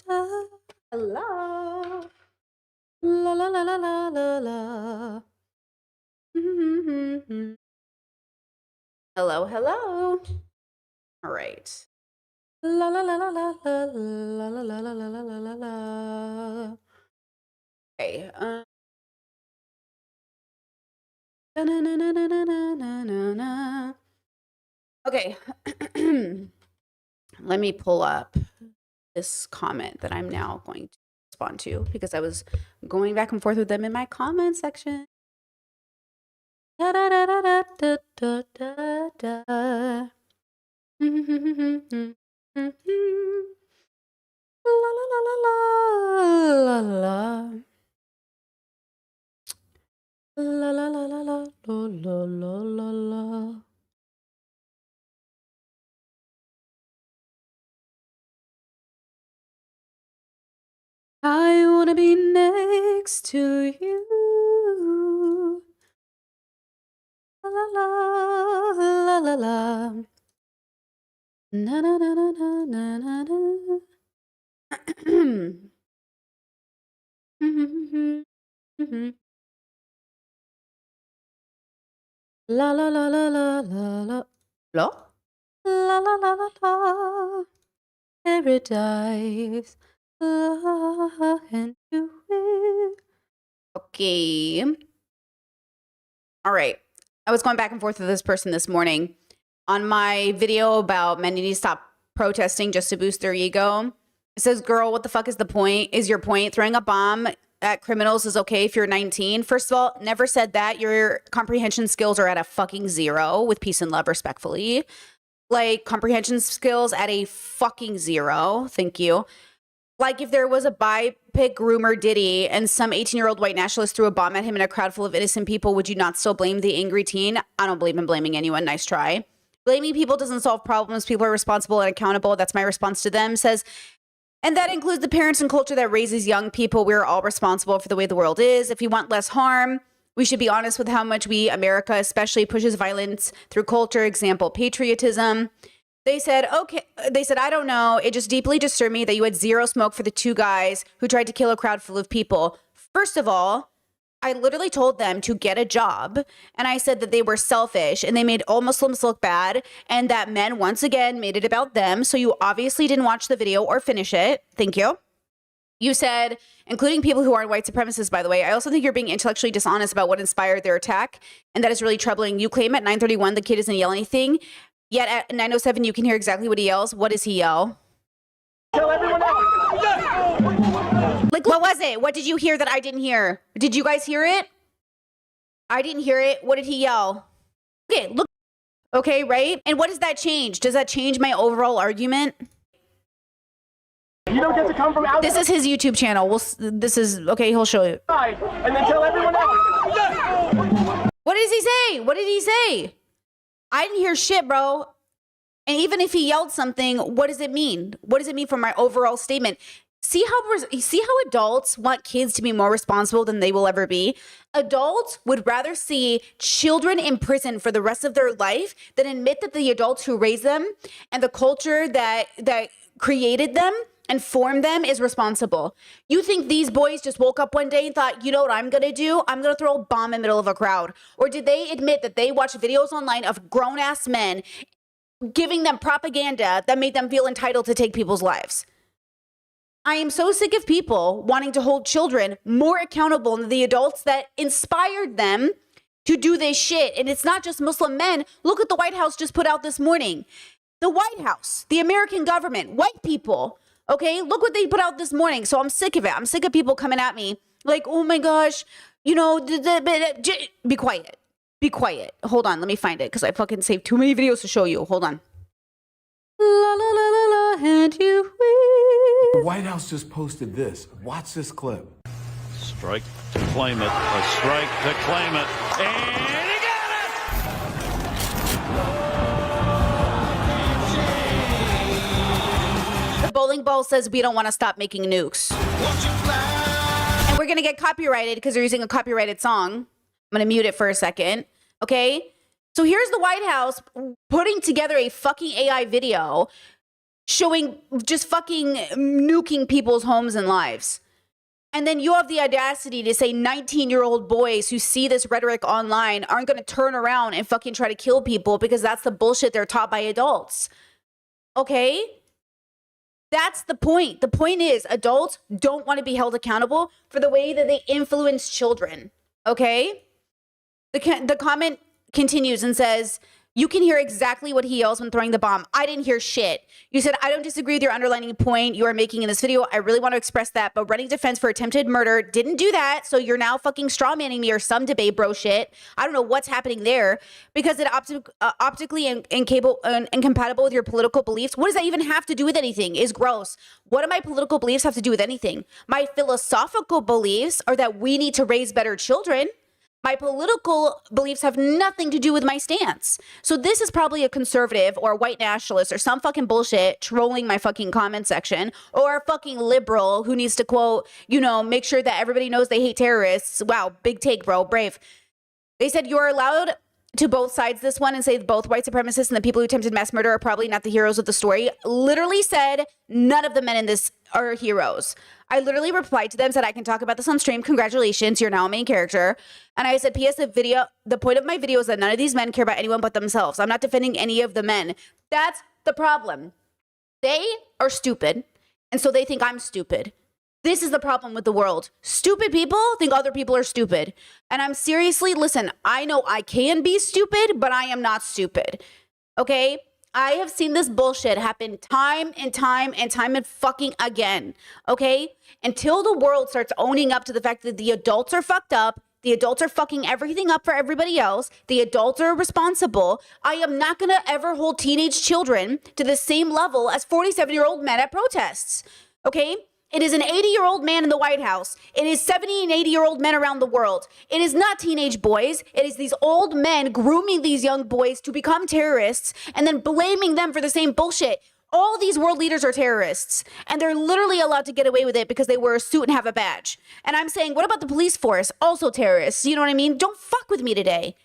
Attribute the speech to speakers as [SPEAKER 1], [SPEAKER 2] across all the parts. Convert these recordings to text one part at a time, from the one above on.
[SPEAKER 1] Hello. La la la la la la la. Hello, hello. All right. La la la la la la la la la la la la la la. Okay. Na-na-na-na-na-na-na-na. Okay. Let me pull up this comment that I'm now going to respond to because I was going back and forth with them in my comment section. Da da da da da da da da. La la la la la la. La la la la la la la la la. I wanna be next to you. La la la la la la. Na na na na na na na na. La la la la la la la. La la la la la la. Paradise. And you will. Okay. All right. I was going back and forth with this person this morning on my video about men need to stop protesting just to boost their ego. It says, girl, what the fuck is the point? Is your point throwing a bomb at criminals is okay if you're 19? First of all, never said that. Your comprehension skills are at a fucking 0 with peace and love, respectfully. Like, comprehension skills at a fucking 0. Thank you. Like, if there was a biopic groomer Diddy and some 18-year-old white nationalist threw a bomb at him in a crowd full of innocent people, would you not still blame the angry teen? I don't believe in blaming anyone. Nice try. Blaming people doesn't solve problems. People are responsible and accountable. That's my response to them. Says, and that includes the parents and culture that raises young people. We're all responsible for the way the world is. If we want less harm, we should be honest with how much we, America especially, pushes violence through culture. Example, patriotism. They said, okay. They said, I don't know. It just deeply disturbed me that you had zero smoke for the 2 guys who tried to kill a crowd full of people. First of all, I literally told them to get a job. And I said that they were selfish and they made all Muslims look bad and that men once again made it about them. So you obviously didn't watch the video or finish it. Thank you. You said, including people who aren't white supremacists, by the way. I also think you're being intellectually dishonest about what inspired their attack. And that is really troubling. You claim at 9:31 the kid doesn't yell anything. Yet at 9:07 you can hear exactly what he yells. What does he yell? Tell everyone else. Like, what was it? What did you hear that I didn't hear? Did you guys hear it? I didn't hear it. What did he yell? Okay, look. Okay, right? And what does that change? Does that change my overall argument? You don't get to come from outside. This is his YouTube channel. This is, okay, he'll show you. And then tell everyone else. What does he say? What did he say? I didn't hear shit, bro. And even if he yelled something, what does it mean? What does it mean for my overall statement? See how adults want kids to be more responsible than they will ever be? Adults would rather see children in prison for the rest of their life than admit that the adults who raised them and the culture that created them and formed them is responsible. You think these boys just woke up one day and thought, you know what I'm gonna do? I'm gonna throw a bomb in the middle of a crowd. Or did they admit that they watched videos online of grown-ass men giving them propaganda that made them feel entitled to take people's lives? I am so sick of people wanting to hold children more accountable than the adults that inspired them to do this shit. And it's not just Muslim men. Look what the White House just put out this morning. The White House, the American government, white people, okay? Look what they put out this morning. So I'm sick of it. I'm sick of people coming at me like, oh my gosh, you know, be quiet. Be quiet. Hold on, let me find it because I fucking saved too many videos to show you. Hold on. La la la la la, and you will.
[SPEAKER 2] The White House just posted this. Watch this clip.
[SPEAKER 3] Strike to claim it. A strike to claim it. And he got
[SPEAKER 1] it! The bowling ball says we don't want to stop making nukes. And we're going to get copyrighted because they're using a copyrighted song. I'm going to mute it for a second. Okay? So here's the White House putting together a fucking AI video showing just fucking nuking people's homes and lives. And then you have the audacity to say 19-year-old boys who see this rhetoric online aren't going to turn around and fucking try to kill people because that's the bullshit they're taught by adults. Okay? That's the point. The point is adults don't want to be held accountable for the way that they influence children. Okay? The comment continues and says, you can hear exactly what he yells when throwing the bomb. I didn't hear shit. You said, I don't disagree with your underlining point you are making in this video. I really want to express that, but running defense for attempted murder didn't do that. So you're now fucking straw manning me or some debate bro shit. I don't know what's happening there because it optically incompatible with your political beliefs. What does that even have to do with anything? Is gross. What do my political beliefs have to do with anything? My philosophical beliefs are that we need to raise better children. My political beliefs have nothing to do with my stance. So this is probably a conservative or a white nationalist or some fucking bullshit trolling my fucking comment section, or a fucking liberal who needs to quote, make sure that everybody knows they hate terrorists. Wow, big take, bro, brave. They said you're allowed to both sides this one and say both white supremacists and the people who attempted mass murder are probably not the heroes of the story. Literally said none of the men in this are heroes. I literally replied to them, said I can talk about this on stream. Congratulations, you're now a main character. And I said, P.S. the point of my video is that none of these men care about anyone but themselves. I'm not defending any of the men. That's the problem. They are stupid, and so they think I'm stupid. This is the problem with the world. Stupid people think other people are stupid. And I'm seriously, listen, I know I can be stupid, but I am not stupid. Okay? I have seen this bullshit happen time and time and fucking again. Okay? Until the world starts owning up to the fact that the adults are fucked up, the adults are fucking everything up for everybody else, the adults are responsible, I am not going to ever hold teenage children to the same level as 47-year-old men at protests. Okay? It is an 80-year-old man in the White House. It is 70 and 80-year-old men around the world. It is not teenage boys. It is these old men grooming these young boys to become terrorists and then blaming them for the same bullshit. All these world leaders are terrorists, and they're literally allowed to get away with it because they wear a suit and have a badge. And I'm saying, what about the police force? Also terrorists. You know what I mean? Don't fuck with me today.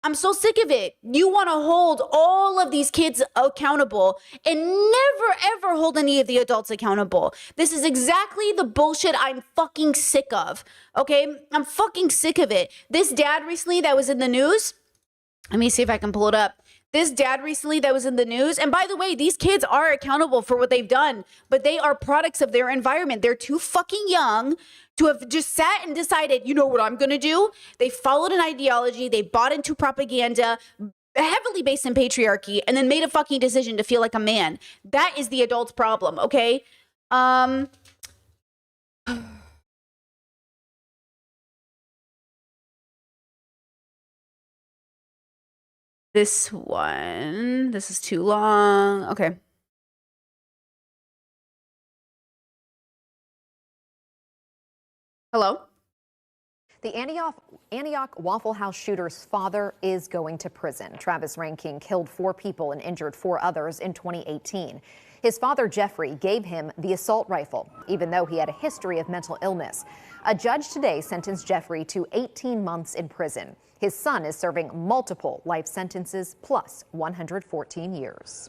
[SPEAKER 1] I'm so sick of it. You want to hold all of these kids accountable and never, ever hold any of the adults accountable. This is exactly the bullshit I'm fucking sick of. Okay? I'm fucking sick of it. This dad recently that was in the news, let me see if I can pull it up. This dad recently that was in the news, and by the way, these kids are accountable for what they've done, but they are products of their environment. They're too fucking young to have just sat and decided, you know what I'm going to do? They followed an ideology, they bought into propaganda, heavily based in patriarchy, and then made a fucking decision to feel like a man. That is the adult's problem, okay? This one, this is too long. Okay. Hello?
[SPEAKER 4] The Antioch Waffle House shooter's father is going to prison. Travis Reinking killed 4 people and injured 4 others in 2018. His father, Jeffrey, gave him the assault rifle, even though he had a history of mental illness. A judge today sentenced Jeffrey to 18 months in prison. His son is serving multiple life sentences plus 114 years.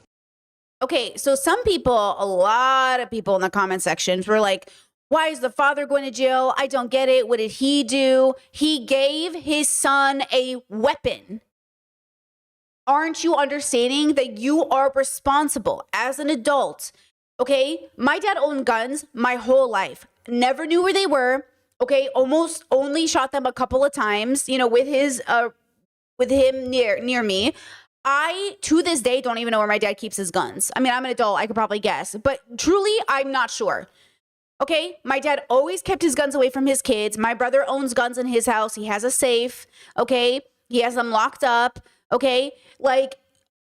[SPEAKER 1] Okay, so some people, a lot of people in the comment sections were like, why is the father going to jail? I don't get it. What did he do? He gave his son a weapon. Aren't you understanding that you are responsible as an adult? Okay, my dad owned guns my whole life. Never knew where they were. Okay, almost only shot them a couple of times, with him near me. I, to this day, don't even know where my dad keeps his guns. I mean, I'm an adult. I could probably guess. But truly, I'm not sure. Okay, my dad always kept his guns away from his kids. My brother owns guns in his house. He has a safe. Okay, he has them locked up. Okay, like,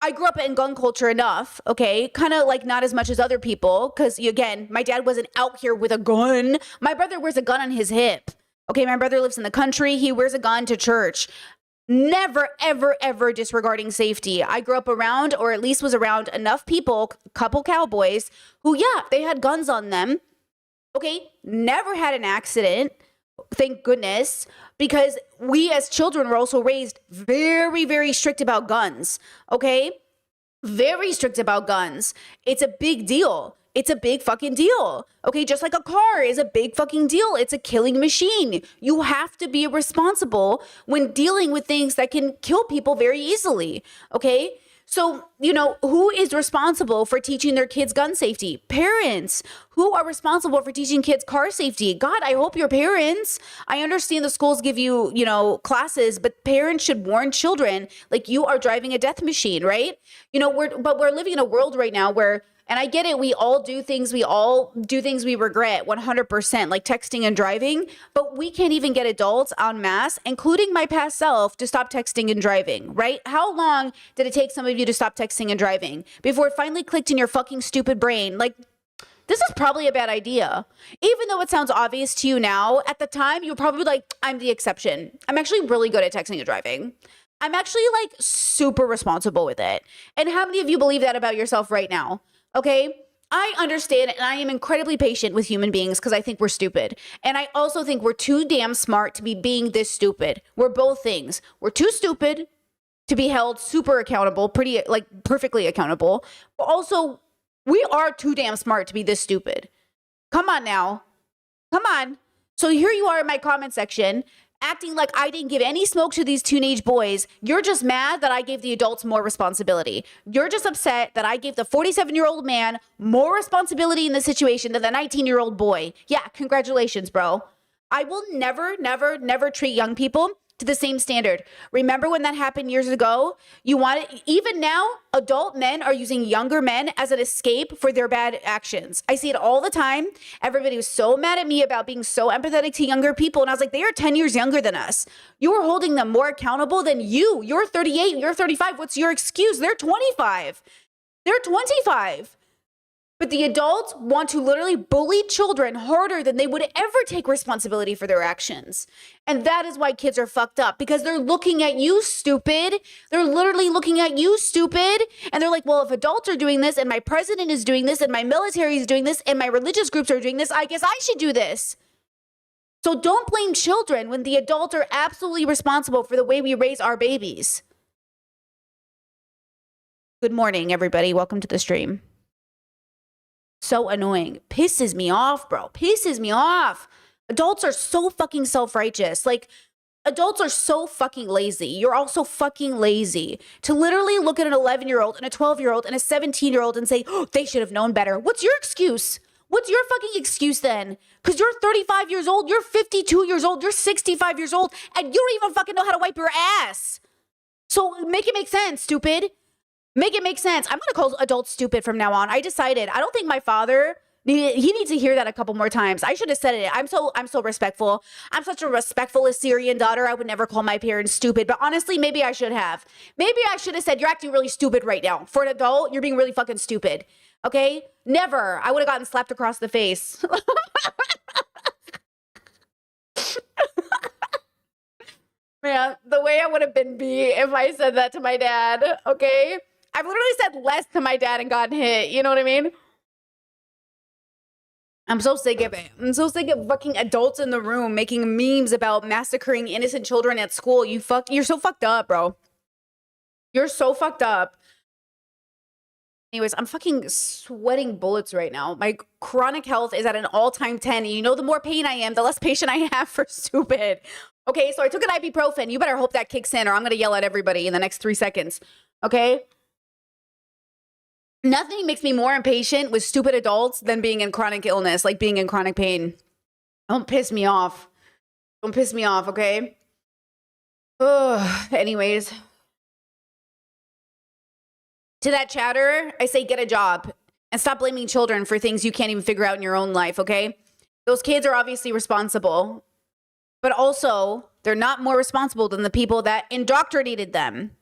[SPEAKER 1] I grew up in gun culture enough, okay? Kind of like not as much as other people, because again, my dad wasn't out here with a gun. My brother wears a gun on his hip. Okay, my brother lives in the country. He wears a gun to church. Never, ever, ever disregarding safety. I grew up around, or at least was around enough people, couple cowboys, who, yeah, they had guns on them. Okay, never had an accident. Thank goodness, because we as children were also raised very, very strict about guns. Okay, very strict about guns. It's a big deal. It's a big fucking deal. Okay, just like a car is a big fucking deal. It's a killing machine. You have to be responsible when dealing with things that can kill people very easily. Okay? So, you know, who is responsible for teaching their kids gun safety? Parents. Who are responsible for teaching kids car safety? God, I hope your parents. I understand the schools give you, you know, classes, but parents should warn children like you are driving a death machine, right? You know, we're living in a world right now where, and I get it, we all do things we regret 100%, like texting and driving, but we can't even get adults en masse, including my past self, to stop texting and driving, right? How long did it take some of you to stop texting and driving before it finally clicked in your fucking stupid brain? Like, this is probably a bad idea. Even though it sounds obvious to you now, at the time, you were probably like, I'm the exception. I'm actually really good at texting and driving. I'm actually like super responsible with it. And how many of you believe that about yourself right now? Okay, I understand and I am incredibly patient with human beings because I think we're stupid. And I also think we're too damn smart to be being this stupid. We're both things. We're too stupid to be held super accountable, pretty like perfectly accountable. But also, we are too damn smart to be this stupid. Come on now. Come on. So here you are in my comment section, acting like I didn't give any smoke to these teenage boys. You're just mad that I gave the adults more responsibility. You're just upset that I gave the 47-year-old man more responsibility in the situation than the 19-year-old boy. Yeah, congratulations, bro. I will never, never, never treat young people to the same standard. Remember when that happened years ago? Even now, adult men are using younger men as an escape for their bad actions. I see it all the time. Everybody was so mad at me about being so empathetic to younger people. And I was like, they are 10 years younger than us. You're holding them more accountable than you. You're 38, you're 35. What's your excuse? They're 25. They're 25. But the adults want to literally bully children harder than they would ever take responsibility for their actions. And that is why kids are fucked up, because they're looking at you, stupid. They're literally looking at you, stupid. And they're like, well, if adults are doing this and my president is doing this and my military is doing this and my religious groups are doing this, I guess I should do this. So don't blame children when the adults are absolutely responsible for the way we raise our babies. Good morning, everybody. Welcome to the stream. So annoying. Pisses me off, bro. Pisses me off. Adults are so fucking self-righteous. Like, adults are so fucking lazy. You're also fucking lazy to literally look at an 11-year-old and a 12-year-old and a 17-year-old and say, oh, they should have known better. What's your excuse? What's your fucking excuse then? Because you're 35 years old, you're 52 years old, you're 65 years old, and you don't even fucking know how to wipe your ass. So make it make sense, stupid. Make it make sense. I'm going to call adults stupid from now on. I decided. I don't think my father, he needs to hear that a couple more times. I should have said it. I'm so respectful. I'm such a respectful Assyrian daughter. I would never call my parents stupid. But honestly, maybe I should have. Maybe I should have said, you're acting really stupid right now. For an adult, you're being really fucking stupid. Okay? Never. I would have gotten slapped across the face. Man, the way I would have been beat if I said that to my dad. Okay? I've literally said less to my dad and gotten hit. You know what I mean? I'm so sick of it. I'm so sick of fucking adults in the room making memes about massacring innocent children at school. You're so fucked up, bro. You're so fucked up. Anyways, I'm fucking sweating bullets right now. My chronic health is at an all-time 10. And you know, the more pain I am, the less patient I have for stupid. Okay, so I took an ibuprofen. You better hope that kicks in or I'm going to yell at everybody in the next 3 seconds. Okay? Nothing makes me more impatient with stupid adults than being in chronic illness, like being in chronic pain. Don't piss me off. Don't piss me off, okay? Ugh. Anyways. To that chatter, I say get a job and stop blaming children for things you can't even figure out in your own life, okay? Those kids are obviously responsible, but also they're not more responsible than the people that indoctrinated them.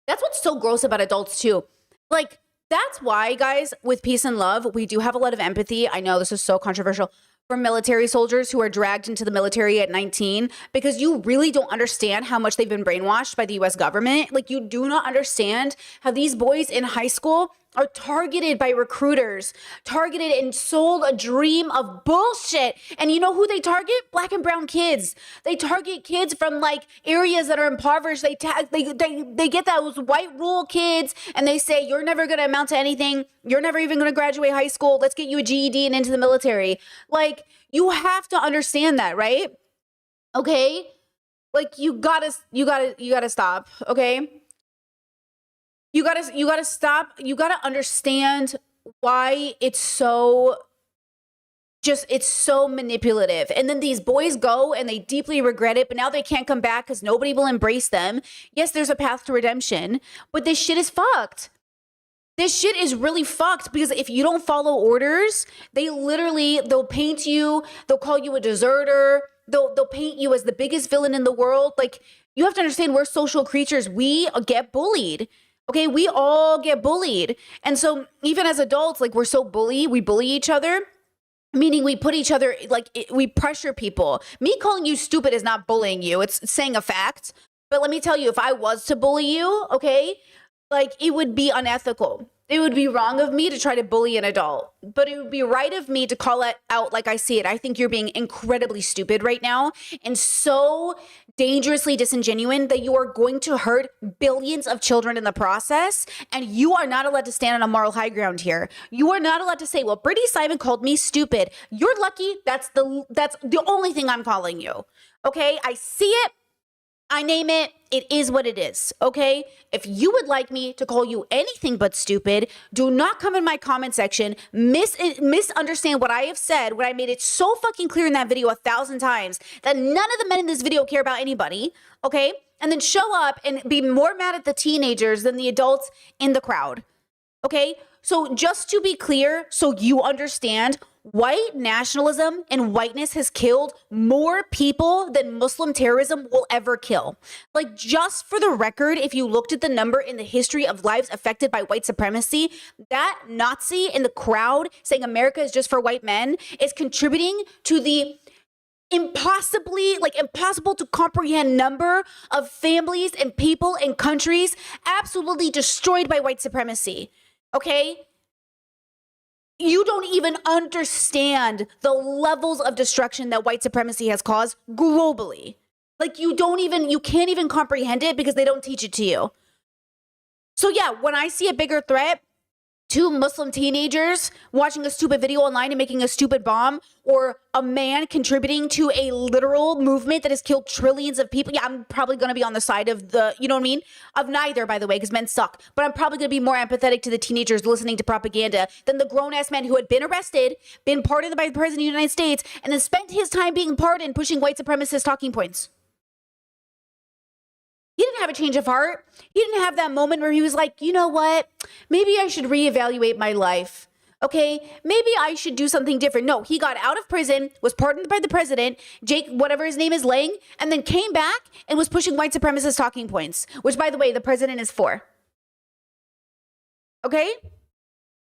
[SPEAKER 1] That's what's so gross about adults too. Like, that's why, guys, with peace and love, we do have a lot of empathy. I know this is so controversial for military soldiers who are dragged into the military at 19, because you really don't understand how much they've been brainwashed by the US government. Like, you do not understand how these boys in high school are targeted by recruiters, targeted and sold a dream of bullshit. And you know who they target? Black and brown kids. They target kids from like areas that are impoverished. They get those white rural kids and they say, you're never going to amount to anything. You're never even going to graduate high school. Let's get you a GED and into the military. Like, you have to understand that, right? Okay? Like, you gotta stop, okay? You gotta stop. You gotta understand why it's so manipulative. And then these boys go and they deeply regret it, but now they can't come back because nobody will embrace them. Yes, there's a path to redemption, but this shit is fucked. This shit is really fucked because if you don't follow orders, they'll paint you, they'll call you a deserter, they'll paint you as the biggest villain in the world. Like, you have to understand, we're social creatures. We get bullied. Okay, we all get bullied. And so even as adults, like, we bully each other, meaning we put each other, like, we pressure people. Me calling you stupid is not bullying you. It's saying a fact. But let me tell you, if I was to bully you, okay, like, it would be unethical. It would be wrong of me to try to bully an adult, but it would be right of me to call it out like I see it. I think you're being incredibly stupid right now and so dangerously disingenuous that you are going to hurt billions of children in the process. And you are not allowed to stand on a moral high ground here. You are not allowed to say, well, Brittany Simon called me stupid. You're lucky. That's the only thing I'm calling you. Okay, I see it. I name it. It is what it is, okay? If you would like me to call you anything but stupid, do not come in my comment section, misunderstand what I have said, when I made it so fucking clear in that video 1,000 times that none of the men in this video care about anybody, okay? And then show up and be more mad at the teenagers than the adults in the crowd, okay? So just to be clear, so you understand, white nationalism and whiteness has killed more people than Muslim terrorism will ever kill. Like, just for the record, if you looked at the number in the history of lives affected by white supremacy, that Nazi in the crowd saying America is just for white men is contributing to the impossible to comprehend number of families and people and countries absolutely destroyed by white supremacy. Okay? You don't even understand the levels of destruction that white supremacy has caused globally. Like, you can't even comprehend it because they don't teach it to you. So yeah, when I see a bigger threat to Muslim teenagers watching a stupid video online and making a stupid bomb, or a man contributing to a literal movement that has killed trillions of people, yeah, I'm probably going to be on the side of the, you know what I mean? Of neither, by the way, because men suck. But I'm probably going to be more empathetic to the teenagers listening to propaganda than the grown-ass men who had been arrested, been pardoned by the President of the United States, and then spent his time being pardoned pushing white supremacist talking points. He didn't have a change of heart. He didn't have that moment where he was like, you know what? Maybe I should reevaluate my life. Okay, maybe I should do something different. No, he got out of prison, was pardoned by the president, Jake, whatever his name is, Lang, and then came back and was pushing white supremacist talking points, which, by the way, the president is for. Okay?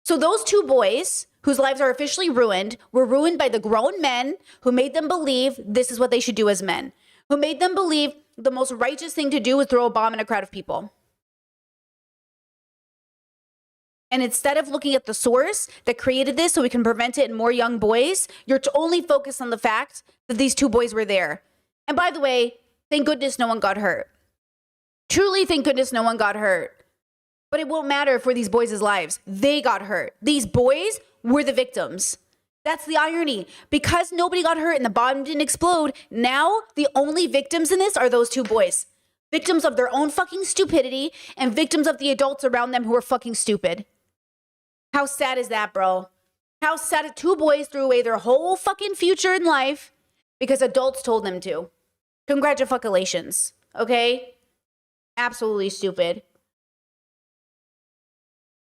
[SPEAKER 1] So those two boys, whose lives are officially ruined, were ruined by the grown men who made them believe this is what they should do as men, who made them believe the most righteous thing to do was throw a bomb in a crowd of people. And instead of looking at the source that created this so we can prevent it in more young boys, you're to only focus on the fact that these two boys were there. And by the way, thank goodness no one got hurt. Truly, thank goodness no one got hurt. But it won't matter for these boys' lives. They got hurt. These boys were the victims. That's the irony. Because nobody got hurt and the bomb didn't explode, now the only victims in this are those two boys. Victims of their own fucking stupidity and victims of the adults around them who are fucking stupid. How sad is that, bro? How sad. Two boys threw away their whole fucking future in life because adults told them to. Congratulations, okay? Absolutely stupid.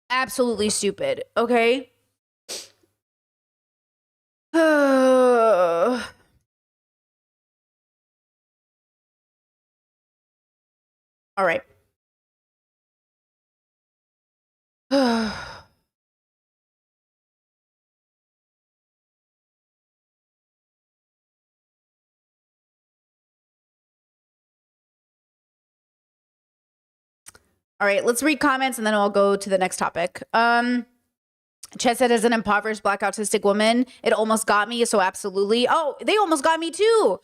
[SPEAKER 1] Absolutely stupid, okay? All right. All right, let's read comments and then I'll go to the next topic. Chet said, as an impoverished black autistic woman, it almost got me. So absolutely. Oh, they almost got me too.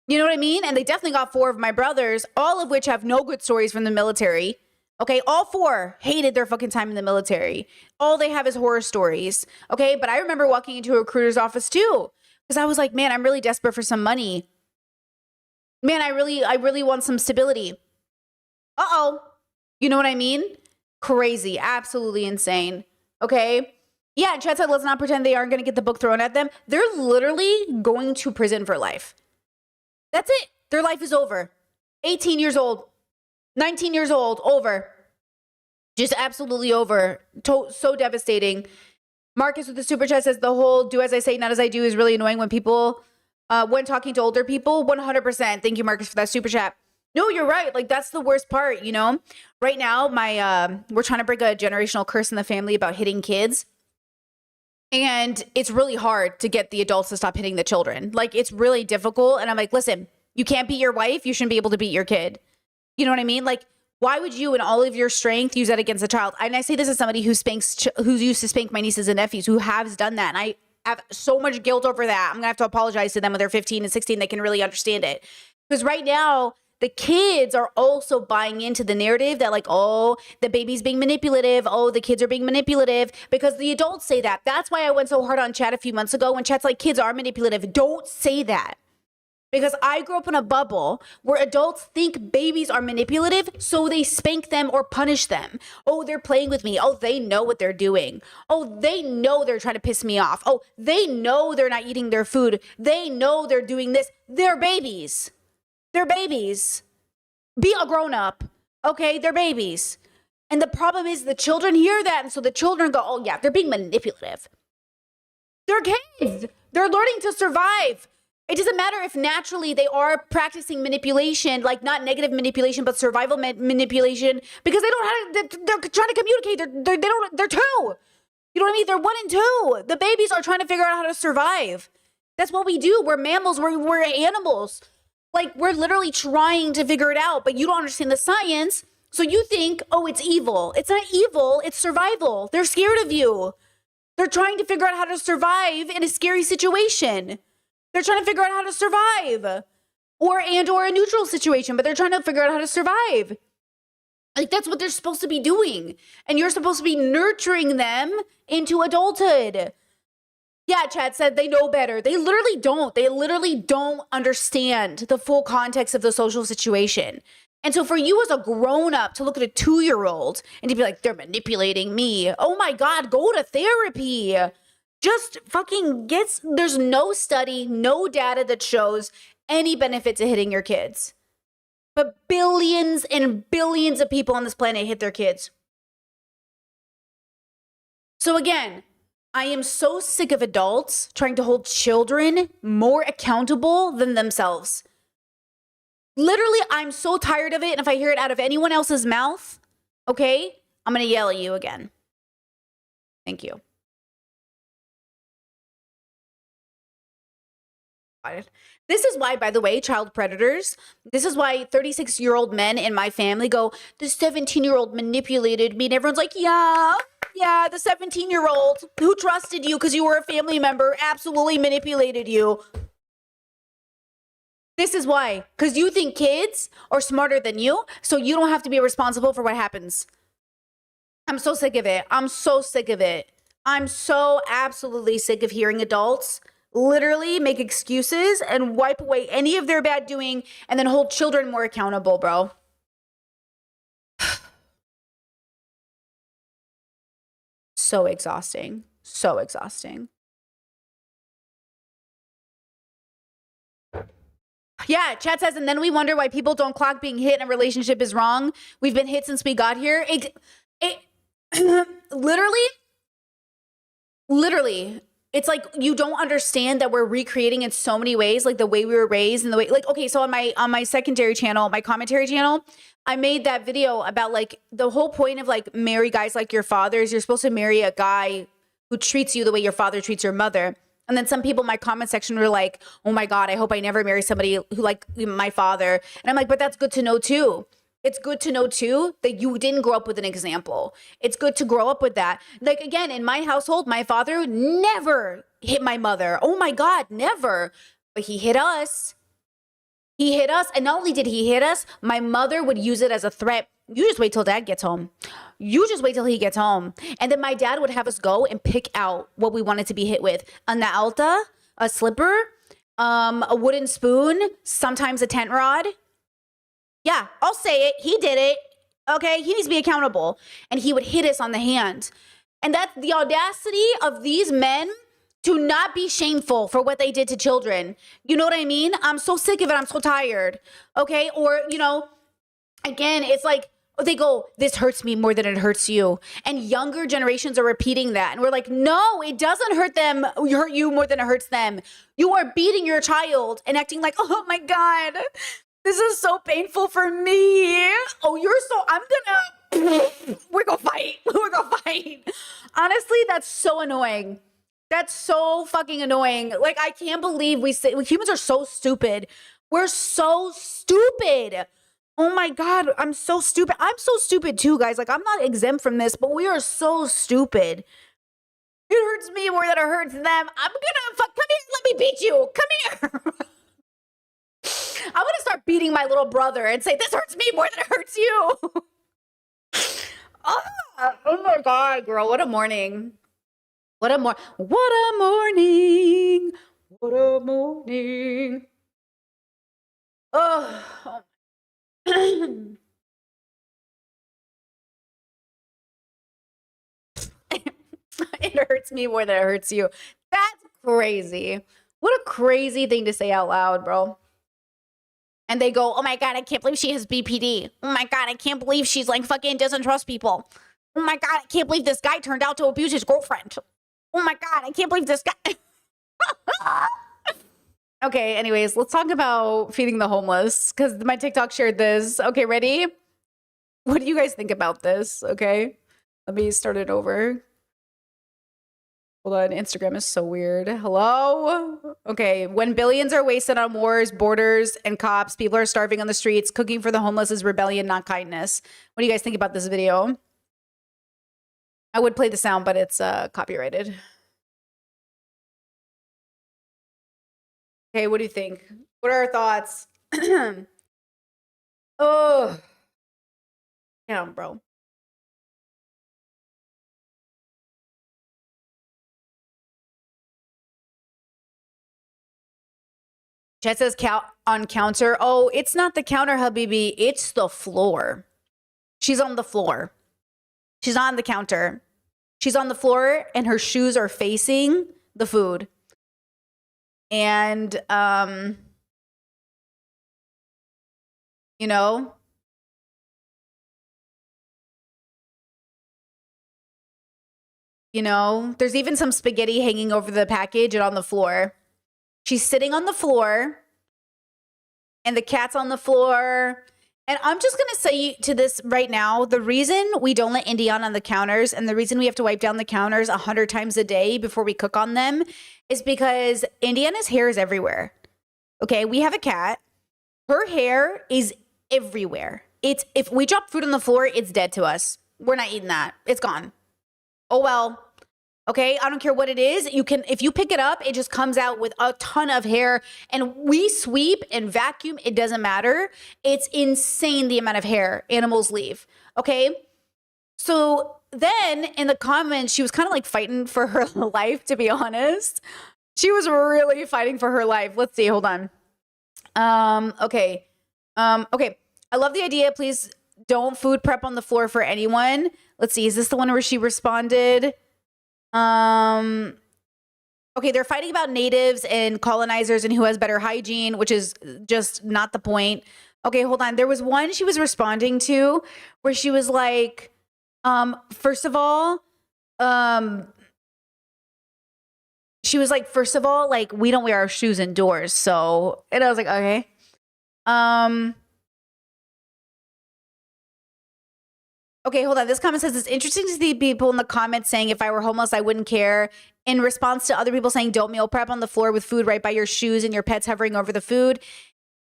[SPEAKER 1] You know what I mean? And they definitely got 4 of my brothers, all of which have no good stories from the military. Okay, all 4 hated their fucking time in the military. All they have is horror stories. Okay, but I remember walking into a recruiter's office too, because I was like, man, I'm really desperate for some money. Man, I really want some stability. Uh-oh. You know what I mean? Crazy, absolutely insane. Okay. Yeah, Chet said, let's not pretend they aren't going to get the book thrown at them. They're literally going to prison for life. That's it. Their life is over. 18 years old, 19 years old, over. Just absolutely over. So devastating. Marcus with the super chat says, the whole do as I say, not as I do is really annoying when people, when talking to older people. 100%. Thank you, Marcus, for that super chat. No, you're right. Like, that's the worst part, you know? Right now, we're trying to break a generational curse in the family about hitting kids. And it's really hard to get the adults to stop hitting the children. Like, it's really difficult. And I'm like, listen, you can't beat your wife. You shouldn't be able to beat your kid. You know what I mean? Like, why would you, in all of your strength, use that against a child? And I say this as somebody who used to spank my nieces and nephews, who has done that. And I have so much guilt over that. I'm going to have to apologize to them when they're 15 and 16. They can really understand it. Because right now, the kids are also buying into the narrative that, like, oh, the baby's being manipulative. Oh, the kids are being manipulative, because the adults say that. That's why I went so hard on Chat a few months ago when Chat's like, kids are manipulative. Don't say that. Because I grew up in a bubble where adults think babies are manipulative, so they spank them or punish them. Oh, they're playing with me. Oh, they know what they're doing. Oh, they know they're trying to piss me off. Oh, they know they're not eating their food. They know they're doing this. They're babies. They're babies. Be a grown-up, okay? They're babies. And the problem is the children hear that, and so the children go, oh, yeah, they're being manipulative. They're kids. They're learning to survive. It doesn't matter if naturally they are practicing manipulation, like not negative manipulation, but survival manipulation, because they don't have, they're trying to communicate. They're 2. You know what I mean? They're 1 and 2. The babies are trying to figure out how to survive. That's what we do. We're mammals. We're animals. Like, we're literally trying to figure it out, but you don't understand the science. So you think, oh, it's evil. It's not evil. It's survival. They're scared of you. They're trying to figure out how to survive in a scary situation. They're trying to figure out how to survive, or a neutral situation, but they're trying to figure out how to survive. Like, that's what they're supposed to be doing. And you're supposed to be nurturing them into adulthood. Yeah, Chad said they know better. They literally don't. They literally don't understand the full context of the social situation. And so for you as a grown-up to look at a 2-year-old and to be like, they're manipulating me. Oh my God, go to therapy. Just fucking there's no study, no data that shows any benefit to hitting your kids. But billions and billions of people on this planet hit their kids. So again, I am so sick of adults trying to hold children more accountable than themselves. Literally, I'm so tired of it. And if I hear it out of anyone else's mouth, okay, I'm going to yell at you again. Thank you. This is why, by the way, child predators, this is why 36-year-old men in my family go, the 17-year-old manipulated me. And everyone's like, yeah, the 17-year-old who trusted you because you were a family member absolutely manipulated you. This is why, because you think kids are smarter than you, so you don't have to be responsible for what happens. I'm so sick of it. I'm so sick of it. I'm so absolutely sick of hearing adults literally make excuses and wipe away any of their bad doing and then hold children more accountable, bro. So exhausting. So exhausting. Yeah, chat says, and then we wonder why people don't clock being hit in a relationship is wrong. We've been hit since we got here. Literally, it's like you don't understand that we're recreating in so many ways, like the way we were raised and the way, like, okay, so on my secondary channel, my commentary channel, I made that video about like the whole point of like marry guys like your father is you're supposed to marry a guy who treats you the way your father treats your mother. And then some people in my comment section were like, oh my God, I hope I never marry somebody who like my father. And I'm like, but that's good to know too. it's good to know too that you didn't grow up with an example. It's good to grow up with that. Like, again, in my household, my father never hit my mother. Oh my God, never. But he hit us. He hit us. And not only did he hit us, my mother would use it as a threat. You just wait till dad gets home. You just wait till he gets home. And then my dad would have us go and pick out what we wanted to be hit with. A Naalta, a slipper, a wooden spoon, sometimes a tent rod. Yeah, I'll say it. He did it. Okay, he needs to be accountable. And he would hit us on the hand. And that's the audacity of these men to not be shameful for what they did to children. You know what I mean? I'm so sick of it. I'm so tired. Okay, or, you know, again, it's like, they go, this hurts me more than it hurts you. And younger generations are repeating that. And we're like, no, it doesn't hurt you more than it hurts them. You are beating your child and acting like, oh my God, this is so painful for me. Oh, we're gonna fight. We're gonna fight. Honestly, that's so annoying. That's so fucking annoying. Like, I can't believe humans are so stupid. We're so stupid. Oh my God, I'm so stupid. I'm so stupid too, guys. Like, I'm not exempt from this, but we are so stupid. It hurts me more than it hurts them. Come here, let me beat you. Come here. I'm gonna start beating my little brother and say, this hurts me more than it hurts you. Oh my God, girl, what a morning. What a morning. What a morning. Oh. It hurts me more than it hurts you. That's crazy. What a crazy thing to say out loud, bro. And they go, oh my God, I can't believe she has BPD. Oh my God, I can't believe she's like fucking doesn't trust people. Oh my God, I can't believe this guy turned out to abuse his girlfriend. Oh my God, I can't believe this guy. Okay, anyways, let's talk about feeding the homeless because my TikTok shared this. Okay, ready? What do you guys think about this? Okay, let me start it over. Hold on, Instagram is so weird. Hello? Okay, when billions are wasted on wars, borders, and cops, people are starving on the streets. Cooking for the homeless is rebellion, not kindness. What do you guys think about this video? I would play the sound, but it's copyrighted. Okay, what do you think? What are our thoughts? Oh, damn, bro. Chat says on counter. Oh, it's not the counter, Habibi. It's the floor. She's on the floor. She's not on the counter. She's on the floor and her shoes are facing the food. And, you know, there's even some spaghetti hanging over the package and on the floor. She's sitting on the floor and the cat's on the floor. And I'm just going to say to this right now, the reason we don't let Indiana on the counters and the reason we have to wipe down the counters 100 times a day before we cook on them is because Indiana's hair is everywhere. Okay, we have a cat. Her hair is everywhere. If we drop food on the floor, it's dead to us. We're not eating that. It's gone. Oh, well. Okay, I don't care what it is. If you pick it up, it just comes out with a ton of hair. And we sweep and vacuum. It doesn't matter. It's insane the amount of hair animals leave. Okay, so then in the comments, she was kind of like fighting for her life, to be honest. She was really fighting for her life. Let's see. Hold on. Okay. Okay. I love the idea. Please don't food prep on the floor for anyone. Let's see. Is this the one where she responded? Okay, they're fighting about natives and colonizers and who has better hygiene, which is just not the point. Okay, hold on. There was one she was responding to where she was like, first of all, she was like, first of all, like, we don't wear our shoes indoors. So, and I was like, okay. Okay, hold on. This comment says, it's interesting to see people in the comments saying, if I were homeless, I wouldn't care. In response to other people saying, don't meal prep on the floor with food right by your shoes and your pets hovering over the food.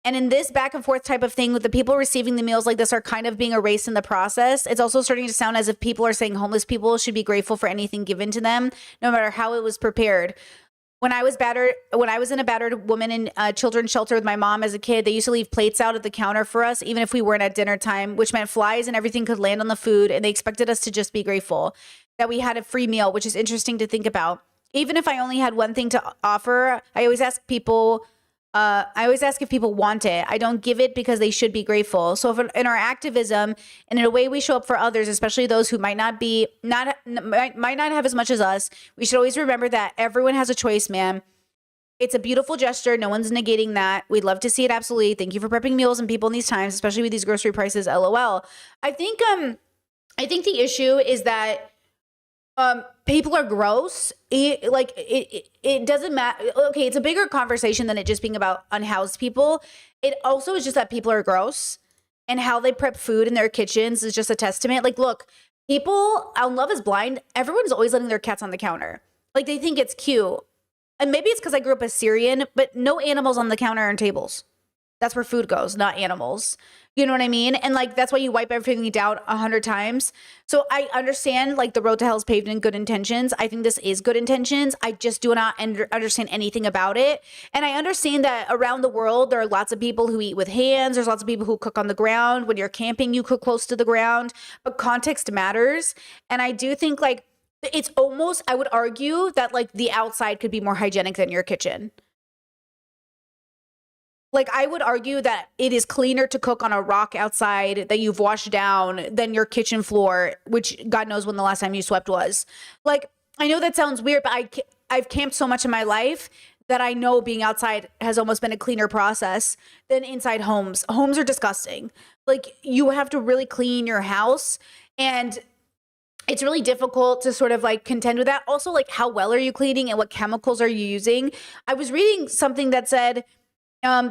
[SPEAKER 1] And in this back and forth type of thing, with the people receiving the meals like this are kind of being erased in the process. It's also starting to sound as if people are saying homeless people should be grateful for anything given to them, no matter how it was prepared. When I was in a battered woman in children's shelter with my mom as a kid, they used to leave plates out at the counter for us, even if we weren't at dinner time, which meant flies and everything could land on the food. And they expected us to just be grateful that we had a free meal, which is interesting to think about. Even if I only had one thing to offer, I always ask if people want it. I don't give it because they should be grateful. So if in our activism and in a way we show up for others, especially those who might not have as much as us, we should always remember that everyone has a choice, man. It's a beautiful gesture. No one's negating that. We'd love to see it. Absolutely. Thank you for prepping meals and people in these times, especially with these grocery prices. LOL. I think the issue is that people are gross. It doesn't matter. Okay, it's a bigger conversation than it just being about unhoused people. It also is just that people are gross, and how they prep food in their kitchens is just a testament. Like, look, people on Love is Blind, everyone's always letting their cats on the counter. Like, they think it's cute. And maybe it's because I grew up as Syrian, but no animals on the counter and tables. That's where food goes, not animals. You know what I mean? And like, that's why you wipe everything down 100 times. So I understand like the road to hell is paved in good intentions. I think this is good intentions. I just do not understand anything about it. And I understand that around the world, there are lots of people who eat with hands. There's lots of people who cook on the ground. When you're camping, you cook close to the ground, but context matters. And I do think like it's almost, I would argue that like the outside could be more hygienic than your kitchen. Like, I would argue that it is cleaner to cook on a rock outside that you've washed down than your kitchen floor, which God knows when the last time you swept was. Like, I know that sounds weird, but I've camped so much in my life that I know being outside has almost been a cleaner process than inside homes. Homes are disgusting. Like, you have to really clean your house, and it's really difficult to sort of like contend with that. Also, like, how well are you cleaning and what chemicals are you using? I was reading something that said,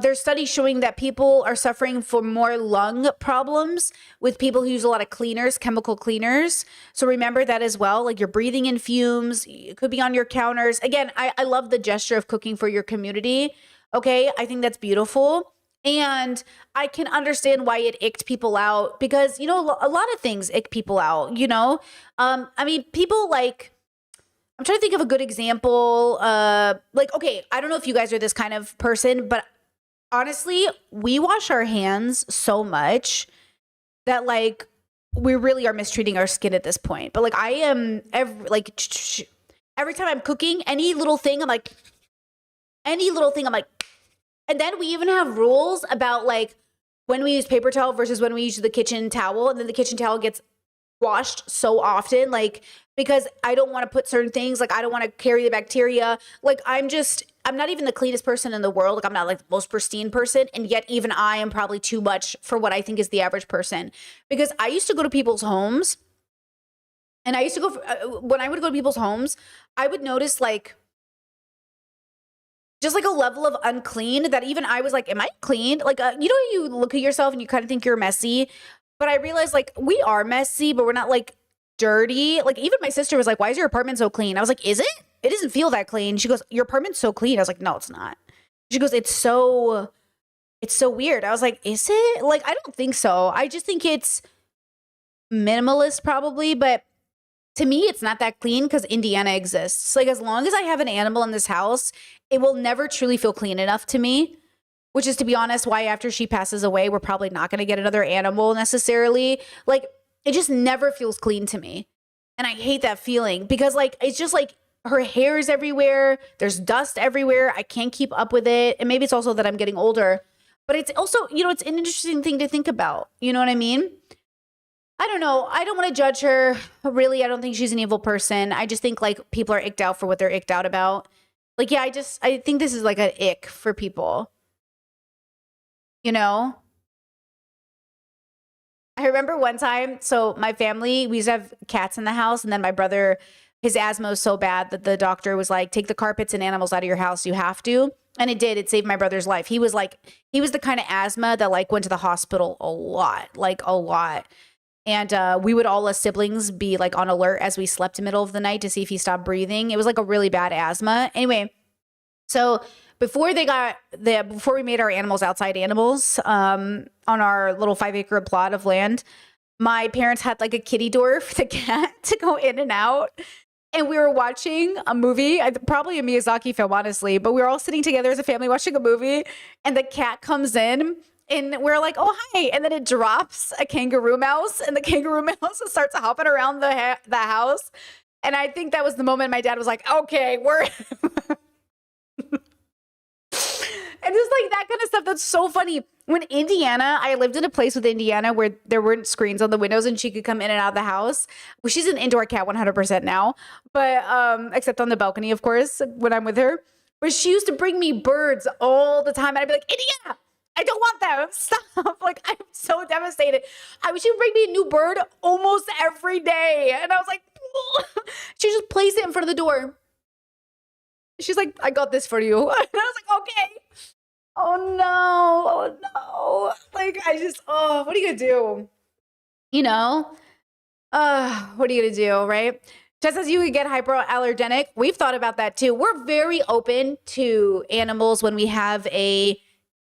[SPEAKER 1] there's studies showing that people are suffering from more lung problems with people who use a lot of cleaners, chemical cleaners. So remember that as well. Like, you're breathing in fumes. It could be on your counters. Again, I love the gesture of cooking for your community. Okay, I think that's beautiful. And I can understand why it icked people out because, you know, a lot of things ick people out, you know? I mean, people like, I'm trying to think of a good example. Like, okay, I don't know if you guys are this kind of person, but honestly, we wash our hands so much that like we really are mistreating our skin at this point. But like I am every time I'm cooking, any little thing, I'm like, and then we even have rules about like when we use paper towel versus when we use the kitchen towel, and then the kitchen towel gets washed so often, like, because I don't want to put certain things, like I don't want to carry the bacteria. Like I'm not even the cleanest person in the world. Like I'm not like the most pristine person. And yet even I am probably too much for what I think is the average person. Because I used to go to people's homes, and I used to go, when I would go to people's homes, I would notice like, just like a level of unclean that even I was like, am I clean? Like, you know, you look at yourself and you kind of think you're messy. But I realized like we are messy, but we're not like dirty. Like even my sister was like, why is your apartment so clean? I was like, is it? It doesn't feel that clean. She goes, your apartment's so clean. I was like, no, it's not. She goes, it's so weird. I was like, is it? Like, I don't think so. I just think it's minimalist probably, but to me, it's not that clean because Indiana exists. Like as long as I have an animal in this house, it will never truly feel clean enough to me. Which is, to be honest, why after she passes away, we're probably not going to get another animal necessarily. Like, it just never feels clean to me. And I hate that feeling because, like, it's just like her hair is everywhere. There's dust everywhere. I can't keep up with it. And maybe it's also that I'm getting older. But it's also, you know, it's an interesting thing to think about. You know what I mean? I don't know. I don't want to judge her. Really, I don't think she's an evil person. I just think, like, people are icked out for what they're icked out about. Like, yeah, I think this is, like, an ick for people. You know, I remember one time, so my family, we used to have cats in the house, and then my brother, his asthma was so bad that the doctor was like, take the carpets and animals out of your house. You have to. And it did. It saved my brother's life. He was the kind of asthma that like went to the hospital a lot. And we would all as siblings be like on alert as we slept in the middle of the night to see if he stopped breathing. It was like a really bad asthma. Anyway, so before we made our animals outside animals, on our little 5-acre plot of land, my parents had like a kitty door for the cat to go in and out. And we were watching a movie, probably a Miyazaki film, honestly, but we were all sitting together as a family watching a movie, and the cat comes in and we're like, oh, hi. And then it drops a kangaroo mouse, and the kangaroo mouse starts hopping around the house. And I think that was the moment my dad was like, okay, we're... And just like that kind of stuff. That's so funny. When I lived in a place with Indiana where there weren't screens on the windows and she could come in and out of the house. Well, she's an indoor cat 100% now, but except on the balcony, of course, when I'm with her. But she used to bring me birds all the time. And I'd be like, Indiana, I don't want them. Stop. Like, I'm so devastated. She would bring me a new bird almost every day. And I was like, she just placed it in front of the door. She's like, I got this for you. And I was like, okay. Oh no. Like, what are you gonna do? You know? What are you gonna do, right? Just as you could get hypoallergenic, we've thought about that too. We're very open to animals when we have a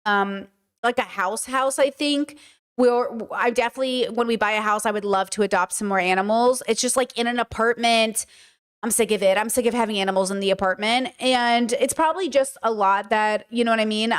[SPEAKER 1] like a house, I think. I definitely, when we buy a house, I would love to adopt some more animals. It's just like in an apartment, I'm sick of it. I'm sick of having animals in the apartment. And it's probably just a lot that, you know what I mean?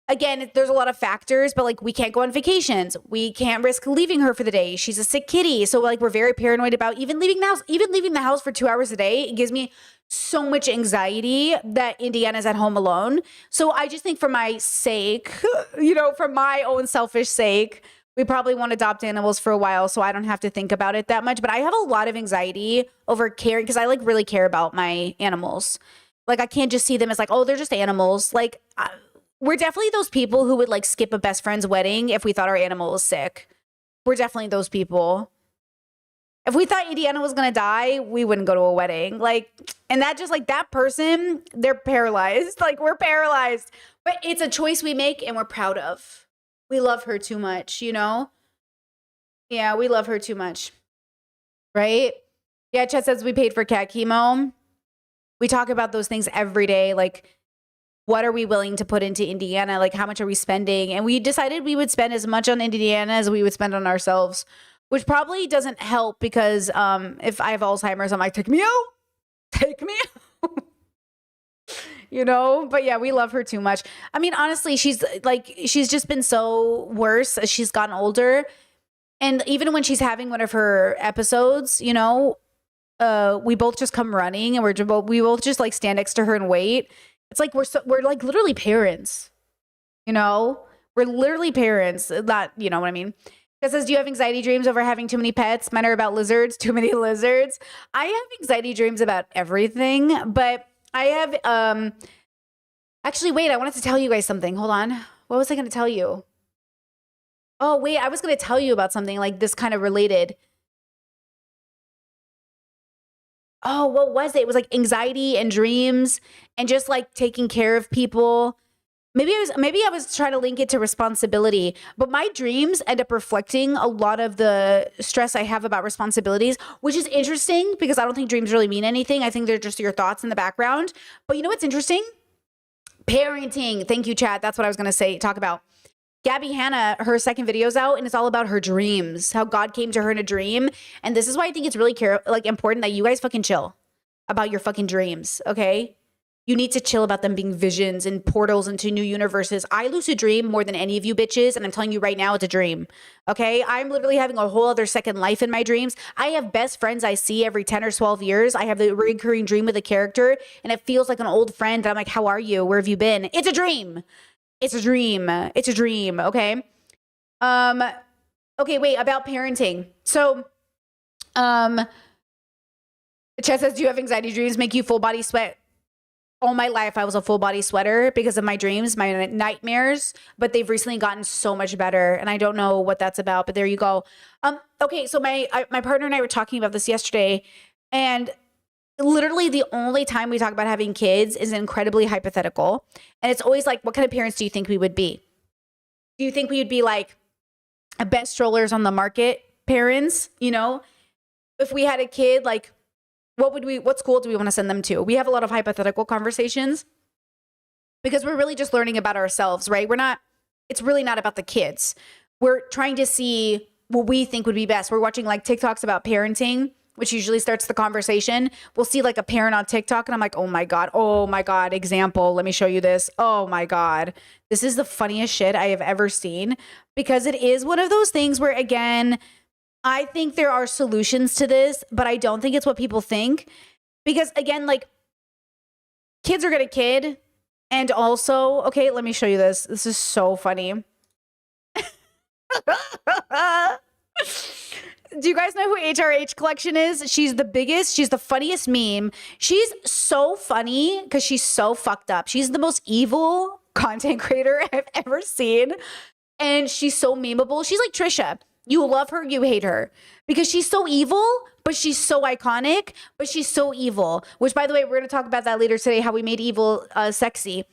[SPEAKER 1] Again, there's a lot of factors, but like we can't go on vacations. We can't risk leaving her for the day. She's a sick kitty. So like we're very paranoid about even leaving the house for 2 hours a day. It gives me so much anxiety that Indiana's at home alone. So I just think for my sake, for my own selfish sake, we probably won't adopt animals for a while so I don't have to think about it that much. But I have a lot of anxiety over caring because I like really care about my animals. Like I can't just see them as like, oh, they're just animals. Like we're definitely those people who would like skip a best friend's wedding if we thought our animal was sick. We're definitely those people. If we thought Indiana was going to die, we wouldn't go to a wedding. Like, and that just like that person, they're paralyzed. Like we're paralyzed, but it's a choice we make and we're proud of. We love her too much, Yeah, we love her too much. Right? Yeah, Chet says we paid for cat chemo. We talk about those things every day. Like, what are we willing to put into Indiana? Like, how much are we spending? And we decided we would spend as much on Indiana as we would spend on ourselves, which probably doesn't help because if I have Alzheimer's, I'm like, take me out. Take me out. But yeah, we love her too much. I mean, honestly, she's just been so worse as she's gotten older. And even when she's having one of her episodes, we both just come running and we both just like stand next to her and wait. It's like, we're like literally parents, we're literally parents. Not, you know what I mean? It says, do you have anxiety dreams over having too many pets? Mine are about lizards, too many lizards. I have anxiety dreams about everything, but I have, actually, wait, I wanted to tell you guys something. Hold on. What was I going to tell you? Oh, wait, I was going to tell you about something like this kind of related. Oh, what was it? It was like anxiety and dreams and just like taking care of people. Maybe I was trying to link it to responsibility, but my dreams end up reflecting a lot of the stress I have about responsibilities, which is interesting because I don't think dreams really mean anything. I think they're just your thoughts in the background. But you know what's interesting? Parenting. Thank you, chat. That's what I was going to talk about. Gabby Hanna, her second video's out, and it's all about her dreams, how God came to her in a dream. And this is why I think it's really important that you guys fucking chill about your fucking dreams, okay? You need to chill about them being visions and portals into new universes. I lucid dream more than any of you bitches, and I'm telling you right now, it's a dream, okay? I'm literally having a whole other second life in my dreams. I have best friends I see every 10 or 12 years. I have the recurring dream with a character, and it feels like an old friend. And I'm like, how are you? Where have you been? It's a dream. It's a dream. It's a dream, okay? Okay, wait, about parenting. So, Chess says, do you have anxiety dreams make you full body sweat? All my life, I was a full body sweater because of my dreams, my nightmares, but they've recently gotten so much better, and I don't know what that's about, but there you go. Okay, so my partner and I were talking about this yesterday, and literally the only time we talk about having kids is incredibly hypothetical. And it's always like, what kind of parents do you think we would be? Do you think we would be like best strollers on the market parents? If we had a kid, like what school do we want to send them to? We have a lot of hypothetical conversations. because we're really just learning about ourselves, right? It's really not about the kids. We're trying to see what we think would be best. We're watching like TikToks about parenting, which usually starts the conversation. We'll see like a parent on TikTok and I'm like, oh my God, example, let me show you this. Oh my God, this is the funniest shit I have ever seen, because it is one of those things where, again, I think there are solutions to this, but I don't think it's what people think. Because again, like, kids are gonna kid. And also, okay, let me show you this. This is so funny. Do you guys know who HRH Collection is? She's the biggest. She's the funniest meme. She's so funny because she's so fucked up. She's the most evil content creator I've ever seen. And she's so memeable. She's like Trisha. You love her, you hate her. Because she's so evil, but she's so iconic, but she's so evil. Which, by the way, we're going to talk about that later today, how we made evil sexy.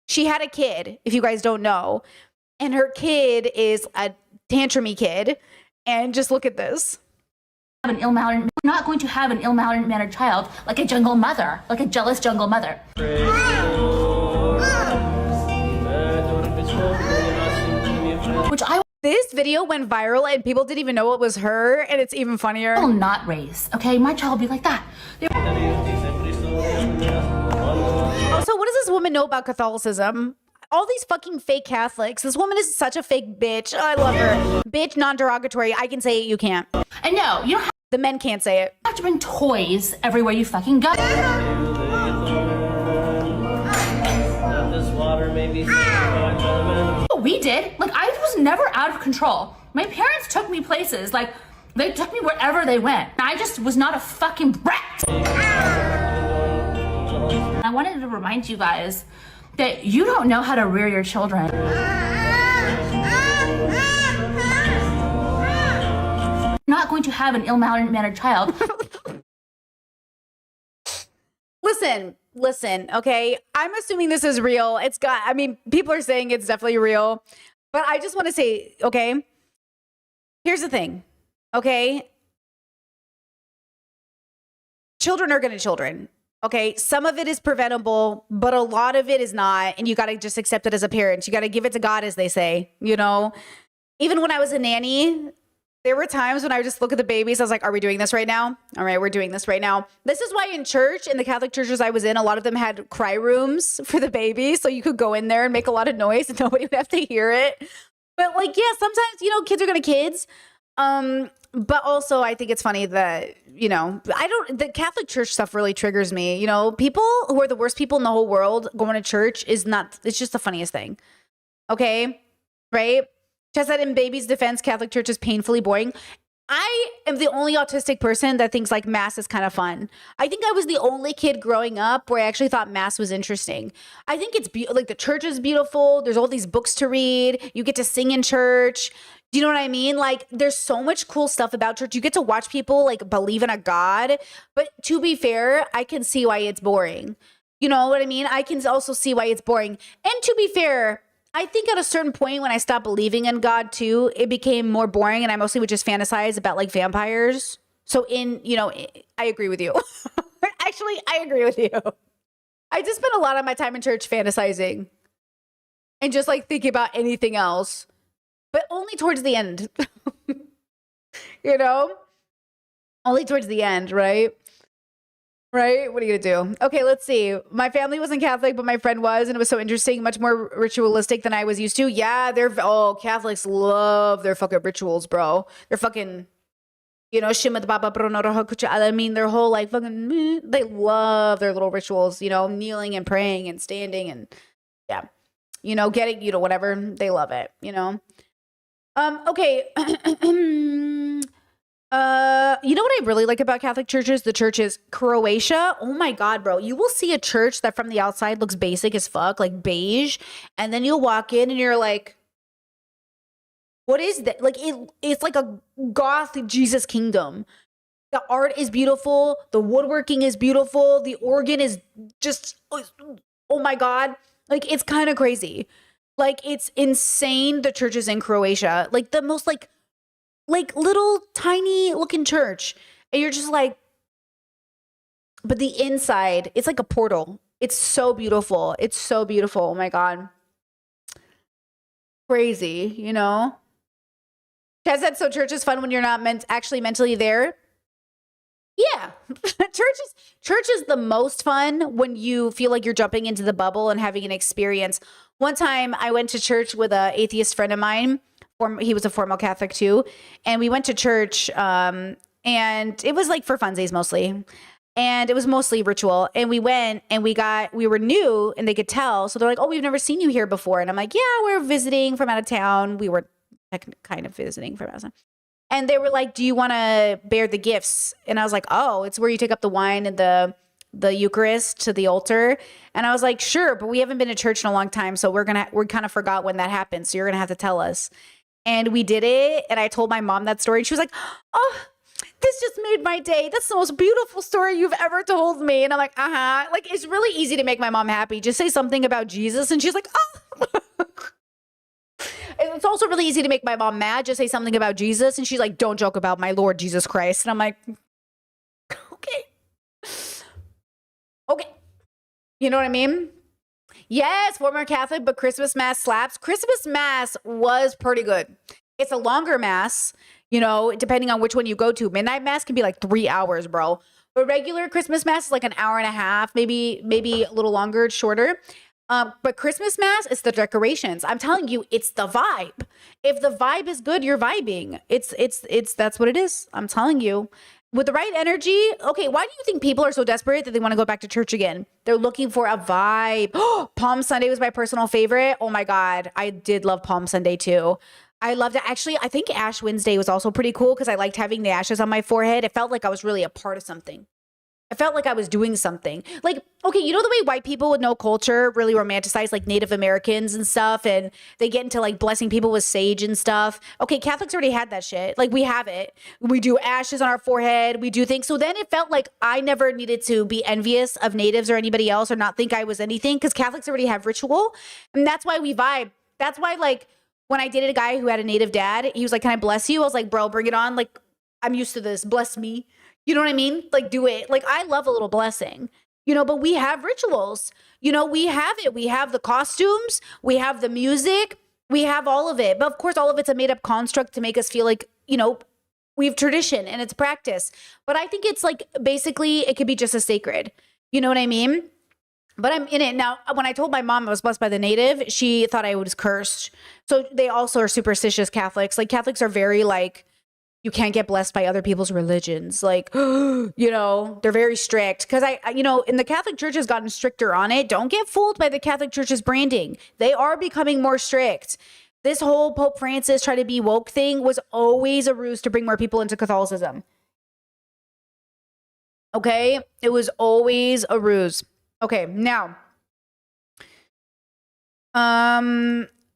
[SPEAKER 1] She had a kid, if you guys don't know. And her kid is a tantrumy kid. And just look at this.
[SPEAKER 5] We're not going to have an ill-mannered child like a jungle mother, like a jealous jungle mother.
[SPEAKER 1] This video went viral and people didn't even know it was her, and it's even funnier.
[SPEAKER 5] I will not raise, okay? My child will be like that.
[SPEAKER 1] Also, what does this woman know about Catholicism? All these fucking fake Catholics. This woman is such a fake bitch. I love her. Bitch, non-derogatory. I can say it, you can't.
[SPEAKER 5] And no, you don't
[SPEAKER 1] The men can't say it.
[SPEAKER 5] have to bring toys everywhere you fucking go. We did. Like, I was never out of control. My parents took me places. Like, they took me wherever they went. I just was not a fucking brat. I wanted to remind you guys that you don't know how to rear your children. You're not going to have an ill-mannered child.
[SPEAKER 1] Listen, okay? I'm assuming this is real. People are saying it's definitely real. But I just want to say, okay? Here's the thing, okay? Children are going to children, okay? Some of it is preventable, but a lot of it is not. And you got to just accept it as a parent. You got to give it to God, as they say, you know? Even when I was a nanny, there were times when I would just look at the babies. I was like, are we doing this right now? All right, we're doing this right now. This is why in church, in the Catholic churches I was in, a lot of them had cry rooms for the babies. So you could go in there and make a lot of noise and nobody would have to hear it. But like, yeah, sometimes, kids are going to kids. But also I think it's funny that, the Catholic church stuff really triggers me. People who are the worst people in the whole world going to church it's just the funniest thing. Okay. Right. Just that in baby's defense, Catholic church is painfully boring. I am the only autistic person that thinks like mass is kind of fun. I think I was the only kid growing up where I actually thought mass was interesting. I think it's like the church is beautiful. There's all these books to read. You get to sing in church. Do you know what I mean? Like, there's so much cool stuff about church. You get to watch people like believe in a God. But to be fair, I can see why it's boring. You know what I mean? I can also see why it's boring. And to be fair, I think at a certain point when I stopped believing in God too, it became more boring and I mostly would just fantasize about like vampires. So I agree with you. Actually, I agree with you. I just spent a lot of my time in church fantasizing and just like thinking about anything else, but only towards the end, only towards the end, right? Right? What are you going to do? Okay, let's see. My family wasn't Catholic, but my friend was, and it was so interesting, much more ritualistic than I was used to. Yeah, Catholics love their fucking rituals, bro. They're fucking, Shimad Baba Bruno Rahakucha. I mean, their whole like fucking, they love their little rituals, kneeling and praying and standing and yeah, getting, whatever. They love it, Okay. You know what I really like about Catholic churches? The churches, Croatia. Oh my God, bro. You will see a church that from the outside looks basic as fuck, like beige. And then you'll walk in and you're like, what is that? Like, it's like a goth Jesus kingdom. The art is beautiful. The woodworking is beautiful. The organ is just, oh my God. Like, it's kind of crazy. Like, it's insane. The churches in Croatia, like the most like little tiny looking church. And you're just like, but the inside, it's like a portal. It's so beautiful. It's so beautiful. Oh my God. Crazy, you know? Chad said, so church is fun when you're not actually mentally there. Yeah. church is the most fun when you feel like you're jumping into the bubble and having an experience. One time I went to church with an atheist friend of mine. He was a formal Catholic too. And we went to church and it was like for funsies mostly. And it was mostly ritual. And we went and we were new and they could tell. So they're like, oh, we've never seen you here before. And I'm like, yeah, we're visiting from out of town. We were kind of visiting from out of town. And they were like, do you want to bear the gifts? And I was like, oh, it's where you take up the wine and the Eucharist to the altar. And I was like, sure, but we haven't been to church in a long time. So we kind of forgot when that happened. So you're going to have to tell us. And we did it. And I told my mom that story. And she was like, oh, this just made my day. That's the most beautiful story you've ever told me. And I'm like, uh-huh. Like, it's really easy to make my mom happy. Just say something about Jesus. And she's like, oh. It's also really easy to make my mom mad. Just say something about Jesus. And she's like, don't joke about my Lord Jesus Christ. And I'm like, okay. Okay. You know what I mean? Yes, former Catholic, but Christmas Mass slaps. Christmas Mass was pretty good. It's a longer Mass, you know, depending on which one you go to. Midnight Mass can be like 3 hours, bro. But regular Christmas Mass is like an hour and a half, maybe a little longer, shorter. But Christmas Mass is the decorations. I'm telling you, it's the vibe. If the vibe is good, you're vibing. It's that's what it is. I'm telling you. With the right energy, okay, why do you think people are so desperate that they want to go back to church again? They're looking for a vibe. Palm Sunday was my personal favorite. Oh my God, I did love Palm Sunday too. I loved it. Actually, I think Ash Wednesday was also pretty cool because I liked having the ashes on my forehead. It felt like I was really a part of something. I felt like I was doing something. Like, okay, you know the way white people with no culture really romanticize like Native Americans and stuff, and they get into like blessing people with sage and stuff. Okay, Catholics already had that shit. Like, we have it. We do ashes on our forehead. We do things. So then it felt like I never needed to be envious of natives or anybody else or not think I was anything because Catholics already have ritual. And that's why we vibe. That's why, like, when I dated a guy who had a native dad, he was like, can I bless you? I was like, bro, bring it on. Like, I'm used to this. Bless me. You know what I mean? Like, do it. Like, I love a little blessing, you know, but we have rituals, you know, we have it. We have the costumes, we have the music, we have all of it. But of course, all of it's a made up construct to make us feel like, you know, we have tradition and it's practice. But I think it's like, basically, it could be just as sacred. You know what I mean? But I'm in it. Now, when I told my mom I was blessed by the native, she thought I was cursed. So they also are superstitious Catholics. Like, Catholics are very like, you can't get blessed by other people's religions. Like, you know, they're very strict. Because you know, in the Catholic Church has gotten stricter on it. Don't get fooled by the Catholic Church's branding. They are becoming more strict. This whole Pope Francis try to be woke thing was always a ruse to bring more people into Catholicism. Okay? It was always a ruse. Okay, now.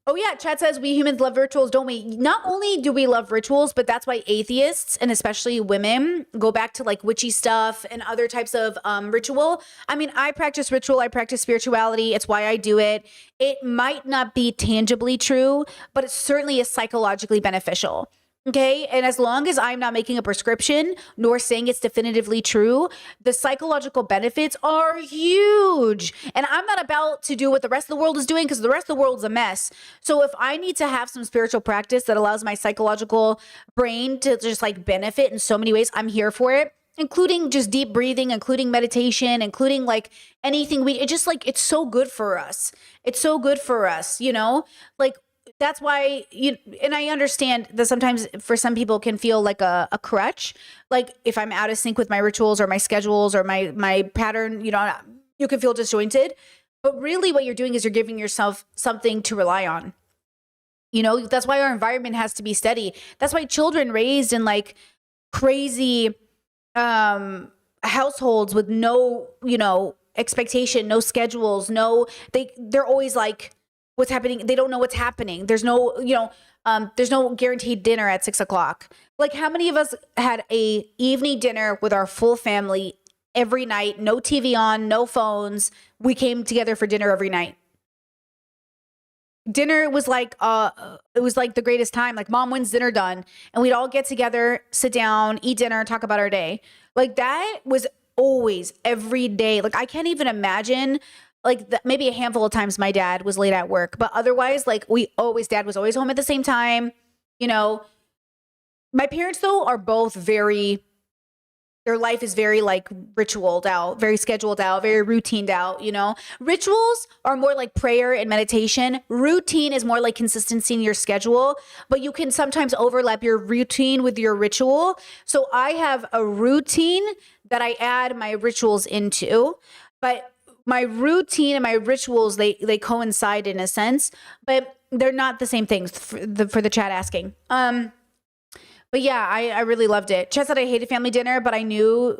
[SPEAKER 1] Oh yeah, chat says we humans love rituals, don't we? Not only do we love rituals, but that's why atheists, and especially women, go back to like witchy stuff and other types of ritual. I mean, I practice ritual, I practice spirituality. It's why I do it. It might not be tangibly true, but it certainly is psychologically beneficial. Okay. And as long as I'm not making a prescription nor saying it's definitively true, the psychological benefits are huge. And I'm not about to do what the rest of the world is doing because the rest of the world is a mess. So if I need to have some spiritual practice that allows my psychological brain to just like benefit in so many ways, I'm here for it. Including just deep breathing, including meditation, including like anything it's just like, it's so good for us. It's so good for us, you know, like, that's why and I understand that sometimes for some people can feel like a crutch. Like if I'm out of sync with my rituals or my schedules or my pattern, you know, you can feel disjointed. But really what you're doing is you're giving yourself something to rely on. You know, that's why our environment has to be steady. That's why children raised in like crazy households with no, you know, expectation, no schedules, they're always like, what's happening? They don't know what's happening. There's no, you know, there's no guaranteed dinner at 6 o'clock. Like how many of us had a evening dinner with our full family every night? No TV on, no phones. We came together for dinner every night. Dinner was like, it was like the greatest time. Like mom when's dinner done? And we'd all get together, sit down, eat dinner, and talk about our day. Like that was always every day. Like I can't even imagine like maybe a handful of times my dad was late at work, but otherwise like dad was always home at the same time. You know, my parents though are both their life is very like ritualed out, very scheduled out, very routined out, you know? Rituals are more like prayer and meditation. Routine is more like consistency in your schedule, but you can sometimes overlap your routine with your ritual. So I have a routine that I add my rituals into, but my routine and my rituals, they coincide in a sense, but they're not the same things for the chat asking. But yeah, I really loved it. Chet said I hated family dinner, but I knew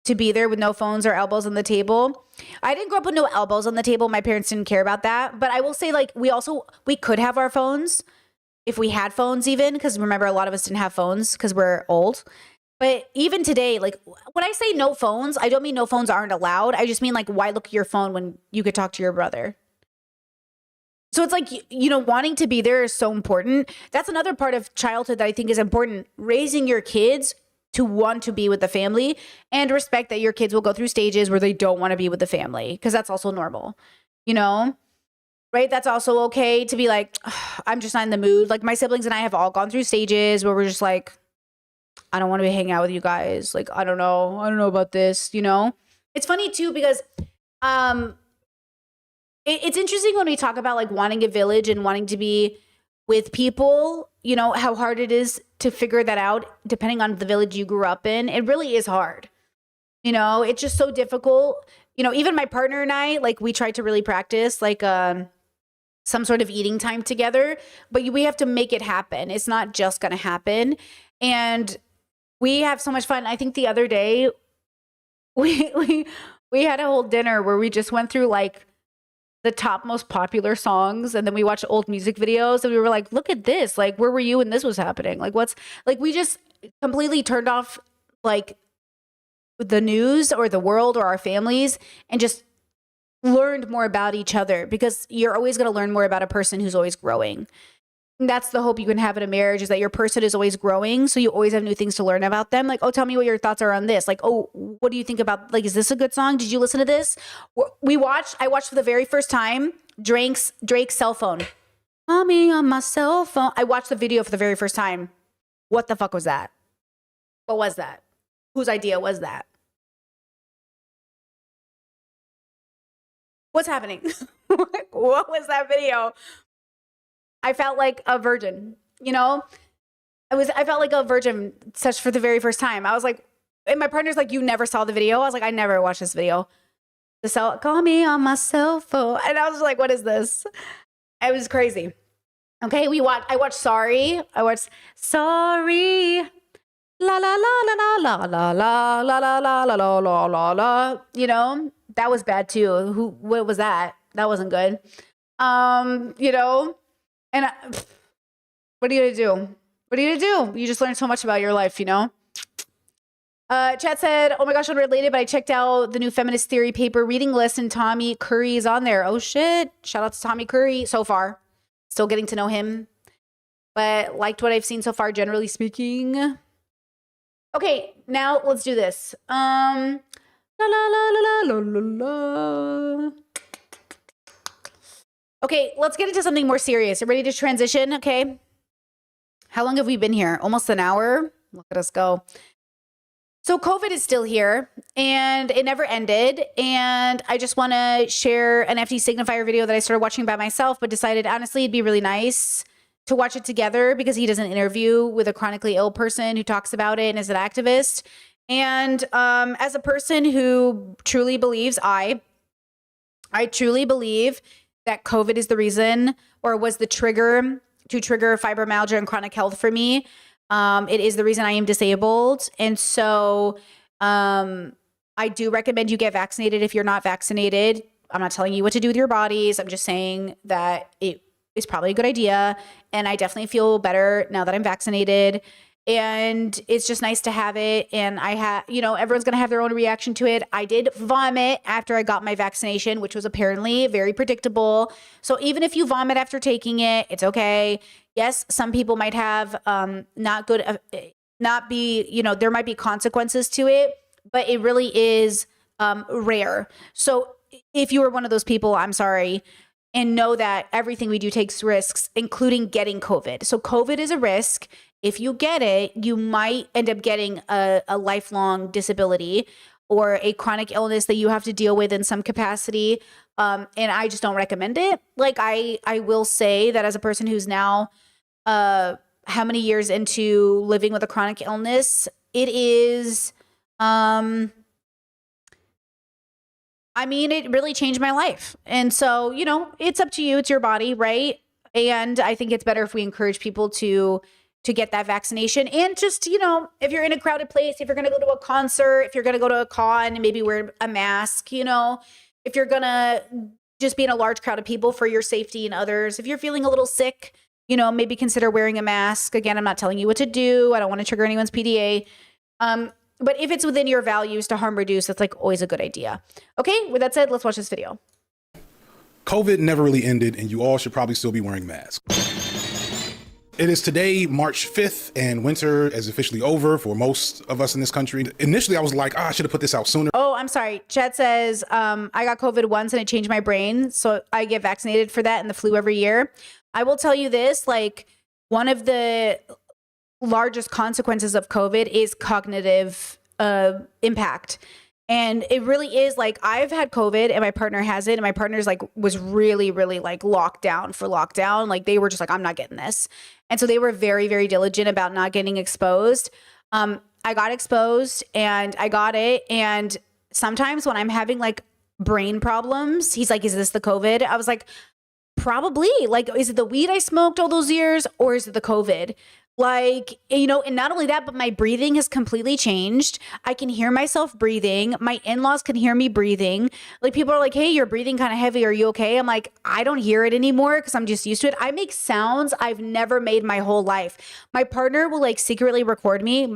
[SPEAKER 1] to be there with no phones or elbows on the table. I didn't grow up with no elbows on the table. My parents didn't care about that. But I will say like we could have our phones if we had phones even, because remember a lot of us didn't have phones because we're old. But even today, like when I say no phones, I don't mean no phones aren't allowed. I just mean like why look at your phone when you could talk to your brother? So it's like, you know, wanting to be there is so important. That's another part of childhood that I think is important. Raising your kids to want to be with the family and respect that your kids will go through stages where they don't want to be with the family, because that's also normal, you know, right? That's also okay to be like, I'm just not in the mood. Like my siblings and I have all gone through stages where we're just like, I don't want to be hanging out with you guys. Like, I don't know about this, you know? It's funny too, because, it's interesting when we talk about like wanting a village and wanting to be with people, you know, how hard it is to figure that out depending on the village you grew up in. It really is hard. You know, it's just so difficult. You know, even my partner and I, like we tried to really practice like some sort of eating time together, but we have to make it happen. It's not just going to happen. And we have so much fun. I think the other day we had a whole dinner where we just went through like the top most popular songs, and then we watched old music videos and we were like, look at this, like where were you when this was happening? Like what's like, we just completely turned off like the news or the world or our families and just learned more about each other, because you're always going to learn more about a person who's always growing. And that's the hope you can have in a marriage, is that your person is always growing. So you always have new things to learn about them. Like, oh, tell me what your thoughts are on this. Like, oh, what do you think about, like, is this a good song? Did you listen to this? I watched for the very first time Drake's Cell Phone. Call me on my cell phone. I watched the video for the very first time. What the fuck was that? What was that? Whose idea was that? What's happening? What was that video? I felt like a virgin, you know? I felt like a virgin such for the very first time. I was like, and my partner's like, you never saw the video? I was like, I never watched this video. Call me on my cell phone. And I was like, what is this? It was crazy. Okay, I watched Sorry. I watched Sorry. La la la la la la la la la la la la la la la. You know, that was bad too. What was that? That wasn't good. You know, and what are you gonna do? What are you gonna do? You just learn so much about your life, you know? Chat said, oh my gosh, unrelated, but I checked out the new feminist theory paper reading list and Tommy Curry is on there. Oh shit. Shout out to Tommy Curry so far. Still getting to know him, but liked what I've seen so far, generally speaking. Okay, now let's do this. La la la la la la la. Okay, let's get into something more serious. Ready to transition? Okay. How long have we been here? Almost an hour. Look at us go. So COVID is still here and it never ended. And I just want to share an FD Signifier video that I started watching by myself, but decided honestly it'd be really nice to watch it together because he does an interview with a chronically ill person who talks about it and is an activist. And as a person who truly believes, I truly believe that COVID is the reason, or was the trigger to trigger fibromyalgia and chronic health for me. It is the reason I am disabled. And so I do recommend you get vaccinated if you're not vaccinated. I'm not telling you what to do with your bodies. I'm just saying that it is probably a good idea. And I definitely feel better now that I'm vaccinated. And it's just nice to have it. And everyone's going to have their own reaction to it. I did vomit after I got my vaccination, which was apparently very predictable. So even if you vomit after taking it, it's okay. Yes, some people might have there might be consequences to it, but it really is rare. So if you were one of those people, I'm sorry, and know that everything we do takes risks, including getting COVID. So COVID is a risk. If you get it, you might end up getting a lifelong disability or a chronic illness that you have to deal with in some capacity. And I just don't recommend it. Like I will say that as a person who's now how many years into living with a chronic illness, it is, I mean, it really changed my life. And so, you know, it's up to you. It's your body, right? And I think it's better if we encourage people to get that vaccination. And just, you know, if you're in a crowded place, if you're going to go to a concert, if you're going to go to a con and maybe wear a mask, you know, if you're going to just be in a large crowd of people for your safety and others, if you're feeling a little sick, you know, maybe consider wearing a mask. Again, I'm not telling you what to do. I don't want to trigger anyone's PDA. But if it's within your values to harm reduce, that's like always a good idea. Okay, with that said, let's watch this video.
[SPEAKER 6] COVID never really ended, and you all should probably still be wearing masks. It is today, March 5th, and winter is officially over for most of us in this country. Initially, I was like, I should have put this out sooner.
[SPEAKER 1] Oh, I'm sorry. Chat says, I got COVID once and it changed my brain. So I get vaccinated for that and the flu every year. I will tell you this, like one of the largest consequences of COVID is cognitive impact. And it really is like I've had COVID and my partner has it. And my partner's like was really, really like locked down for lockdown. Like they were just like, I'm not getting this. And so they were very, very diligent about not getting exposed. I got exposed and I got it. And sometimes when I'm having like brain problems, he's like, is this the COVID? I was like, probably. Like, is it the weed I smoked all those years or is it the COVID? Like, you know, and not only that, but my breathing has completely changed. I can hear myself breathing. My in-laws can hear me breathing. Like people are like, hey, you're breathing kind of heavy. Are you okay? I'm like, I don't hear it anymore because I'm just used to it. I make sounds I've never made my whole life. My partner will like secretly record me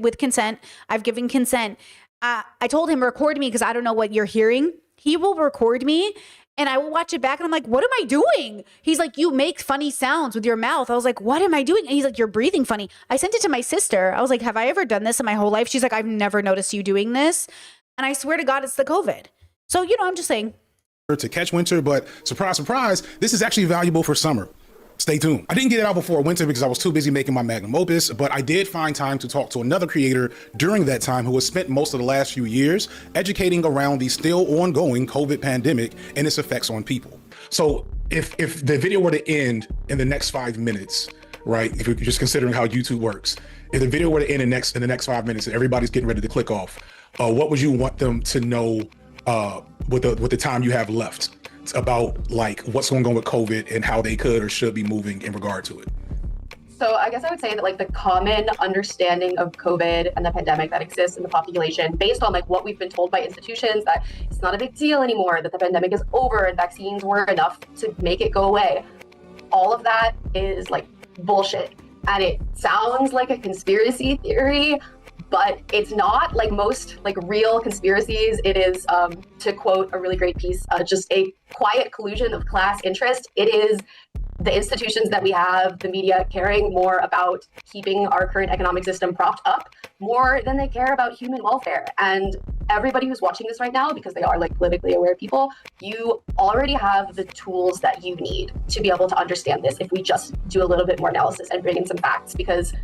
[SPEAKER 1] with consent. I've given consent. I told him record me because I don't know what you're hearing. He will record me. And I will watch it back and I'm like, what am I doing? He's like, you make funny sounds with your mouth. I was like, what am I doing? And he's like, you're breathing funny. I sent it to my sister. I was like, have I ever done this in my whole life? She's like, I've never noticed you doing this. And I swear to God, it's the COVID. So, you know, I'm just saying.
[SPEAKER 6] To catch winter, but surprise, surprise, this is actually valuable for summer. Stay tuned. I didn't get it out before winter because I was too busy making my magnum opus, but I did find time to talk to another creator during that time who has spent most of the last few years educating around the still ongoing COVID pandemic and its effects on people. So if the video were to end in the next 5 minutes, right, if you're just considering how YouTube works, if the video were to end in the next 5 minutes and everybody's getting ready to click off, what would you want them to know with the time you have left about like what's going on with COVID and how they could or should be moving in regard to it?
[SPEAKER 7] So I guess I would say that like the common understanding of COVID and the pandemic that exists in the population based on like what we've been told by institutions, that it's not a big deal anymore, that the pandemic is over and vaccines were enough to make it go away. All of that is like bullshit. And it sounds like a conspiracy theory, but it's not. Like most like real conspiracies, it is, to quote a really great piece, just a quiet collusion of class interest. It is the institutions that we have, the media, caring more about keeping our current economic system propped up more than they care about human welfare. And everybody who's watching this right now, because they are like politically aware people, you already have the tools that you need to be able to understand this if we just do a little bit more analysis and bring in some facts, because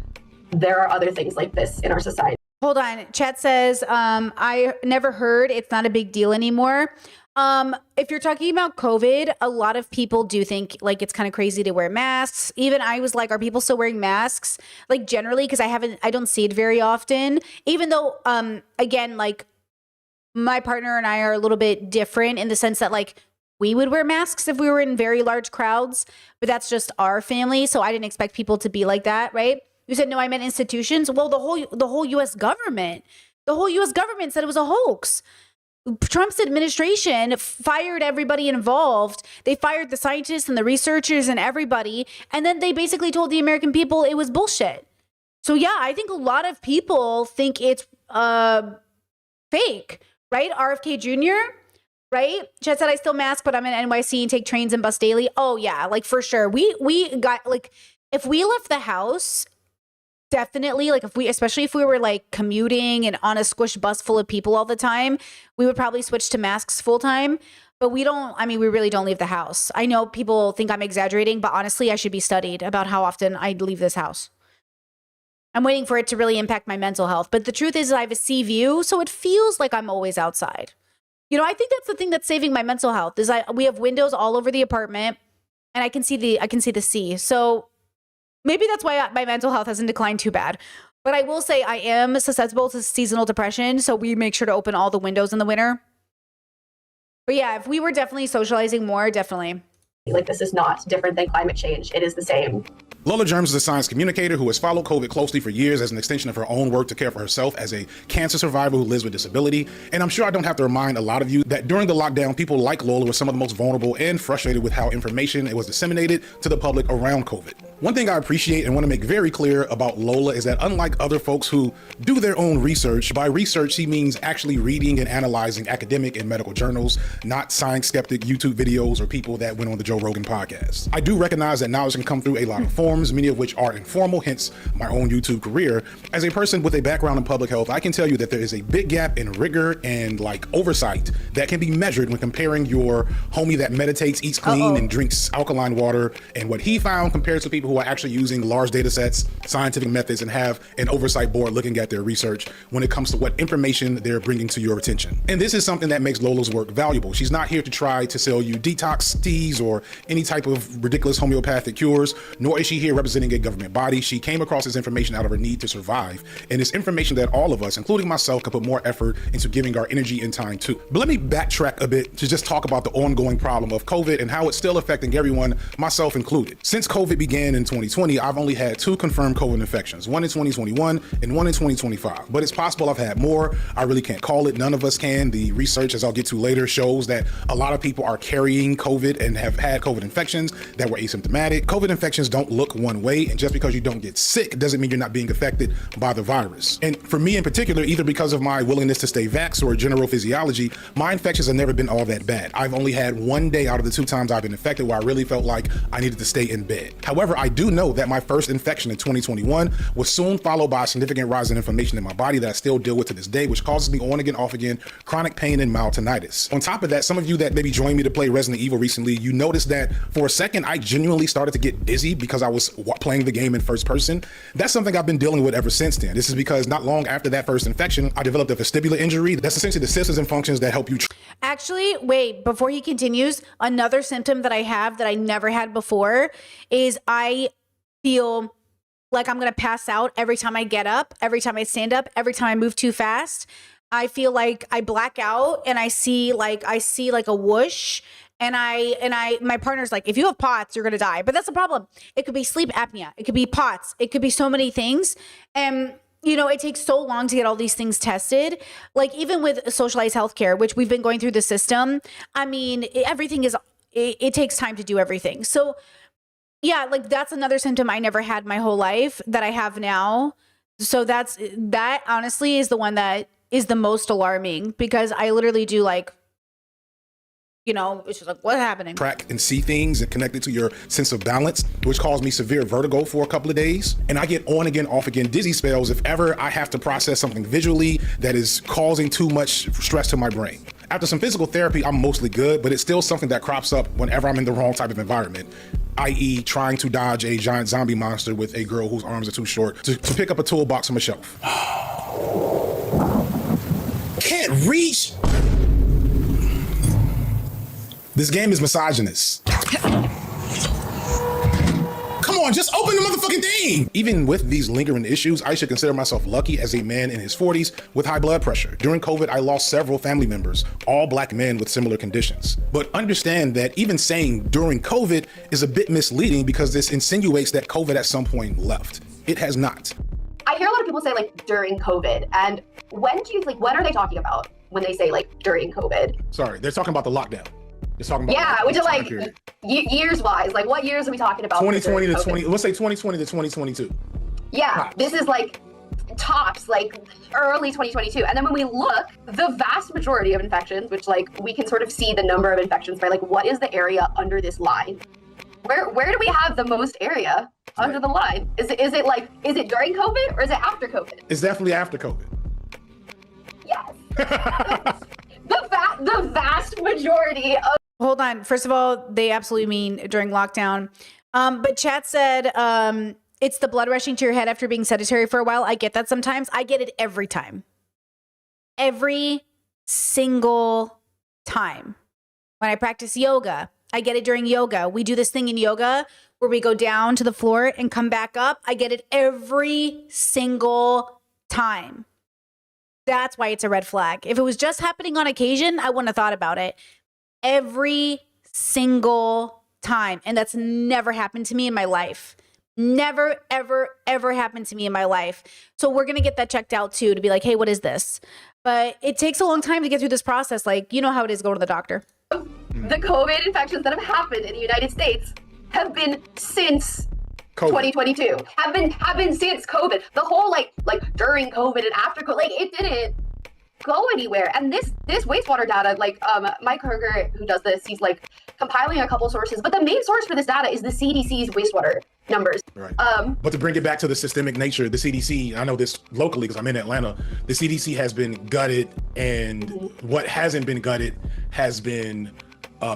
[SPEAKER 7] there are other things like this in our society.
[SPEAKER 1] Hold on. Chat says, I never heard it's not a big deal anymore. If you're talking about COVID, a lot of people do think like it's kind of crazy to wear masks. Even I was like, are people still wearing masks? Like generally, because I don't see it very often, even though, again, like my partner and I are a little bit different in the sense that like we would wear masks if we were in very large crowds, but that's just our family. So I didn't expect people to be like that. Right. You said, no, I meant institutions. Well, the whole U.S. government said it was a hoax. Trump's administration fired everybody involved. They fired the scientists and the researchers and everybody. And then they basically told the American people it was bullshit. So yeah, I think a lot of people think it's fake, right? RFK Jr., right? Chet said, I still mask, but I'm in NYC and take trains and bus daily. Oh yeah, like for sure. We got like, if we left the house definitely, like especially if we were like commuting and on a squish bus full of people all the time, we would probably switch to masks full time. But we really don't leave the house. I know people think I'm exaggerating, but honestly, I should be studied about how often I leave this house. I'm waiting for it to really impact my mental health. But the truth is I have a sea view, so it feels like I'm always outside. You know, I think that's the thing that's saving my mental health is we have windows all over the apartment and I can see the sea. So maybe that's why my mental health hasn't declined too bad. But I will say I am susceptible to seasonal depression, so we make sure to open all the windows in the winter. But yeah, if we were definitely socializing more, definitely.
[SPEAKER 7] Like, this is not different than climate change. It is the same.
[SPEAKER 6] Lola Germs is a science communicator who has followed COVID closely for years as an extension of her own work to care for herself as a cancer survivor who lives with disability. And I'm sure I don't have to remind a lot of you that during the lockdown, people like Lola were some of the most vulnerable and frustrated with how information was disseminated to the public around COVID. One thing I appreciate and want to make very clear about Lola is that unlike other folks who do their own research, by research she means actually reading and analyzing academic and medical journals, not science skeptic YouTube videos or people that went on the Joe Rogan podcast. I do recognize that knowledge can come through a lot of forms, many of which are informal, hence my own YouTube career. As a person with a background in public health, I can tell you that there is a big gap in rigor and oversight that can be measured when comparing your homie that meditates, eats clean, and drinks alkaline water, and what he found compared to people who are actually using large data sets, scientific methods, and have an oversight board looking at their research when it comes to what information they're bringing to your attention. And this is something that makes Lola's work valuable. She's not here to try to sell you detox teas or any type of ridiculous homeopathic cures, nor is she here representing a government body. She came across this information out of her need to survive, and it's information that all of us, including myself, can put more effort into giving our energy and time to. But let me backtrack a bit to just talk about the ongoing problem of COVID and how it's still affecting everyone, myself included. Since COVID began in 2020, I've only had 2 confirmed COVID infections, one in 2021 and one in 2025. But it's possible I've had more. I really can't call it. None of us can. The research, as I'll get to later, shows that a lot of people are carrying COVID and have had COVID infections that were asymptomatic. COVID infections don't look one way, and just because you don't get sick doesn't mean you're not being affected by the virus. And for me in particular, either because of my willingness to stay vaxxed or general physiology, my infections have never been all that bad. I've only had one day out of the 2 times I've been infected where I really felt like I needed to stay in bed. However, I do know that my first infection in 2021 was soon followed by a significant rise in inflammation in my body that I still deal with to this day, which causes me on again, off again, chronic pain and mild tinnitus. On top of that, some of you that maybe joined me to play Resident Evil recently, you noticed that for a second, I genuinely started to get dizzy because I was playing the game in first person. That's something I've been dealing with ever since then. This is because not long after that first infection, I developed a vestibular injury. That's essentially the systems and functions that help you.
[SPEAKER 1] Actually, wait, before he continues, another symptom that I have that I never had before is I feel like I'm going to pass out every time I get up, every time I stand up, every time I move too fast. I feel like I black out and I see like a whoosh. And my partner's like, if you have POTS, you're going to die. But that's the problem. It could be sleep apnea. It could be POTS. It could be so many things. And, you know, it takes so long to get all these things tested. Like even with socialized healthcare, which we've been going through the system. I mean, everything is, it takes time to do everything. So yeah, like that's another symptom I never had my whole life that I have now. So that honestly is the one that is the most alarming because I literally do like, you know, it's just like, what's happening?
[SPEAKER 6] Track and see things and connect it to your sense of balance, which caused me severe vertigo for a couple of days. And I get on again, off again, dizzy spells if ever I have to process something visually that is causing too much stress to my brain. After some physical therapy, I'm mostly good, but it's still something that crops up whenever I'm in the wrong type of environment, i.e. trying to dodge a giant zombie monster with a girl whose arms are too short to pick up a toolbox from a shelf. Can't reach. This game is misogynist. Come on, just open the motherfucking thing. Even with these lingering issues, I should consider myself lucky as a man in his 40s with high blood pressure. During COVID, I lost several family members, all Black men with similar conditions. But understand that even saying during COVID is a bit misleading because this insinuates that COVID at some point left. It has not.
[SPEAKER 7] I hear a lot of people say like during COVID, and when are they talking about when they say like during COVID?
[SPEAKER 6] Sorry, they're talking about the lockdown. It's talking about
[SPEAKER 7] which is like years wise. Like what years are we talking about?
[SPEAKER 6] 2020 to 20. Let's say 2020 to 2022.
[SPEAKER 7] Yeah,
[SPEAKER 6] tops.
[SPEAKER 7] This is like tops, like early 2022. And then when we look, the vast majority of infections, which like we can sort of see the number of infections by like what is the area under this line? Where do we have the most area under the line? Is it during COVID or is it after COVID?
[SPEAKER 6] It's definitely after COVID.
[SPEAKER 7] Yes. the vast majority of
[SPEAKER 1] Hold on. First of all, they absolutely mean during lockdown. But chat said it's the blood rushing to your head after being sedentary for a while. I get that sometimes. I get it every time. Every single time. When I practice yoga, I get it during yoga. We do this thing in yoga where we go down to the floor and come back up. I get it every single time. That's why it's a red flag. If it was just happening on occasion, I wouldn't have thought about it. Every single time. And that's never happened to me in my life. Never, ever, ever happened to me in my life. So we're going to get that checked out too, to be like, hey, what is this? But it takes a long time to get through this process. Like, you know how it is going to the doctor.
[SPEAKER 7] the COVID infections that have happened in the United States have been since
[SPEAKER 6] COVID.
[SPEAKER 7] 2022. Have been since COVID. The whole like during COVID and after COVID, like it didn't go anywhere. And this wastewater data, like Mike Herger, who does this, he's like compiling a couple sources, but the main source for this data is the CDC's wastewater numbers.
[SPEAKER 6] Right. But to bring it back to the systemic nature, the CDC, I know this locally because I'm in Atlanta, the CDC has been gutted, and what hasn't been gutted has been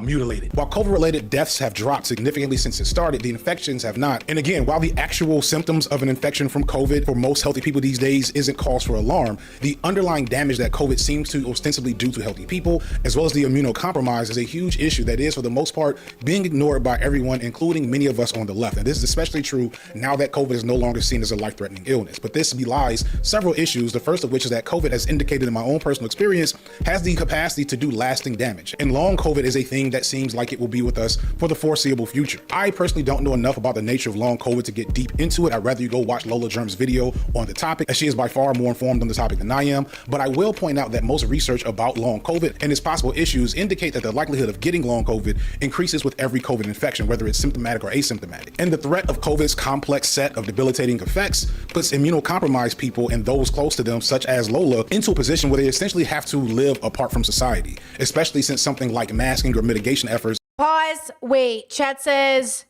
[SPEAKER 6] mutilated. While COVID-related deaths have dropped significantly since it started, the infections have not. And again, while the actual symptoms of an infection from COVID for most healthy people these days isn't cause for alarm, the underlying damage that COVID seems to ostensibly do to healthy people, as well as the immunocompromised, is a huge issue that is, for the most part, being ignored by everyone, including many of us on the left. And this is especially true now that COVID is no longer seen as a life-threatening illness. But this belies several issues, the first of which is that COVID, as indicated in my own personal experience, has the capacity to do lasting damage. And long COVID is a thing that seems like it will be with us for the foreseeable future. I personally don't know enough about the nature of long COVID to get deep into it. I'd rather you go watch Lola Germ's video on the topic, as she is by far more informed on the topic than I am. But I will point out that most research about long COVID and its possible issues indicate that the likelihood of getting long COVID increases with every COVID infection, whether it's symptomatic or asymptomatic. And the threat of COVID's complex set of debilitating effects puts immunocompromised people and those close to them, such as Lola, into a position where they essentially have to live apart from society, especially since something like masking or mitigation efforts.
[SPEAKER 1] Pause. Wait. Chat says,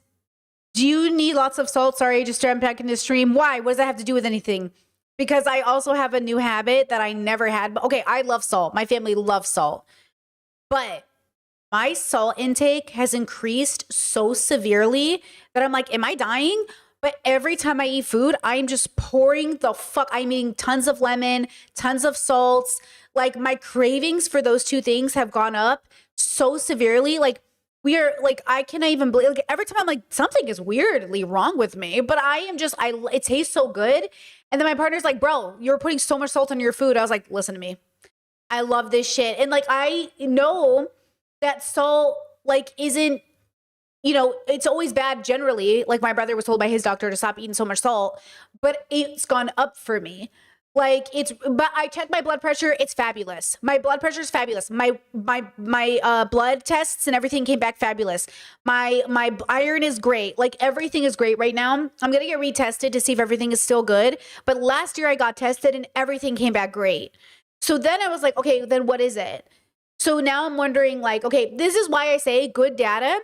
[SPEAKER 1] do you need lots of salt? Sorry, I just jumped back in the stream. Why? What does that have to do with anything? Because I also have a new habit that I never had. But okay, I love salt. My family loves salt. But my salt intake has increased so severely that I'm like, am I dying? But every time I eat food, I'm just pouring I'm eating tons of lemon, tons of salts. Like my cravings for those two things have gone up so severely. Like we are like, I cannot even believe, like, every time I'm like, something is weirdly wrong with me, but it tastes so good. And then my partner's like, bro, you're putting so much salt on your food. I was like, listen to me. I love this shit. And like, I know that salt like isn't, you know, it's always bad generally. Like my brother was told by his doctor to stop eating so much salt, but it's gone up for me. Like but I checked my blood pressure. It's fabulous. My blood pressure is fabulous. My blood tests and everything came back fabulous. My iron is great. Like everything is great right now. I'm going to get retested to see if everything is still good. But last year I got tested and everything came back great. So then I was like, okay, then what is it? So now I'm wondering like, okay, this is why I say good data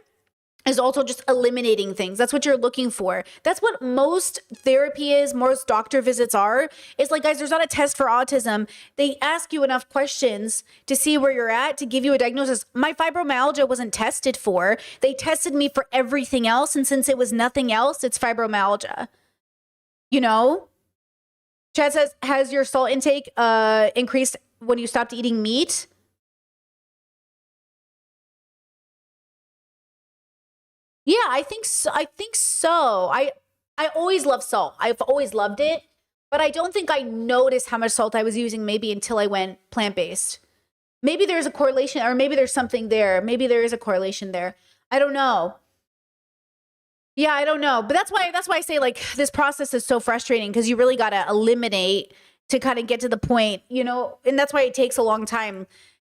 [SPEAKER 1] is also just eliminating things. That's what you're looking for. That's what most therapy is, most doctor visits are. It's like, guys, there's not a test for autism. They ask you enough questions to see where you're at, to give you a diagnosis. My fibromyalgia wasn't tested for. They tested me for everything else. And since it was nothing else, it's fibromyalgia. You know? Chad says, has your salt intake increased when you stopped eating meat? Yeah, I think so. I always love salt. I've always loved it, but I don't think I noticed how much salt I was using maybe until I went plant-based. Maybe there's a correlation, or maybe there's something there. Maybe there is a correlation there. I don't know. Yeah, I don't know. But that's why I say like this process is so frustrating, because you really got to eliminate to kind of get to the point, you know, and that's why it takes a long time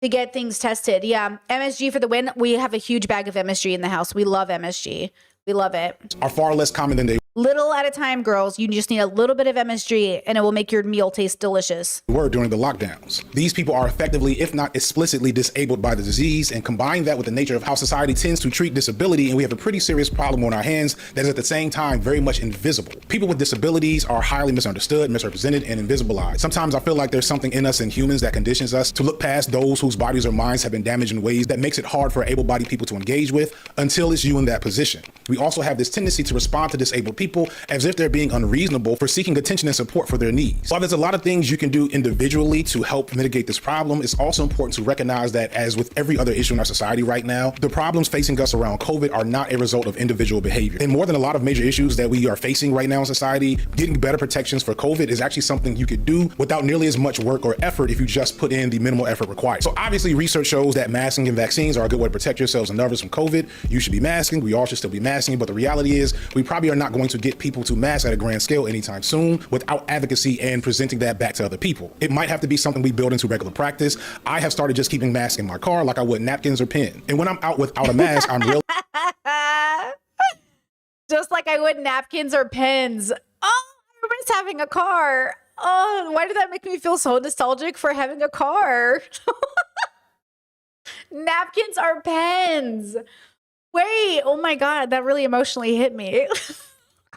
[SPEAKER 1] to get things tested. Yeah. MSG for the win. We have a huge bag of MSG in the house. We love MSG. We love it.
[SPEAKER 6] Are far less common than they
[SPEAKER 1] Little at a time, girls. You just need a little bit of MSG and it will make your meal taste delicious.
[SPEAKER 6] Were during the lockdowns. These people are effectively, if not explicitly, disabled by the disease, and combine that with the nature of how society tends to treat disability, and we have a pretty serious problem on our hands that is at the same time very much invisible. People with disabilities are highly misunderstood, misrepresented, and invisibilized. Sometimes I feel like there's something in us and humans that conditions us to look past those whose bodies or minds have been damaged in ways that makes it hard for able-bodied people to engage with until it's you in that position. We also have this tendency to respond to disabled people as if they're being unreasonable for seeking attention and support for their needs. While there's a lot of things you can do individually to help mitigate this problem, it's also important to recognize that, as with every other issue in our society right now, the problems facing us around COVID are not a result of individual behavior. And more than a lot of major issues that we are facing right now in society, getting better protections for COVID is actually something you could do without nearly as much work or effort if you just put in the minimal effort required. So obviously research shows that masking and vaccines are a good way to protect yourselves and others from COVID. You should be masking. We all should still be masking. But the reality is we probably are not going to get people to mask at a grand scale anytime soon without advocacy and presenting that back to other people. It might have to be something we build into regular practice. I have started just keeping masks in my car like I would napkins or pen. And when I'm out without a mask, I'm real.
[SPEAKER 1] Just like I would napkins or pens. Oh, I miss having a car. Oh, why did that make me feel so nostalgic for having a car? Napkins are pens. Wait, oh my God, that really emotionally hit me.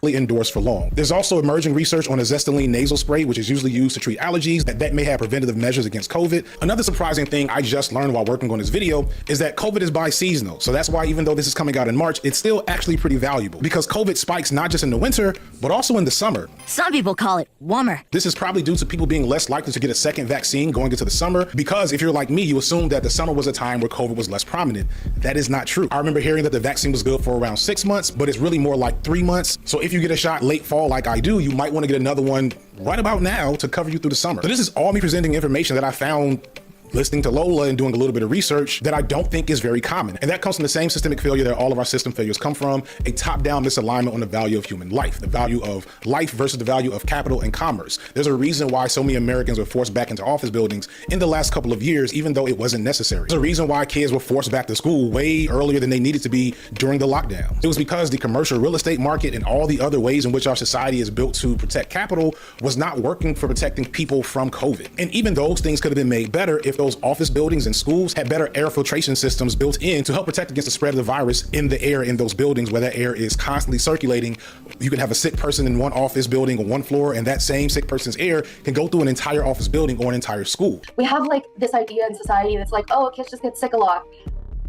[SPEAKER 6] Endorsed for long. There's also emerging research on a Zestaline nasal spray, which is usually used to treat allergies that may have preventative measures against COVID. Another surprising thing I just learned while working on this video is that COVID is bi-seasonal. So that's why even though this is coming out in March, it's still actually pretty valuable because COVID spikes not just in the winter, but also in the summer.
[SPEAKER 8] Some people call it warmer.
[SPEAKER 6] This is probably due to people being less likely to get a second vaccine going into the summer because if you're like me, you assume that the summer was a time where COVID was less prominent. That is not true. I remember hearing that the vaccine was good for around 6 months, but it's really more like 3 months. So if you get a shot late fall like I do, you might want to get another one right about now to cover you through the summer. So this is all me presenting information that I found listening to Lola and doing a little bit of research that I don't think is very common. And that comes from the same systemic failure that all of our system failures come from, a top-down misalignment on the value of human life, the value of life versus the value of capital and commerce. There's a reason why so many Americans were forced back into office buildings in the last couple of years, even though it wasn't necessary. There's a reason why kids were forced back to school way earlier than they needed to be during the lockdown. It was because the commercial real estate market and all the other ways in which our society is built to protect capital was not working for protecting people from COVID. And even those things could have been made better if those office buildings and schools had better air filtration systems built in to help protect against the spread of the virus in the air in those buildings where that air is constantly circulating. You can have a sick person in one office building on one floor, and that same sick person's air can go through an entire office building or an entire school.
[SPEAKER 7] We have like this idea in society that's like, oh, kids just get sick a lot.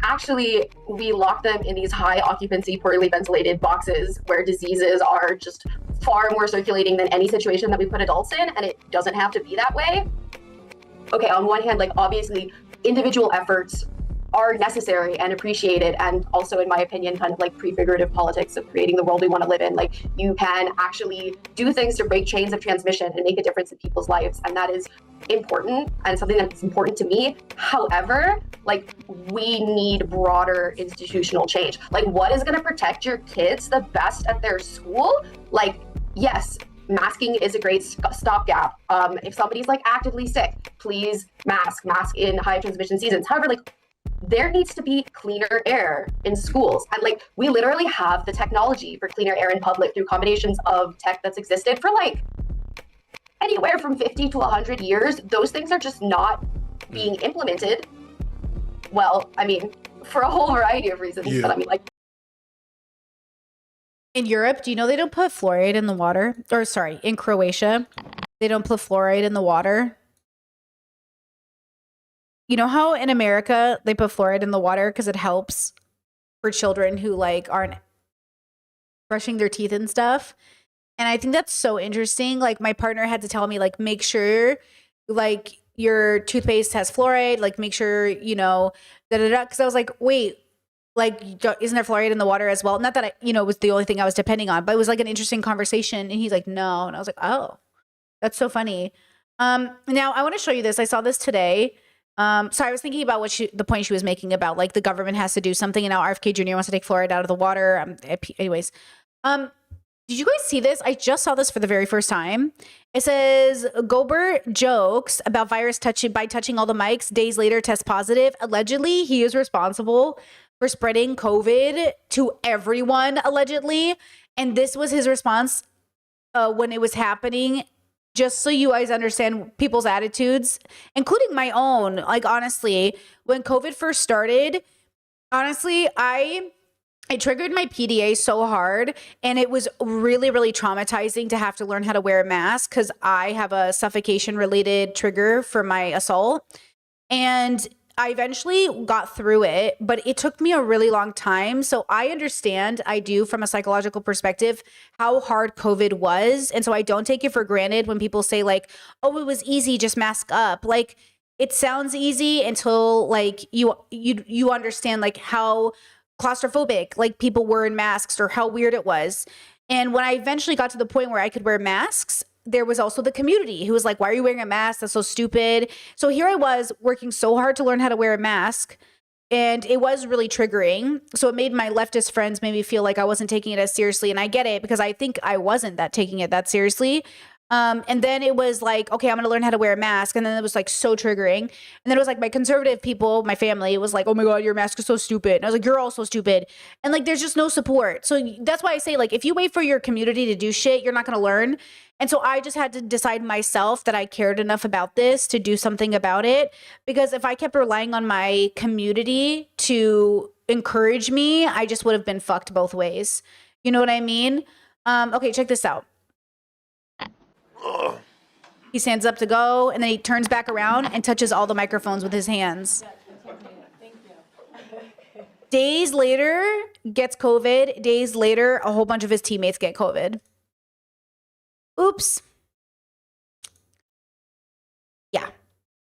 [SPEAKER 7] Actually, we lock them in these high occupancy, poorly ventilated boxes where diseases are just far more circulating than any situation that we put adults in, and it doesn't have to be that way. Okay, on one hand, like obviously individual efforts are necessary and appreciated, and also in my opinion kind of like prefigurative politics of creating the world we want to live in. Like you can actually do things to break chains of transmission and make a difference in people's lives, and that is important and something that's important to me. However, like we need broader institutional change. Like what is going to protect your kids the best at their school? Like yes, masking is a great stopgap. If somebody's like actively sick, please mask in high transmission seasons. However, like there needs to be cleaner air in schools. And like we literally have the technology for cleaner air in public through combinations of tech that's existed for like anywhere from 50 to 100 years. Those things are just not being implemented. Well, I mean, for a whole variety of reasons, but I mean like
[SPEAKER 1] in Europe, do you know they don't put fluoride in the water? Or sorry, in Croatia, they don't put fluoride in the water. You know how in America they put fluoride in the water because it helps for children who like aren't brushing their teeth and stuff? And I think that's so interesting. Like my partner had to tell me like make sure like your toothpaste has fluoride, like make sure, you know, because I was like, wait, like, isn't there fluoride in the water as well? Not that it was the only thing I was depending on, but it was like an interesting conversation. And he's like, no. And I was like, oh, that's so funny. Now I want to show you this. I saw this today. So I was thinking about the point she was making about like the government has to do something, and now RFK Jr. wants to take fluoride out of the water. Anyways, did you guys see this? I just saw this for the very first time. It says Gober jokes about virus by touching all the mics. Days later, test positive. Allegedly, he is responsible for spreading COVID to everyone, allegedly. And this was his response when it was happening. Just so you guys understand people's attitudes, including my own. Like, honestly, when COVID first started, honestly, it triggered my PDA so hard, and it was really, really traumatizing to have to learn how to wear a mask because I have a suffocation related trigger for my assault. And I eventually got through it, but it took me a really long time. So I understand, I do, from a psychological perspective, how hard COVID was. And so I don't take it for granted when people say like, oh, it was easy, just mask up. Like, it sounds easy until like you understand like how claustrophobic like people were in masks or how weird it was. And when I eventually got to the point where I could wear masks, there was also the community who was like, why are you wearing a mask? That's so stupid. So here I was working so hard to learn how to wear a mask, and it was really triggering. So it made my leftist friends made me feel like I wasn't taking it as seriously. And I get it, because I think I wasn't taking it that seriously. And then it was like, okay, I'm going to learn how to wear a mask. And then it was like so triggering. And then it was like my conservative people, my family, was like, oh my God, your mask is so stupid. And I was like, you're all so stupid. And like, there's just no support. So that's why I say, like, if you wait for your community to do shit, you're not going to learn. And so I just had to decide myself that I cared enough about this to do something about it. Because if I kept relying on my community to encourage me, I just would have been fucked both ways. You know what I mean? Okay, check this out. He stands up to go, and then he turns back around and touches all the microphones with his hands. Days later, gets COVID. Days later, a whole bunch of his teammates get COVID. Oops. Yeah.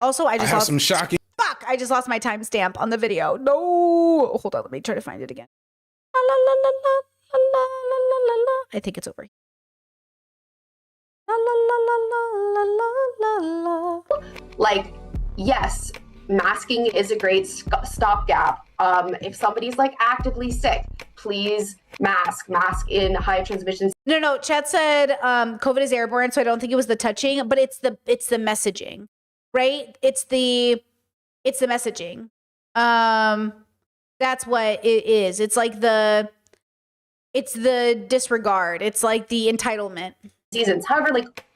[SPEAKER 1] Also, I just
[SPEAKER 6] have
[SPEAKER 1] lost
[SPEAKER 6] some shocking.
[SPEAKER 1] Fuck! I just lost my timestamp on the video. No. Hold on. Let me try to find it again. La, la, la, la, la, la, la, la, la, la. I think it's over here. La, la, la, la, la, la, la, la.
[SPEAKER 7] Like, yes, masking is a great stopgap. If somebody's like actively sick, please mask in high transmission.
[SPEAKER 1] No. Chat said COVID is airborne, so I don't think it was the touching, but it's the messaging, right? It's the messaging. That's what it is. It's like the disregard. It's like the entitlement.
[SPEAKER 7] Seasons. However, like,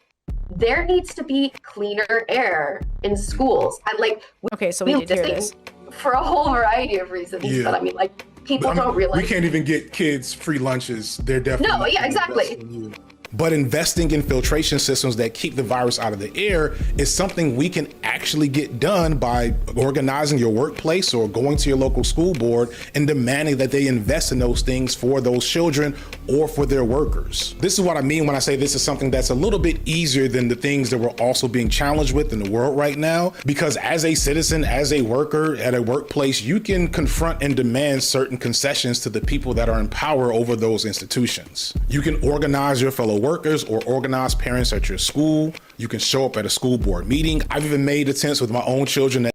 [SPEAKER 7] there needs to be cleaner air in schools. And like,
[SPEAKER 1] okay, so we need to hear this.
[SPEAKER 7] For a whole variety of reasons.
[SPEAKER 2] Yeah.
[SPEAKER 7] But I mean, like, people don't realize.
[SPEAKER 6] We can't even get kids free lunches. They're definitely.
[SPEAKER 7] No, yeah, exactly.
[SPEAKER 6] But investing in filtration systems that keep the virus out of the air is something we can actually get done by organizing your workplace or going to your local school board and demanding that they invest in those things for those children or for their workers. This is what I mean when I say this is something that's a little bit easier than the things that we're also being challenged with in the world right now. Because as a citizen, as a worker at a workplace, you can confront and demand certain concessions to the people that are in power over those institutions. You can organize your fellow workers or organize parents at your school. You can show up at a school board meeting. I've even made attempts with my own children at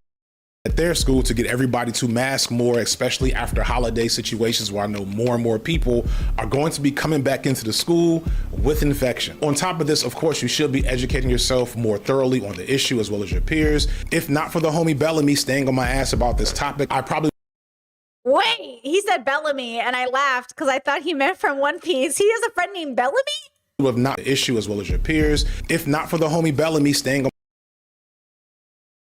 [SPEAKER 6] their school to get everybody to mask more, especially after holiday situations where I know more and more people are going to be coming back into the school with infection. On top of this, of course, you should be educating yourself more thoroughly on the issue as well as your peers. If not for the homie Bellamy staying on my ass about this topic, I probably
[SPEAKER 1] Wait, he said Bellamy, and I laughed because I thought he meant from One Piece. He has a friend named Bellamy?
[SPEAKER 6] have not the issue as well as your peers. If not for the homie Bellamy staying on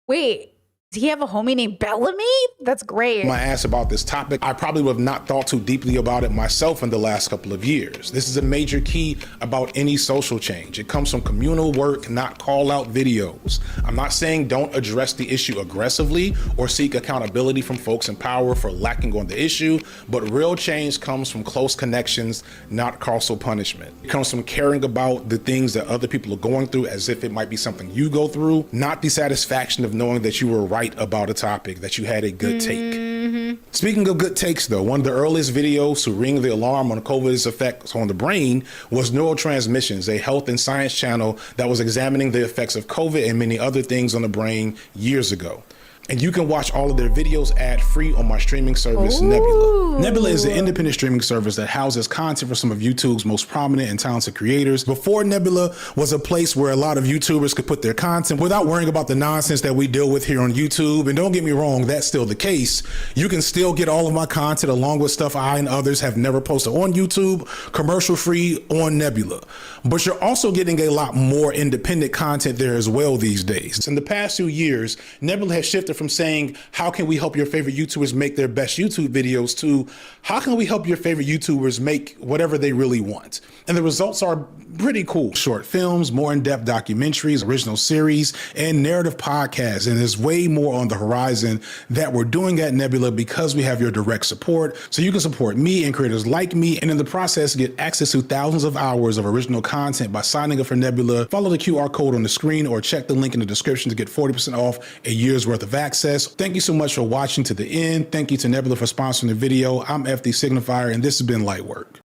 [SPEAKER 1] Wait, does he have a homie named Bellamy? That's great.
[SPEAKER 6] my ass about this topic, I probably would have not thought too deeply about it myself in the last couple of years. This is a major key about any social change. It comes from communal work, not call out videos. I'm not saying don't address the issue aggressively or seek accountability from folks in power for lacking on the issue, but real change comes from close connections, not causal punishment. It comes from caring about the things that other people are going through as if it might be something you go through, not the satisfaction of knowing that you were right about a topic, that you had a good take. Speaking of good takes though, one of the earliest videos to ring the alarm on COVID's effects on the brain was Neurotransmissions, a health and science channel that was examining the effects of COVID and many other things on the brain years ago. And you can watch all of their videos ad-free on my streaming service, Nebula. Nebula is an independent streaming service that houses content for some of YouTube's most prominent and talented creators. Before, Nebula was a place where a lot of YouTubers could put their content without worrying about the nonsense that we deal with here on YouTube. And don't get me wrong, that's still the case. You can still get all of my content along with stuff I and others have never posted on YouTube, commercial-free on Nebula. But you're also getting a lot more independent content there as well these days. In the past few years, Nebula has shifted from saying, how can we help your favorite YouTubers make their best YouTube videos, to how can we help your favorite YouTubers make whatever they really want? And the results are pretty cool. Short films, more in-depth documentaries, original series, and narrative podcasts. And there's way more on the horizon that we're doing at Nebula because we have your direct support. So you can support me and creators like me, and in the process get access to thousands of hours of original content by signing up for Nebula. Follow the QR code on the screen or check the link in the description to get 40% off a year's worth of access. Thank you so much for watching to the end. Thank you to Nebula for sponsoring the video. I'm FD Signifier, and this has been Lightwork.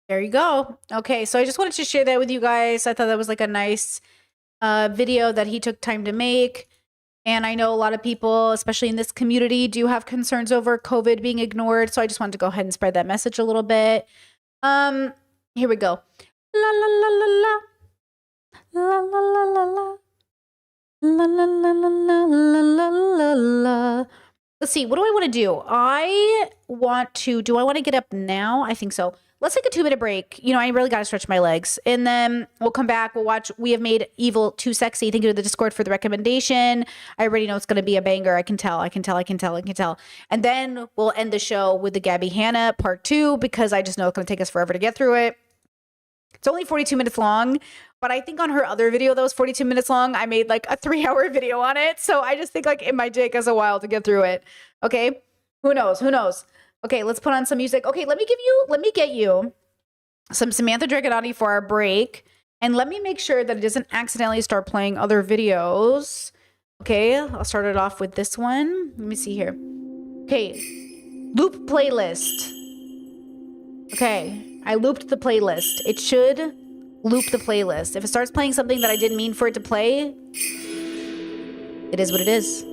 [SPEAKER 1] There you go. Okay, so I just wanted to share that with you guys. I thought that was like a nice video that he took time to make. And I know a lot of people, especially in this community, do have concerns over COVID being ignored. So I just wanted to go ahead and spread that message a little bit. Here we go. La la la la la. La la la la la. La la la la la la la la. Let's see, what do I want to do? Do I want to get up now? I think so. Let's take a 2-minute break. You know, I really got to stretch my legs. And then we'll come back. We'll watch We Have Made Evil Too Sexy. Thank you to the Discord for the recommendation. I already know it's going to be a banger. I can tell. And then we'll end the show with the Gabby Hanna part 2, because I just know it's going to take us forever to get through it. It's only 42 minutes long, but I think on her other video that was 42 minutes long, I made like a 3-hour video on it. So I just think like it might take us a while to get through it. Okay. Who knows? Okay, let's put on some music. Okay, let me get you some Samantha Dragonotti for our break. And let me make sure that it doesn't accidentally start playing other videos. Okay, I'll start it off with this one. Let me see here. Okay, loop playlist. Okay, I looped the playlist. It should loop the playlist. If it starts playing something that I didn't mean for it to play, it is what it is.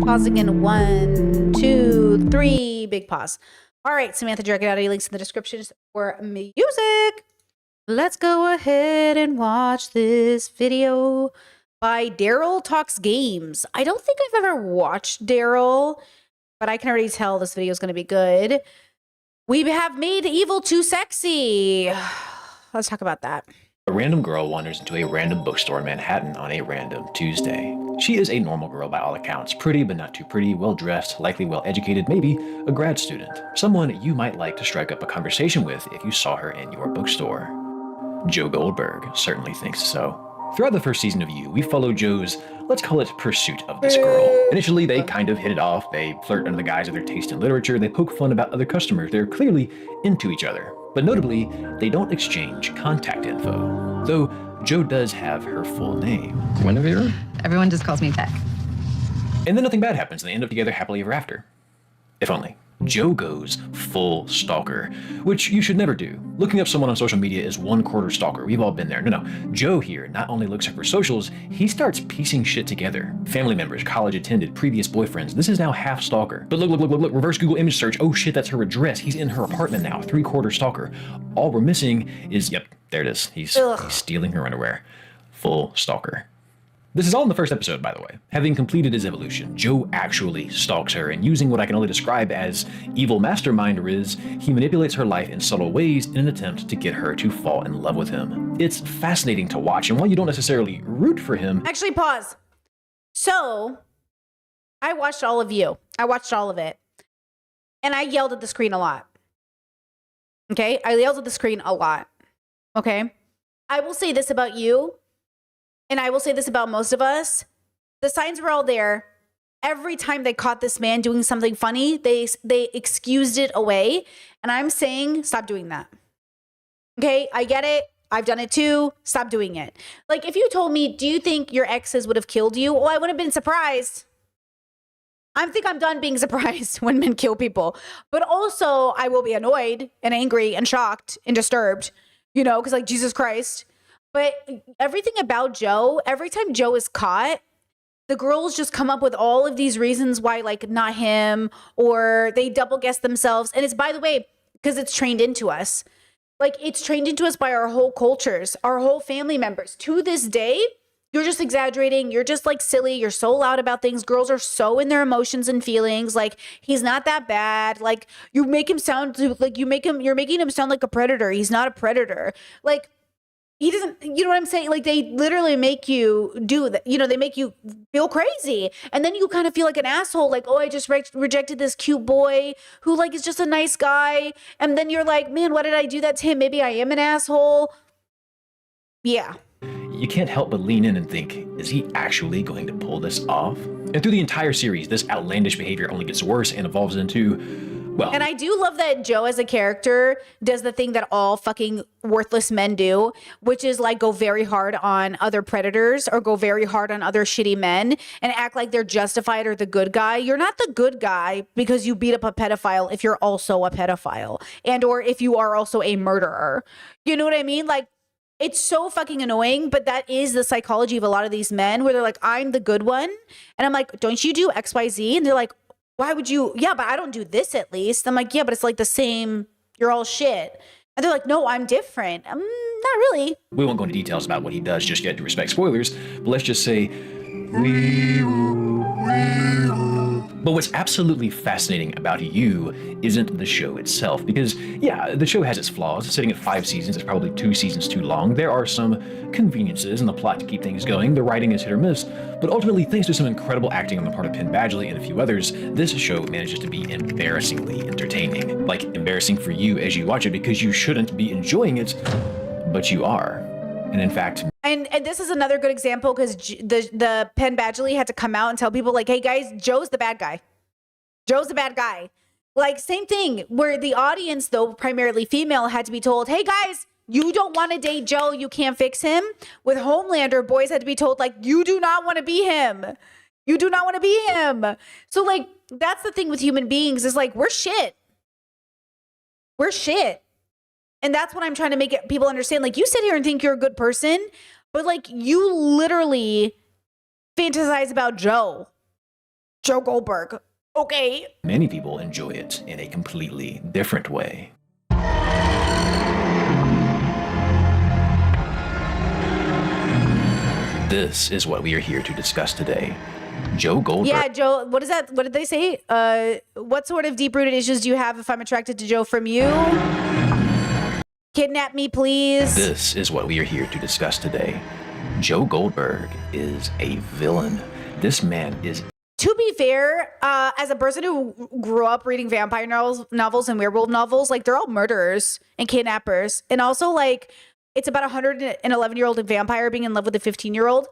[SPEAKER 1] Pausing in 1, 2, 3. Big pause. All right, Samantha Dragotti, links in the description for music. Let's go ahead and watch this video by Daryl Talks Games. I don't think I've ever watched Daryl, but I can already tell this video is going to be good. We have made evil too sexy. Let's talk about that.
[SPEAKER 9] A random girl wanders into a random bookstore in Manhattan on a random Tuesday. She is a normal girl by all accounts, pretty but not too pretty, well-dressed, likely well-educated, maybe a grad student. Someone you might like to strike up a conversation with if you saw her in your bookstore. Joe Goldberg certainly thinks so. Throughout the first season of You, we follow Joe's, let's call it, pursuit of this girl. Initially, they kind of hit it off. They flirt under the guise of their taste in literature. They poke fun about other customers. They're clearly into each other. But notably, they don't exchange contact info. Though Joe does have her full name.
[SPEAKER 10] Guinevere? Everyone just calls me Beck.
[SPEAKER 9] And then nothing bad happens, and they end up together happily ever after. If only. Joe goes full stalker, which you should never do. Looking up someone on social media is 1/4 stalker. We've all been there. No. Joe here not only looks up her socials, he starts piecing shit together. Family members, college attended, previous boyfriends. This is now half stalker. But look, reverse Google image search. Oh shit, that's her address. He's in her apartment now. 3/4 stalker. All we're missing is, yep, there it is. He's stealing her underwear. Full stalker. This is all in the first episode, by the way. Having completed his evolution, Joe actually stalks her, and using what I can only describe as evil mastermind Riz, he manipulates her life in subtle ways in an attempt to get her to fall in love with him. It's fascinating to watch, and while you don't necessarily root for him...
[SPEAKER 1] Actually, pause. So, I watched all of You. I watched all of it. And I yelled at the screen a lot. Okay? I yelled at the screen a lot. Okay? I will say this about You. And I will say this about most of us. The signs were all there. Every time they caught this man doing something funny, they excused it away. And I'm saying, stop doing that. Okay, I get it. I've done it too. Stop doing it. Like, if you told me, do you think your exes would have killed you? Well, I would have been surprised. I think I'm done being surprised when men kill people. But also, I will be annoyed and angry and shocked and disturbed, you know, because like, Jesus Christ. But everything about Joe, every time Joe is caught, the girls just come up with all of these reasons why, like, not him, or they double guess themselves. And it's, by the way, because it's trained into us. Like, it's trained into us by our whole cultures, our whole family members. To this day, you're just exaggerating. You're just, like, silly. You're so loud about things. Girls are so in their emotions and feelings. Like, he's not that bad. Like, you make him sound like you're making him sound like a predator. He's not a predator. Like, he doesn't, you know what I'm saying? Like, they literally make you do that. You know, they make you feel crazy. And then you kind of feel like an asshole. Like, oh, I just rejected this cute boy who, like, is just a nice guy. And then you're like, man, why did I do that to him? Maybe I am an asshole. Yeah.
[SPEAKER 9] You can't help but lean in and think, is he actually going to pull this off? And through the entire series, this outlandish behavior only gets worse and evolves into... well,
[SPEAKER 1] and I do love that Joe as a character does the thing that all fucking worthless men do, which is like go very hard on other predators or go very hard on other shitty men and act like they're justified or the good guy. You're not the good guy because you beat up a pedophile if you're also a pedophile and or if you are also a murderer. You know what I mean? Like, it's so fucking annoying, but that is the psychology of a lot of these men where they're like, I'm the good one. And I'm like, don't you do X, Y, Z? And they're like, why would you? Yeah, but I don't do this at least. I'm like, yeah, but it's like the same. You're all shit. And they're like, no, I'm different. Not really.
[SPEAKER 9] We won't go into details about what he does just yet to respect spoilers, but let's just say, But what's absolutely fascinating about You isn't the show itself, because yeah, the show has its flaws. Sitting at 5 seasons is probably 2 seasons too long. There are some conveniences in the plot to keep things going. The writing is hit or miss, but ultimately, thanks to some incredible acting on the part of Penn Badgley and a few others, this show manages to be embarrassingly entertaining. Like, embarrassing for you as you watch it because you shouldn't be enjoying it, but you are. And in fact...
[SPEAKER 1] And this is another good example because the Penn Badgley had to come out and tell people like, hey guys, Joe's the bad guy. Joe's the bad guy. Like, same thing where the audience, though primarily female, had to be told, hey guys, you don't want to date Joe, you can't fix him. With Homelander, boys had to be told like, you do not want to be him. You do not want to be him. So like, that's the thing with human beings is like, we're shit. We're shit. And that's what I'm trying to make people understand. Like, you sit here and think you're a good person. But like, you literally fantasize about Joe Goldberg. Okay.
[SPEAKER 9] Many people enjoy it in a completely different way. This is what we are here to discuss today. Joe Goldberg.
[SPEAKER 1] Yeah, Joe, what is that? What did they say? What sort of deep-rooted issues do you have if I'm attracted to Joe from you? Kidnap me, please.
[SPEAKER 9] This is what we are here to discuss today. Joe Goldberg is a villain. This man is...
[SPEAKER 1] To be fair, as a person who grew up reading vampire novels and werewolf novels, like, they're all murderers and kidnappers. And also, like, it's about a 111-year-old vampire being in love with a 15-year-old.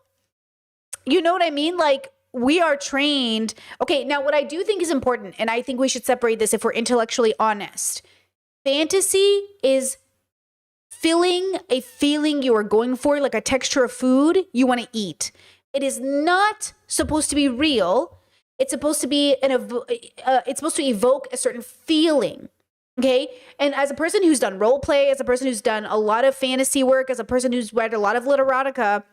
[SPEAKER 1] You know what I mean? Like, we are trained. Okay, now what I do think is important, and I think we should separate this if we're intellectually honest. Fantasy is filling a feeling you are going for, like a texture of food you want to eat. It is not supposed to be real. It's supposed to be it's supposed to evoke a certain feeling. Okay. And as a person who's done role play, as a person who's done a lot of fantasy work, as a person who's read a lot of literotica,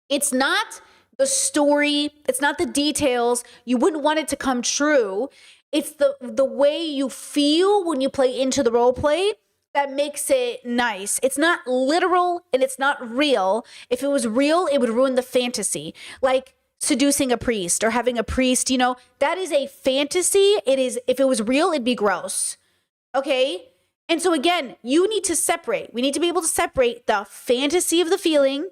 [SPEAKER 1] it's not the story, it's not the details. You wouldn't want it to come true. It's the way you feel when you play into the role play that makes it nice. It's not literal and it's not real. If it was real, it would ruin the fantasy. Like seducing a priest or having a priest, you know, that is a fantasy. It is, if it was real, it'd be gross. Okay. And so again, you need to separate. We need to be able to separate the fantasy of the feeling,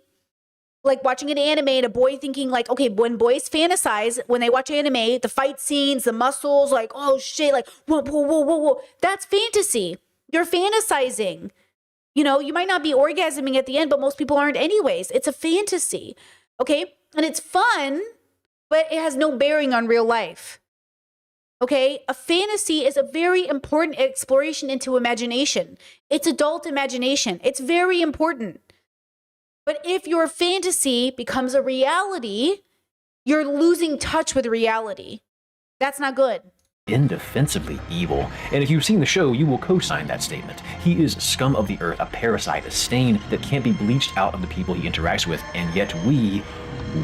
[SPEAKER 1] like watching an anime and a boy thinking like, okay, when boys fantasize, when they watch anime, the fight scenes, the muscles, like, oh shit, like, whoa, whoa, whoa, whoa, whoa. That's fantasy. You're fantasizing. You know, you might not be orgasming at the end, but most people aren't anyways. It's a fantasy. Okay. And it's fun, but it has no bearing on real life. Okay. A fantasy is a very important exploration into imagination. It's adult imagination. It's very important. But if your fantasy becomes a reality, you're losing touch with reality. That's not good.
[SPEAKER 9] Indefensibly evil. And if you've seen the show, you will co-sign that statement. He is scum of the earth, a parasite, a stain that can't be bleached out of the people he interacts with, and yet we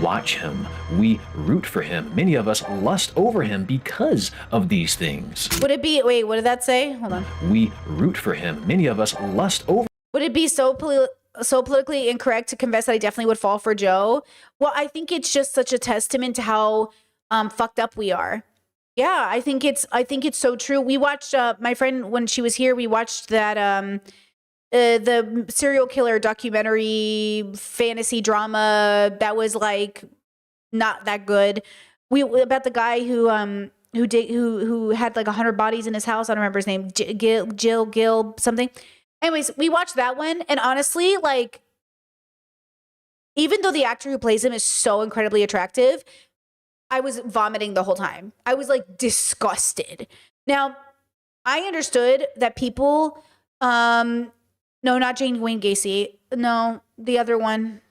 [SPEAKER 9] watch him. We root for him. Many of us lust over him because of these things.
[SPEAKER 1] Would it be, wait, what did that say? Hold on.
[SPEAKER 9] We root for him. Many of us lust over.
[SPEAKER 1] Would it be so politically incorrect to confess that I definitely would fall for Joe? Well, I think it's just such a testament to how fucked up we are. Yeah, I think it's so true. We watched my friend when she was here. We watched that the serial killer documentary fantasy drama that was like not that good. About the guy who had like 100 bodies in his house. I don't remember his name. Gil something. Anyways, we watched that one, and honestly, like, even though the actor who plays him is so incredibly attractive, I was vomiting the whole time. I was like disgusted. Now, I understood that people, no, not Jane Wayne Gacy. No, the other one.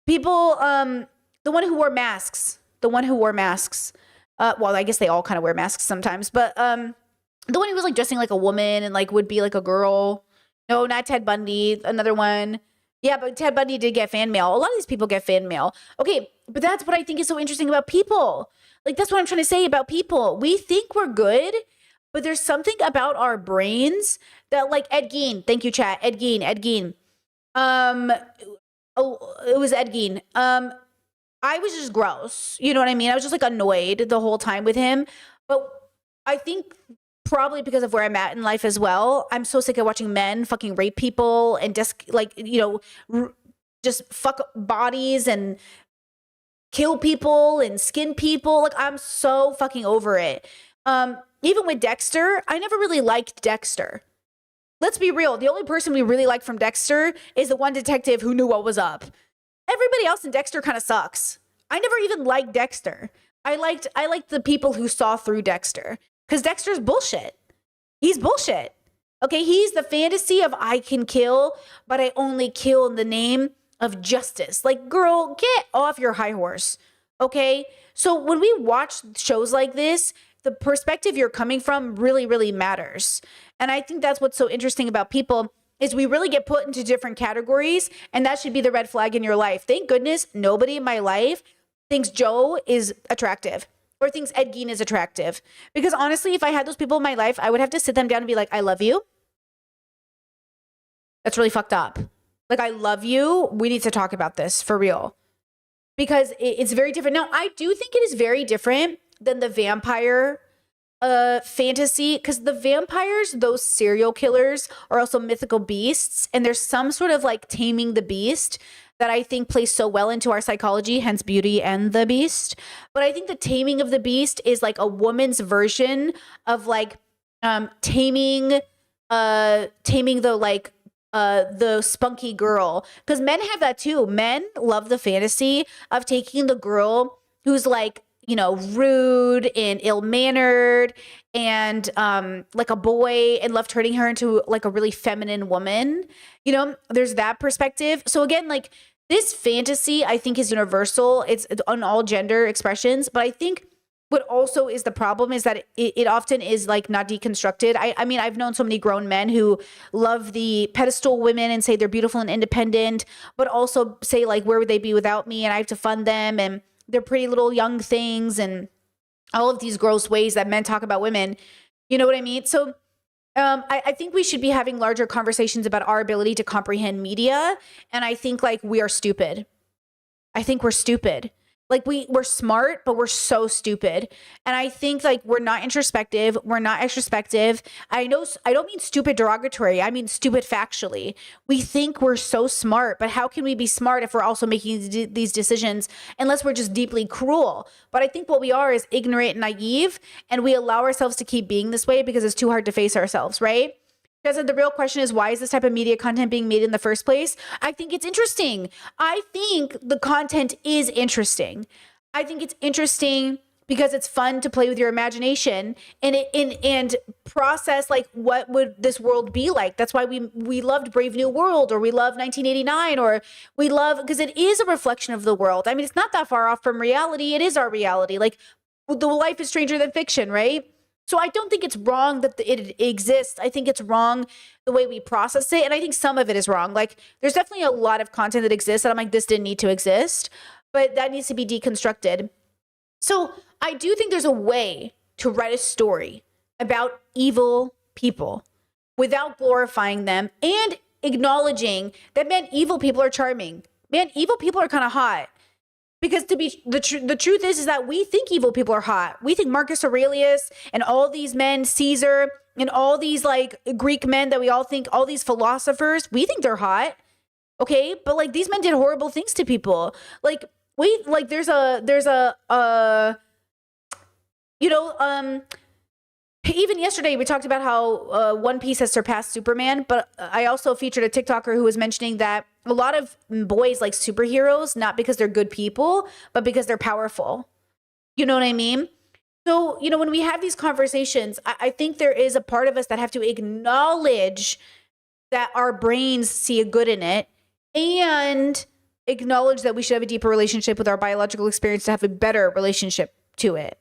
[SPEAKER 1] People, the one who wore masks. Well, I guess they all kind of wear masks sometimes, but the one who was like dressing like a woman and like would be like a girl. No, not Ted Bundy. Another one. Yeah, but Ted Bundy did get fan mail. A lot of these people get fan mail. Okay, but that's what I think is so interesting about people. Like, that's what I'm trying to say about people. We think we're good, but there's something about our brains that, like, Ed Gein. Thank you, chat. Ed Gein. It was Ed Gein. I was just gross. You know what I mean? I was just like annoyed the whole time with him. But I think probably because of where I'm at in life as well, I'm so sick of watching men fucking rape people and just like, you know, just fuck bodies and kill people and skin people. Like, I'm so fucking over it. Even with Dexter, I never really liked Dexter. Let's be real. The only person we really like from Dexter is the one detective who knew what was up. Everybody else in Dexter kind of sucks. I never even liked Dexter. I liked the people who saw through Dexter. Because Dexter's bullshit. He's bullshit. Okay, he's the fantasy of I can kill, but I only kill in the name of justice. Like, girl, get off your high horse. Okay? So when we watch shows like this, the perspective you're coming from really, really matters. And I think that's what's so interesting about people. is we really get put into different categories, and that should be the red flag in your life. Thank goodness nobody in my life thinks Joe is attractive or thinks Ed Gein is attractive. Because honestly, if I had those people in my life, I would have to sit them down and be like, I love you. That's really fucked up. Like, I love you. We need to talk about this for real. Because it's very different. Now, I do think it is very different than the vampire fantasy, because the vampires, those serial killers, are also mythical beasts, and there's some sort of like taming the beast that I think plays so well into our psychology, hence Beauty and the Beast. But I think the taming of the beast is like a woman's version of like taming the like the spunky girl, because men have that too. Men love the fantasy of taking the girl who's like, you know, rude and ill-mannered and like a boy, and love turning her into like a really feminine woman. You know, there's that perspective. So again, like this fantasy, I think is universal. It's on all gender expressions, but I think what also is the problem is that it often is like not deconstructed. I mean, I've known so many grown men who love the pedestal women and say they're beautiful and independent, but also say like, where would they be without me? And I have to fund them, and they're pretty little young things, and all of these gross ways that men talk about women. You know what I mean? So I think we should be having larger conversations about our ability to comprehend media. And I think like we are stupid. I think we're stupid. Like we're smart, but we're so stupid. And I think like we're not introspective. We're not extrospective. I don't mean stupid derogatory. I mean stupid factually. We think we're so smart, but how can we be smart if we're also making these decisions unless we're just deeply cruel? But I think what we are is ignorant and naive, and we allow ourselves to keep being this way because it's too hard to face ourselves, right? Because the real question is, why is this type of media content being made in the first place? I think it's interesting. I think the content is interesting. I think it's interesting because it's fun to play with your imagination and process like, what would this world be like? That's why we loved Brave New World, or we love 1989, or we love, because it is a reflection of the world. I mean, it's not that far off from reality. It is our reality. Like, the life is stranger than fiction, right? So I don't think it's wrong that it exists. I think it's wrong the way we process it. And I think some of it is wrong. Like, there's definitely a lot of content that exists that I'm like, this didn't need to exist, but that needs to be deconstructed. So I do think there's a way to write a story about evil people without glorifying them and acknowledging that, man, evil people are charming. Man, evil people are kind of hot. Because to be the truth is that we think evil people are hot. We think Marcus Aurelius and all these men, Caesar, and all these like Greek men that we all think, all these philosophers, we think they're hot. Okay, but like these men did horrible things to people. Like there's a you know, even yesterday we talked about how One Piece has surpassed Superman, but I also featured a TikToker who was mentioning that a lot of boys like superheroes, not because they're good people, but because they're powerful. You know what I mean? So, you know, when we have these conversations, I think there is a part of us that have to acknowledge that our brains see a good in it, and acknowledge that we should have a deeper relationship with our biological experience to have a better relationship to it.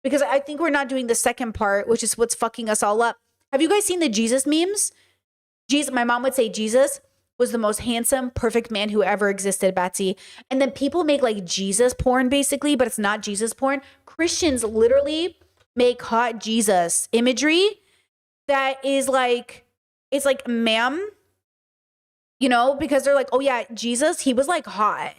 [SPEAKER 1] Because I think we're not doing the second part, which is what's fucking us all up. Have you guys seen the Jesus memes? Jesus, my mom would say Jesus was the most handsome, perfect man who ever existed, Batsy. And then people make like Jesus porn basically, but it's not Jesus porn. Christians literally make hot Jesus imagery that is like, it's like, ma'am, you know, because they're like, oh yeah, Jesus, he was like hot.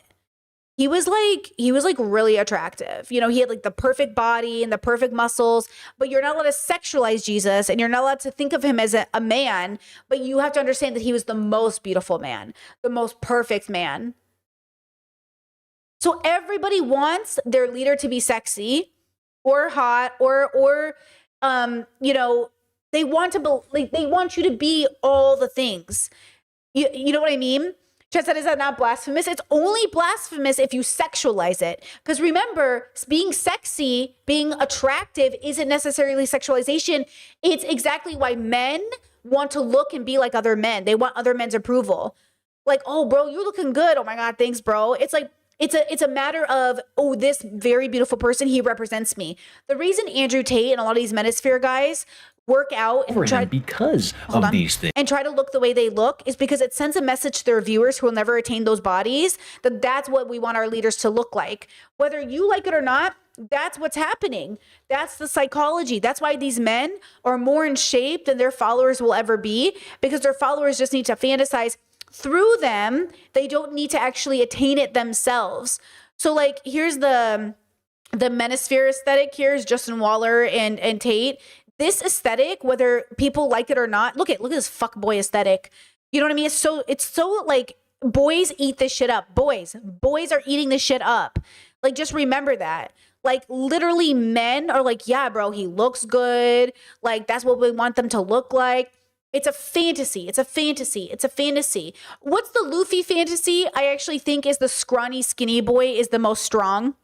[SPEAKER 1] He was like really attractive. You know, he had like the perfect body and the perfect muscles, but you're not allowed to sexualize Jesus, and you're not allowed to think of him as a man, but you have to understand that he was the most beautiful man, the most perfect man. So everybody wants their leader to be sexy or hot or you know, they want you to be all the things. You know what I mean? Chad said, is that not blasphemous? It's only blasphemous if you sexualize it. Because remember, being sexy, being attractive isn't necessarily sexualization. It's exactly why men want to look and be like other men. They want other men's approval. Like, oh, bro, you're looking good. Oh my God, thanks, bro. It's like, it's a matter of, oh, this very beautiful person, he represents me. The reason Andrew Tate and a lot of these Metasphere guys work out and try
[SPEAKER 9] because of these things.
[SPEAKER 1] and try to look the way they look is because it sends a message to their viewers who will never attain those bodies that that's what we want our leaders to look like. Whether you like it or not, that's what's happening. That's the psychology. That's why these men are more in shape than their followers will ever be, because their followers just need to fantasize through them. They don't need to actually attain it themselves. So like, here's the Manosphere aesthetic. Here's Justin Waller and Tate. This aesthetic, whether people like it or not, look at this fuckboy aesthetic. You know what I mean? It's so like, boys eat this shit up. Boys are eating this shit up. Like, just remember that. Like, literally men are like, yeah, bro, he looks good. Like, that's what we want them to look like. It's a fantasy. It's a fantasy. It's a fantasy. What's the Luffy fantasy? I actually think is the scrawny, skinny boy is the most strong.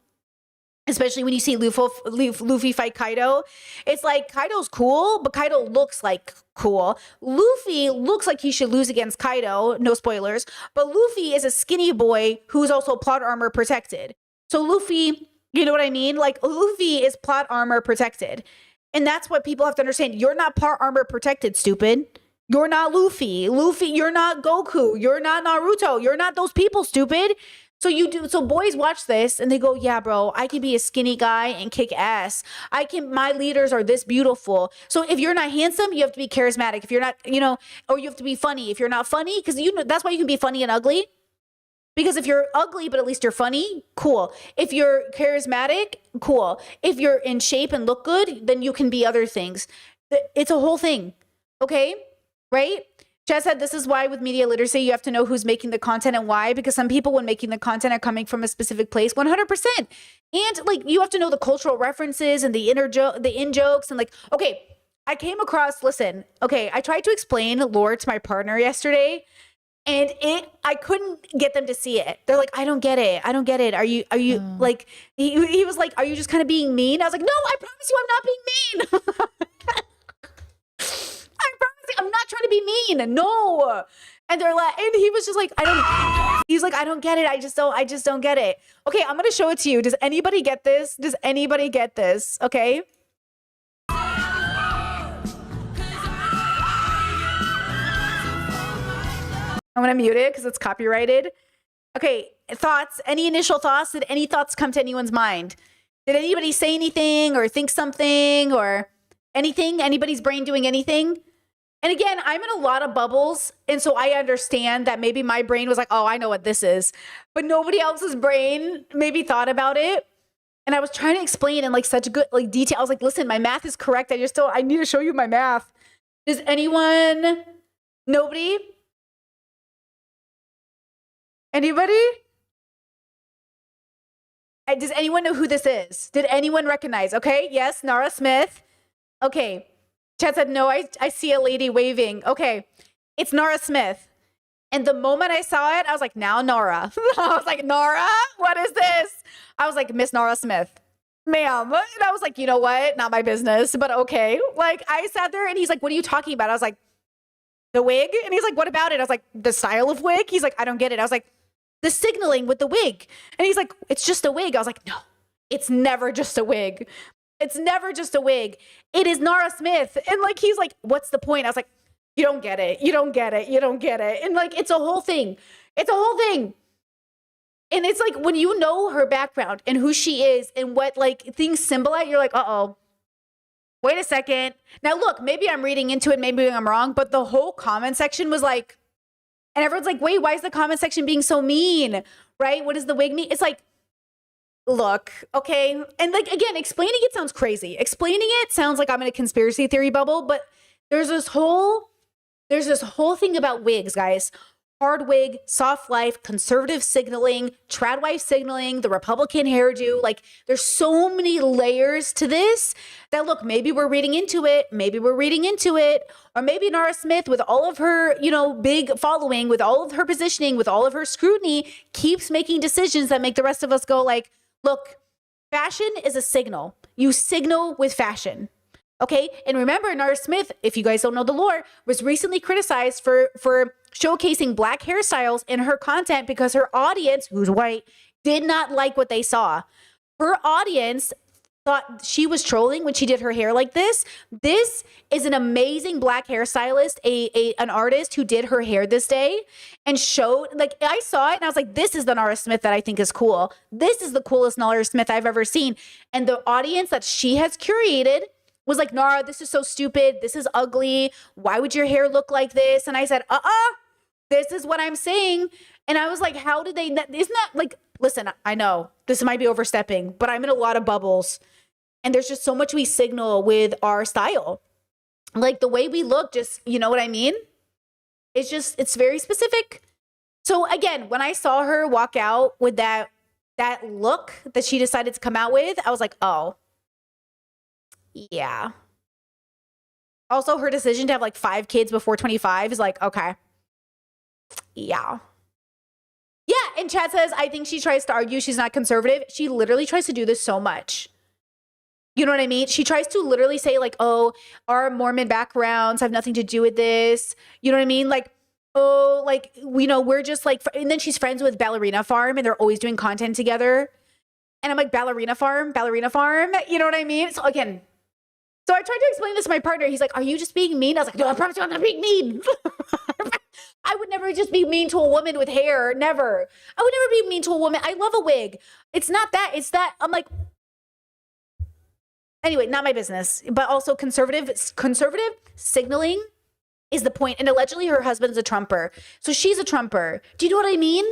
[SPEAKER 1] Especially when you see Luffy fight Kaido. It's like, Kaido's cool, but Kaido looks like cool. Luffy looks like he should lose against Kaido. No spoilers. But Luffy is a skinny boy who's also plot armor protected. So Luffy, you know what I mean? Like, Luffy is plot armor protected. And that's what people have to understand. You're not plot armor protected, stupid. You're not Luffy. You're not Goku. You're not Naruto. You're not those people, stupid. So boys watch this and they go, yeah, bro, I can be a skinny guy and kick ass. My leaders are this beautiful. So if you're not handsome, you have to be charismatic. If you're not, or you have to be funny. If you're not funny, because that's why you can be funny and ugly. Because if you're ugly, but at least you're funny, cool. If you're charismatic, cool. If you're in shape and look good, then you can be other things. It's a whole thing. Okay? Right? Chad said, this is why with media literacy, you have to know who's making the content and why, because some people when making the content are coming from a specific place, 100%. And like, you have to know the cultural references and the in jokes and like, okay, I came across, I tried to explain lore to my partner yesterday and I couldn't get them to see it. They're like, I don't get it. I don't get it. Are you like, he was like, are you just kind of being mean? I was like, no, I promise you I'm not being mean. I'm not trying to be mean. No. And they're like, and he was just like, he's like, I don't get it. I just don't get it. Okay, I'm going to show it to you. Does anybody get this? Does anybody get this? Okay. I'm going to mute it because it's copyrighted. Okay, thoughts? Any initial thoughts? Did any thoughts come to anyone's mind? Did anybody say anything or think something or anything? Anybody's brain doing anything? And again, I'm in a lot of bubbles. And so I understand that maybe my brain was like, oh, I know what this is. But nobody else's brain maybe thought about it. And I was trying to explain in like such good like detail. I was like, listen, my math is correct. I need to show you my math. Does anyone, nobody? Anybody? Does anyone know who this is? Did anyone recognize? Okay, yes, Nara Smith. Okay. Chad said, no, I see a lady waving. Okay, it's Nara Smith. And the moment I saw it, I was like, now Nara. I was like, Nara, what is this? I was like, Miss Nara Smith, ma'am. And I was like, you know what? Not my business, but okay. Like, I sat there and he's like, what are you talking about? I was like, the wig? And he's like, what about it? I was like, the style of wig? He's like, I don't get it. I was like, the signaling with the wig. And he's like, it's just a wig. I was like, no, it's never just a wig. It's never just a wig. It is Nara Smith. And like, he's like, what's the point? I was like, you don't get it. You don't get it. You don't get it. And like, it's a whole thing. It's a whole thing. And it's like, when you know her background and who she is and what like things symbolize, you're like, uh-oh, wait a second. Now look, maybe I'm reading into it. Maybe I'm wrong, but the whole comment section was like, and everyone's like, wait, why is the comment section being so mean? Right? What does the wig mean? It's like, look, okay. And like, again, explaining it sounds crazy. Explaining it sounds like I'm in a conspiracy theory bubble, but there's this whole thing about wigs, guys. Hard wig, soft life, conservative signaling, trad wife signaling, the Republican hairdo. Like, there's so many layers to this that, look, maybe we're reading into it. Maybe we're reading into it. Or maybe Nara Smith, with all of her, big following, with all of her positioning, with all of her scrutiny, keeps making decisions that make the rest of us go like, look, fashion is a signal. You signal with fashion. Okay. And remember, Nara Smith, if you guys don't know the lore, was recently criticized for showcasing black hairstyles in her content because her audience, who's white, did not like what they saw. Her audience thought she was trolling when she did her hair like this. This is an amazing black hairstylist, an artist who did her hair this day and showed, like, I saw it and I was like, this is the Nara Smith that I think is cool. This is the coolest Nara Smith I've ever seen. And the audience that she has curated was like, Nara, this is so stupid. This is ugly. Why would your hair look like this? And I said, this is what I'm saying. And I was like, how did they, isn't that like, listen, I know this might be overstepping, but I'm in a lot of bubbles. And there's just so much we signal with our style. Like the way we look, just, you know what I mean? It's very specific. So again, when I saw her walk out with that look that she decided to come out with, I was like, oh, yeah. Also, her decision to have like 5 kids before 25 is like, okay. Yeah. Yeah. And Chad says, I think she tries to argue she's not conservative. She literally tries to do this so much. You know what I mean? She tries to literally say like, oh, our Mormon backgrounds have nothing to do with this. You know what I mean? Like, oh, like, you know, we're just like, and then she's friends with Ballerina Farm and they're always doing content together. And I'm like, Ballerina Farm, you know what I mean? So again, so I tried to explain this to my partner. He's like, are you just being mean? I was like, no, I promise you I'm not being mean. I would never just be mean to a woman with hair. Never. I would never be mean to a woman. I love a wig. It's not that. It's that. I'm like, anyway, not my business. But also conservative signaling is the point. And allegedly her husband's a Trumper. So she's a Trumper. Do you know what I mean?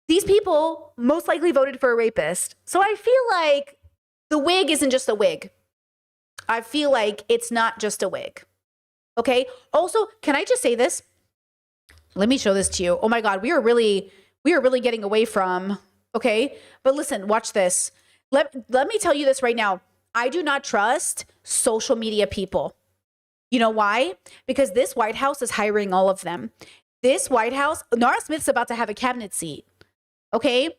[SPEAKER 1] These people most likely voted for a rapist. So I feel like the wig isn't just a wig. I feel like it's not just a wig. Okay. Also, can I just say this? Let me show this to you. Oh my God, we are really getting away from, okay. But listen, watch this. Let me tell you this right now. I do not trust social media people. You know why? Because this White House is hiring all of them. This White House, Nara Smith's about to have a cabinet seat. Okay.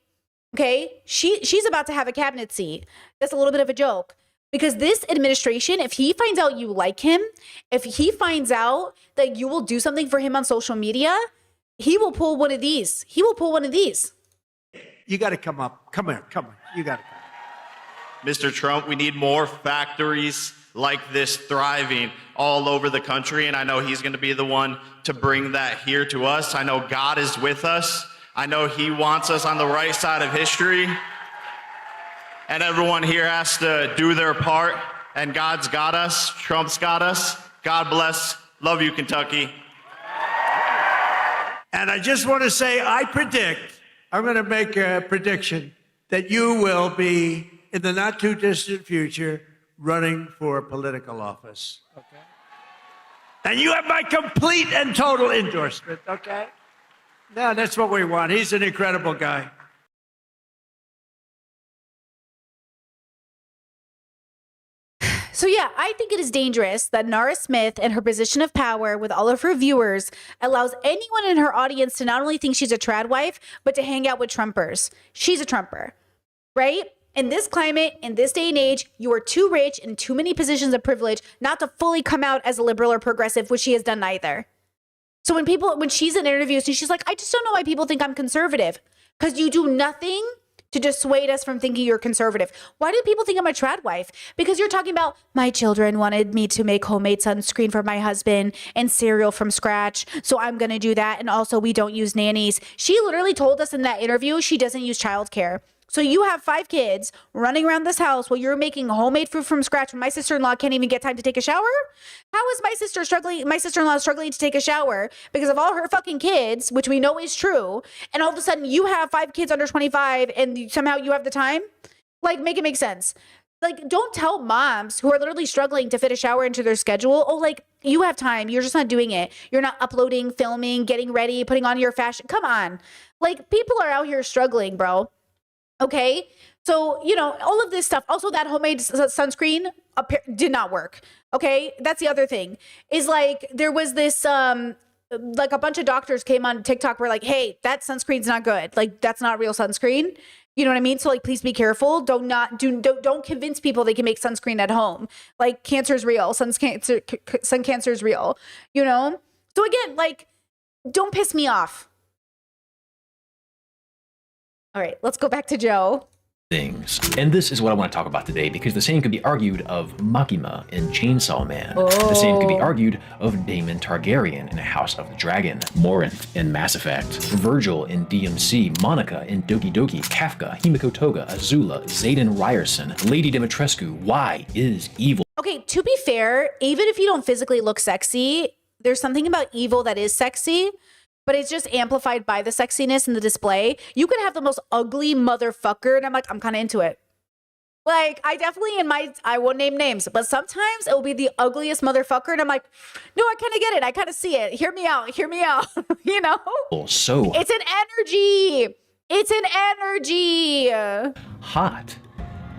[SPEAKER 1] Okay. She's about to have a cabinet seat. That's a little bit of a joke. Because this administration, if he finds out you like him, if he finds out that you will do something for him on social media, he will pull one of these. He will pull one of these.
[SPEAKER 11] You got to come up. Come here. Come on. You got to come.
[SPEAKER 12] Mr. Trump, we need more factories like this thriving all over the country. And I know he's going to be the one to bring that here to us. I know God is with us. I know he wants us on the right side of history. And everyone here has to do their part. And God's got us. Trump's got us. God bless. Love you, Kentucky.
[SPEAKER 11] And I just want to say, I'm going to make a prediction that you will be, in the not too distant future, running for political office. Okay? And you have my complete and total endorsement, okay? No, that's what we want. He's an incredible guy.
[SPEAKER 1] So yeah, I think it is dangerous that Nara Smith in her position of power with all of her viewers allows anyone in her audience to not only think she's a trad wife, but to hang out with Trumpers. She's a Trumper, right? In this climate, in this day and age, you are too rich in too many positions of privilege not to fully come out as a liberal or progressive, which she has done neither. So when she's in interviews, she's like, I just don't know why people think I'm conservative. Because you do nothing to dissuade us from thinking you're conservative. Why do people think I'm a trad wife? Because you're talking about, my children wanted me to make homemade sunscreen for my husband and cereal from scratch, so I'm going to do that. And also, we don't use nannies. She literally told us in that interview she doesn't use childcare. So you have 5 kids running around this house while you're making homemade food from scratch when my sister-in-law can't even get time to take a shower? How is my sister-in-law struggling to take a shower because of all her fucking kids, which we know is true, and all of a sudden you have 5 kids under 25 and somehow you have the time? Like, make it make sense. Like, don't tell moms who are literally struggling to fit a shower into their schedule, oh, like, you have time. You're just not doing it. You're not uploading, filming, getting ready, putting on your fashion. Come on. Like, people are out here struggling, bro. Okay, so, you know, all of this stuff. Also, that homemade sunscreen did not work. Okay, that's the other thing. Is like, there was this, like a bunch of doctors came on TikTok were like, hey, that sunscreen's not good. Like, that's not real sunscreen. You know what I mean? So like, please be careful. Don't convince people they can make sunscreen at home. Like, cancer is real. Sun cancer is real. You know? So again, like, don't piss me off. All right, let's go back to Joe.
[SPEAKER 9] things. And this is what I want to talk about today, because the same could be argued of Makima in Chainsaw Man. The same could be argued of Daemon Targaryen in House of the Dragon, Morinth in Mass Effect, Virgil in DMC, Monica in Doki Doki, Kafka, Himiko Toga, Azula, Xaden Ryerson, Lady Dimitrescu. Why is evil?
[SPEAKER 1] Okay, to be fair, even if you don't physically look sexy, there's something about evil that is sexy, but it's just amplified by the sexiness in the display. You could have the most ugly motherfucker, and I'm like, I'm kind of into it. Like, I won't name names, but sometimes it will be the ugliest motherfucker, and I'm like, no, I kind of get it. I kind of see it. Hear me out. You know?
[SPEAKER 9] So
[SPEAKER 1] it's an energy. It's an energy.
[SPEAKER 9] Hot?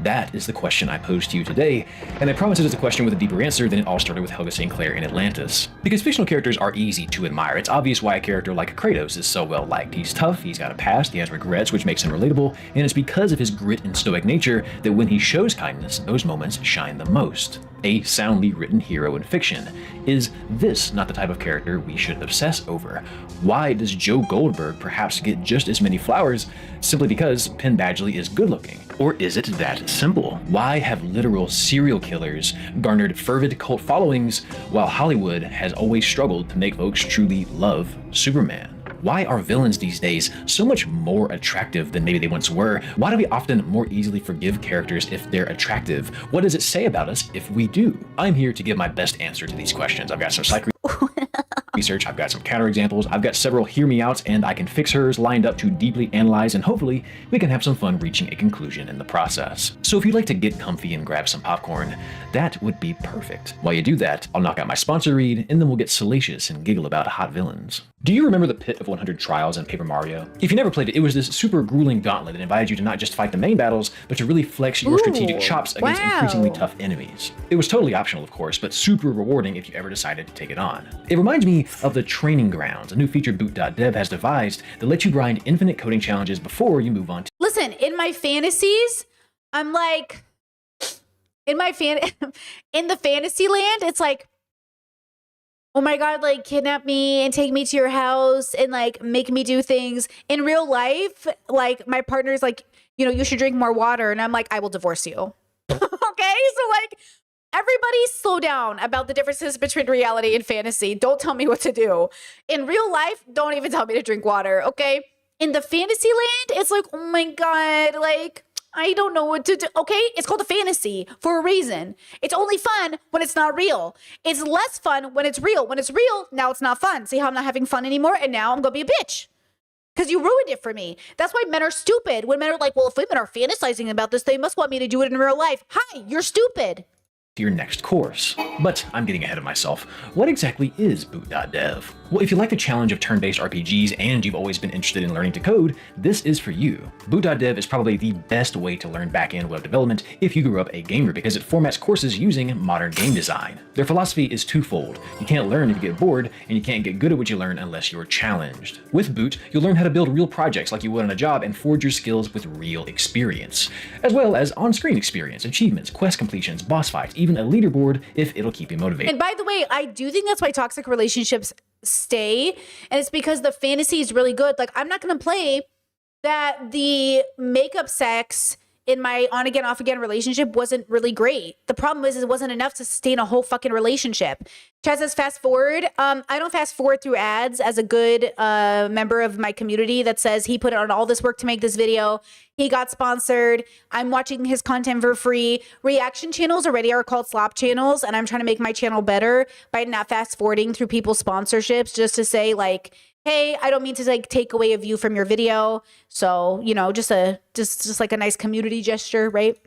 [SPEAKER 9] That is the question I pose to you today, and I promise it is a question with a deeper answer than it all started with Helga St. Clair in Atlantis. Because fictional characters are easy to admire. It's obvious why a character like Kratos is so well liked. He's tough, he's got a past, he has regrets, which makes him relatable, and it's because of his grit and stoic nature that when he shows kindness, those moments shine the most. A soundly written hero in fiction. Is this not the type of character we should obsess over? Why does Joe Goldberg perhaps get just as many flowers simply because Penn Badgley is good looking? Or is it that simple? Why have literal serial killers garnered fervid cult followings while Hollywood has always struggled to make folks truly love Superman? Why are villains these days so much more attractive than maybe they once were? Why do we often more easily forgive characters if they're attractive? What does it say about us if we do? I'm here to give my best answer to these questions. I've got some psych research, I've got some counterexamples, I've got several hear me outs and I can fix hers lined up to deeply analyze, and hopefully we can have some fun reaching a conclusion in the process. So if you'd like to get comfy and grab some popcorn, that would be perfect. While you do that, I'll knock out my sponsor read, and then we'll get salacious and giggle about hot villains. Do you remember the Pit of 100 Trials in Paper Mario? If you never played it, it was this super grueling gauntlet that invited you to not just fight the main battles, but to really flex your strategic chops against increasingly tough enemies. It was totally optional, of course, but super rewarding if you ever decided to take it on. It reminds me of the Training Grounds, a new feature Boot.dev has devised that lets you grind infinite coding challenges before you move on to—
[SPEAKER 1] Listen, in my fantasies, I'm like, in the fantasy land, it's like, oh my God, like kidnap me and take me to your house and like make me do things. In real life, like my partner's like, you know, you should drink more water. And I'm like, I will divorce you. Okay. So like, everybody slow down about the differences between reality and fantasy. Don't tell me what to do. In real life, don't even tell me to drink water. Okay. In the fantasy land, it's like, oh my God, like, I don't know what to do. Okay, it's called a fantasy for a reason. It's only fun when it's not real. It's less fun when it's real. When it's real, now it's not fun. See how I'm not having fun anymore? And now I'm going to be a bitch. Because you ruined it for me. That's why men are stupid. When men are like, well, if women are fantasizing about this, they must want me to do it in real life. Hi, you're stupid.
[SPEAKER 9] your next course. But I'm getting ahead of myself. What exactly is Boot.dev? Well, if you like the challenge of turn-based RPGs and you've always been interested in learning to code, this is for you. Boot.dev is probably the best way to learn back-end web development if you grew up a gamer, because it formats courses using modern game design. Their philosophy is twofold. You can't learn if you get bored, and you can't get good at what you learn unless you're challenged. With Boot, you'll learn how to build real projects like you would on a job and forge your skills with real experience, as well as on-screen experience, achievements, quest completions, boss fights, even a leaderboard if it'll keep you motivated.
[SPEAKER 1] And by the way, I do think that's why toxic relationships stay, and it's because the fantasy is really good. Like, I'm not going to play that the makeup sex in my on-again, off-again relationship wasn't really great. The problem is it wasn't enough to sustain a whole fucking relationship. Chaz says fast forward. I don't fast forward through ads as a good member of my community that says he put on all this work to make this video. He got sponsored. I'm watching his content for free. Reaction channels already are called slop channels, and I'm trying to make my channel better by not fast forwarding through people's sponsorships just to say, like, hey, I don't mean to like take away a view from your video. So, you know, just like a nice community gesture, right?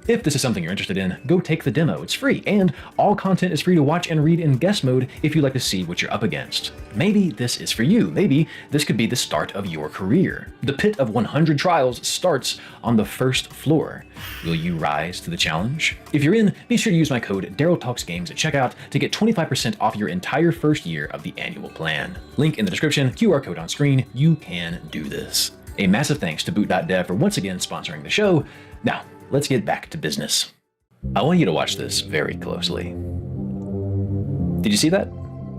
[SPEAKER 9] If this is something you're interested in, go take the demo. It's free, and all content is free to watch and read in guest mode if you'd like to see what you're up against. Maybe this is for you. Maybe this could be the start of your career. The Pit of 100 Trials starts on the first floor. Will you rise to the challenge? If you're in, be sure to use my code DarylTalksGames at checkout to get 25% off your entire first year of the annual plan. Link in the description, QR code on screen. You can do this. A massive thanks to Boot.dev for once again sponsoring the show. Now, let's get back to business. I want you to watch this very closely. Did you see that?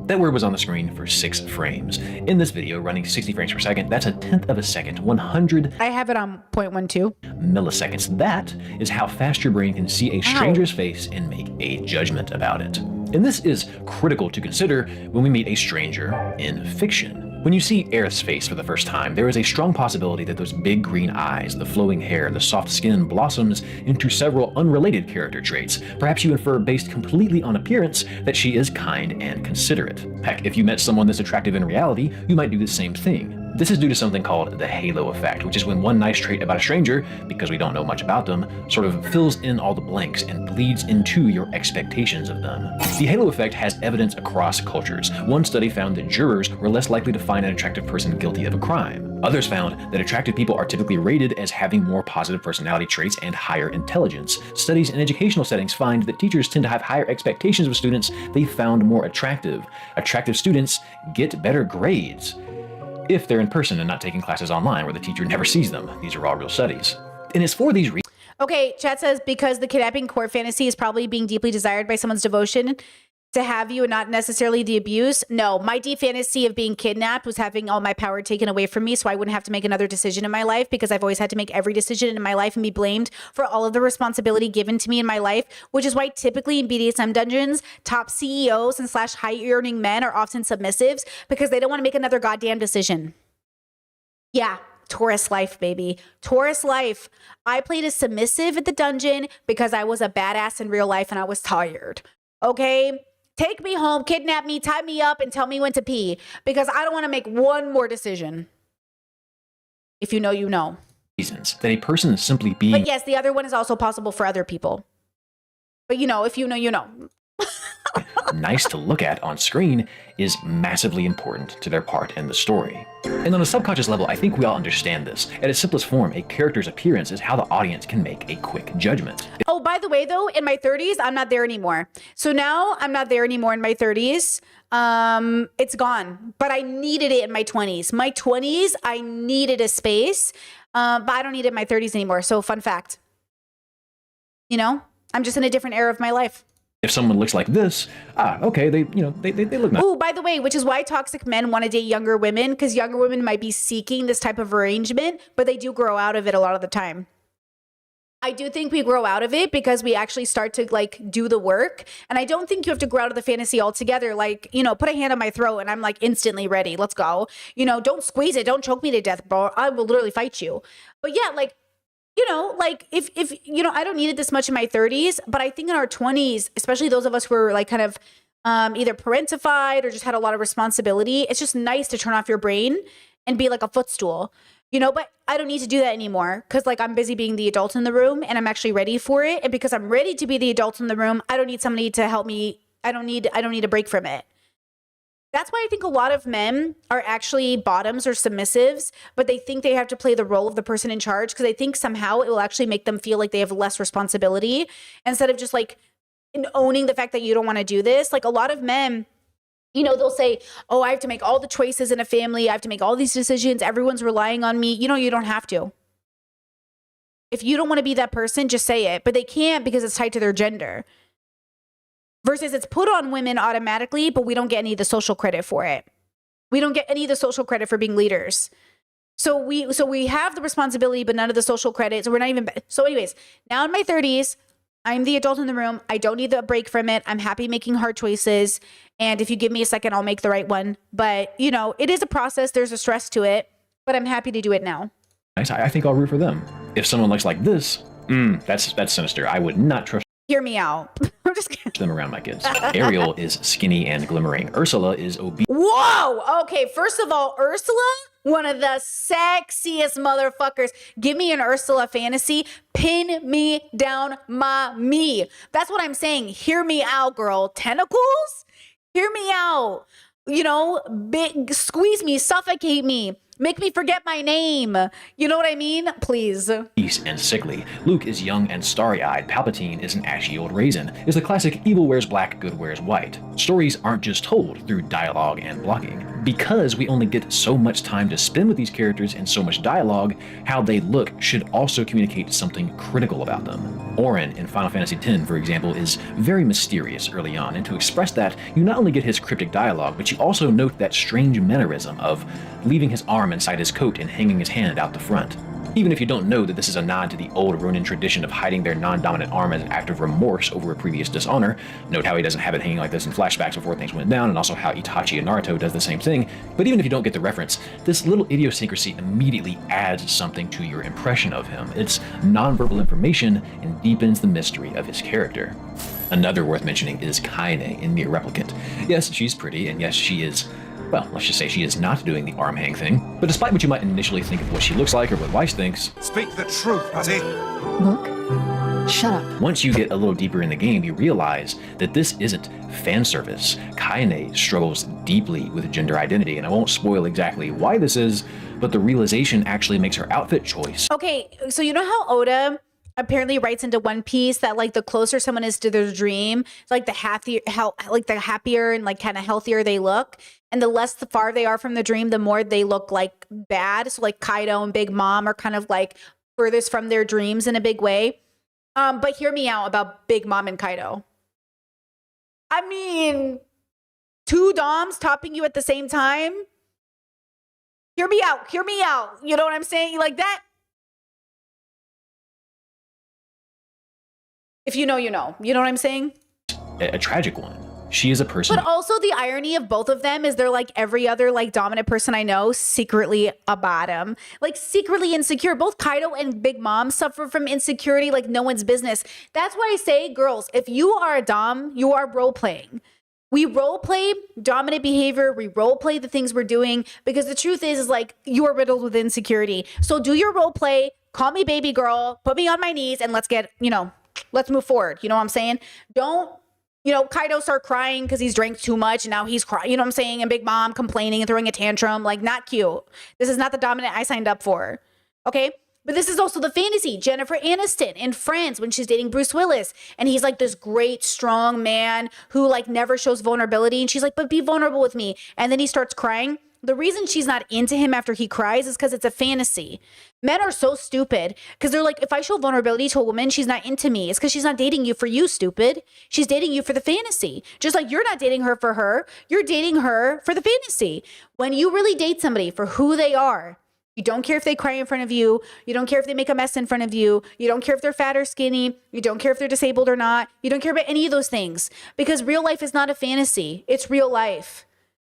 [SPEAKER 9] That word was on the screen for 6 frames. In this video, running 60 frames per second, that's a tenth of a second, 100
[SPEAKER 1] I have it on 0.12
[SPEAKER 9] milliseconds. That is how fast your brain can see a stranger's face and make a judgment about it. And this is critical to consider when we meet a stranger in fiction. When you see Aerith's face for the first time, there is a strong possibility that those big green eyes, the flowing hair, the soft skin blossoms into several unrelated character traits. Perhaps you infer, based completely on appearance, that she is kind and considerate. Heck, if you met someone this attractive in reality, you might do the same thing. This is due to something called the halo effect, which is when one nice trait about a stranger, because we don't know much about them, sort of fills in all the blanks and bleeds into your expectations of them. The halo effect has evidence across cultures. One study found that jurors were less likely to find an attractive person guilty of a crime. Others found that attractive people are typically rated as having more positive personality traits and higher intelligence. Studies in educational settings find that teachers tend to have higher expectations of students they found more attractive. Attractive students get better grades if they're in person and not taking classes online where the teacher never sees them. These are all real studies. And it's for these reasons.
[SPEAKER 1] Okay, chat says because the kidnapping court fantasy is probably being deeply desired by someone's devotion to have you and not necessarily the abuse. No, my deep fantasy of being kidnapped was having all my power taken away from me so I wouldn't have to make another decision in my life, because I've always had to make every decision in my life and be blamed for all of the responsibility given to me in my life, which is why typically in BDSM dungeons, top CEOs and / high earning men are often submissives because they don't want to make another goddamn decision. Yeah. Taurus life, baby. Taurus life. I played a submissive at the dungeon because I was a badass in real life and I was tired. Okay? Take me home, kidnap me, tie me up, and tell me when to pee, because I don't want to make one more decision. If you know, you know.
[SPEAKER 9] Reasons that a person is simply being...
[SPEAKER 1] But yes, the other one is also possible for other people. But you know, if you know, you know.
[SPEAKER 9] nice to look at on screen is massively important to their part in the story. And on a subconscious level, I think we all understand this. At its simplest form, a character's appearance is how the audience can make a quick judgment.
[SPEAKER 1] Oh, by the way, though, in my 30s, I'm not there anymore. So now I'm not there anymore in my 30s. It's gone, but I needed it in my 20s. My 20s, I needed a space, but I don't need it in my 30s anymore. So fun fact, you know, I'm just in a different era of my life.
[SPEAKER 9] If someone looks like this, okay, they look nice.
[SPEAKER 1] Oh, by the way, which is why toxic men want to date younger women, because younger women might be seeking this type of arrangement, but they do grow out of it a lot of the time. I do think we grow out of it because we actually start to like do the work. And I don't think you have to grow out of the fantasy altogether. Like, you know, put a hand on my throat and I'm like instantly ready. Let's go. You know, don't squeeze it. Don't choke me to death, bro. I will literally fight you. But yeah, like, you know, like if you know, I don't need it this much in my 30s, but I think in our 20s, especially those of us who are like kind of either parentified or just had a lot of responsibility, it's just nice to turn off your brain and be like a footstool, you know. But I don't need to do that anymore because like I'm busy being the adult in the room and I'm actually ready for it. And because I'm ready to be the adult in the room, I don't need somebody to help me. I don't need a break from it. That's why I think a lot of men are actually bottoms or submissives, but they think they have to play the role of the person in charge because they think somehow it will actually make them feel like they have less responsibility instead of just like owning the fact that you don't want to do this. Like a lot of men, you know, they'll say, oh, I have to make all the choices in a family. I have to make all these decisions. Everyone's relying on me. You know, you don't have to. If you don't want to be that person, just say it. But they can't because it's tied to their gender. Versus it's put on women automatically, but we don't get any of the social credit for it. We don't get any of the social credit for being leaders. So we have the responsibility, but none of the social credit. So we're not even. So anyways, now in my 30s, I'm the adult in the room. I don't need a break from it. I'm happy making hard choices. And if you give me a second, I'll make the right one. But, you know, it is a process. There's a stress to it, but I'm happy to do it now.
[SPEAKER 9] Nice. I think I'll root for them. If someone looks like this, that's sinister. I would not trust.
[SPEAKER 1] Hear me out. I'm just kidding.
[SPEAKER 9] Them around my kids. Ariel is skinny and glimmering. Ursula is obese.
[SPEAKER 1] Whoa! Okay, first of all, Ursula, one of the sexiest motherfuckers. Give me an Ursula fantasy. Pin me down, mommy. That's what I'm saying. Hear me out, girl. Tentacles? Hear me out. You know, big, squeeze me, suffocate me. Make me forget my name. You know what I mean? Please.
[SPEAKER 9] Obese and sickly. Luke is young and starry-eyed. Palpatine is an ashy old raisin. Is the classic evil wears black, good wears white. Stories aren't just told through dialogue and blocking. Because we only get so much time to spend with these characters and so much dialogue, how they look should also communicate something critical about them. Auron in Final Fantasy X, for example, is very mysterious early on, and to express that, you not only get his cryptic dialogue, but you also note that strange mannerism of leaving his arm inside his coat and hanging his hand out the front. Even if you don't know that this is a nod to the old Ronin tradition of hiding their non-dominant arm as an act of remorse over a previous dishonor, note how he doesn't have it hanging like this in flashbacks before things went down, and also how Itachi and Naruto does the same thing, but even if you don't get the reference, this little idiosyncrasy immediately adds something to your impression of him. It's nonverbal information and deepens the mystery of his character. Another worth mentioning is Kaine in Nier Replicant. Yes, she's pretty, and yes, she is, well, let's just say she is not doing the arm hang thing. But despite what you might initially think of what she looks like or what Weiss thinks,
[SPEAKER 2] Speak the truth, Putty.
[SPEAKER 10] Look. Shut up.
[SPEAKER 9] once you get a little deeper in the game, you realize that this isn't fan service. Kaine struggles deeply with gender identity, and I won't spoil exactly why this is, but the realization actually makes her outfit choice.
[SPEAKER 1] Okay, so you know how Oda apparently writes into One Piece that like the closer someone is to their dream, like the happier and like kind of healthier they look, and the less far they are from the dream, the more they look like bad. So like Kaido and Big Mom are kind of like furthest from their dreams in a big way. But hear me out about Big Mom and Kaido. I mean, two Doms topping you at the same time. Hear me out. Hear me out. You know what I'm saying? Like that. If you know, you know. You know what I'm saying?
[SPEAKER 9] A tragic one. She is a person.
[SPEAKER 1] But also the irony of both of them is they're like every other like dominant person I know, secretly a bottom, like secretly insecure. Both Kaido and Big Mom suffer from insecurity like no one's business. That's why I say, girls, if you are a dom, you are role playing. We role play dominant behavior. We role play the things we're doing because the truth is like you are riddled with insecurity. So do your role play. Call me baby girl. Put me on my knees and let's get, let's move forward. You know what I'm saying? Don't, Kaido start crying because he's drank too much and now he's crying, you know what I'm saying? And Big Mom complaining and throwing a tantrum, like not cute. This is not the dominant I signed up for. Okay? But this is also the fantasy. Jennifer Aniston in Friends when she's dating Bruce Willis. And he's like this great, strong man who like never shows vulnerability. And she's like, but be vulnerable with me. And then he starts crying. The reason she's not into him after he cries is because it's a fantasy. Men are so stupid because they're like, if I show vulnerability to a woman, she's not into me. It's because she's not dating you for you, stupid. She's dating you for the fantasy. Just like you're not dating her for her, you're dating her for the fantasy. When you really date somebody for who they are, you don't care if they cry in front of you. You don't care if they make a mess in front of you. You don't care if they're fat or skinny. You don't care if they're disabled or not. You don't care about any of those things because real life is not a fantasy. It's real life.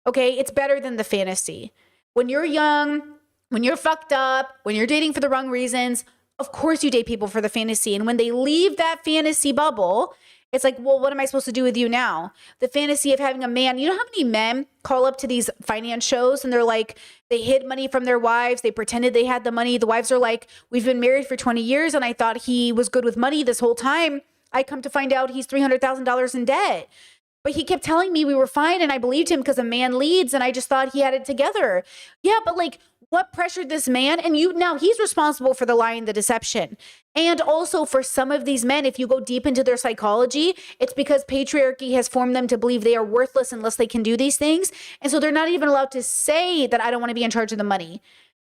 [SPEAKER 1] Okay, it's better than the fantasy. When you're young, when you're fucked up, when you're dating for the wrong reasons, of course you date people for the fantasy. And when they leave that fantasy bubble, it's like, well, what am I supposed to do with you now? The fantasy of having a man. You know how many men call up to these finance shows and they're like, they hid money from their wives. They pretended they had the money. The wives are like, we've been married for 20 years and I thought he was good with money this whole time. I come to find out he's $300,000 in debt. But he kept telling me we were fine and I believed him because a man leads and I just thought he had it together. Yeah, but like what pressured this man? And now he's responsible for the lie and the deception. And also for some of these men, if you go deep into their psychology, it's because patriarchy has formed them to believe they are worthless unless they can do these things. And so they're not even allowed to say that I don't want to be in charge of the money.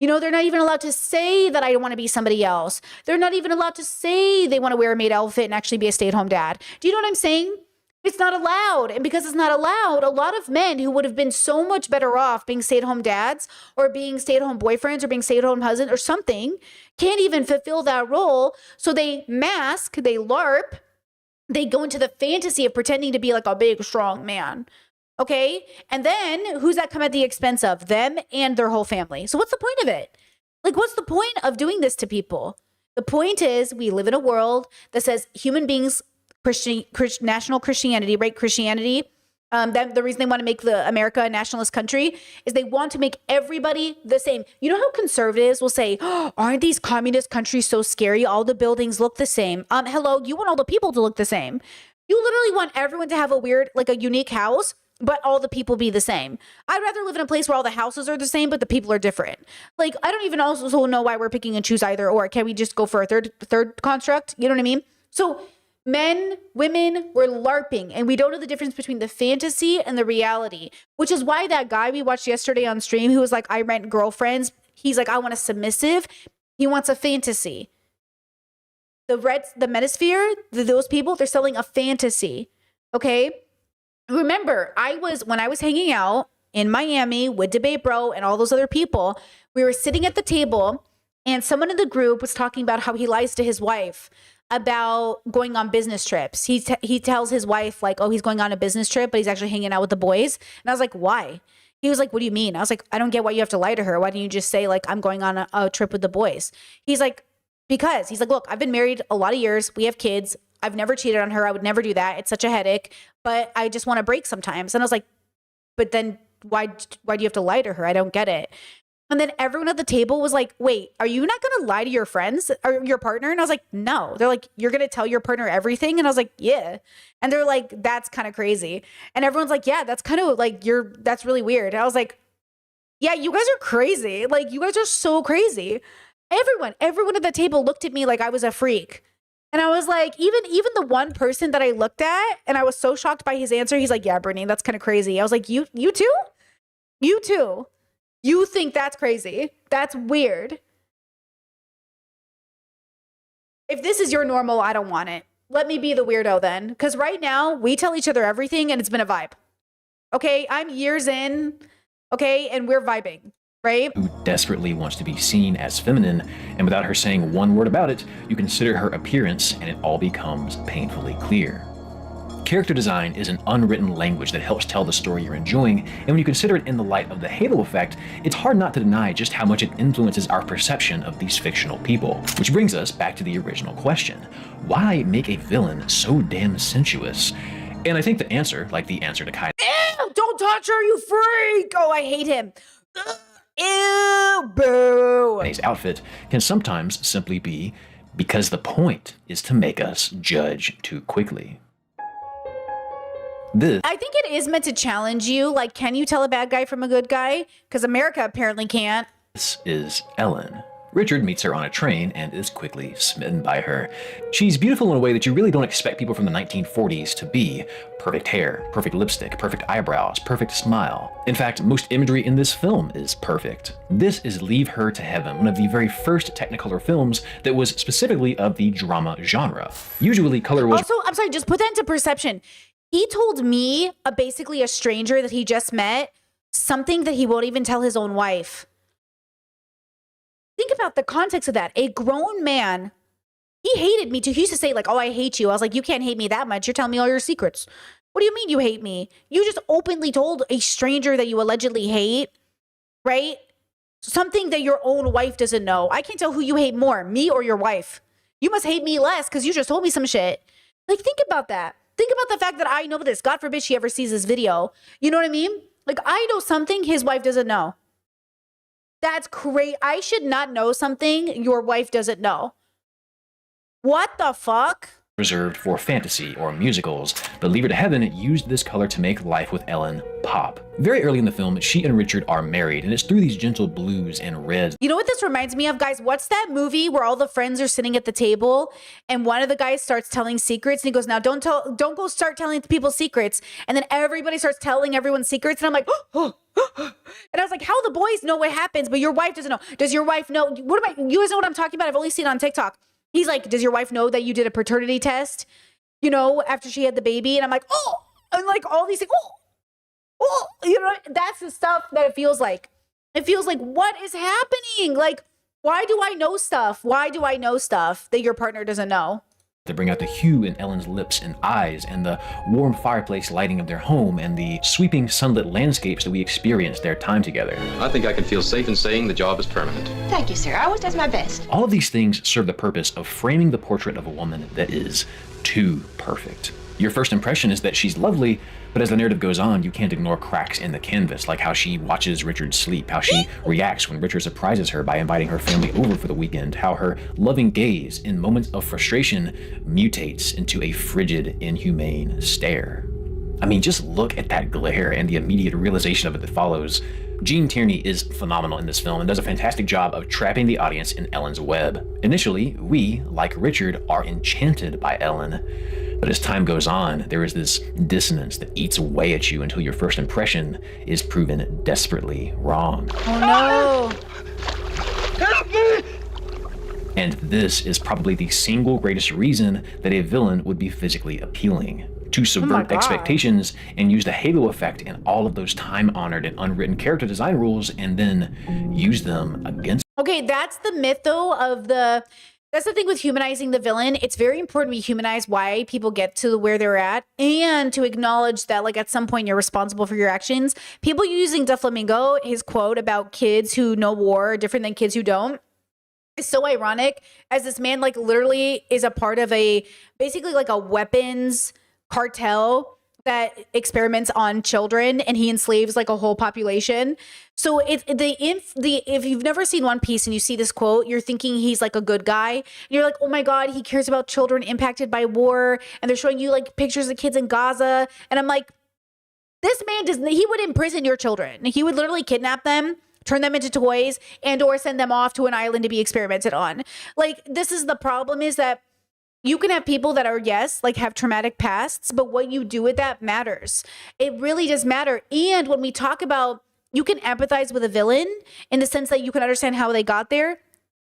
[SPEAKER 1] They're not even allowed to say that I want to be somebody else. They're not even allowed to say they want to wear a maid outfit and actually be a stay-at-home dad. Do you know what I'm saying? It's not allowed. And because it's not allowed, a lot of men who would have been so much better off being stay-at-home dads or being stay-at-home boyfriends or being stay-at-home husbands or something can't even fulfill that role. So they mask, they LARP, they go into the fantasy of pretending to be like a big, strong man. Okay? And then who's that come at the expense of? Them and their whole family. So what's the point of it? Like, what's the point of doing this to people? The point is we live in a world that says human beings national Christianity, right? Christianity. That the reason they want to make the America a nationalist country is they want to make everybody the same. You know how conservatives will say, oh, aren't these communist countries so scary? All the buildings look the same. Hello, you want all the people to look the same. You literally want everyone to have a weird, like a unique house, but all the people be the same. I'd rather live in a place where all the houses are the same, but the people are different. Like, I don't even also know why we're picking and choose either, or can we just go for a third construct? You know what I mean? So Men, women were LARPing, and we don't know the difference between the fantasy and the reality, which is why that guy we watched yesterday on stream who was like, I rent girlfriends, he's like, I want a submissive. He wants a fantasy. The Metasphere, those people, they're selling a fantasy. Okay? Remember, when I was hanging out in Miami with Debate Bro and all those other people, we were sitting at the table and someone in the group was talking about how he lies to his wife about going on business trips. He tells his wife like, oh, he's going on a business trip, but he's actually hanging out with the boys. And I was like, why? He was like, what do you mean? I was like, I don't get why you have to lie to her. Why don't you just say like, I'm going on a trip with the boys? He's like, because he's like, look, I've been married a lot of years. We have kids. I've never cheated on her. I would never do that. It's such a headache, but I just want to break sometimes. And I was like, but then why do you have to lie to her? I don't get it. And then everyone at the table was like, wait, are you not going to lie to your friends or your partner? And I was like, no. They're like, you're going to tell your partner everything? And I was like, yeah. And they're like, that's kind of crazy. And everyone's like, yeah, that's kind of like, that's really weird. And I was like, yeah, you guys are crazy. Like, you guys are so crazy. Everyone at the table looked at me like I was a freak. And I was like, even the one person that I looked at, and I was so shocked by his answer, he's like, yeah, Brittany, that's kind of crazy. I was like, you too? You too? You think that's crazy? That's weird. If this is your normal, I don't want it. Let me be the weirdo then. Because right now, we tell each other everything and it's been a vibe. Okay, I'm years in, okay, and we're vibing, right?
[SPEAKER 9] Who desperately wants to be seen as feminine, and without her saying one word about it, you consider her appearance and it all becomes painfully clear. Character design is an unwritten language that helps tell the story you're enjoying, and when you consider it in the light of the halo effect, it's hard not to deny just how much it influences our perception of these fictional people. Which brings us back to the original question. Why make a villain so damn sensuous? And I think the answer, like the answer to Kai,
[SPEAKER 1] ew, don't touch her, you freak! Oh, I hate him. Ew, boo.
[SPEAKER 9] His outfit can sometimes simply be because the point is to make us judge too quickly.
[SPEAKER 1] I think it is meant to challenge you. Like, can you tell a bad guy from a good guy? Because America apparently can't.
[SPEAKER 9] This is Ellen. Richard meets her on a train and is quickly smitten by her. She's beautiful in a way that you really don't expect people from the 1940s to be. Perfect hair, perfect lipstick, perfect eyebrows, perfect smile. In fact, most imagery in this film is perfect. This is Leave Her to Heaven, one of the very first Technicolor films that was specifically of the drama genre. Usually color was—
[SPEAKER 1] Also, I'm sorry, just put that into perception. He told me, basically a stranger that he just met, something that he won't even tell his own wife. Think about the context of that. A grown man, he hated me too. He used to say like, oh, I hate you. I was like, you can't hate me that much. You're telling me all your secrets. What do you mean you hate me? You just openly told a stranger that you allegedly hate, right? Something that your own wife doesn't know. I can't tell who you hate more, me or your wife. You must hate me less because you just told me some shit. Like, think about that. Think about the fact that I know this. God forbid she ever sees this video. You know what I mean? Like, I know something his wife doesn't know. That's crazy. I should not know something your wife doesn't know. What the fuck?
[SPEAKER 9] Reserved for fantasy or musicals, but Leave Her to Heaven used this color to make life with Ellen pop. Very early in the film, she and Richard are married, and it's through these gentle blues and reds.
[SPEAKER 1] You know what this reminds me of, guys? What's that movie where all the friends are sitting at the table and one of the guys starts telling secrets and he goes, now don't go start telling people secrets. And then everybody starts telling everyone secrets. And I'm like, oh. And I was like, how the boys know what happens, but your wife doesn't know. Does your wife know? You guys know what I'm talking about? I've only seen it on TikTok. He's like, does your wife know that you did a paternity test, you know, after she had the baby? And I'm like, oh, and like all these things, oh, you know, that's the stuff that it feels like. It feels like, what is happening? Like, why do I know stuff? Why do I know stuff that your partner doesn't know?
[SPEAKER 9] To bring out the hue in Ellen's lips and eyes, and the warm fireplace lighting of their home, and the sweeping sunlit landscapes that we experienced their time together.
[SPEAKER 13] I think I can feel safe in saying the job is permanent.
[SPEAKER 14] Thank you, sir. I always does my best.
[SPEAKER 9] All of these things serve the purpose of framing the portrait of a woman that is too perfect. Your first impression is that she's lovely, but as the narrative goes on, you can't ignore cracks in the canvas, like how she watches Richard sleep, how she reacts when Richard surprises her by inviting her family over for the weekend, how her loving gaze in moments of frustration mutates into a frigid, inhumane stare. I mean, just look at that glare and the immediate realization of it that follows. Gene Tierney is phenomenal in this film and does a fantastic job of trapping the audience in Ellen's web. Initially, we, like Richard, are enchanted by Ellen, but as time goes on, there is this dissonance that eats away at you until your first impression is proven desperately wrong.
[SPEAKER 1] Oh no!
[SPEAKER 9] Help me! And this is probably the single greatest reason that a villain would be physically appealing. To subvert expectations and use the halo effect and all of those time-honored and unwritten character design rules and then use them against.
[SPEAKER 1] Okay, that's the myth though of the, that's the thing with humanizing the villain. It's very important we humanize why people get to where they're at and to acknowledge that like at some point you're responsible for your actions. People using Doflamingo, his quote about kids who know war are different than kids who don't, is so ironic, as this man like literally is a part of a, basically like a weapons cartel that experiments on children, and he enslaves like a whole population. So if you've never seen One Piece and you see this quote, you're thinking he's like a good guy. And you're like, oh my God, he cares about children impacted by war. And they're showing you like pictures of kids in Gaza. And I'm like, this man he would imprison your children. He would literally kidnap them, turn them into toys, and or send them off to an island to be experimented on. Like, this is the problem, is that you can have people that are, yes, like have traumatic pasts, but what you do with that matters. It really does matter. And when we talk about, you can empathize with a villain in the sense that you can understand how they got there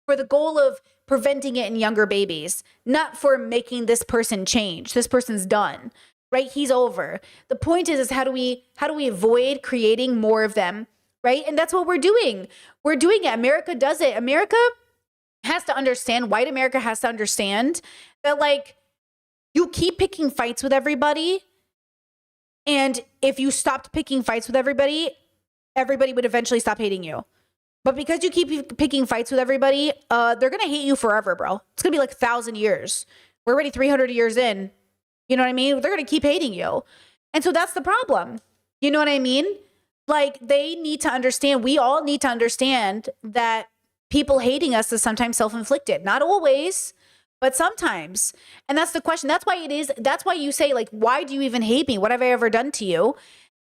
[SPEAKER 1] for the goal of preventing it in younger babies, not for making this person change. This person's done, right? He's over. The point is how do we avoid creating more of them, right? And that's what we're doing. We're doing it. America does it. America has to understand, white America has to understand that like you keep picking fights with everybody. And if you stopped picking fights with everybody, everybody would eventually stop hating you. But because you keep picking fights with everybody, they're going to hate you forever, bro. It's going to be like 1,000 years. We're already 300 years in. You know what I mean? They're going to keep hating you. And so that's the problem. You know what I mean? Like, they need to understand, we all need to understand that people hating us is sometimes self-inflicted. Not always, but sometimes. And that's the question. That's why you say, like, why do you even hate me? What have I ever done to you?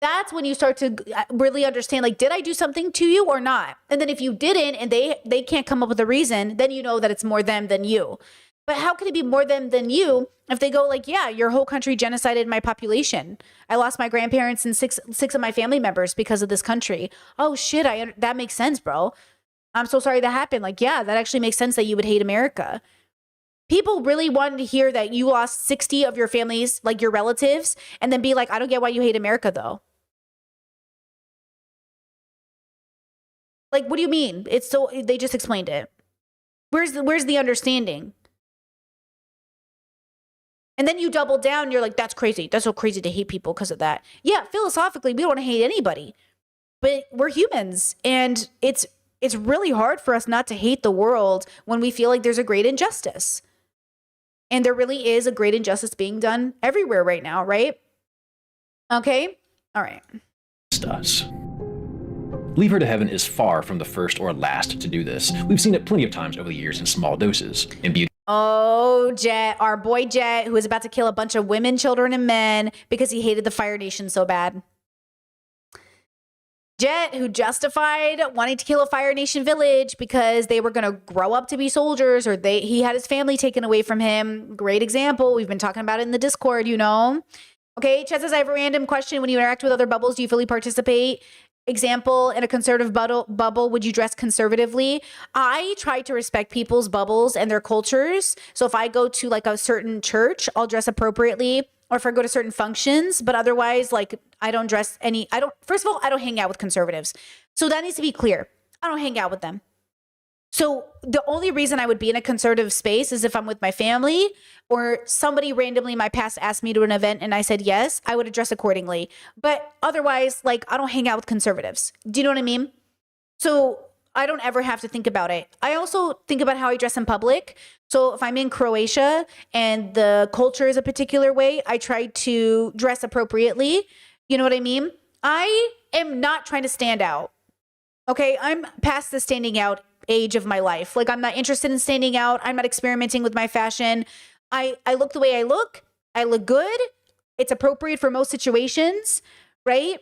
[SPEAKER 1] That's when you start to really understand, like, did I do something to you or not? And then if you didn't and they can't come up with a reason, then you know that it's more them than you. But how can it be more them than you if they go like, yeah, your whole country genocided my population. I lost my grandparents and six of my family members because of this country. Oh shit, that makes sense, bro. I'm so sorry that happened. Like, yeah, that actually makes sense that you would hate America. People really wanted to hear that you lost 60 of your families, like your relatives, and then be like, I don't get why you hate America though. Like, what do you mean? It's so, they just explained it. Where's the understanding? And then you double down, you're like, that's crazy. That's so crazy to hate people because of that. Yeah, philosophically, we don't want to hate anybody. But we're humans, and it's really hard for us not to hate the world when we feel like there's a great injustice. And there really is a great injustice being done everywhere right now, right? Okay? All right.
[SPEAKER 9] Us. Leave Her to Heaven is far from the first or last to do this. We've seen it plenty of times over the years in small doses. In Beauty.
[SPEAKER 1] Oh, Jet, our boy Jet, who was about to kill a bunch of women, children, and men because he hated the Fire Nation so bad. Jet, who justified wanting to kill a Fire Nation village because they were going to grow up to be soldiers, or he had his family taken away from him. Great example. We've been talking about it in the Discord, you know. Okay, Chet says, I have a random question. When you interact with other bubbles, do you fully participate? Example, in a conservative bubble, would you dress conservatively? I try to respect people's bubbles and their cultures. So if I go to like a certain church, I'll dress appropriately. Or if I go to certain functions, but otherwise, like, I don't dress first of all, I don't hang out with conservatives. So that needs to be clear. I don't hang out with them. So the only reason I would be in a conservative space is if I'm with my family or somebody randomly in my past asked me to an event and I said yes, I would address accordingly. But otherwise, like, I don't hang out with conservatives. Do you know what I mean? So I don't ever have to think about it. I also think about how I dress in public. So if I'm in Croatia and the culture is a particular way, I try to dress appropriately. You know what I mean? I am not trying to stand out. Okay, I'm past the standing out age of my life. Like, I'm not interested in standing out. I'm not experimenting with my fashion. I look the way I look. I look good. It's appropriate for most situations, right?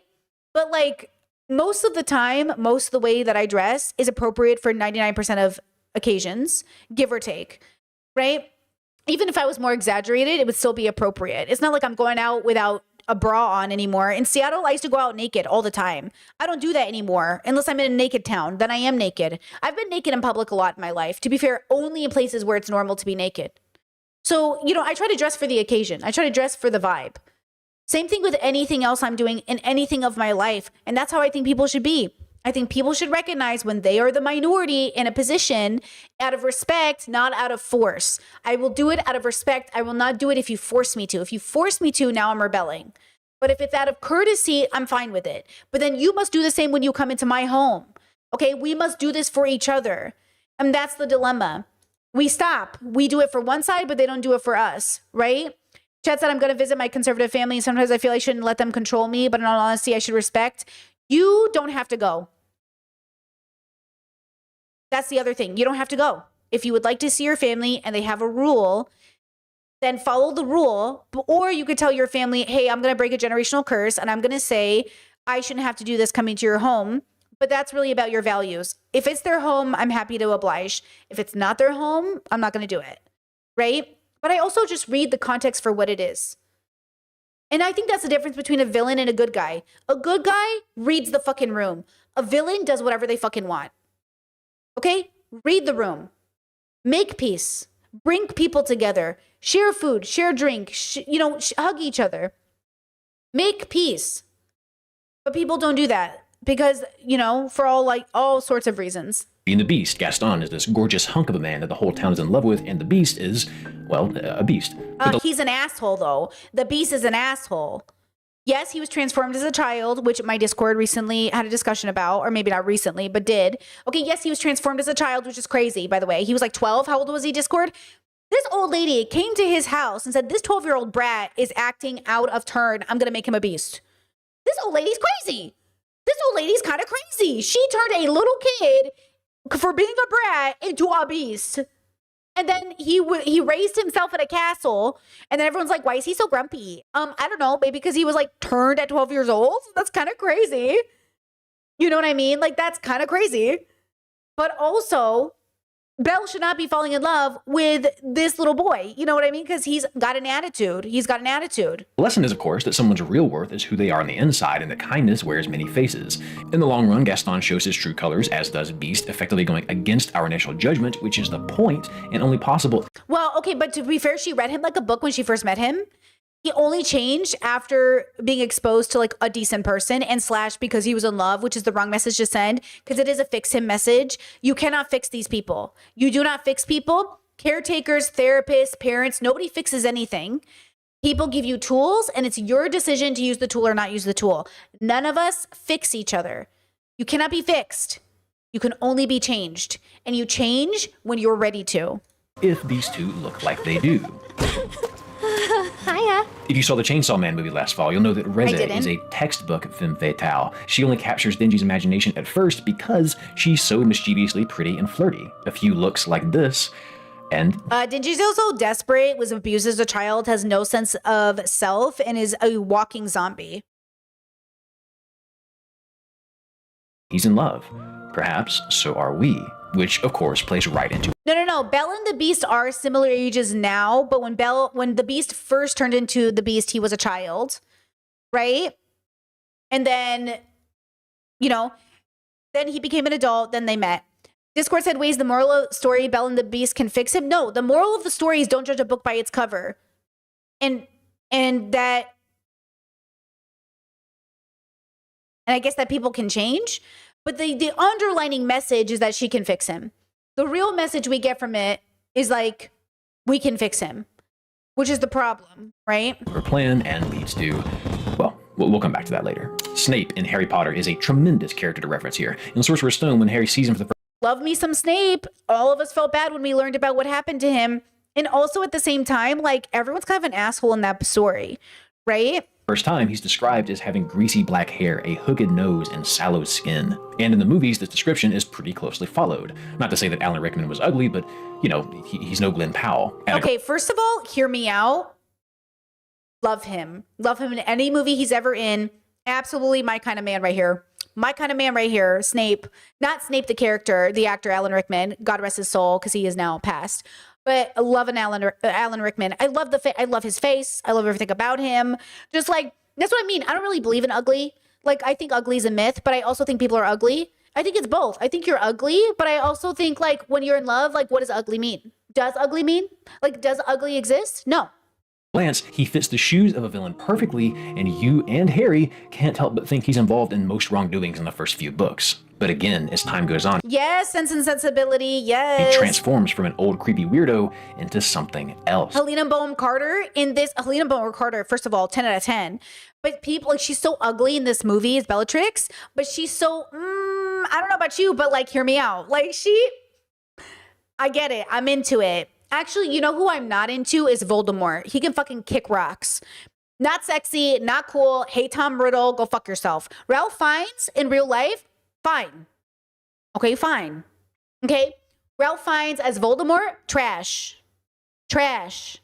[SPEAKER 1] But like, most of the time, most of the way that I dress is appropriate for 99% of occasions, give or take, right? Even if I was more exaggerated, it would still be appropriate. It's not like I'm going out without a bra on anymore. In Seattle, I used to go out naked all the time. I don't do that anymore unless I'm in a naked town. Then I am naked. I've been naked in public a lot in my life. To be fair, only in places where it's normal to be naked. So, I try to dress for the occasion. I try to dress for the vibe. Same thing with anything else I'm doing in anything of my life. And that's how I think people should be. I think people should recognize when they are the minority in a position out of respect, not out of force. I will do it out of respect. I will not do it if you force me to. If you force me to, now I'm rebelling. But if it's out of courtesy, I'm fine with it. But then you must do the same when you come into my home. Okay, we must do this for each other. And that's the dilemma. We stop. We do it for one side, but they don't do it for us, right? Chad said, I'm going to visit my conservative family. Sometimes I feel I shouldn't let them control me, but in all honesty, I should respect. You don't have to go. That's the other thing. You don't have to go. If you would like to see your family and they have a rule, then follow the rule. Or you could tell your family, hey, I'm going to break a generational curse and I'm going to say, I shouldn't have to do this coming to your home. But that's really about your values. If it's their home, I'm happy to oblige. If it's not their home, I'm not going to do it. Right? But I also just read the context for what it is. And I think that's the difference between a villain and a good guy. A good guy reads the fucking room. A villain does whatever they fucking want. Okay? Read the room. Make peace. Bring people together. Share food. Share drink. Hug each other. Make peace. But people don't do that because, for all sorts of reasons.
[SPEAKER 9] In The Beast, Gaston is this gorgeous hunk of a man that the whole town is in love with, and the Beast is, well, a beast.
[SPEAKER 1] He's an asshole, though. The Beast is an asshole. Yes, he was transformed as a child, which my Discord recently had a discussion about, or maybe not recently, but did. Okay, yes, he was transformed as a child, which is crazy, by the way. He was like 12. How old was he, Discord? This old lady came to his house and said, this 12-year-old brat is acting out of turn. I'm going to make him a beast. This old lady's crazy. This old lady's kind of crazy. She turned a little kid for being a brat into a beast. And then he raised himself in a castle. And then everyone's like, why is he so grumpy? I don't know. Maybe because he was like turned at 12 years old. That's kind of crazy. You know what I mean? Like, that's kind of crazy. But also, Belle should not be falling in love with this little boy. You know what I mean? Because he's got an attitude. The
[SPEAKER 9] lesson is, of course, that someone's real worth is who they are on the inside, and that kindness wears many faces. In the long run, Gaston shows his true colors, as does Beast, effectively going against our initial judgment, which is the point and only possible.
[SPEAKER 1] Well, okay, but to be fair, she read him like a book when she first met him. He only changed after being exposed to like a decent person and / because he was in love, which is the wrong message to send because it is a fix him message. You cannot fix these people. You do not fix people. Caretakers, therapists, parents, nobody fixes anything. People give you tools and it's your decision to use the tool or not use the tool. None of us fix each other. You cannot be fixed. You can only be changed. And you change when you're ready to.
[SPEAKER 9] If these two look like they do.
[SPEAKER 1] Hiya.
[SPEAKER 9] If you saw the Chainsaw Man movie last fall, you'll know that Reza is a textbook femme fatale. She only captures Denji's imagination at first because she's so mischievously pretty and flirty. A few looks like this, and
[SPEAKER 1] Denji's also desperate, was abused as a child, has no sense of self, and is a walking zombie.
[SPEAKER 9] He's in love. Perhaps so are we. Which, of course, plays right into...
[SPEAKER 1] No. Belle and the Beast are similar ages now, but when the Beast first turned into the Beast, he was a child, right? And then, then he became an adult, then they met. Discord said, ways the moral of the story, Belle and the Beast can fix him. No, the moral of the story is don't judge a book by its cover. And I guess that people can change. But the underlining message is that she can fix him. The real message we get from it is like, we can fix him, which is the problem, right?
[SPEAKER 9] Her plan and leads to, well, we'll come back to that later. Snape in Harry Potter is a tremendous character to reference here. In Sorcerer's Stone, when Harry sees him for the first
[SPEAKER 1] Love me some Snape. All of us felt bad when we learned about what happened to him. And also at the same time, like, everyone's kind of an asshole in that story, right?
[SPEAKER 9] first time, he's described as having greasy black hair, a hooked nose, and sallow skin. And in the movies, this description is pretty closely followed. Not to say that Alan Rickman was ugly, but, you know, he's no Glenn Powell.
[SPEAKER 1] Okay, first of all, hear me out. Love him. Love him in any movie he's ever in. Absolutely my kind of man right here. My kind of man right here, Snape. Not Snape the character, the actor Alan Rickman. God rest his soul, because he is now passed. But I love an Alan Rickman. I love I love his face. I love everything about him. Just like, that's what I mean. I don't really believe in ugly. Like, I think ugly is a myth, but I also think people are ugly. I think it's both. I think you're ugly, but I also think, like, when you're in love, like, what does ugly mean? Does ugly mean? Like, does ugly exist? No.
[SPEAKER 9] Glance, he fits the shoes of a villain perfectly, and you and Harry can't help but think he's involved in most wrongdoings in the first few books. But again, as time goes on,
[SPEAKER 1] Yes, Sense and Sensibility, yes.
[SPEAKER 9] he transforms from an old creepy weirdo into something else.
[SPEAKER 1] Helena Bonham Carter in this, Helena Bonham Carter, first of all, 10 out of 10. But people, like, she's so ugly in this movie as Bellatrix, but she's so, I don't know about you, but like, hear me out. Like, I get it. I'm into it. Actually, you know who I'm not into is Voldemort. He can fucking kick rocks. Not sexy, not cool. Hey, Tom Riddle, go fuck yourself. Ralph Fiennes in real life, fine. Okay, fine. Okay? Ralph Fiennes as Voldemort, trash. Trash.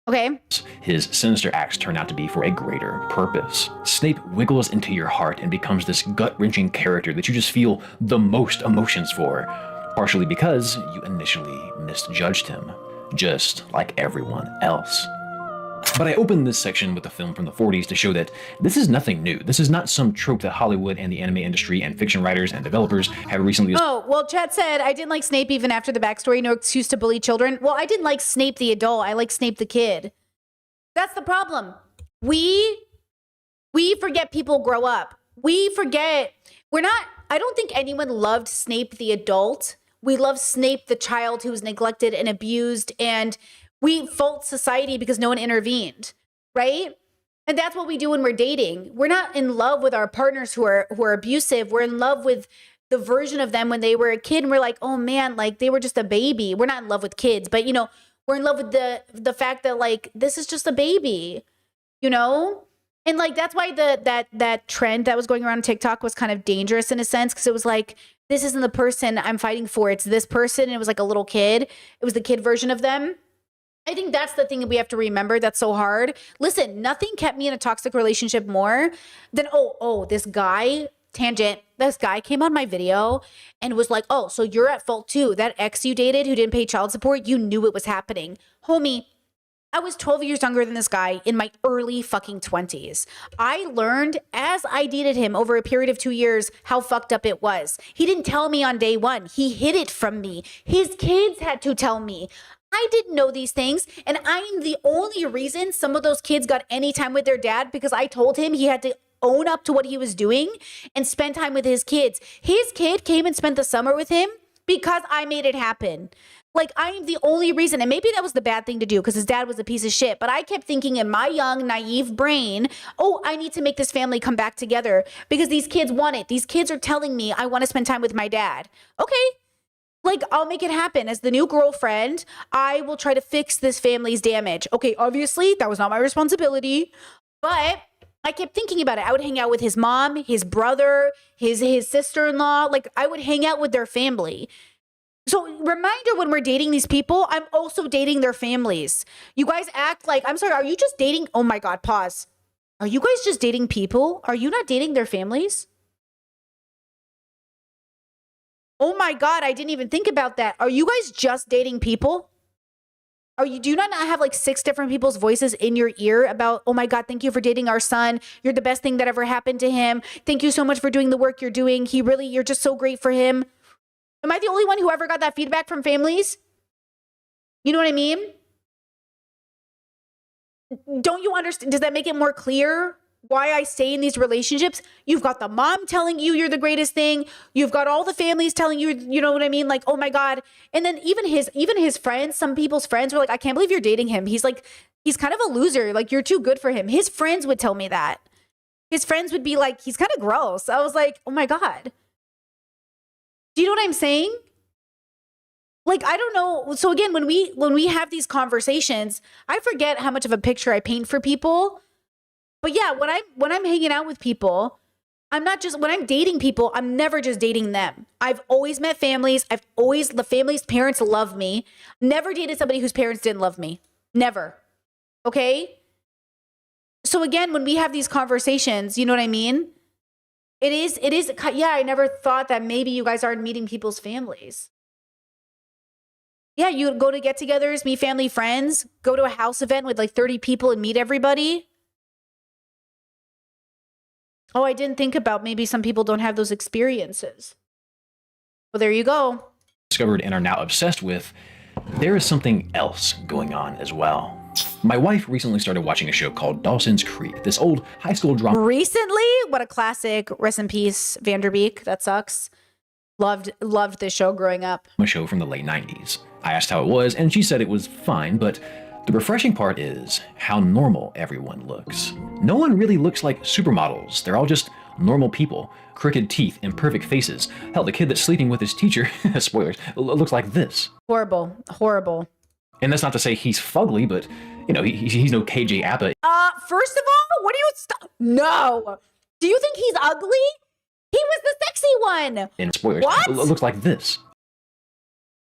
[SPEAKER 1] Okay?
[SPEAKER 9] His sinister acts turn out to be for a greater purpose. Snape wiggles into your heart and becomes this gut-wrenching character that you just feel the most emotions for, partially because you initially misjudged him, just like everyone else. But I opened this section with a film from the 40s to show that this is nothing new. This is not some trope that Hollywood and the anime industry and fiction writers and developers have recently...
[SPEAKER 1] Oh, well, Chad said, I didn't like Snape even after the backstory, no excuse to bully children. Well, I didn't like Snape the adult. I like Snape the kid. That's the problem. We forget people grow up. We forget, I don't think anyone loved Snape the adult. We love Snape the child who was neglected and abused, and we fault society because no one intervened, right? And that's what we do when we're dating. We're not in love with our partners who are abusive. We're in love with the version of them when they were a kid, and we're like, oh man, like they were just a baby. We're not in love with kids, but you know, we're in love with the fact that like this is just a baby, you know? And like that's why that trend that was going around on TikTok was kind of dangerous in a sense, because it was like, this isn't the person I'm fighting for. It's this person. And it was like a little kid. It was the kid version of them. I think that's the thing that we have to remember that's so hard. Listen, nothing kept me in a toxic relationship more than, this guy, tangent, this guy came on my video and was like, oh, so you're at fault too. That ex you dated who didn't pay child support, you knew it was happening. Homie, I was 12 years younger than this guy in my early fucking 20s. I learned as I dated him over a period of 2 years how fucked up it was. He didn't tell me on day one. He hid it from me. His kids had to tell me. I didn't know these things, and I'm the only reason some of those kids got any time with their dad because I told him he had to own up to what he was doing and spend time with his kids. His kid came and spent the summer with him because I made it happen. Like, I'm the only reason, and maybe that was the bad thing to do because his dad was a piece of shit, but I kept thinking in my young, naive brain, oh, I need to make this family come back together because these kids want it. These kids are telling me I want to spend time with my dad. Okay. Like, I'll make it happen. As the new girlfriend, I will try to fix this family's damage. Okay, obviously, that was not my responsibility, but I kept thinking about it. I would hang out with his mom, his brother, his sister-in-law. Like, I would hang out with their family. So, reminder, when we're dating these people, I'm also dating their families. You guys act like, I'm sorry, are you just dating? Oh my God, pause. Are you guys just dating people? Are you not dating their families? Oh my God, I didn't even think about that. Are you guys just dating people? Do you not have like 6 different people's voices in your ear about, oh my God, thank you for dating our son. You're the best thing that ever happened to him. Thank you so much for doing the work you're doing. You're just so great for him. Am I the only one who ever got that feedback from families? You know what I mean? Don't you understand? Does that make it more clear why I stay in these relationships? You've got the mom telling you you're the greatest thing. You've got all the families telling you, you know what I mean? Like, oh my God. And then even his friends, some people's friends were like, I can't believe you're dating him. He's kind of a loser. Like, you're too good for him. His friends would tell me that. His friends would be like, he's kind of gross. I was like, oh my God. Do you know what I'm saying? Like, I don't know. So again, when we have these conversations, I forget how much of a picture I paint for people. But yeah, when I'm hanging out with people, when I'm dating people, I'm never just dating them. I've always met families. The family's parents love me. Never dated somebody whose parents didn't love me. Never. Okay? So again, when we have these conversations, you know what I mean? It is. Yeah, I never thought that maybe you guys aren't meeting people's families. Yeah, you go to get-togethers, meet family, friends, go to a house event with like 30 people and meet everybody. Oh, I didn't think about maybe some people don't have those experiences. Well, there you go.
[SPEAKER 9] Discovered and are now obsessed with, there is something else going on as well. My wife recently started watching a show called Dawson's Creek, this old high school drama.
[SPEAKER 1] Recently? What a classic. Rest in peace, Vanderbeek. That sucks. Loved this show growing up.
[SPEAKER 9] A show from the late 90s. I asked how it was, and she said it was fine, but the refreshing part is how normal everyone looks. No one really looks like supermodels. They're all just normal people. Crooked teeth and perfect faces. Hell, the kid that's sleeping with his teacher, spoilers, looks like this.
[SPEAKER 1] Horrible. Horrible.
[SPEAKER 9] And that's not to say he's fugly, but, you know, he's no KJ Apa.
[SPEAKER 1] First of all, what do you No. Do you think he's ugly? He was the sexy one.
[SPEAKER 9] And spoilers,
[SPEAKER 1] What?
[SPEAKER 9] Looks like this.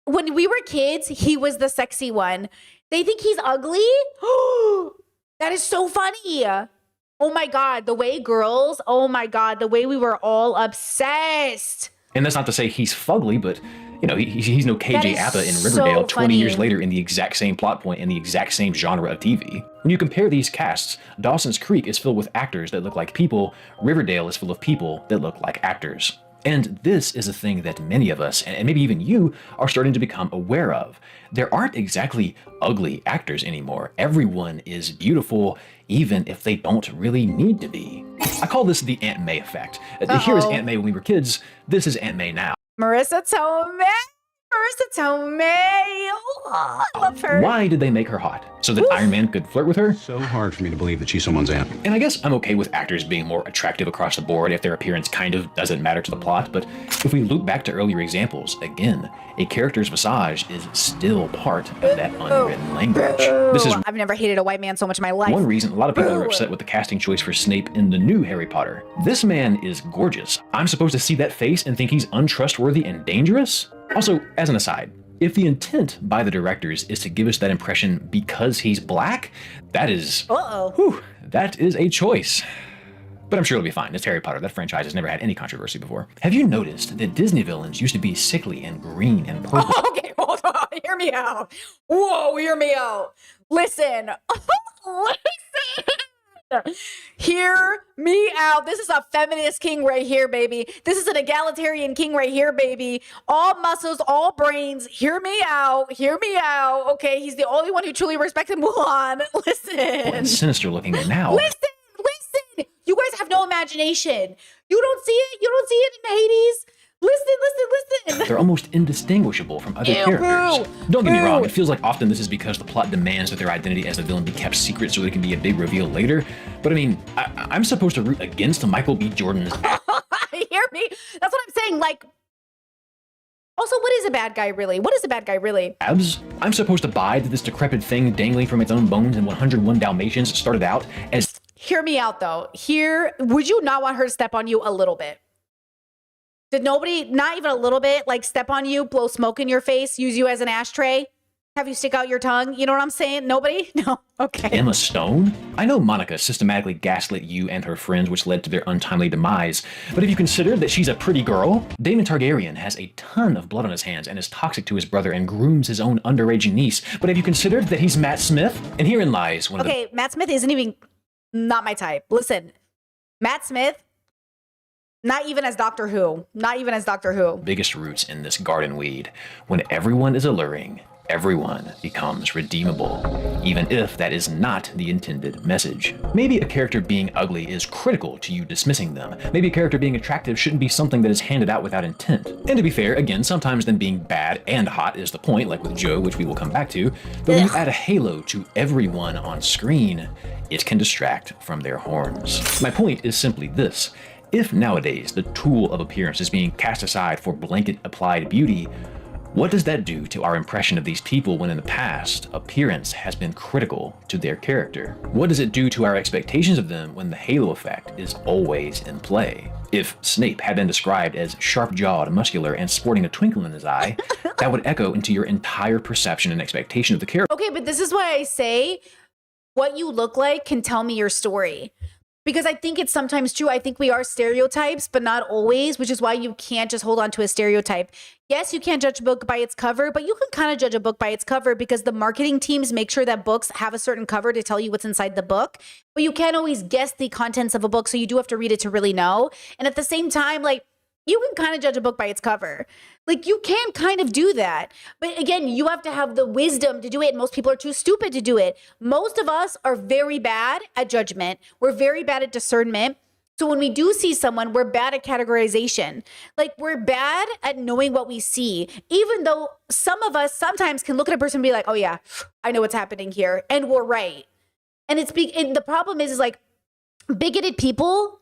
[SPEAKER 1] When we were kids, he was the sexy one. They think he's ugly? That is so funny. Oh my God, the way girls, oh my God, the way we were all obsessed.
[SPEAKER 9] And that's not to say he's fugly, but, you know, he's no
[SPEAKER 1] That
[SPEAKER 9] KJ
[SPEAKER 1] is
[SPEAKER 9] Apa in
[SPEAKER 1] so
[SPEAKER 9] Riverdale 20 years
[SPEAKER 1] funny.
[SPEAKER 9] later in the exact same plot point and the exact same genre of TV. When you compare these casts, Dawson's Creek is filled with actors that look like people, Riverdale is full of people that look like actors. And this is a thing that many of us, and maybe even you, are starting to become aware of. There aren't exactly ugly actors anymore. Everyone is beautiful, even if they don't really need to be. I call this the Aunt May effect. Here is Aunt May when we were kids, this is Aunt May now.
[SPEAKER 1] Marissa Tomei. Oh, I love her.
[SPEAKER 9] Why did they make her hot? So that Iron Man could flirt with her?
[SPEAKER 15] So hard for me to believe that she's someone's aunt.
[SPEAKER 9] And I guess I'm okay with actors being more attractive across the board if their appearance kind of doesn't matter to the plot, but if we loop back to earlier examples, again, a character's visage is still part of that unwritten language. This is
[SPEAKER 1] I've never hated a white man so much in my life.
[SPEAKER 9] one reason a lot of people are upset with the casting choice for Snape in the new Harry Potter. This man is gorgeous. I'm supposed to see that face and think he's untrustworthy and dangerous? Also, as an aside, if the intent by the directors is to give us that impression because he's black, that is, that is a choice. But I'm sure it'll be fine. It's Harry Potter. That franchise has never had any controversy before. Have you noticed that Disney villains used to be sickly and green and purple?
[SPEAKER 1] Okay, hold on. Hear me out. Whoa, hear me out. Listen. Listen. Hear me out. This is a feminist king right here, baby. This is an egalitarian king right here, baby. All muscles, all brains. Hear me out. Hear me out. Okay, he's the only one who truly respected Mulan. Listen.
[SPEAKER 9] And sinister looking now.
[SPEAKER 1] Listen. You guys have no imagination. You don't see it. You don't see it in Hades. Listen.
[SPEAKER 9] They're almost indistinguishable from other
[SPEAKER 1] Ew,
[SPEAKER 9] characters.
[SPEAKER 1] boo,
[SPEAKER 9] Don't get me
[SPEAKER 1] boo.
[SPEAKER 9] wrong, it feels like often this is because the plot demands that their identity as the villain be kept secret so it can be a big reveal later. But I mean, I'm supposed to root against Michael B. Jordan's.
[SPEAKER 1] Hear me? That's what I'm saying. Like, also, what is a bad guy really? What is a bad guy really?
[SPEAKER 9] abs? I'm supposed to buy that this decrepit thing dangling from its own bones in 101 Dalmatians started out as.
[SPEAKER 1] Hear me out though. Would you not want her to step on you a little bit? Did nobody, not even a little bit, like step on you, blow smoke in your face, use you as an ashtray, have you stick out your tongue? You know what I'm saying? Nobody? No. Okay.
[SPEAKER 9] Emma Stone? I know Monica systematically gaslit you and her friends, which led to their untimely demise. But if you consider that she's a pretty girl, Daemon Targaryen has a ton of blood on his hands and is toxic to his brother and grooms his own underage niece. But have you considered that he's Matt Smith? And herein lies one of the...
[SPEAKER 1] Okay, Matt Smith isn't even, not my type. Listen, Matt Smith, not even as Doctor Who. Not even as Doctor Who.
[SPEAKER 9] biggest roots in this garden weed. When everyone is alluring, everyone becomes redeemable, even if that is not the intended message. Maybe a character being ugly is critical to you dismissing them. Maybe a character being attractive shouldn't be something that is handed out without intent. And to be fair, again, sometimes them being bad and hot is the point, like with Joe, which we will come back to. But when you add a halo to everyone on screen, it can distract from their horns. My point is simply this. If nowadays the tool of appearance is being cast aside for blanket applied beauty, what does that do to our impression of these people when in the past, appearance has been critical to their character? What does it do to our expectations of them when the halo effect is always in play? If Snape had been described as sharp-jawed, muscular, and sporting a twinkle in his eye, that would echo into your entire perception and expectation of the character.
[SPEAKER 1] Okay, but this is why I say what you look like can tell me your story. Because I think it's sometimes true. I think we are stereotypes, but not always, which is why you can't just hold on to a stereotype. Yes, you can't judge a book by its cover, but you can kind of judge a book by its cover because the marketing teams make sure that books have a certain cover to tell you what's inside the book. But you can't always guess the contents of a book, so you do have to read it to really know. And at the same time, like, you can kind of judge a book by its cover. Like, you can kind of do that. But again, you have to have the wisdom to do it. Most people are too stupid to do it. Most of us are very bad at judgment. We're very bad at discernment. So when we do see someone, we're bad at categorization. Like, we're bad at knowing what we see, even though some of us sometimes can look at a person and be like, oh yeah, I know what's happening here. And we're right. And and the problem is like bigoted people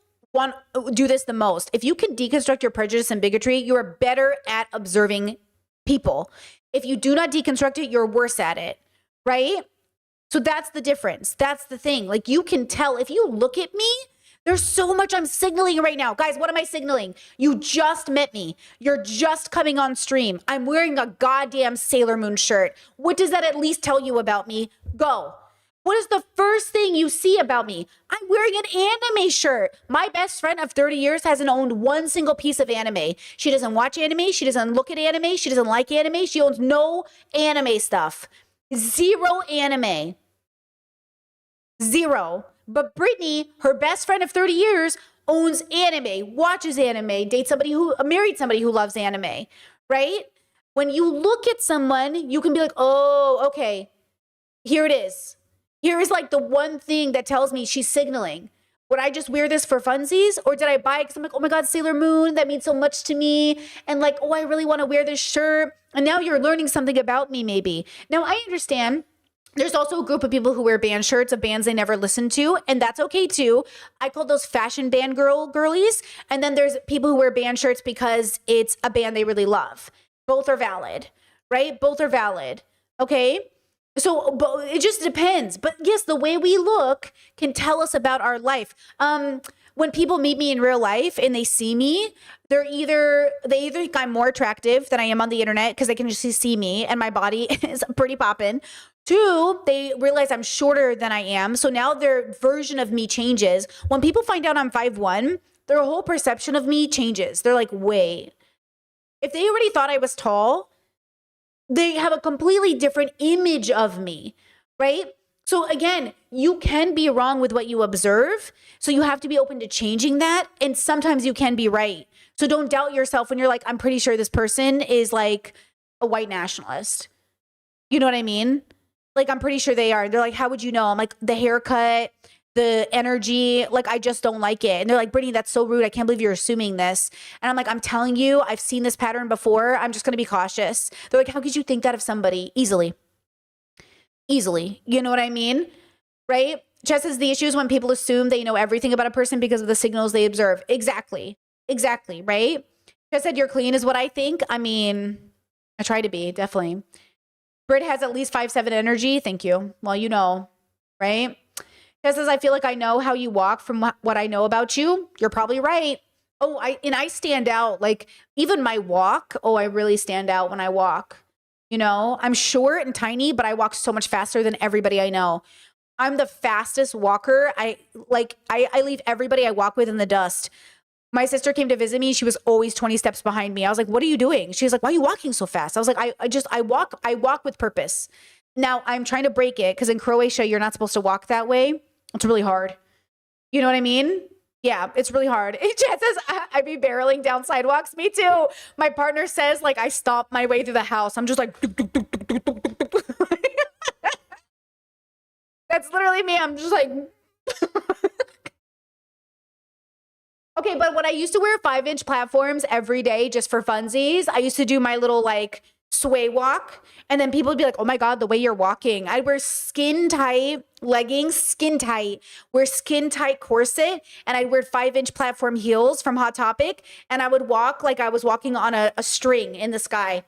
[SPEAKER 1] do this the most. If you can deconstruct your prejudice and bigotry, you are better at observing people. If you do not deconstruct it, you're worse at it, right? So that's the difference. That's the thing. Like, you can tell if you look at me, there's so much I'm signaling right now. Guys, what am I signaling? You just met me. You're just coming on stream. I'm wearing a goddamn Sailor Moon shirt. What does that at least tell you about me? Go. What is the first thing you see about me? I'm wearing an anime shirt. My best friend of 30 years hasn't owned one single piece of anime. She doesn't watch anime. She doesn't look at anime. She doesn't like anime. She owns no anime stuff. Zero anime. Zero. But Brittany, her best friend of 30 years, owns anime, watches anime, married somebody who loves anime, right? When you look at someone, you can be like, oh, okay, here it is. Here is like the one thing that tells me she's signaling. Would I just wear this for funsies? Or did I buy it because I'm like, oh my God, Sailor Moon, that means so much to me. And like, oh, I really want to wear this shirt. And now you're learning something about me maybe. Now I understand there's also a group of people who wear band shirts of bands they never listen to. And that's okay too. I call those fashion band girlies. And then there's people who wear band shirts because it's a band they really love. Both are valid, right? Both are valid. Okay. So it just depends. But yes, the way we look can tell us about our life. When people meet me in real life and they see me, they either think I'm more attractive than I am on the internet because they can just see me and my body is pretty poppin'. Two, they realize I'm shorter than I am. So now their version of me changes. When people find out I'm 5'1", their whole perception of me changes. They're like, wait, if they already thought I was tall, they have a completely different image of me, right? So again, you can be wrong with what you observe. So you have to be open to changing that. And sometimes you can be right. So don't doubt yourself when you're like, I'm pretty sure this person is like a white nationalist. You know what I mean? Like, I'm pretty sure they are. They're like, how would you know? I'm like, the haircut, the energy, like, I just don't like it. And they're like, Brittany, that's so rude. I can't believe you're assuming this. And I'm like, I'm telling you, I've seen this pattern before. I'm just going to be cautious. They're like, how could you think that of somebody? Easily. You know what I mean? Right? Chess says the issue is when people assume they know everything about a person because of the signals they observe. Exactly. Right? Chess said you're clean is what I think. I mean, I try to be, definitely. Brit has at least 5'7" energy. Thank you. Well, you know, right? Chess says, I feel like I know how you walk from what I know about you. You're probably right. Oh, I stand out. Like, even my walk. Oh, I really stand out when I walk. You know, I'm short and tiny, but I walk so much faster than everybody I know. I'm the fastest walker. I leave everybody I walk with in the dust. My sister came to visit me. She was always 20 steps behind me. I was like, what are you doing? She was like, why are you walking so fast? I was like, I walk with purpose. Now I'm trying to break it because in Croatia, you're not supposed to walk that way. It's really hard. You know what I mean? Yeah, it's really hard. Chad says, I be barreling down sidewalks. Me too. My partner says, like, I stomp my way through the house. I'm just like, that's literally me. I'm just like, okay, but when I used to wear 5-inch platforms every day just for funsies, I used to do my little like sway walk. And then people would be like, oh my God, the way you're walking. I'd wear skin tight leggings, skin tight, wear skin tight corset. And I'd wear 5-inch platform heels from Hot Topic. And I would walk like I was walking on a string in the sky.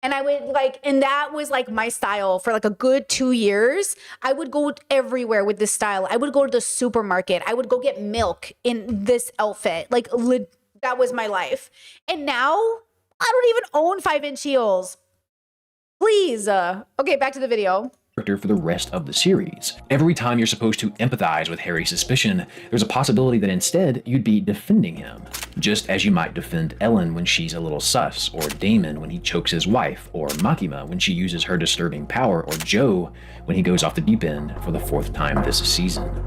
[SPEAKER 1] And I would like, and that was like my style for like a good 2 years. I would go everywhere with this style. I would go to the supermarket. I would go get milk in this outfit. Like that was my life. And now I don't even own 5-inch heels. Please. Okay, back to the video.
[SPEAKER 9] for the rest of the series. Every time you're supposed to empathize with Harry's suspicion, there's a possibility that instead you'd be defending him, just as you might defend Ellen when she's a little sus, or Damon when he chokes his wife, or Makima when she uses her disturbing power, or Joe when he goes off the deep end for the 4th time this season.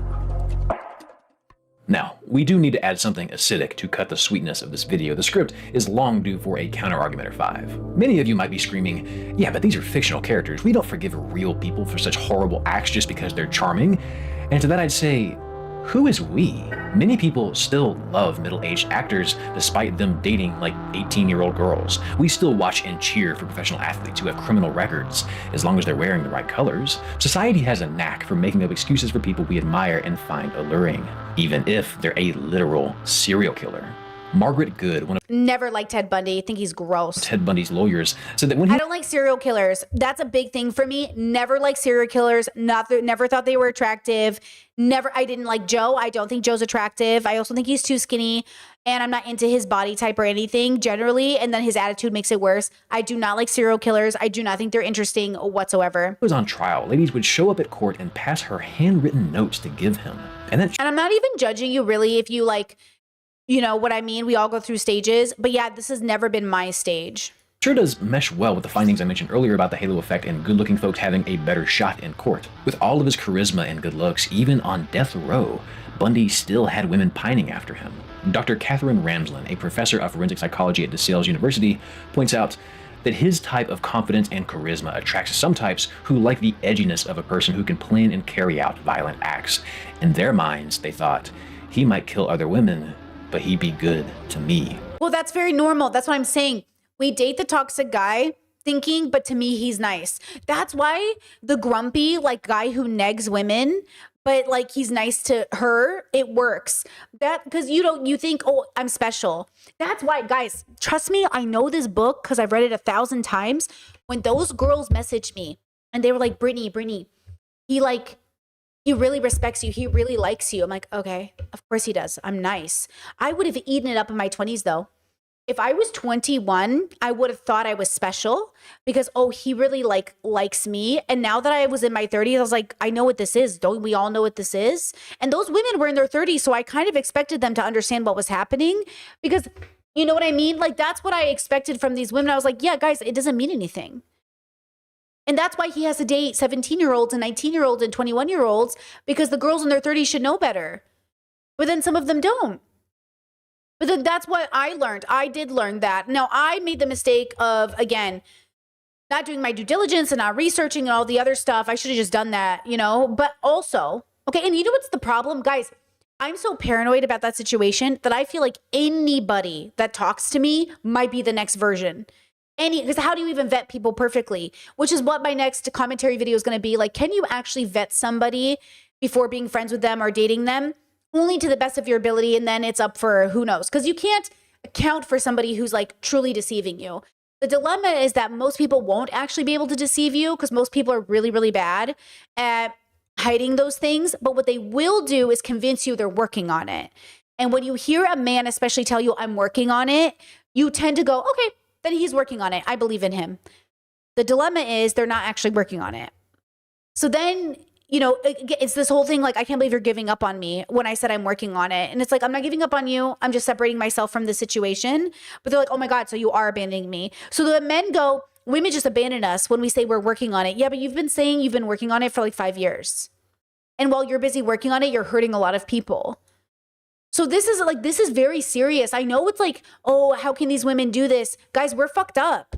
[SPEAKER 9] Now, we do need to add something acidic to cut the sweetness of this video. The script is long due for a counter-argument or 5. Many of you might be screaming, yeah, but these are fictional characters. We don't forgive real people for such horrible acts just because they're charming. And to that I'd say, who is we? Many people still love middle-aged actors despite them dating like 18-year-old girls. We still watch and cheer for professional athletes who have criminal records, as long as they're wearing the right colors. Society has a knack for making up excuses for people we admire and find alluring, even if they're a literal serial killer. Margaret Good, one of
[SPEAKER 1] Never liked Ted Bundy. I think he's gross.
[SPEAKER 9] Ted Bundy's lawyers, said that when he
[SPEAKER 1] I don't like serial killers. That's a big thing for me. Never liked serial killers. Never thought they were attractive. I didn't like Joe. I don't think Joe's attractive. I also think he's too skinny, and I'm not into his body type or anything generally, and then his attitude makes it worse. I do not like serial killers. I do not think they're interesting whatsoever.
[SPEAKER 9] was on trial, ladies would show up at court and pass her handwritten notes to give him. And
[SPEAKER 1] I'm not even judging you really if you like, you know what I mean? We all go through stages, but yeah, this has never been my stage.
[SPEAKER 9] Sure does mesh well with the findings I mentioned earlier about the halo effect and good-looking folks having a better shot in court. With all of his charisma and good looks, even on death row, Bundy still had women pining after him. Dr. Catherine Ramsland, a professor of forensic psychology at DeSales University, points out that his type of confidence and charisma attracts some types who like the edginess of a person who can plan and carry out violent acts. In their minds, they thought, he might kill other women, but he'd be good to me.
[SPEAKER 1] Well, that's very normal. That's what I'm saying. We date the toxic guy thinking, but to me, he's nice. That's why the grumpy, like, guy who negs women, but like he's nice to her, it works. That because you think, oh, I'm special. That's why, guys, trust me, I know this book because I've read it 1,000 times. When those girls messaged me and they were like, Brittany, he really respects you. He really likes you. I'm like, okay, of course he does. I'm nice. I would have eaten it up in my 20s though. If I was 21, I would have thought I was special because, oh, he really likes me. And now that I was in my 30s, I was like, I know what this is. Don't we all know what this is? And those women were in their 30s. So I kind of expected them to understand what was happening because, you know what I mean? Like, that's what I expected from these women. I was like, yeah, guys, it doesn't mean anything. And that's why he has to date 17-year-olds and 19-year-olds and 21-year-olds because the girls in their 30s should know better. But then some of them don't. But then that's what I learned. I did learn that. Now, I made the mistake of, again, not doing my due diligence and not researching and all the other stuff. I should have just done that, you know. But also, okay, and you know what's the problem? Guys, I'm so paranoid about that situation that I feel like anybody that talks to me might be the next version. Because how do you even vet people perfectly? Which is what my next commentary video is going to be. Like, can you actually vet somebody before being friends with them or dating them? Only to the best of your ability, and then it's up for who knows. Because you can't account for somebody who's like truly deceiving you. The dilemma is that most people won't actually be able to deceive you because most people are really, really bad at hiding those things. But what they will do is convince you they're working on it. And when you hear a man especially tell you, I'm working on it, you tend to go, okay, then he's working on it. I believe in him. The dilemma is they're not actually working on it. So then, you know, it's this whole thing like, I can't believe you're giving up on me when I said I'm working on it. And it's like, I'm not giving up on you. I'm just separating myself from the situation. But they're like, oh my God, so you are abandoning me. So the men go, women just abandon us when we say we're working on it. Yeah, but you've been saying you've been working on it for like 5 years. And while you're busy working on it, you're hurting a lot of people. So this is very serious. I know it's like, oh, how can these women do this? Guys, we're fucked up.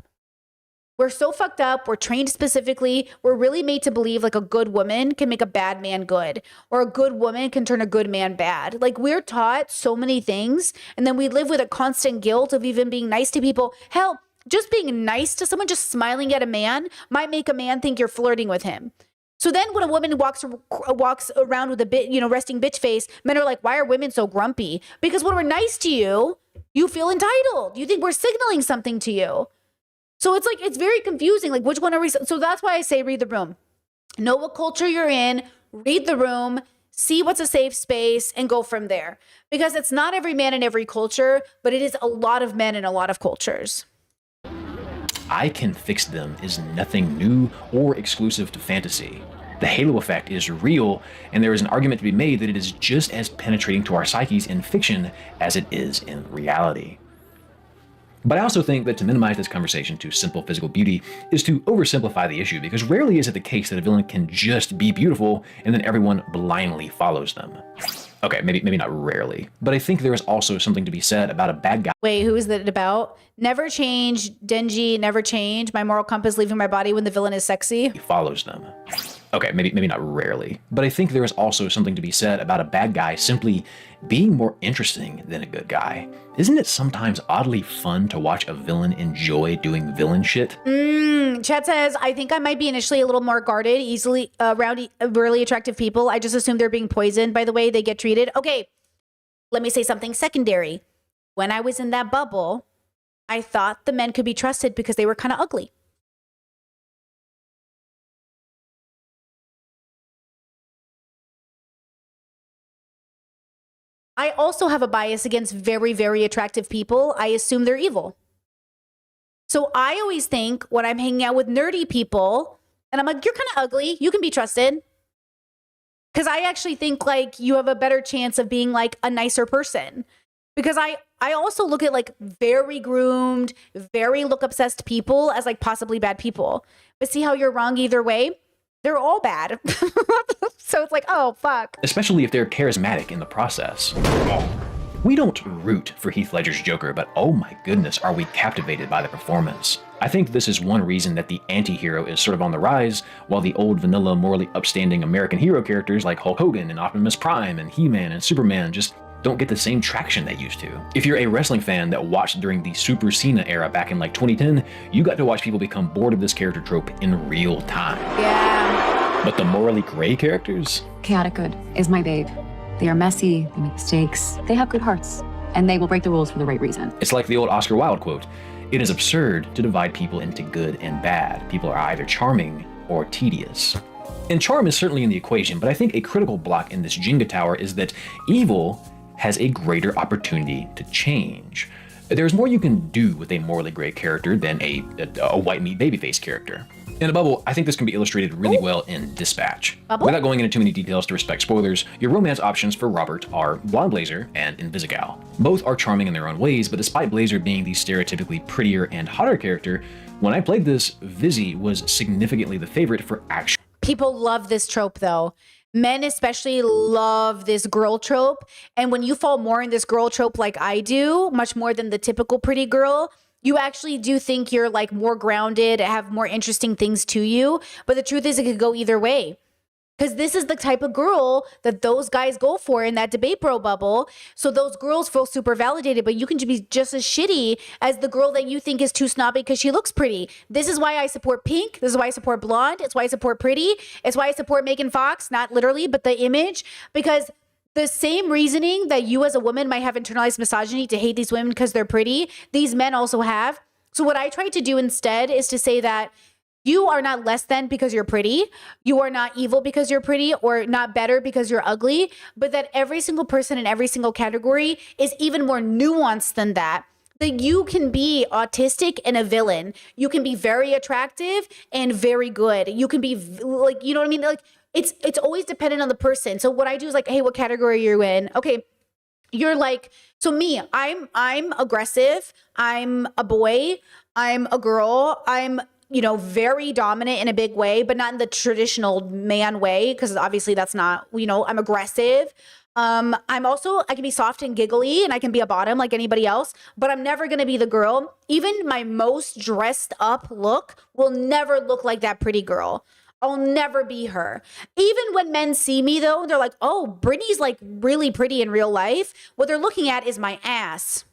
[SPEAKER 1] We're so fucked up. We're trained specifically. We're really made to believe like a good woman can make a bad man good, or a good woman can turn a good man bad. Like, we're taught so many things, and then we live with a constant guilt of even being nice to people. Hell, just being nice to someone, just smiling at a man might make a man think you're flirting with him. So then when a woman walks around with a bit, you know, resting bitch face, men are like, why are women so grumpy? Because when we're nice to you, you feel entitled. You think we're signaling something to you. So it's like, it's very confusing. Like, which one are we? So that's why I say read the room. Know what culture you're in, read the room, see what's a safe space, and go from there. Because it's not every man in every culture, but it is a lot of men in a lot of cultures.
[SPEAKER 9] I can fix them is nothing new or exclusive to fantasy. The halo effect is real, and there is an argument to be made that it is just as penetrating to our psyches in fiction as it is in reality. But I also think that to minimize this conversation to simple physical beauty is to oversimplify the issue, because rarely is it the case that a villain can just be beautiful and then everyone blindly follows them. Okay, maybe not rarely, but I think there is also something to be said about a bad guy.
[SPEAKER 1] Wait, who is that about? Never change, Denji, never change. My moral compass leaving my body when the villain is sexy.
[SPEAKER 9] Follows them. Okay, maybe not rarely, but I think there is also something to be said about a bad guy simply being more interesting than a good guy. Isn't it sometimes oddly fun to watch a villain enjoy doing villain shit?
[SPEAKER 1] Chat says, I think I might be initially a little more guarded, easily around really attractive people. I just assume they're being poisoned by the way they get treated. Okay, let me say something secondary. When I was in that bubble, I thought the men could be trusted because they were kind of ugly. I also have a bias against very, very attractive people. I assume they're evil. So I always think when I'm hanging out with nerdy people and I'm like, you're kind of ugly, you can be trusted. Because I actually think like you have a better chance of being like a nicer person. Because I also look at like very groomed, very look obsessed people as like possibly bad people. But see how you're wrong either way? They're all bad. So it's like, oh, fuck.
[SPEAKER 9] Especially if they're charismatic in the process. We don't root for Heath Ledger's Joker, but oh my goodness, are we captivated by the performance. I think this is one reason that the anti-hero is sort of on the rise, while the old vanilla, morally upstanding American hero characters like Hulk Hogan and Optimus Prime and He-Man and Superman just don't get the same traction they used to. If you're a wrestling fan that watched during the Super Cena era back in like 2010, you got to watch people become bored of this character trope in real time.
[SPEAKER 1] Yeah.
[SPEAKER 9] But the morally gray characters?
[SPEAKER 10] Chaotic good is my babe. They are messy, they make mistakes, they have good hearts, and they will break the rules for the right reason.
[SPEAKER 9] It's like the old Oscar Wilde quote, "It is absurd to divide people into good and bad. People are either charming or tedious." And charm is certainly in the equation, but I think a critical block in this Jenga tower is that evil has a greater opportunity to change. There's more you can do with a morally gray character than a white meat babyface character. In a bubble, I think this can be illustrated really well in Dispatch.
[SPEAKER 1] Bubble?
[SPEAKER 9] Without going into too many details to respect spoilers, your romance options for Robert are Blonde Blazer and Invisigal. Both are charming in their own ways, but despite Blazer being the stereotypically prettier and hotter character, when I played this, Vizzy was significantly the favorite for action.
[SPEAKER 1] People love this trope though. Men especially love this girl trope. And when you fall more in this girl trope like I do, much more than the typical pretty girl, you actually do think you're like more grounded, have more interesting things to you. But the truth is it could go either way. Because this is the type of girl that those guys go for in that debate bro bubble. So those girls feel super validated, but you can be just as shitty as the girl that you think is too snobby because she looks pretty. This is why I support pink. This is why I support blonde. It's why I support pretty. It's why I support Megan Fox, not literally, but the image. Because the same reasoning that you as a woman might have internalized misogyny to hate these women because they're pretty, these men also have. So what I try to do instead is to say that you are not less than because you're pretty. You are not evil because you're pretty, or not better because you're ugly, but that every single person in every single category is even more nuanced than that. That you can be autistic and a villain. You can be very attractive and very good. You can be like, you know what I mean? Like it's always dependent on the person. So what I do is like, hey, what category are you in? Okay. You're like, so me, I'm aggressive. I'm a boy. I'm a girl. I'm, you know, very dominant in a big way, but not in the traditional man way, because obviously that's not, you know, I'm aggressive. I'm also, I can be soft and giggly and I can be a bottom like anybody else, but I'm never going to be the girl. Even my most dressed up look will never look like that pretty girl. I'll never be her. Even when men see me though, they're like, oh, Brittany's like really pretty in real life. What they're looking at is my ass.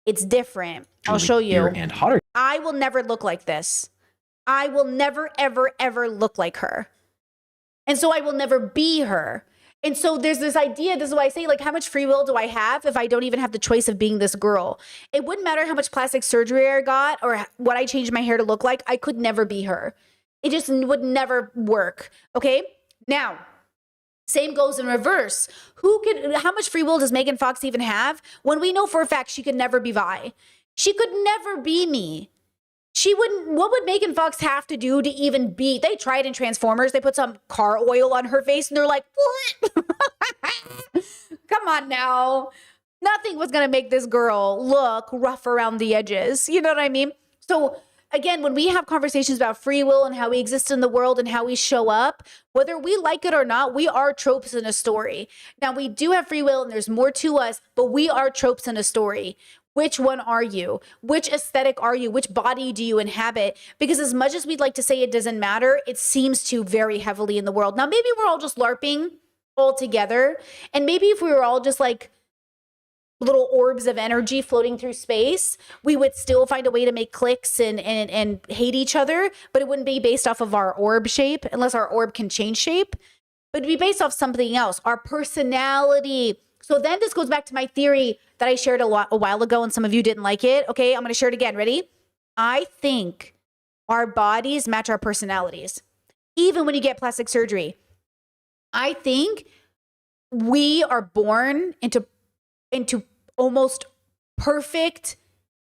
[SPEAKER 1] It's different. I'll show you.
[SPEAKER 9] And hotter.
[SPEAKER 1] I will never look like this. I will never, ever, ever look like her. And so I will never be her. And so there's this idea, this is why I say, like, how much free will do I have if I don't even have the choice of being this girl? It wouldn't matter how much plastic surgery I got or what I changed my hair to look like. I could never be her. It just would never work. Okay? Now, same goes in reverse. How much free will does Megan Fox even have when we know for a fact she could never be Vi? She could never be me. She wouldn't. What would Megan Fox have to do to even be? They tried in Transformers. They put some car oil on her face and they're like, what? Come on now. Nothing was going to make this girl look rough around the edges. You know what I mean? So again, when we have conversations about free will and how we exist in the world and how we show up, whether we like it or not, we are tropes in a story. Now, we do have free will and there's more to us, but we are tropes in a story. Which one are you? Which aesthetic are you? Which body do you inhabit? Because as much as we'd like to say it doesn't matter, it seems to very heavily in the world. Now, maybe we're all just LARPing all together. And maybe if we were all just like little orbs of energy floating through space, we would still find a way to make clicks and hate each other, but it wouldn't be based off of our orb shape unless our orb can change shape. But it'd be based off something else, our personality. So then this goes back to my theory that I shared a while ago and some of you didn't like it. Okay, I'm going to share it again. Ready? I think our bodies match our personalities. Even when you get plastic surgery, I think we are born into almost perfect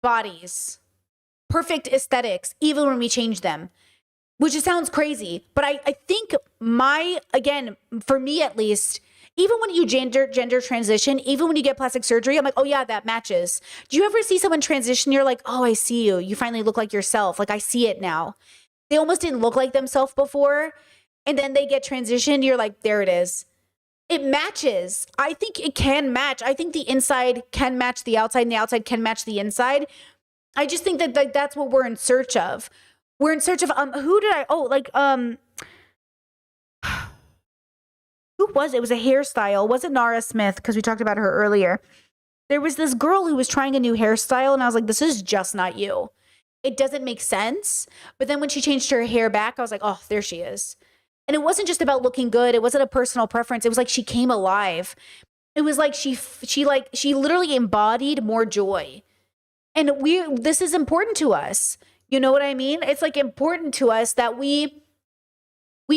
[SPEAKER 1] bodies, perfect aesthetics, even when we change them, which just sounds crazy. But I think again, for me at least, even when you gender transition, even when you get plastic surgery, I'm like, oh yeah, that matches. Do you ever see someone transition? You're like, oh, I see you. You finally look like yourself. Like I see it now. They almost didn't look like themselves before. And then they get transitioned. You're like, there it is. It matches. I think it can match. I think the inside can match the outside and the outside can match the inside. I just think that that's what we're in search of. We're in search of, who was it? It was a hairstyle. It wasn't Nara Smith because we talked about her earlier. There was this girl who was trying a new hairstyle and I was like, this is just not you. It doesn't make sense. But then when she changed her hair back, I was like, oh, there she is. And it wasn't just about looking good. It wasn't a personal preference. It was like she came alive. It was like she literally embodied more joy. And this is important to us. You know what I mean? It's like important to us that we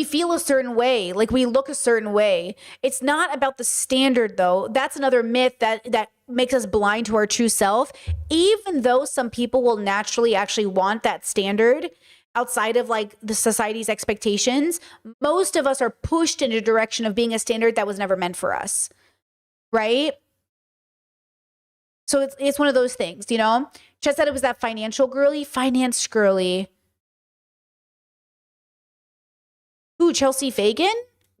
[SPEAKER 1] feel a certain way, like we look a certain way. It's not about the standard though. That's another myth that makes us blind to our true self. Even though some people will naturally actually want that standard outside of like the society's expectations, most of us are pushed in a direction of being a standard that was never meant for us. Right? So it's one of those things, you know? Chet said it was that finance girly. Ooh, Chelsea Fagan?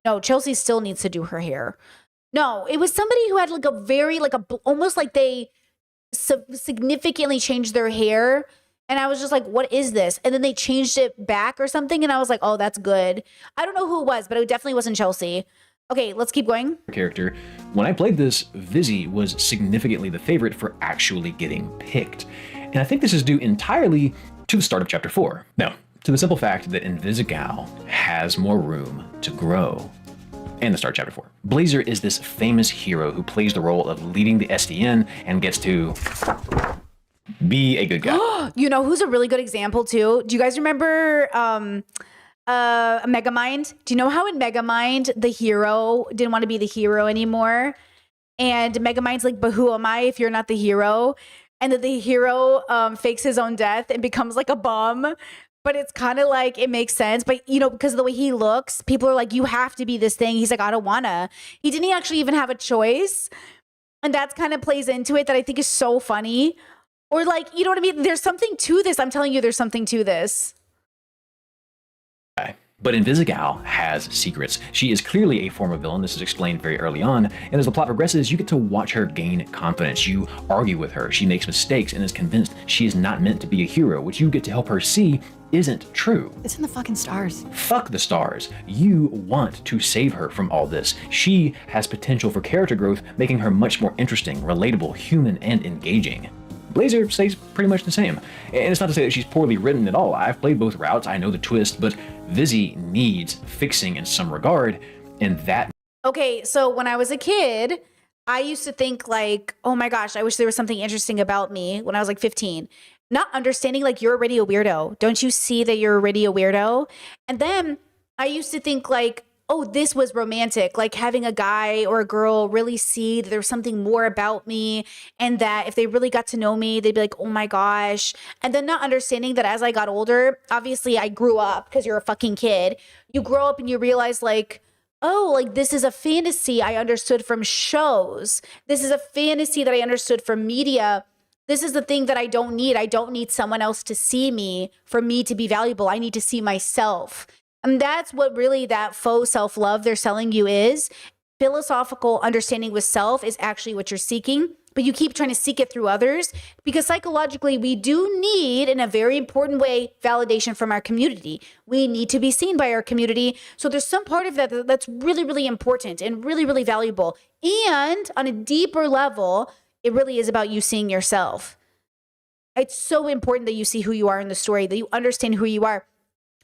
[SPEAKER 1] No, Chelsea still needs to do her hair. No, it was somebody who had like a very, almost like they significantly changed their hair. And I was just like, what is this? And then they changed it back or something. And I was like, oh, that's good. I don't know who it was, but it definitely wasn't Chelsea. Okay, let's keep going.
[SPEAKER 9] Character. When I played this, Vizzy was significantly the favorite for actually getting picked. And I think this is due entirely to the start of Chapter 4. Now, to the simple fact that Invisigal has more room to grow. And the start of Chapter 4. Blazer is this famous hero who plays the role of leading the SDN and gets to be a good guy.
[SPEAKER 1] You know who's a really good example too? Do you guys remember Megamind? Do you know how in Megamind the hero didn't want to be the hero anymore? And Megamind's like, but who am I if you're not the hero? And that the hero fakes his own death and becomes like a bum. But it's kind of like, it makes sense. But, you know, because of the way he looks, people are like, you have to be this thing. He's like, I don't wanna. He didn't actually even have a choice. And that's kind of plays into it that I think is so funny. Or like, you know what I mean? There's something to this. I'm telling you, there's something to this.
[SPEAKER 9] But Invisigal has secrets. She is clearly a former villain. This is explained very early on. And as the plot progresses, you get to watch her gain confidence. You argue with her. She makes mistakes and is convinced she is not meant to be a hero, which you get to help her see isn't true.
[SPEAKER 10] It's in the fucking stars.
[SPEAKER 9] Fuck the stars. You want to save her from all this. She has potential for character growth, making her much more interesting, relatable, human, and engaging. Blazer stays pretty much the same. And it's not to say that she's poorly written at all. I've played both routes, I know the twist, but Vizzy needs fixing in some regard, and that...
[SPEAKER 1] Okay, so when I was a kid, I used to think like, oh my gosh, I wish there was something interesting about me when I was like 15. Not understanding like, you're already a weirdo. Don't you see that you're already a weirdo? And then I used to think like, oh, this was romantic. Like having a guy or a girl really see that there's something more about me, and that if they really got to know me, they'd be like, oh my gosh. And then not understanding that as I got older, obviously I grew up because you're a fucking kid. You grow up and you realize like, oh, like this is a fantasy I understood from shows. This is a fantasy that I understood from media. This is the thing that I don't need. I don't need someone else to see me for me to be valuable. I need to see myself. And that's what really that faux self-love they're selling you is. Philosophical understanding with self is actually what you're seeking, but you keep trying to seek it through others because psychologically we do need, in a very important way, validation from our community. We need to be seen by our community. So there's some part of that that's really, really important and really, really valuable. And on a deeper level, it really is about you seeing yourself. It's so important that you see who you are in the story, that you understand who you are.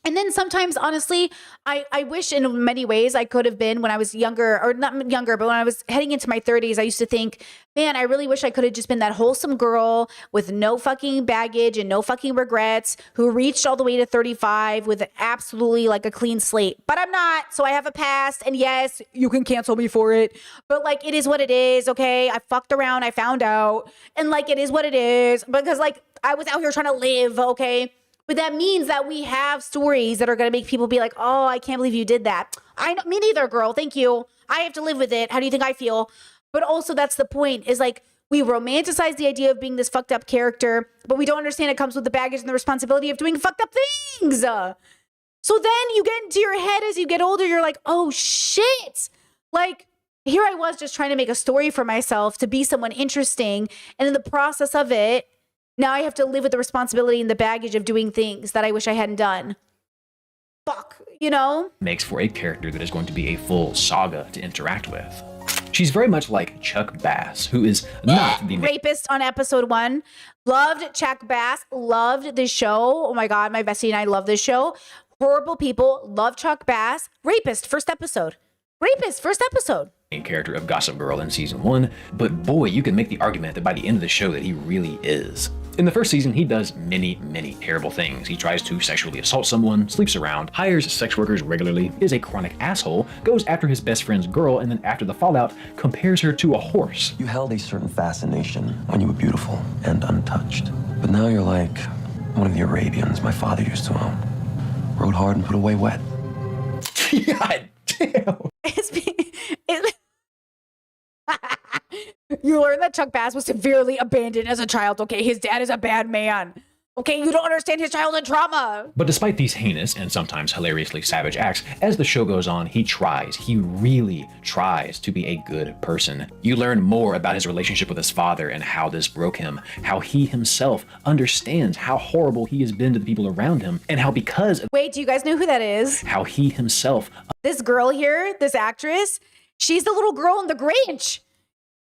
[SPEAKER 1] And then sometimes, honestly, I wish in many ways I could have been when I was younger, or not younger, but when I was heading into my 30s, I used to think, man, I really wish I could have just been that wholesome girl with no fucking baggage and no fucking regrets who reached all the way to 35 with absolutely like a clean slate. But I'm not. So I have a past. And yes, you can cancel me for it. But like, it is what it is. Okay. I fucked around. I found out. And like, it is what it is. Because like, I was out here trying to live. Okay. But that means that we have stories that are going to make people be like, oh, I can't believe you did that. I know, me neither, girl. Thank you. I have to live with it. How do you think I feel? But also that's the point is like we romanticize the idea of being this fucked up character, but we don't understand it comes with the baggage and the responsibility of doing fucked up things. So then you get into your head as you get older. You're like, oh, shit. Like here I was just trying to make a story for myself to be someone interesting. And in the process of it, now I have to live with the responsibility and the baggage of doing things that I wish I hadn't done. Fuck, you know?
[SPEAKER 9] Makes for a character that is going to be a full saga to interact with. She's very much like Chuck Bass, who is not the
[SPEAKER 1] rapist on episode 1. Loved Chuck Bass. Loved this show. Oh my God, my bestie and I love this show. Horrible people. Love Chuck Bass. Rapist, first episode. Rapist, first episode.
[SPEAKER 9] Main character of Gossip Girl in season 1, but boy, you can make the argument that by the end of the show that he really is. In the first season, he does many, many terrible things. He tries to sexually assault someone, sleeps around, hires sex workers regularly, is a chronic asshole, goes after his best friend's girl, and then after the fallout, compares her to a horse.
[SPEAKER 16] You held a certain fascination when you were beautiful and untouched. But now you're like one of the Arabians my father used to own. Rode hard and put away wet.
[SPEAKER 9] God damn.
[SPEAKER 1] You learn that Chuck Bass was severely abandoned as a child. Okay, his dad is a bad man. Okay, you don't understand his childhood trauma.
[SPEAKER 9] But despite these heinous and sometimes hilariously savage acts, as the show goes on, he really tries to be a good person. You learn more about his relationship with his father and how this broke him, how he himself understands how horrible he has been to the people around him, and how because of—
[SPEAKER 1] Wait, do you guys know who that is?
[SPEAKER 9] How he himself—
[SPEAKER 1] This girl here, this actress, she's the little girl in The Grinch.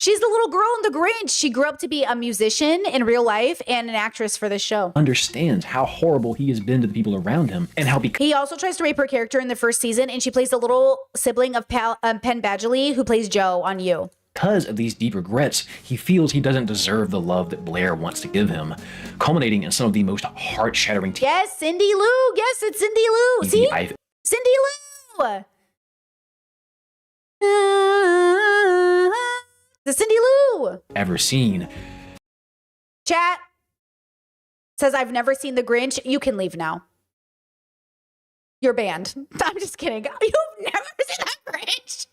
[SPEAKER 1] She's the little girl in The Grinch. She grew up to be a musician in real life and an actress for this show.
[SPEAKER 9] Understands how horrible he has been to the people around him and how
[SPEAKER 1] he also tries to rape her character in the first season, and she plays the little sibling of Penn Badgley, who plays Joe on You.
[SPEAKER 9] Because of these deep regrets, he feels he doesn't deserve the love that Blair wants to give him, culminating in some of the most heart-shattering—
[SPEAKER 1] Yes, Cindy Lou. Yes, it's Cindy Lou. See? Cindy Lou. The Cindy Lou
[SPEAKER 9] ever seen.
[SPEAKER 1] Chat says, I've never seen The Grinch. You can leave now. You're banned. I'm just kidding. You've never seen The Grinch.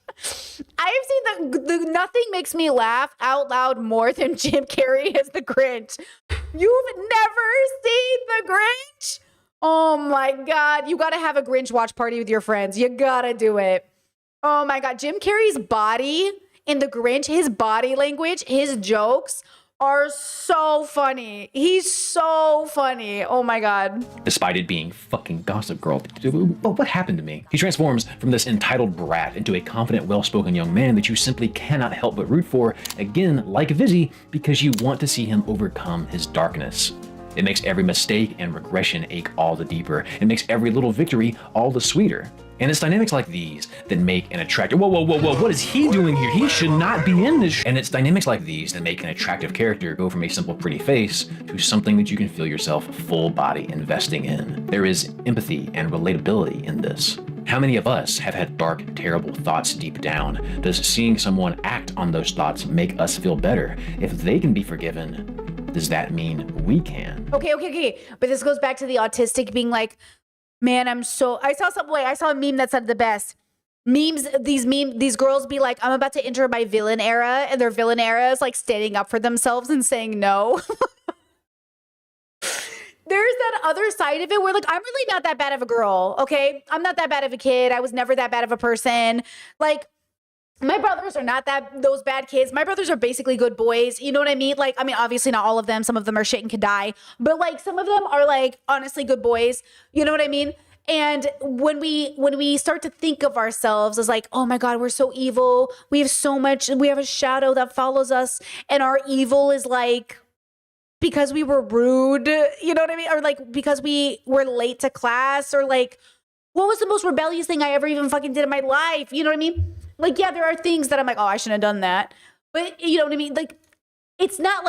[SPEAKER 1] I've seen the nothing makes me laugh out loud more than Jim Carrey as the Grinch. You've never seen The Grinch? Oh my God. You got to have a Grinch watch party with your friends. You got to do it. Oh my God. Jim Carrey's body in The Grinch, his body language, his jokes are so funny. He's so funny. Oh my God.
[SPEAKER 9] Despite it being fucking Gossip Girl. But what happened to me? He transforms from this entitled brat into a confident, well-spoken young man that you simply cannot help but root for, again, like Vizzy, because you want to see him overcome his darkness. It makes every mistake and regression ache all the deeper. It makes every little victory all the sweeter. And it's dynamics like these that make an attractive— Whoa, what is he doing here? He should not be in this. And it's dynamics like these that make an attractive character go from a simple pretty face to something that you can feel yourself full body investing in. There is empathy and relatability in this. How many of us have had dark, terrible thoughts deep down? Does seeing someone act on those thoughts make us feel better? If they can be forgiven, does that mean we can?
[SPEAKER 1] Okay. But this goes back to the autistic being like, man, I saw a meme that said the best. These girls be like, I'm about to enter my villain era, and their villain era is like standing up for themselves and saying no. There's that other side of it where like, I'm really not that bad of a girl, okay? I'm not that bad of a kid. I was never that bad of a person. Like, my brothers are not those bad kids. My brothers are basically good boys. You know what I mean? Like, I mean, obviously not all of them. Some of them are shit and could die. But like, some of them are like, honestly good boys. You know what I mean? And when we start to think of ourselves as like, oh my God, we're so evil. We have a shadow that follows us. And our evil is like, because we were rude, you know what I mean? Or like, because we were late to class, or like, what was the most rebellious thing I ever even fucking did in my life? You know what I mean? Like, yeah, there are things that I'm like, oh, I shouldn't have done that. But you know what I mean? Like, it's not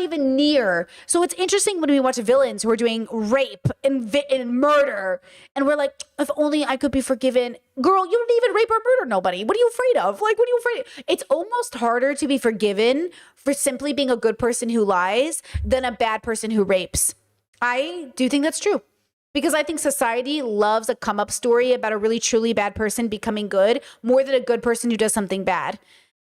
[SPEAKER 1] even near. So it's interesting when we watch villains who are doing rape and murder, and we're like, if only I could be forgiven. Girl, you don't even rape or murder nobody. What are you afraid of? Like, what are you afraid of? It's almost harder to be forgiven for simply being a good person who lies than a bad person who rapes. I do think that's true. Because I think society loves a come up story about a really truly bad person becoming good more than a good person who does something bad.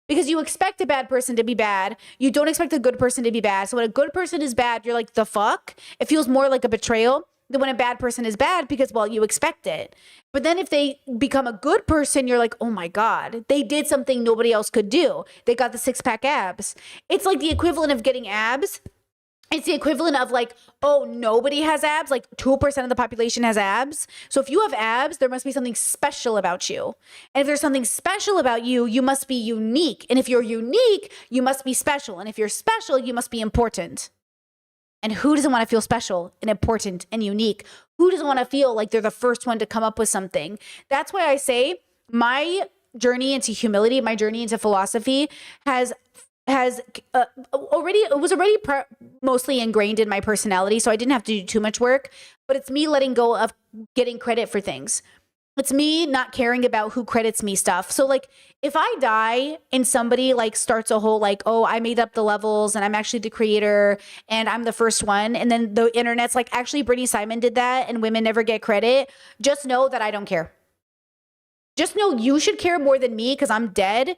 [SPEAKER 1] Because you expect a bad person to be bad. You don't expect a good person to be bad. So when a good person is bad, you're like, the fuck? It feels more like a betrayal than when a bad person is bad because, well, you expect it. But then if they become a good person, you're like, oh my God, they did something nobody else could do. They got the 6-pack abs. It's like the equivalent of getting abs. It's the equivalent of like, oh, nobody has abs. Like 2% of the population has abs. So if you have abs, there must be something special about you. And if there's something special about you, you must be unique. And if you're unique, you must be special. And if you're special, you must be important. And who doesn't want to feel special and important and unique? Who doesn't want to feel like they're the first one to come up with something? That's why I say my journey into humility, my journey into philosophy was already mostly ingrained in my personality, so I didn't have to do too much work. But it's me letting go of getting credit for things. It's me not caring about who credits me stuff. So like, if I die and somebody like starts a whole like, oh, I made up the levels and I'm actually the creator and I'm the first one, and then the internet's like, actually Brittany Simon did that and women never get credit, just know that I don't care. Just know you should care more than me because I'm dead.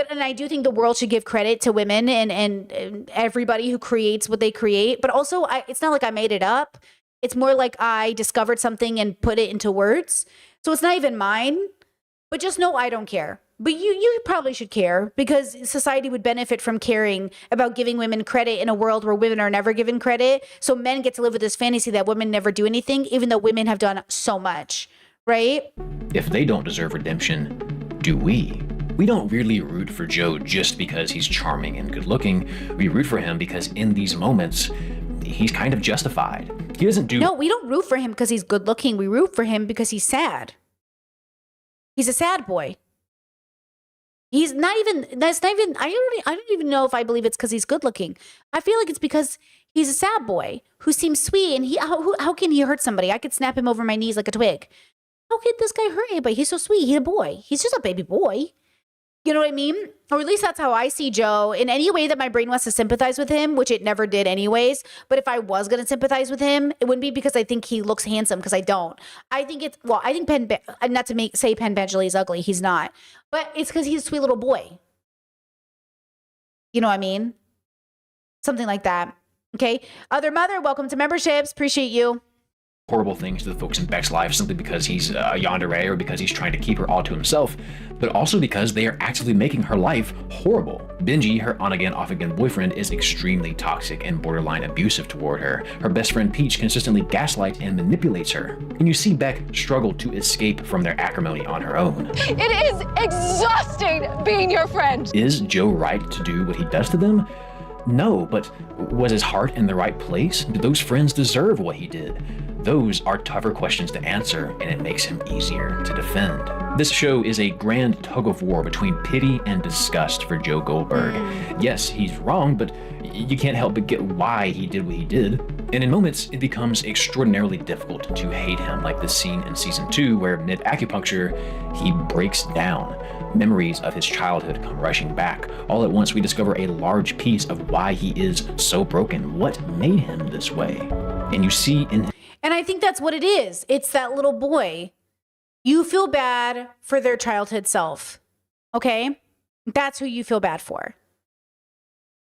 [SPEAKER 1] And I do think the world should give credit to women and everybody who creates what they create. But also, it's not like I made it up. It's more like I discovered something and put it into words. So it's not even mine. But just know I don't care. But you probably should care, because society would benefit from caring about giving women credit in a world where women are never given credit. So men get to live with this fantasy that women never do anything, even though women have done so much. Right?
[SPEAKER 9] If they don't deserve redemption, do we? We don't really root for Joe just because he's charming and good looking. We root for him because in these moments, he's kind of justified. He doesn't do...
[SPEAKER 1] No, we don't root for him because he's good looking. We root for him because he's sad. He's a sad boy. He's not even... I don't even know if I believe it's because he's good looking. I feel like it's because he's a sad boy who seems sweet, and how can he hurt somebody? I could snap him over my knees like a twig. How could this guy hurt anybody? He's so sweet. He's a boy. He's just a baby boy. You know what I mean? Or at least that's how I see Joe. In any way that my brain wants to sympathize with him, which it never did anyways. But if I was going to sympathize with him, it wouldn't be because I think he looks handsome, because I don't. I think not to say Penn Badgley is ugly. He's not. But it's because he's a sweet little boy. You know what I mean? Something like that. Okay. Other Mother, welcome to memberships. Appreciate you.
[SPEAKER 9] Horrible things to the folks in Beck's life simply because he's a yandere or because he's trying to keep her all to himself, but also because they are actively making her life horrible. Benji, her on-again, off-again boyfriend, is extremely toxic and borderline abusive toward her. Her best friend Peach consistently gaslights and manipulates her. And you see Beck struggle to escape from their acrimony on her own.
[SPEAKER 17] It is exhausting being your friend.
[SPEAKER 9] Is Joe right to do what he does to them? No, but was his heart in the right place? Did those friends deserve what he did? Those are tougher questions to answer, and it makes him easier to defend. This show is a grand tug of war between pity and disgust for Joe Goldberg. Yes, he's wrong, but you can't help but get why he did what he did. And in moments, it becomes extraordinarily difficult to hate him, like this scene in season 2 where mid-acupuncture, he breaks down. Memories of his childhood come rushing back. All at once, we discover a large piece of why he is so broken. What made him this way? And you see in...
[SPEAKER 1] And I think that's what it is. It's that little boy. You feel bad for their childhood self. Okay? That's who you feel bad for.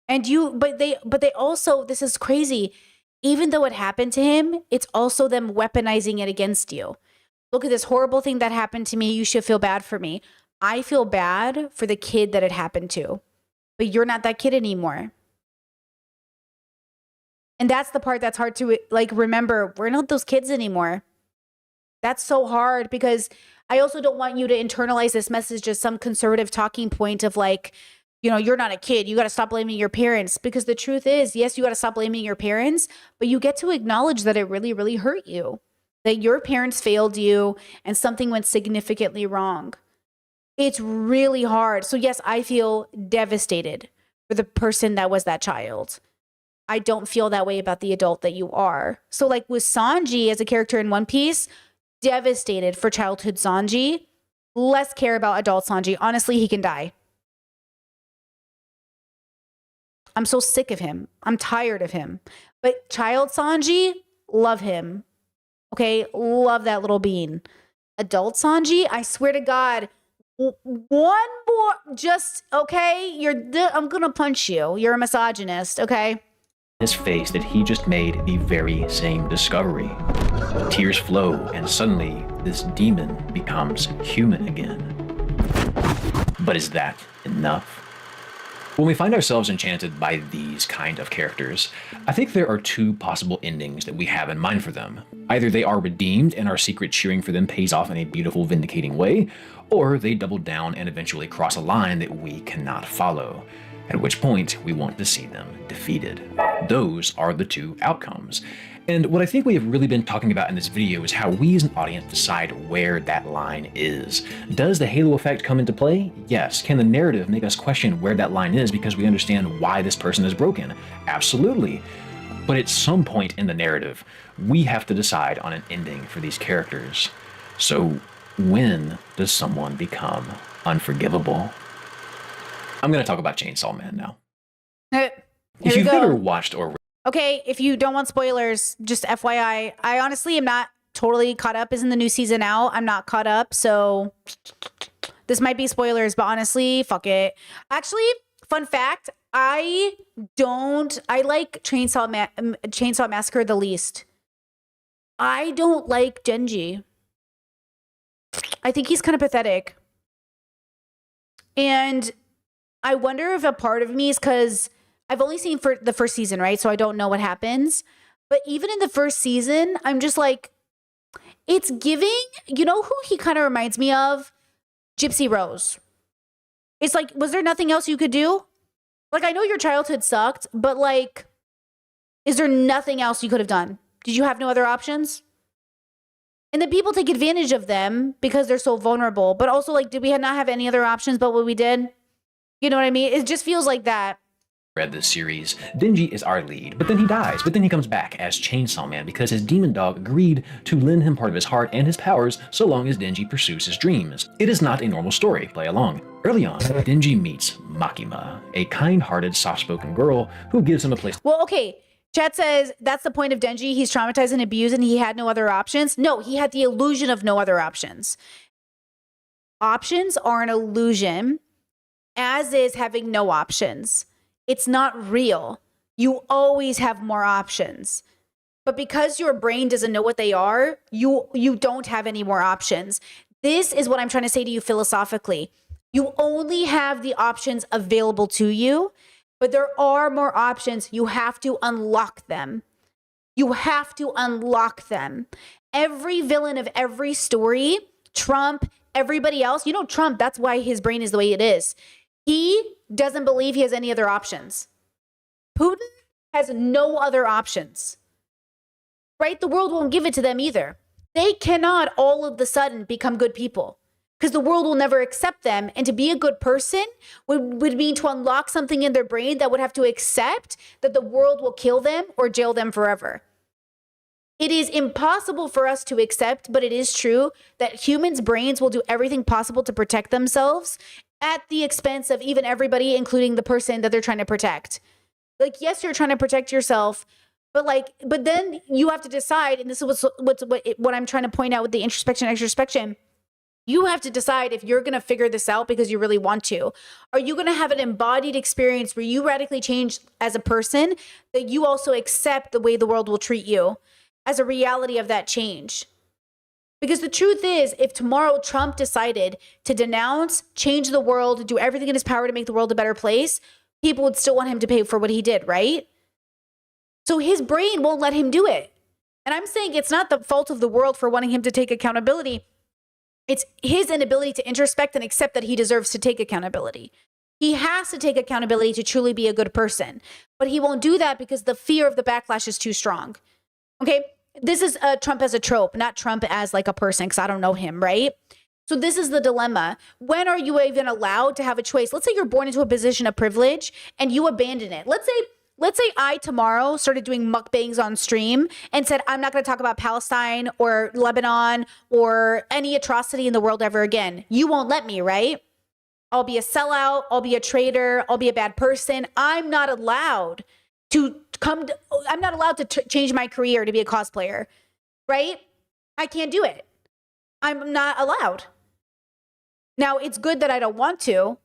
[SPEAKER 1] And but they also, this is crazy. Even though it happened to him, it's also them weaponizing it against you. Look at this horrible thing that happened to me. You should feel bad for me. I feel bad for the kid that it happened to, but you're not that kid anymore. And that's the part that's hard to like remember. We're not those kids anymore. That's so hard because I also don't want you to internalize this message as some conservative talking point of like, you know, you're not a kid. You got to stop blaming your parents, because the truth is, yes, you got to stop blaming your parents, but you get to acknowledge that it really, really hurt you, that your parents failed you and something went significantly wrong. It's really hard. So yes, I feel devastated for the person that was that child. I don't feel that way about the adult that you are. So like with Sanji as a character in One Piece, devastated for childhood Sanji, less care about adult Sanji. Honestly, he can die. I'm so sick of him. I'm tired of him. But child Sanji, love him. Okay, love that little bean. Adult Sanji, I swear to God, one more, just, okay, I'm gonna punch you. You're a misogynist, okay?
[SPEAKER 9] His face that he just made the very same discovery. Tears flow, and suddenly this demon becomes human again. But is that enough? When we find ourselves enchanted by these kind of characters, I think there are two possible endings that we have in mind for them. Either they are redeemed and our secret cheering for them pays off in a beautiful, vindicating way, or they double down and eventually cross a line that we cannot follow, at which point we want to see them defeated. Those are the two outcomes. And what I think we have really been talking about in this video is how we as an audience decide where that line is. Does the halo effect come into play? Yes. Can the narrative make us question where that line is because we understand why this person is broken? Absolutely. But at some point in the narrative, we have to decide on an ending for these characters. So when does someone become unforgivable? I'm going to talk about Chainsaw Man now. If you've never watched or
[SPEAKER 1] okay, if you don't want spoilers, just FYI, I honestly am not totally caught up. Isn't the new season out? I'm not caught up, so this might be spoilers, but honestly, fuck it. Actually, fun fact, I like Chainsaw Massacre the least. I don't like Genji. I think he's kind of pathetic. And I wonder if a part of me is because I've only seen for the first season, right? So I don't know what happens. But even in the first season, I'm just like, it's giving, you know who he kind of reminds me of? Gypsy Rose. It's like, was there nothing else you could do? Like, I know your childhood sucked, but like, is there nothing else you could have done? Did you have no other options? And then people take advantage of them because they're so vulnerable. But also, like, did we not have any other options but what we did? You know what I mean? It just feels like that.
[SPEAKER 9] Read this series, Denji is our lead, but then he dies, but then he comes back as Chainsaw Man because his demon dog agreed to lend him part of his heart and his powers so long as Denji pursues his dreams. It is not a normal story, play along. Early on, Denji meets Makima, a kind-hearted, soft-spoken girl who gives him a place.
[SPEAKER 1] Well, okay, chat says that's the point of Denji. He's traumatized and abused and he had no other options. No, he had the illusion of no other options. Options are an illusion, as is having no options. It's not real. You always have more options. But because your brain doesn't know what they are, you don't have any more options. This is what I'm trying to say to you philosophically. You only have the options available to you, but there are more options. You have to unlock them. You have to unlock them. Every villain of every story, Trump, everybody else, you know, Trump, that's why his brain is the way it is. He doesn't believe he has any other options. Putin has no other options, right? The world won't give it to them either. They cannot all of the sudden become good people because the world will never accept them. And to be a good person would mean to unlock something in their brain that would have to accept that the world will kill them or jail them forever. It is impossible for us to accept, but it is true that humans' brains will do everything possible to protect themselves at the expense of even everybody, including the person that they're trying to protect. Like, yes, you're trying to protect yourself, but then you have to decide, and this is what I'm trying to point out with the introspection, extrospection. You have to decide if you're going to figure this out because you really want to. Are you going to have an embodied experience where you radically change as a person, that you also accept the way the world will treat you as a reality of that change? Because the truth is, if tomorrow Trump decided to denounce, change the world, do everything in his power to make the world a better place, people would still want him to pay for what he did, right? So his brain won't let him do it. And I'm saying it's not the fault of the world for wanting him to take accountability. It's his inability to introspect and accept that he deserves to take accountability. He has to take accountability to truly be a good person. But he won't do that because the fear of the backlash is too strong. Okay? This is Trump as a trope, not Trump as like a person, because I don't know him, right? So this is the dilemma. When are you even allowed to have a choice? Let's say you're born into a position of privilege and you abandon it. Let's say I tomorrow started doing mukbangs on stream and said, I'm not going to talk about Palestine or Lebanon or any atrocity in the world ever again. You won't let me, right? I'll be a sellout. I'll be a traitor. I'll be a bad person. I'm not allowed to change my career to be a cosplayer, right? I can't do it. I'm not allowed. Now, it's good that I don't want to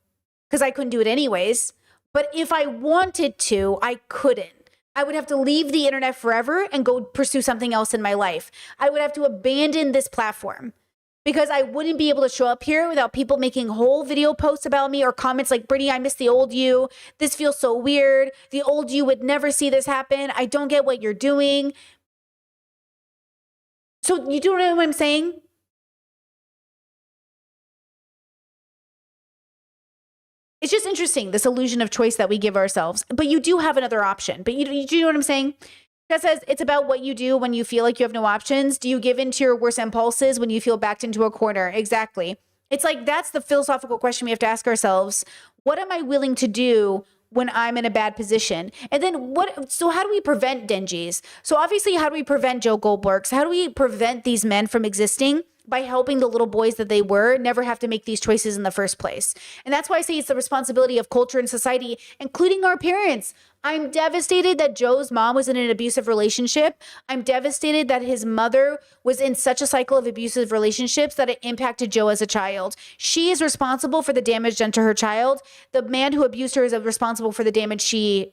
[SPEAKER 1] because I couldn't do it anyways. But if I wanted to, I couldn't. I would have to leave the internet forever and go pursue something else in my life. I would have to abandon this platform because I wouldn't be able to show up here without people making whole video posts about me or comments like, Brittany, I miss the old you. This feels so weird. The old you would never see this happen. I don't get what you're doing. So you do know what I'm saying? It's just interesting, this illusion of choice that we give ourselves. But you do have another option. But you do know what I'm saying? That says it's about what you do when you feel like you have no options. Do you give in to your worst impulses when you feel backed into a corner? Exactly. It's like, that's the philosophical question we have to ask ourselves. What am I willing to do when I'm in a bad position? And then so how do we prevent Denjis? So obviously, how do we prevent Joe Goldbergs? How do we prevent these men from existing? By helping the little boys that they were never have to make these choices in the first place. And that's why I say it's the responsibility of culture and society, including our parents. I'm devastated that Joe's mom was in an abusive relationship. I'm devastated that his mother was in such a cycle of abusive relationships that it impacted Joe as a child. She is responsible for the damage done to her child. The man who abused her is responsible for the damage she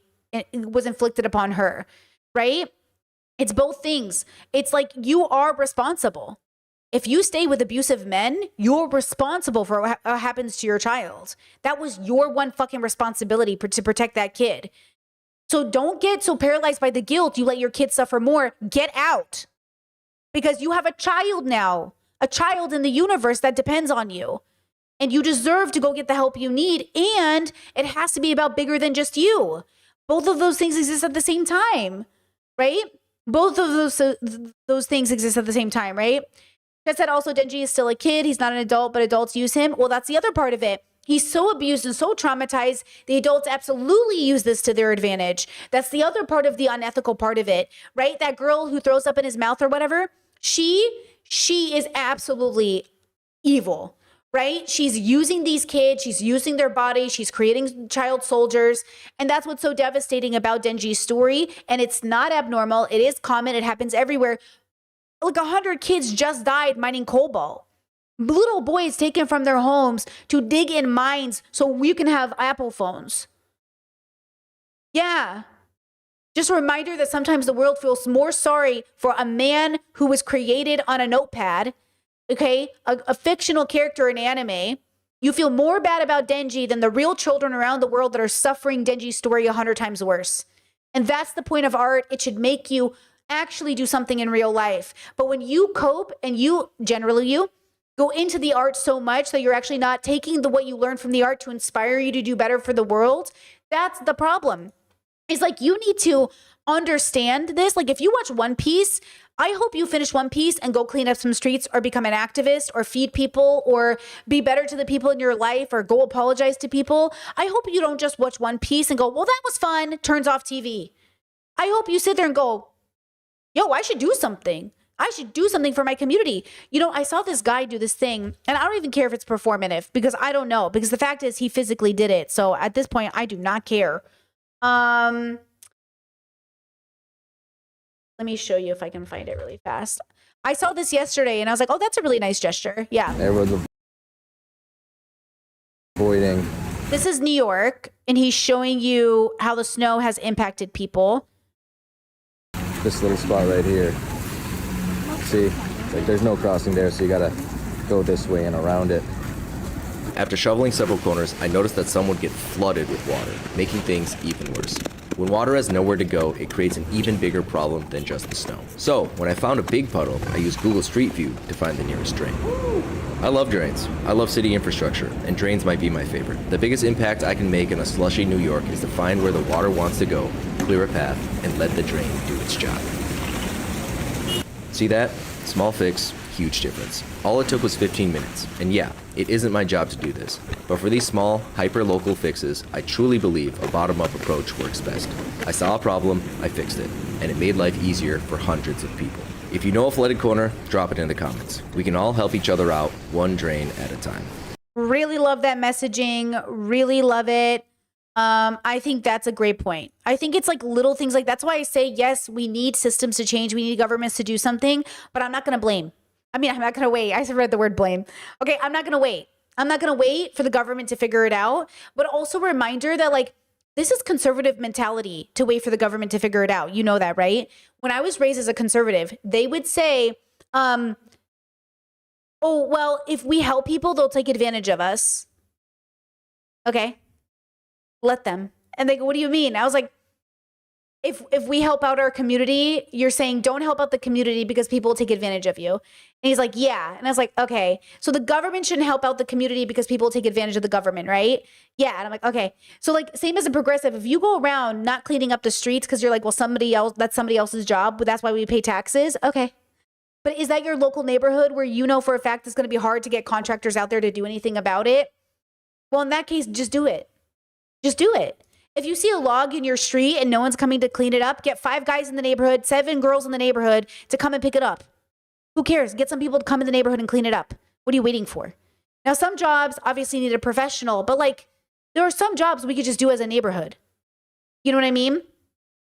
[SPEAKER 1] was inflicted upon her, right? It's both things. It's like you are responsible. If you stay with abusive men, you're responsible for what happens to your child. That was your one fucking responsibility to protect that kid. So don't get so paralyzed by the guilt you let your kid suffer more. Get out. Because you have a child now, a child in the universe that depends on you. And you deserve to go get the help you need. And it has to be about bigger than just you. Both of those things exist at the same time, right? Both of those things exist at the same time, right? That said, also, Denji is still a kid. He's not an adult, but adults use him. Well, that's the other part of it. He's so abused and so traumatized. The adults absolutely use this to their advantage. That's the other part of the unethical part of it, right? That girl who throws up in his mouth or whatever, she is absolutely evil, right? She's using these kids. She's using their body. She's creating child soldiers. And that's what's so devastating about Denji's story. And it's not abnormal. It is common. It happens everywhere. Like 100 kids just died mining cobalt. Little boys taken from their homes to dig in mines so we can have Apple phones. Yeah. Just a reminder that sometimes the world feels more sorry for a man who was created on a notepad, okay, a fictional character in anime. You feel more bad about Denji than the real children around the world that are suffering Denji's story 100 times worse. And that's the point of art. It should make you actually do something in real life. But when you cope and you go into the art so much that you're actually not taking what you learned from the art to inspire you to do better for the world, that's the problem. It's like you need to understand this. Like if you watch One Piece, I hope you finish One Piece and go clean up some streets or become an activist or feed people or be better to the people in your life or go apologize to people. I hope you don't just watch One Piece and go, well, that was fun, turns off TV. I hope you sit there and go, yo, I should do something. I should do something for my community. You know, I saw this guy do this thing, and I don't even care if it's performative because I don't know. Because the fact is, he physically did it. So at this point, I do not care. Let me show you if I can find it really fast. I saw this yesterday, and I was like, oh, that's a really nice gesture. Yeah.
[SPEAKER 18] There was avoiding.
[SPEAKER 1] This is New York, and he's showing you how the snow has impacted people.
[SPEAKER 18] This little spot right here. See, like there's no crossing there, so you gotta go this way and around it.
[SPEAKER 19] After shoveling several corners, I noticed that some would get flooded with water, making things even worse. When water has nowhere to go, it creates an even bigger problem than just the snow. So, when I found a big puddle, I used Google Street View to find the nearest drain. I love drains. I love city infrastructure, and drains might be my favorite. The biggest impact I can make in a slushy New York is to find where the water wants to go, clear a path, and let the drain do its job. See that? Small fix, huge difference. All it took was 15 minutes. And yeah, it isn't my job to do this. But for these small, hyper-local fixes, I truly believe a bottom-up approach works best. I saw a problem, I fixed it. And it made life easier for hundreds of people. If you know a flooded corner, drop it in the comments. We can all help each other out, one drain at a time.
[SPEAKER 1] Really love that messaging. Really love it. I think that's a great point. I think it's like little things like that's why I say, yes, we need systems to change. We need governments to do something, but I'm not going to blame. I mean, I'm not going to wait. I read the word blame. Okay, I'm not going to wait. I'm not going to wait for the government to figure it out, but also a reminder that like this is conservative mentality to wait for the government to figure it out. You know that, right? When I was raised as a conservative, they would say, oh, well, if we help people, they'll take advantage of us. Okay. Let them. And they go, what do you mean? I was like, if we help out our community, you're saying don't help out the community because people will take advantage of you. And he's like, yeah. And I was like, okay. So the government shouldn't help out the community because people will take advantage of the government, right? Yeah. And I'm like, okay. So like same as a progressive, if you go around not cleaning up the streets because you're like, well, that's somebody else's job, but that's why we pay taxes. Okay. But is that your local neighborhood where you know for a fact it's going to be hard to get contractors out there to do anything about it? Well, in that case, just do it. Just do it. If you see a log in your street and no one's coming to clean it up, get 5 guys in the neighborhood, 7 girls in the neighborhood to come and pick it up. Who cares? Get some people to come in the neighborhood and clean it up. What are you waiting for? Now, some jobs obviously need a professional, but like there are some jobs we could just do as a neighborhood. You know what I mean?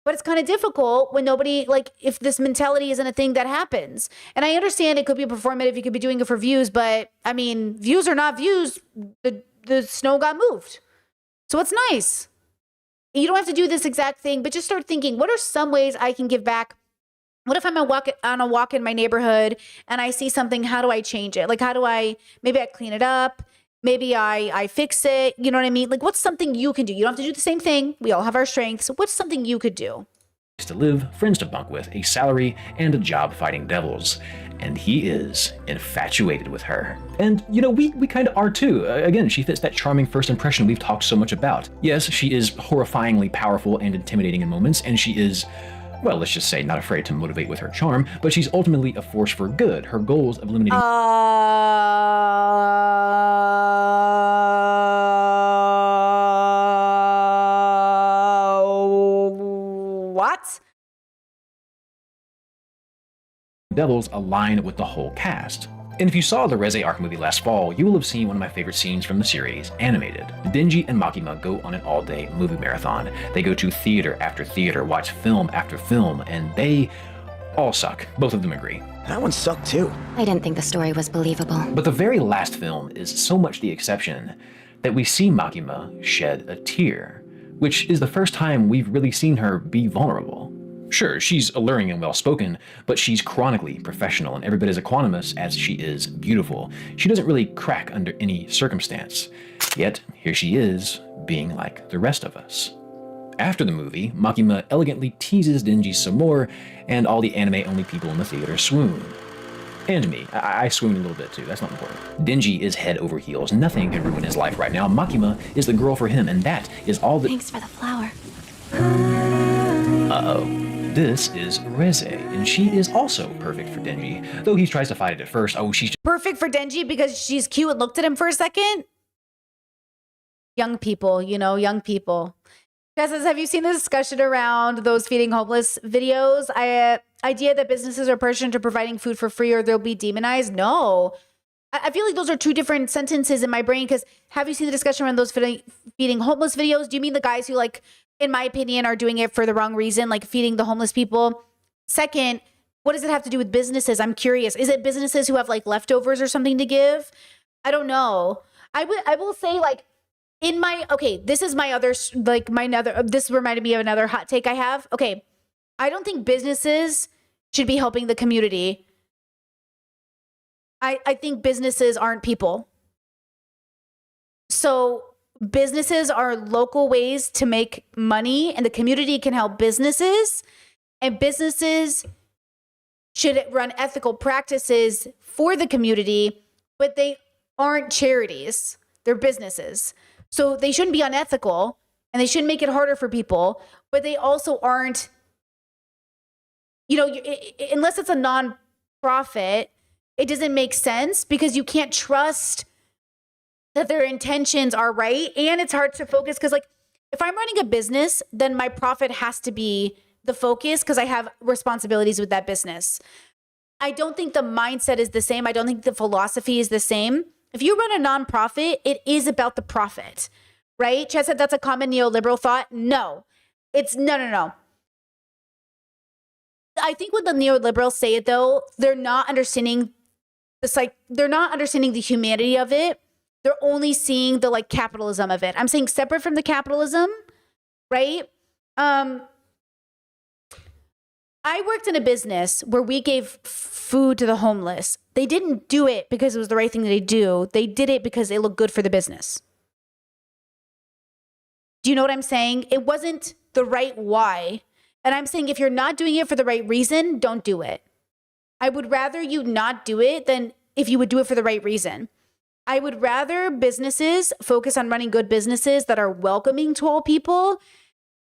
[SPEAKER 1] But it's kind of difficult when nobody, like if this mentality isn't a thing that happens. And I understand it could be performative. You could be doing it for views, but I mean, views are not views. The snow got moved. So it's nice. You don't have to do this exact thing, but just start thinking, what are some ways I can give back? What if I'm on a walk in my neighborhood and I see something, how do I change it? Like, maybe I clean it up. Maybe I fix it. You know what I mean? Like, what's something you can do? You don't have to do the same thing. We all have our strengths. What's something you could do?
[SPEAKER 9] To live, friends to bunk with, a salary, and a job fighting devils. And he is infatuated with her. And, you know, we kind of are too. Again, she fits that charming first impression we've talked so much about. Yes, she is horrifyingly powerful and intimidating in moments, and she is, well, let's just say not afraid to motivate with her charm, but she's ultimately a force for good. Her goals of eliminating...
[SPEAKER 1] What?
[SPEAKER 9] Devils align with the whole cast. And if you saw the Reze Arc movie last fall, you will have seen one of my favorite scenes from the series, animated. Denji and Makima go on an all-day movie marathon. They go to theater after theater, watch film after film, and they all suck. Both of them agree.
[SPEAKER 20] That one sucked too.
[SPEAKER 8] I didn't think the story was believable.
[SPEAKER 9] But the very last film is so much the exception that we see Makima shed a tear, which is the first time we've really seen her be vulnerable. Sure, she's alluring and well-spoken, but she's chronically professional and every bit as equanimous as she is beautiful. She doesn't really crack under any circumstance. Yet, here she is, being like the rest of us. After the movie, Makima elegantly teases Denji some more, and all the anime-only people in the theater swoon. And me. I swoon a little bit too, that's not important. Denji is head over heels. Nothing can ruin his life right now. Makima is the girl for him, and that is all that—
[SPEAKER 8] Thanks for the flower.
[SPEAKER 9] Uh-oh. This is Reze, and she is also perfect for Denji. Though he tries to fight it at first, she's
[SPEAKER 1] perfect for Denji because she's cute and looked at him for a second? Young people, you know, young people. Guys, have you seen the discussion around those feeding homeless videos? I idea that businesses are partial to providing food for free or they'll be demonized. No. I feel like those are two different sentences in my brain, because have you seen the discussion around those feeding homeless videos? Do you mean the guys who, like, in my opinion, are doing it for the wrong reason, like feeding the homeless people? Second, what does it have to do with businesses? I'm curious. Is it businesses who have like leftovers or something to give? I don't know. I will say, like, this is my other, like, this reminded me of another hot take I have. Okay. I don't think businesses should be helping the community. I think businesses aren't people. So businesses are local ways to make money, and the community can help businesses, and businesses should run ethical practices for the community, but they aren't charities. They're businesses. So they shouldn't be unethical, and they shouldn't make it harder for people, but they also aren't, unless it's a non-profit, it doesn't make sense, because you can't trust that their intentions are right. And it's hard to focus, because, like, if I'm running a business, then my profit has to be the focus, because I have responsibilities with that business. I don't think the mindset is the same. I don't think the philosophy is the same. If you run a nonprofit, it is about the profit, right? Chad said that's a common neoliberal thought. No, it's no. I think when the neoliberals say it, though, they're not understanding they're not understanding the humanity of it. They're only seeing the, like, capitalism of it. I'm saying separate from the capitalism, right? I worked in a business where we gave food to the homeless. They didn't do it because it was the right thing to do. They did it because it looked good for the business. Do you know what I'm saying? It wasn't the right why. And I'm saying, if you're not doing it for the right reason, don't do it. I would rather you not do it than if you would do it for the right reason. I would rather businesses focus on running good businesses that are welcoming to all people.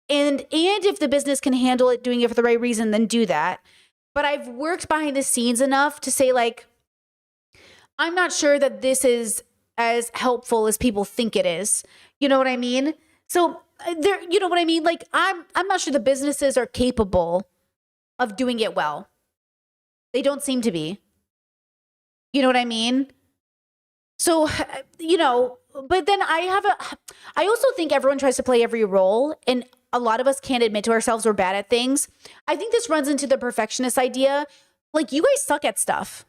[SPEAKER 1] And if the business can handle it, doing it for the right reason, then do that. But I've worked behind the scenes enough to say, like, I'm not sure that this is as helpful as people think it is. You know what I mean? So you know what I mean? Like, I'm not sure the businesses are capable of doing it well. They don't seem to be. You know what I mean? So, but then I also think everyone tries to play every role, and a lot of us can't admit to ourselves we're bad at things. I think this runs into the perfectionist idea. Like, you guys suck at stuff.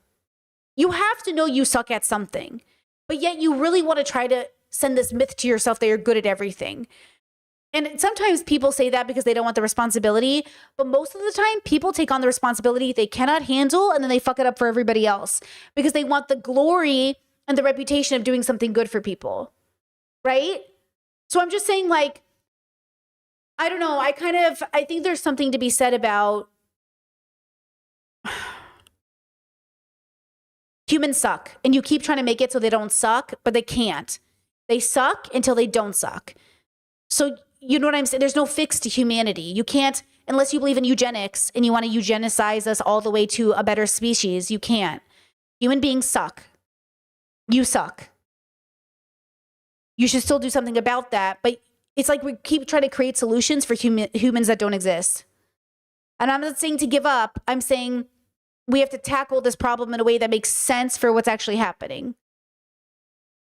[SPEAKER 1] You have to know you suck at something, but yet you really want to try to send this myth to yourself that you're good at everything. And sometimes people say that because they don't want the responsibility, but most of the time people take on the responsibility they cannot handle, and then they fuck it up for everybody else because they want the glory and the reputation of doing something good for people, right? So I'm just saying, like, I don't know. I think there's something to be said about humans suck, and you keep trying to make it so they don't suck, but they can't. They suck until they don't suck. So you know what I'm saying? There's no fix to humanity. You can't, unless you believe in eugenics and you want to eugenicize us all the way to a better species, you can't. Human beings suck. You suck. You should still do something about that. But it's like we keep trying to create solutions for humans that don't exist. And I'm not saying to give up. I'm saying we have to tackle this problem in a way that makes sense for what's actually happening.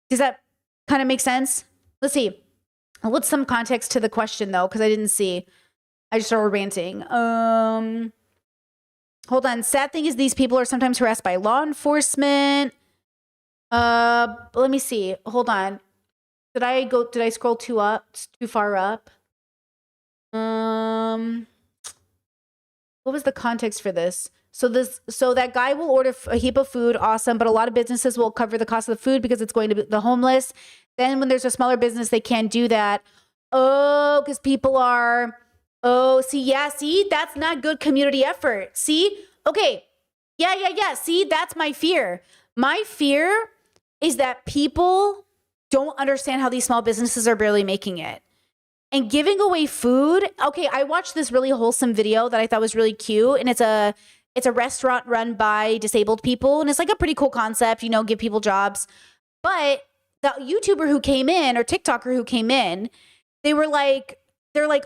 [SPEAKER 1] Does that kind of make sense? Let's see. What's some context to the question, though? Because I didn't see. I just started ranting. Hold on. Sad thing is these people are sometimes harassed by law enforcement. Let me see. Hold on. Did I scroll too far up? What was the context for this? So that guy will order a heap of food, awesome, but a lot of businesses will cover the cost of the food because it's going to the homeless. Then when there's a smaller business, they can't do that. Oh, because people are, see, that's not good community effort. See? Okay. Yeah. See, that's my fear. My fear is that people don't understand how these small businesses are barely making it. And giving away food. Okay, I watched this really wholesome video that I thought was really cute, and it's a restaurant run by disabled people, and it's like a pretty cool concept, give people jobs. But the YouTuber who came in, or TikToker who came in, they're like,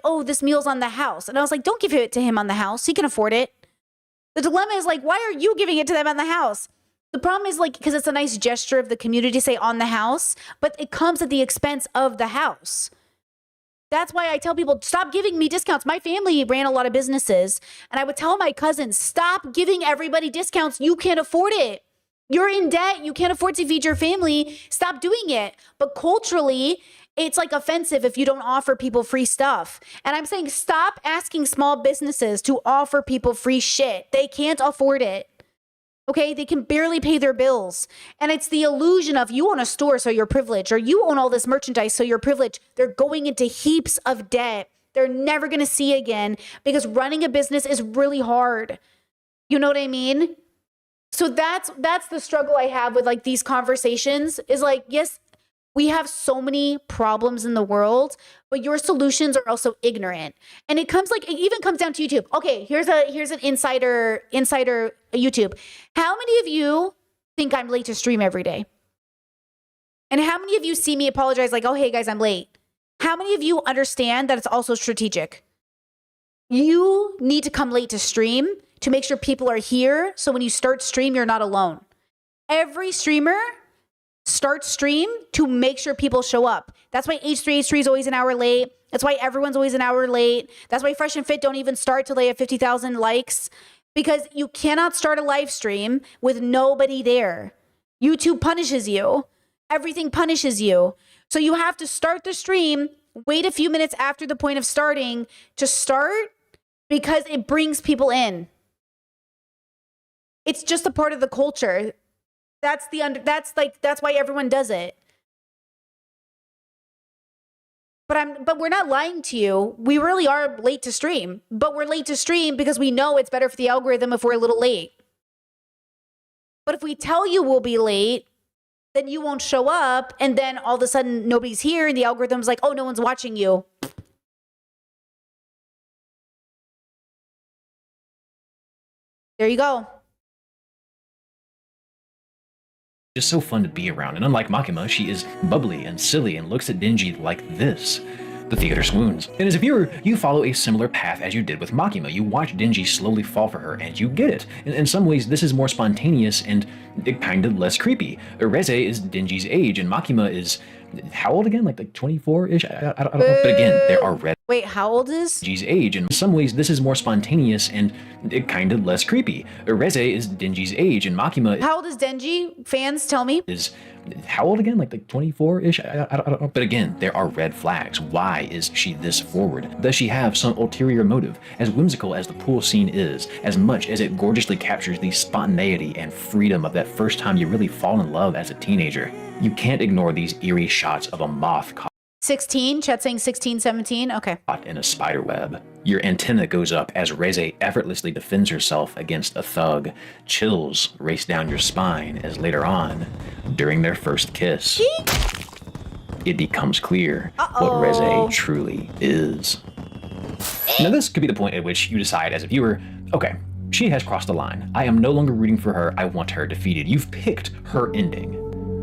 [SPEAKER 1] oh, this meal's on the house. And I was like, don't give it to him on the house. He can afford it. The dilemma is like, why are you giving it to them on the house? The problem is like, because it's a nice gesture of the community to say on the house, but it comes at the expense of the house. That's why I tell people, stop giving me discounts. My family ran a lot of businesses, and I would tell my cousins, stop giving everybody discounts. You can't afford it. You're in debt. You can't afford to feed your family. Stop doing it. But culturally, it's like offensive if you don't offer people free stuff. And I'm saying, stop asking small businesses to offer people free shit. They can't afford it. Okay, they can barely pay their bills. And it's the illusion of you own a store, so you're privileged, or you own all this merchandise, so you're privileged. They're going into heaps of debt. They're never going to see again because running a business is really hard. You know what I mean? So that's the struggle I have with like these conversations is like, yes, we have so many problems in the world, but your solutions are also ignorant. And it even comes down to YouTube. Okay, here's an insider YouTube. How many of you think I'm late to stream every day? And how many of you see me apologize like, oh, hey guys, I'm late? How many of you understand that it's also strategic? You need to come late to stream to make sure people are here. So when you start stream, you're not alone. Every streamer start stream to make sure people show up. That's why H3 is always an hour late. That's why everyone's always an hour late. That's why Fresh and Fit don't even start till they have 50,000 likes, because you cannot start a live stream with nobody there. YouTube punishes you. Everything punishes you. So you have to start the stream, wait a few minutes after the point of starting to start because it brings people in. It's just a part of the culture. That's why everyone does it. But we're not lying to you. We really are late to stream, but we're late to stream because we know it's better for the algorithm if we're a little late. But if we tell you we'll be late, then you won't show up, and then all of a sudden nobody's here and the algorithm's like, oh, no one's watching you. There you go.
[SPEAKER 9] Just so fun to be around, and unlike Makima, she is bubbly and silly and looks at Denji like this. The theater swoons. And as a viewer, you follow a similar path as you did with Makima. You watch Denji slowly fall for her, and you get it. In some ways, this is more spontaneous and kind of less creepy. Ereze is Denji's age, and Makima is, how old again? Like 24-ish? I don't know. But again, there are red.
[SPEAKER 1] Wait, how old is?
[SPEAKER 9] Denji's age. In some ways, this is more spontaneous and kind of less creepy. Ereze is Denji's age, and Makima.
[SPEAKER 1] How old is Denji? Fans, tell me.
[SPEAKER 9] Is how old again? Like 24-ish? I don't know. But again, there are red flags. Why is she this forward? Does she have some ulterior motive? As whimsical as the pool scene is, as much as it gorgeously captures the spontaneity and freedom of that first time you really fall in love as a teenager, you can't ignore these eerie shots of a moth caught
[SPEAKER 1] 16? Chat saying 16, 17? Okay.
[SPEAKER 9] in a spider web. Your antenna goes up as Reze effortlessly defends herself against a thug. Chills race down your spine as later on, during their first kiss, it becomes clear what Reze truly is. Now this could be the point at which you decide as a viewer, okay, she has crossed the line. I am no longer rooting for her. I want her defeated. You've picked her ending.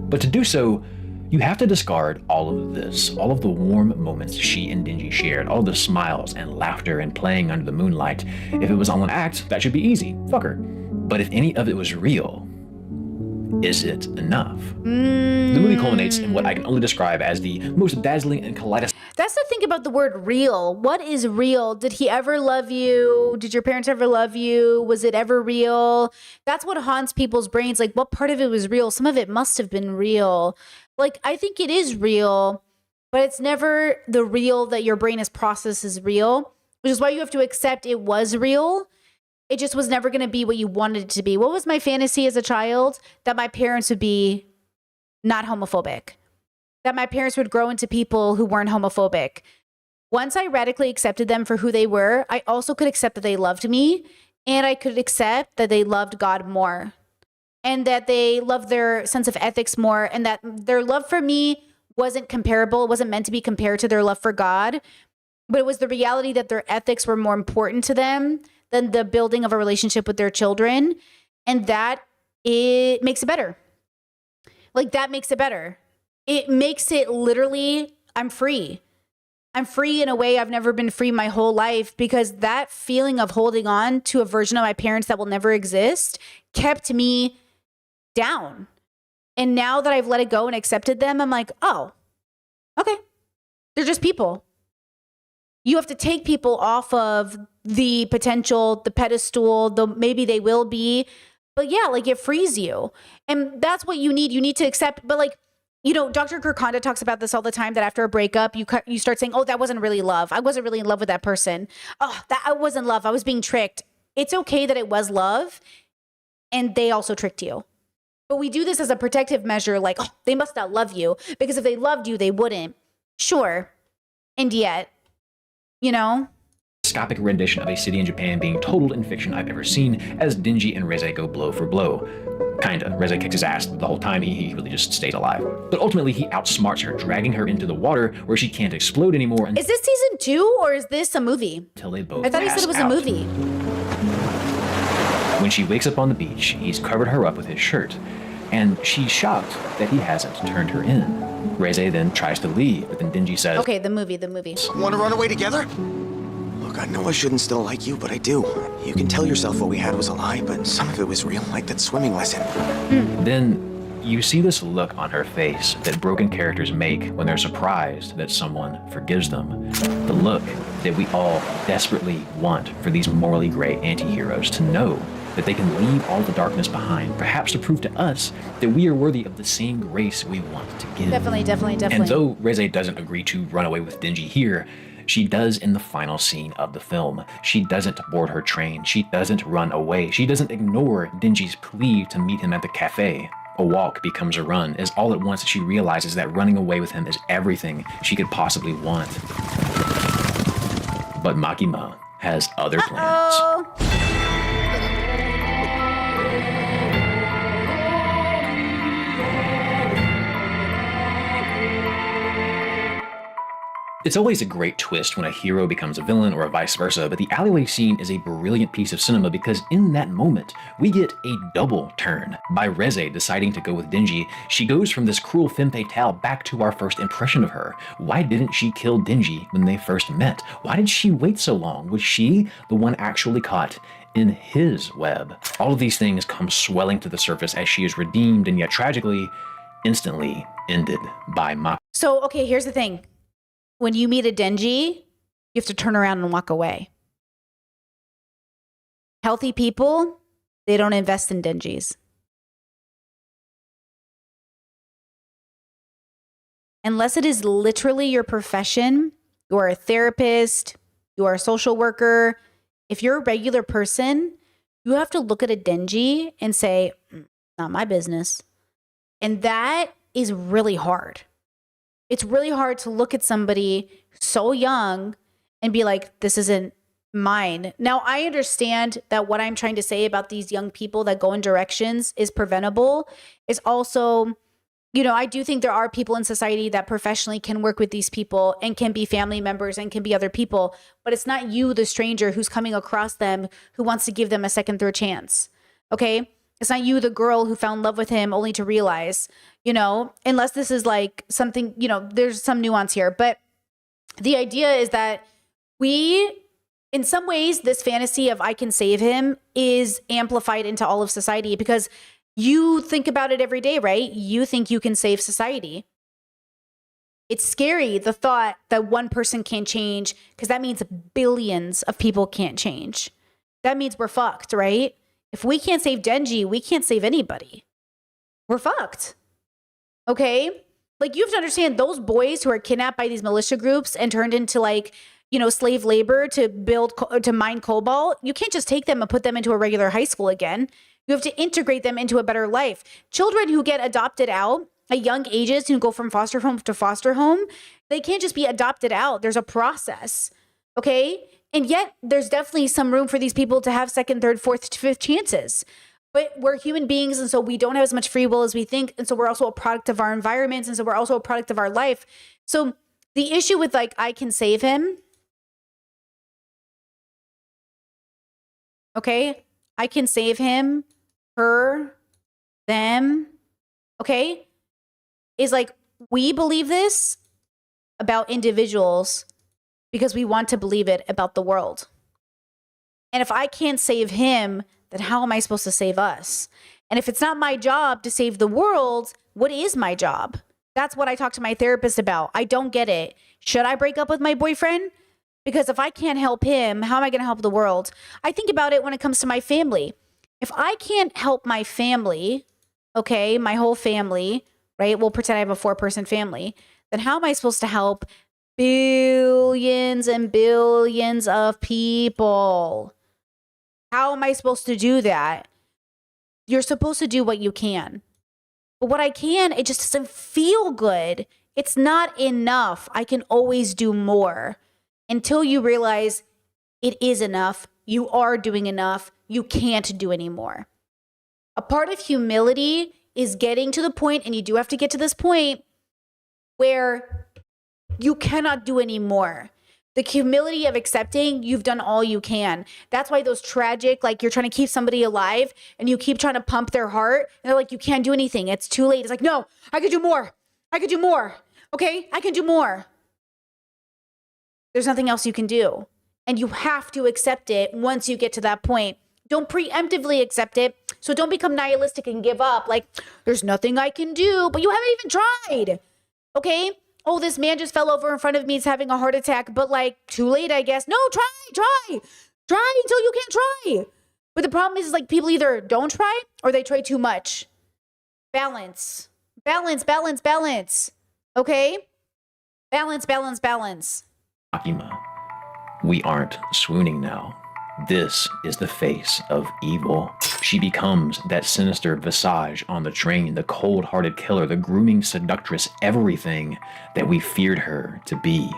[SPEAKER 9] But to do so, you have to discard all of this, all of the warm moments she and Denji shared, all the smiles and laughter and playing under the moonlight. If it was all an act, that should be easy. Fuck her. But if any of it was real, is it enough? The movie culminates in what I can only describe as the most dazzling and kaleidoscopic.
[SPEAKER 1] That's the thing about the word real. What is real? Did he ever love you? Did your parents ever love you? Was it ever real? That's what haunts people's brains. Like, what part of it was real? Some of it must have been real. Like, I think it is real, but it's never the real that your brain has processed as real, which is why you have to accept it was real. It just was never going to be what you wanted it to be. What was my fantasy as a child? That my parents would be not homophobic. That my parents would grow into people who weren't homophobic. Once I radically accepted them for who they were, I also could accept that they loved me, and I could accept that they loved God more, and that they loved their sense of ethics more, and that their love for me wasn't comparable. It wasn't meant to be compared to their love for God, but it was the reality that their ethics were more important to them than the building of a relationship with their children. And that it makes it better. Like, that makes it better. It makes it literally, I'm free. I'm free in a way I've never been free my whole life, because that feeling of holding on to a version of my parents that will never exist kept me down. And now that I've let it go and accepted them, I'm like, oh, okay. They're just people. You have to take people off of the potential, the pedestal, the maybe they will be. But yeah, like it frees you. And that's what you need. You need to accept. But like, you know, Dr. Kirkonda talks about this all the time, that after a breakup, you start saying, oh, that wasn't really love. I wasn't really in love with that person. Oh, that I wasn't love. I was being tricked. It's okay that it was love. And they also tricked you. But we do this as a protective measure, like, oh, they must not love you, because if they loved you, they wouldn't. Sure. And yet, you know?
[SPEAKER 9] Scopic rendition of a city in Japan being totaled in fiction I've ever seen, as Denji and Reze go blow for blow. Kinda. Reze kicks his ass the whole time. He really just stayed alive. But ultimately, he outsmarts her, dragging her into the water where she can't explode anymore.
[SPEAKER 1] Is this season 2 or is this a movie?
[SPEAKER 9] Until they both
[SPEAKER 1] I thought he said
[SPEAKER 9] pass
[SPEAKER 1] it was
[SPEAKER 9] out.
[SPEAKER 1] a movie.
[SPEAKER 9] When she wakes up on the beach, he's covered her up with his shirt, and she's shocked that he hasn't turned her in. Reze then tries to leave, but then Denji says,
[SPEAKER 1] Okay, the movie.
[SPEAKER 20] Want to run away together? Look, I know I shouldn't still like you, but I do. You can tell yourself what we had was a lie, but some of it was real, like that swimming lesson.
[SPEAKER 9] Then you see this look on her face that broken characters make when they're surprised that someone forgives them. The look that we all desperately want for these morally gray anti-heroes to know that they can leave all the darkness behind, perhaps to prove to us that we are worthy of the same grace we want to give.
[SPEAKER 1] Definitely.
[SPEAKER 9] And though Reze doesn't agree to run away with Denji here, she does in the final scene of the film. She doesn't board her train. She doesn't run away. She doesn't ignore Denji's plea to meet him at the cafe. A walk becomes a run, as all at once she realizes that running away with him is everything she could possibly want. But Makima has other plans. It's always a great twist when a hero becomes a villain or vice versa, but the alleyway scene is a brilliant piece of cinema because in that moment, we get a double turn. By Reze deciding to go with Denji, she goes from this cruel femme fatale back to our first impression of her. Why didn't she kill Denji when they first met? Why did she wait so long? Was she the one actually caught in his web? All of these things come swelling to the surface as she is redeemed and yet tragically, instantly ended by Makima.
[SPEAKER 1] So, okay, here's the thing. When you meet a Denji, you have to turn around and walk away. Healthy people, they don't invest in Denjis. Unless it is literally your profession, you are a therapist, you are a social worker. If you're a regular person, you have to look at a Denji and say, not my business. And that is really hard. It's really hard to look at somebody so young and be like, this isn't mine. Now, I understand that what I'm trying to say about these young people that go in directions is preventable. Is also, you know, I do think there are people in society that professionally can work with these people and can be family members and can be other people, but it's not you, the stranger, who's coming across them who wants to give them a second, third chance. Okay? It's not you, the girl who fell in love with him only to realize, you know, unless this is like something, you know, there's some nuance here. But the idea is that we, in some ways, this fantasy of I can save him is amplified into all of society because you think about it every day, right? You think you can save society. It's scary, the thought that one person can change, because that means billions of people can't change. That means we're fucked, right? If we can't save Denji, we can't save anybody. We're fucked. Okay? Like, you have to understand, those boys who are kidnapped by these militia groups and turned into, like, you know, slave labor to mine cobalt, you can't just take them and put them into a regular high school again. You have to integrate them into a better life. Children who get adopted out at young ages, who go from foster home to foster home, they can't just be adopted out. There's a process. Okay? And yet there's definitely some room for these people to have second, third, fourth, fifth chances. But we're human beings, and so we don't have as much free will as we think. And so we're also a product of our environments, and so we're also a product of our life. So the issue with, like, I can save him, okay? I can save him, her, them, okay? Is like, we believe this about individuals, because we want to believe it about the world. And if I can't save him, then how am I supposed to save us? And if it's not my job to save the world, what is my job? That's what I talk to my therapist about. I don't get it. Should I break up with my boyfriend? Because if I can't help him, how am I going to help the world? I think about it when it comes to my family. If I can't help my family, okay, my whole family, right? We'll pretend I have a 4-person family. Then how am I supposed to help billions and billions of people? How am I supposed to do that? You're supposed to do what you can. But what I can, it just doesn't feel good. It's not enough. I can always do more. Until you realize it is enough, you are doing enough, you can't do anymore. A part of humility is getting to the point, and you do have to get to this point, where you cannot do anymore. The humility of accepting you've done all you can. That's why those tragic, like you're trying to keep somebody alive and you keep trying to pump their heart. And they're like, you can't do anything. It's too late. It's like, no, I could do more. I could do more. Okay, I can do more. There's nothing else you can do. And you have to accept it once you get to that point. Don't preemptively accept it. So don't become nihilistic and give up. Like, there's nothing I can do, but you haven't even tried. Okay? Oh, this man just fell over in front of me. He's having a heart attack, but like, too late, I guess. No, try until you can't try. But the problem is like people either don't try or they try too much. Balance. Okay? Balance.
[SPEAKER 9] Makima, we aren't swooning now. This is the face of evil. She becomes that sinister visage on the train, the cold-hearted killer, the grooming seductress, everything that we feared her to be.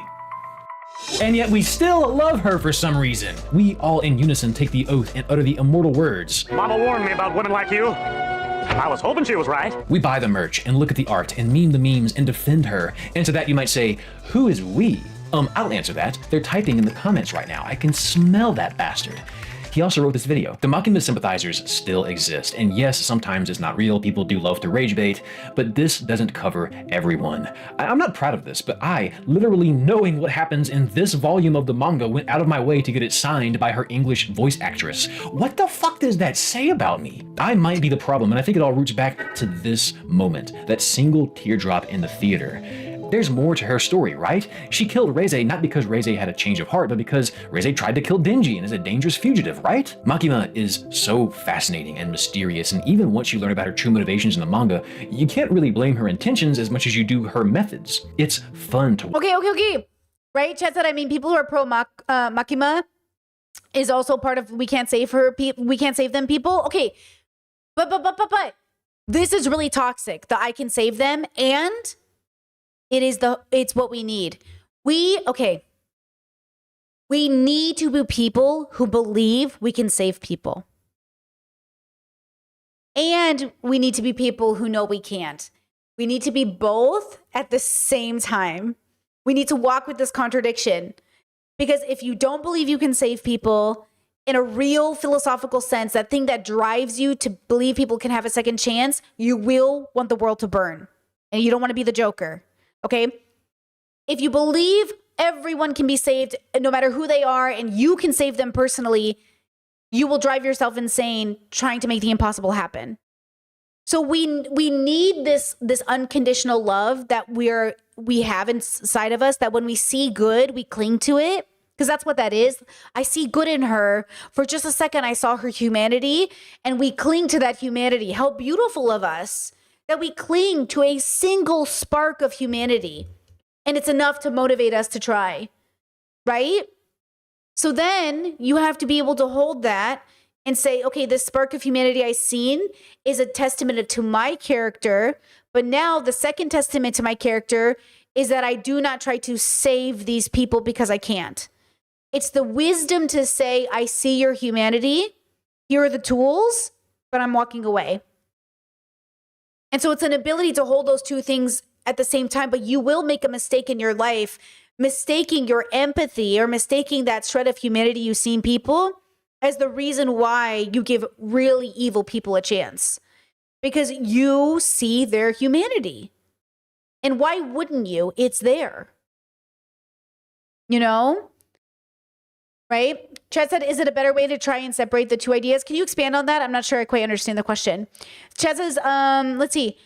[SPEAKER 9] And yet we still love her for some reason. We all in unison take the oath and utter the immortal words.
[SPEAKER 21] Mama warned me about women like you. I was hoping she was right.
[SPEAKER 9] We buy the merch and look at the art and meme the memes and defend her. And to that you might say, who is we? I'll answer that. They're typing in the comments right now. I can smell that bastard. He also wrote this video. The Makima sympathizers still exist, and yes, sometimes it's not real, people do love to rage bait, but this doesn't cover everyone. I'm not proud of this, but I, literally knowing what happens in this volume of the manga, went out of my way to get it signed by her English voice actress. What the fuck does that say about me? I might be the problem, and I think it all roots back to this moment, that single teardrop in the theater. There's more to her story, right? She killed Reize not because Reize had a change of heart, but because Reize tried to kill Denji and is a dangerous fugitive, right? Makima is so fascinating and mysterious, and even once you learn about her true motivations in the manga, you can't really blame her intentions as much as you do her methods. It's fun to watch.
[SPEAKER 1] Okay. Right, Chat said, I mean, people who are pro Makima is also part of we can't save them people. Okay, but this is really toxic, the I can save them, and it's what we need. We need to be people who believe we can save people. And we need to be people who know we can't. We need to be both at the same time. We need to walk with this contradiction. Because if you don't believe you can save people in a real philosophical sense, that thing that drives you to believe people can have a second chance, you will want the world to burn. And you don't want to be the Joker. Okay? If you believe everyone can be saved, no matter who they are, and you can save them personally, you will drive yourself insane trying to make the impossible happen. So we need this unconditional love that we have inside of us, that when we see good, we cling to it. Because that's what that is. I see good in her. For just a second, I saw her humanity, and we cling to that humanity. How beautiful of us that we cling to a single spark of humanity. And it's enough to motivate us to try, right? So then you have to be able to hold that and say, okay, this spark of humanity I've seen is a testament to my character. But now the second testament to my character is that I do not try to save these people because I can't. It's the wisdom to say, I see your humanity. Here are the tools, but I'm walking away. And so it's an ability to hold those two things at the same time, but you will make a mistake in your life, mistaking your empathy or mistaking that shred of humanity you see in people as the reason why you give really evil people a chance. Because you see their humanity. And why wouldn't you? It's there. you know? Right? Chad said, is it a better way to try and separate the two ideas? Can you expand on that? I'm not sure I quite understand the question. Chad says, let's see.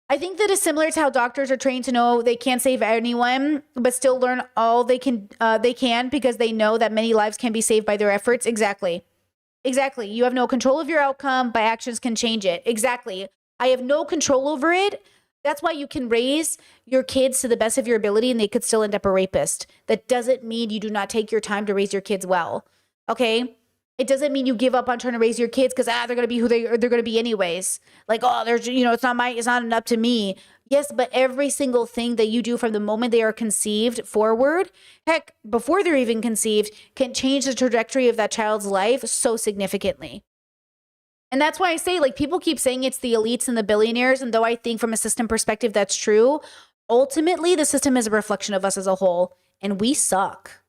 [SPEAKER 1] I think that is similar to how doctors are trained to know they can't save anyone, but still learn all they can because they know that many lives can be saved by their efforts. Exactly. Exactly. You have no control of your outcome, but actions can change it. Exactly. I have no control over it. That's why you can raise your kids to the best of your ability and they could still end up a rapist. That doesn't mean you do not take your time to raise your kids well. Okay? It doesn't mean you give up on trying to raise your kids because they're going to be who they're going to be anyways. Like, oh, there's, it's not up to me. Yes, but every single thing that you do from the moment they are conceived forward, heck, before they're even conceived, can change the trajectory of that child's life so significantly. And that's why I say, like, people keep saying it's the elites and the billionaires. And though I think from a system perspective, that's true. Ultimately, the system is a reflection of us as a whole, and we suck.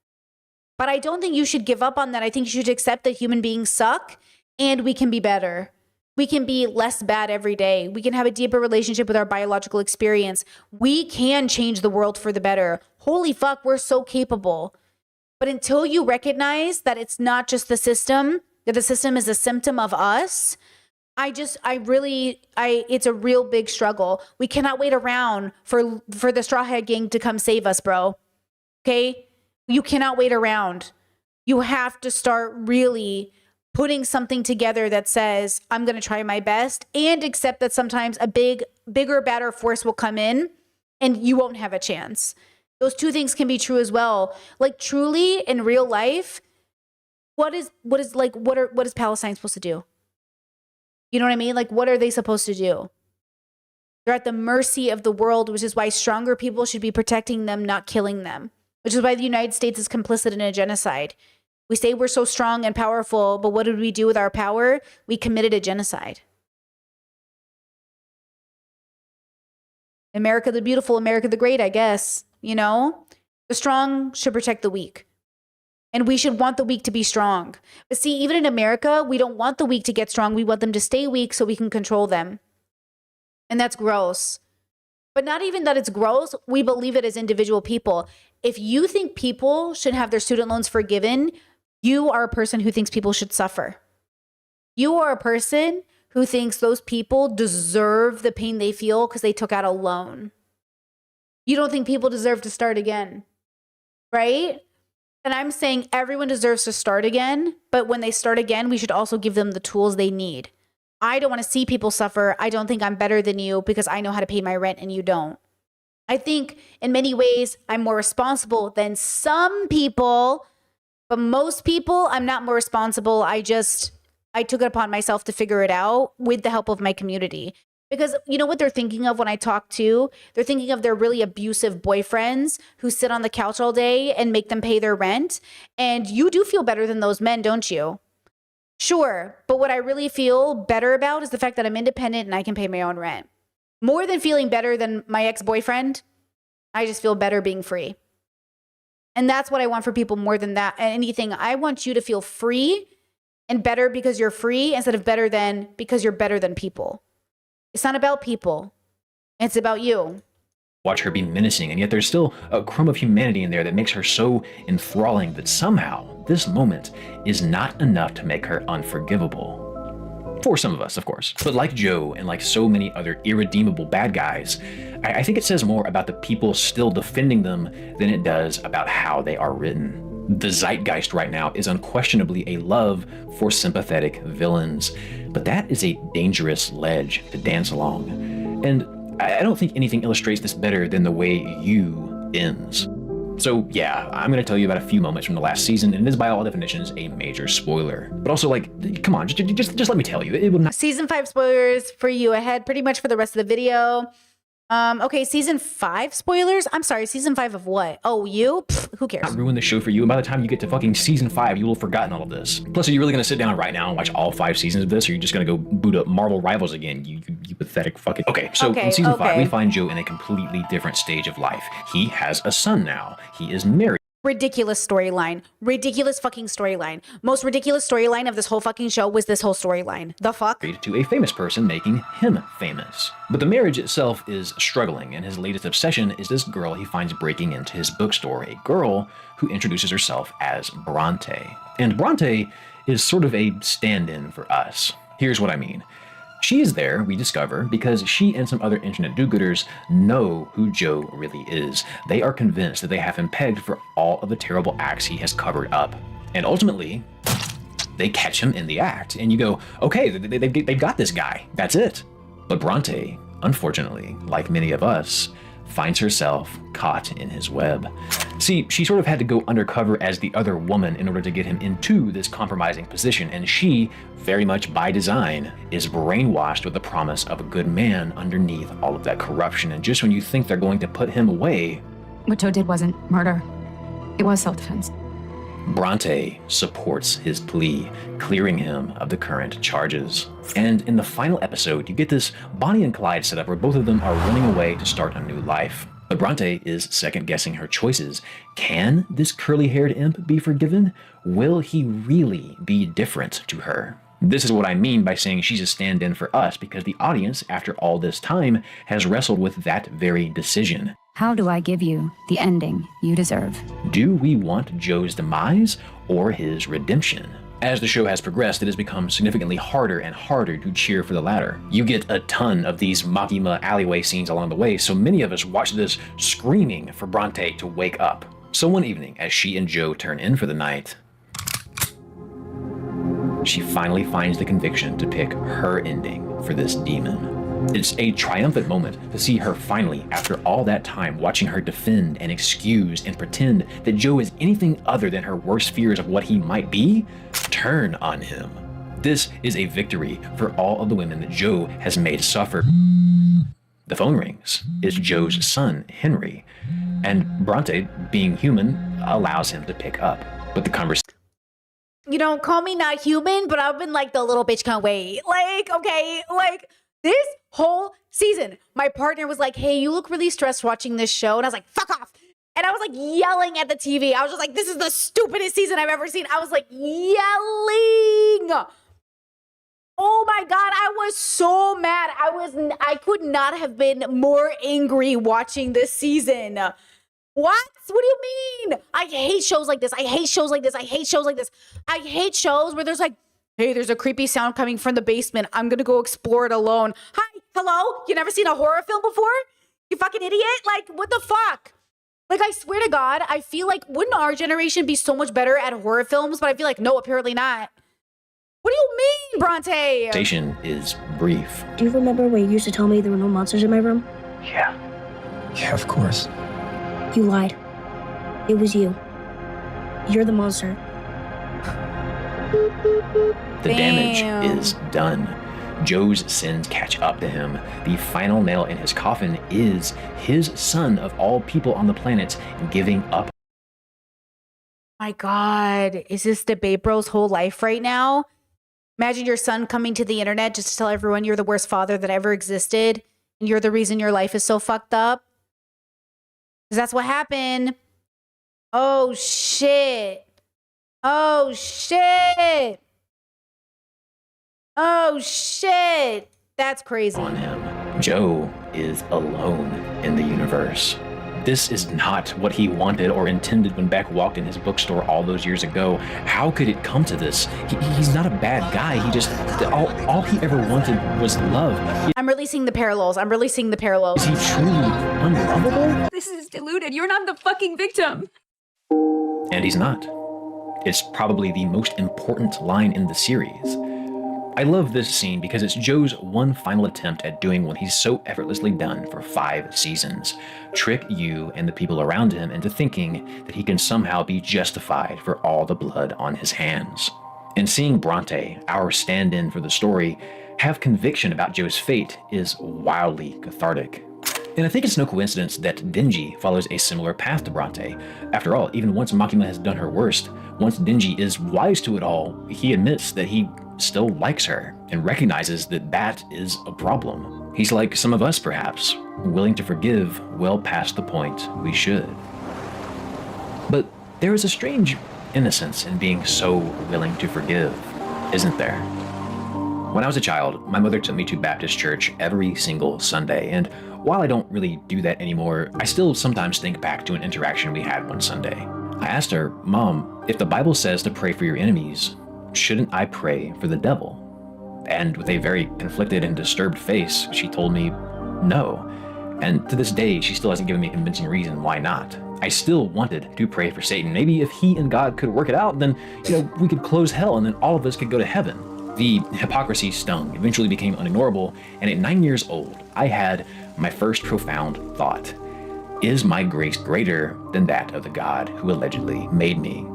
[SPEAKER 1] But I don't think you should give up on that. I think you should accept that human beings suck and we can be better. We can be less bad every day. We can have a deeper relationship with our biological experience. We can change the world for the better. Holy fuck, we're so capable. But until you recognize that it's not just the system, that the system is a symptom of us, it's a real big struggle. We cannot wait around for the Straw Hat Gang to come save us, bro. Okay? You cannot wait around. You have to start really putting something together that says, I'm going to try my best, and accept that sometimes a bigger, badder force will come in and you won't have a chance. Those two things can be true as well. Like, truly in real life, what is Palestine supposed to do? You know what I mean? Like, what are they supposed to do? They're at the mercy of the world, which is why stronger people should be protecting them, not killing them. Which is why the United States is complicit in a genocide. We say we're so strong and powerful, but what did we do with our power? We committed a genocide. America the beautiful, America the great, I guess. The strong should protect the weak. And we should want the weak to be strong. But see, even in America, we don't want the weak to get strong. We want them to stay weak so we can control them. And that's gross. But not even that it's gross, we believe it as individual people. If you think people should have their student loans forgiven, you are a person who thinks people should suffer. You are a person who thinks those people deserve the pain they feel because they took out a loan. You don't think people deserve to start again, right? And I'm saying everyone deserves to start again, but when they start again, we should also give them the tools they need. I don't want to see people suffer. I don't think I'm better than you because I know how to pay my rent and you don't. I think in many ways I'm more responsible than some people, but most people I'm not more responsible. I took it upon myself to figure it out with the help of my community. Because you know what they're thinking of when I talk to? They're thinking of their really abusive boyfriends who sit on the couch all day and make them pay their rent. And you do feel better than those men, don't you? Sure, but what I really feel better about is the fact that I'm independent and I can pay my own rent. More than feeling better than my ex-boyfriend, I just feel better being free. And that's what I want for people more than that. Anything. I want you to feel free and better because you're free instead of better than because you're better than people. It's not about people. It's about you.
[SPEAKER 9] Watch her be menacing, and yet there's still a crumb of humanity in there that makes her so enthralling that somehow this moment is not enough to make her unforgivable. For some of us, of course. But like Joe and like so many other irredeemable bad guys, I think it says more about the people still defending them than it does about how they are written. The zeitgeist right now is unquestionably a love for sympathetic villains, but that is a dangerous ledge to dance along. And I don't think anything illustrates this better than the way You ends. So yeah, I'm going to tell you about a few moments from the last season, and it is by all definitions a major spoiler. But also, like, come on, just let me tell you. It will not.
[SPEAKER 1] Season 5 spoilers for you ahead pretty much for the rest of the video. Okay, season 5 spoilers? I'm sorry, season 5 of what? Oh, You? Pfft, who cares?
[SPEAKER 9] Not ruin the show for you, and by the time you get to fucking season 5, you will have forgotten all of this. Plus, are you really going to sit down right now and watch all 5 seasons of this, or are you just going to go boot up Marvel Rivals again, you pathetic fucking... Okay, so in season 5, we find Joe in a completely different stage of life. He has a son now. He is married.
[SPEAKER 1] Ridiculous storyline. Ridiculous fucking storyline. Most ridiculous storyline of this whole fucking show was this whole storyline. The fuck?
[SPEAKER 9] To a famous person, making him famous. But the marriage itself is struggling, and his latest obsession is this girl he finds breaking into his bookstore, a girl who introduces herself as Bronte. And Bronte is sort of a stand-in for us. Here's what I mean. She is there, we discover, because she and some other internet do-gooders know who Joe really is. They are convinced that they have him pegged for all of the terrible acts he has covered up. And ultimately, they catch him in the act. And you go, okay, they've got this guy. That's it. But Bronte, unfortunately, like many of us, finds herself caught in his web. See, she sort of had to go undercover as the other woman in order to get him into this compromising position, and she, very much by design, is brainwashed with the promise of a good man underneath all of that corruption. And just when you think they're going to put him away,
[SPEAKER 10] What Joe did wasn't murder. It was self-defense.
[SPEAKER 9] Bronte supports his plea, clearing him of the current charges. And in the final episode, you get this Bonnie and Clyde setup where both of them are running away to start a new life. But Bronte is second-guessing her choices. Can this curly-haired imp be forgiven? Will he really be different to her? This is what I mean by saying she's a stand-in for us, because the audience, after all this time, has wrestled with that very decision.
[SPEAKER 10] How do I give you the ending you deserve?
[SPEAKER 9] Do we want Joe's demise or his redemption? As the show has progressed, it has become significantly harder and harder to cheer for the latter. You get a ton of these Makima alleyway scenes along the way, so many of us watch this screaming for Bronte to wake up. So one evening, as she and Joe turn in for the night, she finally finds the conviction to pick her ending for this demon. It's a triumphant moment to see her finally, after all that time, watching her defend and excuse and pretend that Joe is anything other than her worst fears of what he might be, turn on him. This is a victory for all of the women that Joe has made suffer. The phone rings. It's Joe's son, Henry, and Bronte, being human, allows him to pick up. But the conversation...
[SPEAKER 1] You don't call me not human, but I've been like, the little bitch can't wait. Like, okay, like... This whole season, my partner was like, hey, you look really stressed watching this show. And I was like, fuck off. And I was like yelling at the TV. I was just like, this is the stupidest season I've ever seen. I was like yelling. Oh my God, I was so mad. I could not have been more angry watching this season. What? What do you mean? I hate shows like this. I hate shows like this. I hate shows like this. I hate shows where there's like, hey, there's a creepy sound coming from the basement. I'm gonna go explore it alone. Hi, hello? You never seen a horror film before? You fucking idiot? Like, what the fuck? Like, I swear to God, I feel like, wouldn't our generation be so much better at horror films? But I feel like, no, apparently not. What do you mean, Bronte?
[SPEAKER 9] Conversation is brief.
[SPEAKER 3] Do you remember when you used to tell me there were no monsters in my room?
[SPEAKER 16] Yeah. Yeah, of course.
[SPEAKER 3] You lied. It was you. You're the monster.
[SPEAKER 9] The damage is done. Joe's sins catch up to him. The final nail in his coffin is his son, of all people on the planet, giving up.
[SPEAKER 1] My God, is this the Babe Bro's whole life right now? Imagine your son coming to the internet just to tell everyone you're the worst father that ever existed, and you're the reason your life is so fucked up. Because that's what happened. Oh, shit. Oh, shit. Oh, shit. That's crazy.
[SPEAKER 9] On him. Joe is alone in the universe. This is not what he wanted or intended when Beck walked in his bookstore all those years ago. How could it come to this? He's not a bad guy. He just, all he ever wanted was love.
[SPEAKER 1] I'm releasing the parallels. I'm releasing the parallels.
[SPEAKER 9] Is he truly unlovable?
[SPEAKER 10] This is deluded. You're not the fucking victim.
[SPEAKER 9] And he's not. It's probably the most important line in the series. I love this scene because it's Joe's one final attempt at doing what he's so effortlessly done for 5 seasons. Trick you and the people around him into thinking that he can somehow be justified for all the blood on his hands. And seeing Bronte, our stand-in for the story, have conviction about Joe's fate is wildly cathartic. And I think it's no coincidence that Denji follows a similar path to Bronte. After all, even once Makima has done her worst, once Denji is wise to it all, he admits that he still likes her and recognizes that that is a problem. He's like some of us, perhaps, willing to forgive well past the point we should. But There is a strange innocence in being so willing to forgive, isn't there? When I was a child, my mother took me to Baptist church every single Sunday, and while I don't really do that anymore, I still sometimes think back to an interaction we had one Sunday. I asked her, "Mom, if the Bible says to pray for your enemies, shouldn't I pray for the devil?" And with a very conflicted and disturbed face, she told me no. And to this day, she still hasn't given me a convincing reason why not. I still wanted to pray for Satan. Maybe if he and God could work it out, then, we could close hell and then all of us could go to heaven. The hypocrisy stung, eventually became unignorable, and at 9 years old, I had my first profound thought. Is my grace greater than that of the God who allegedly made me?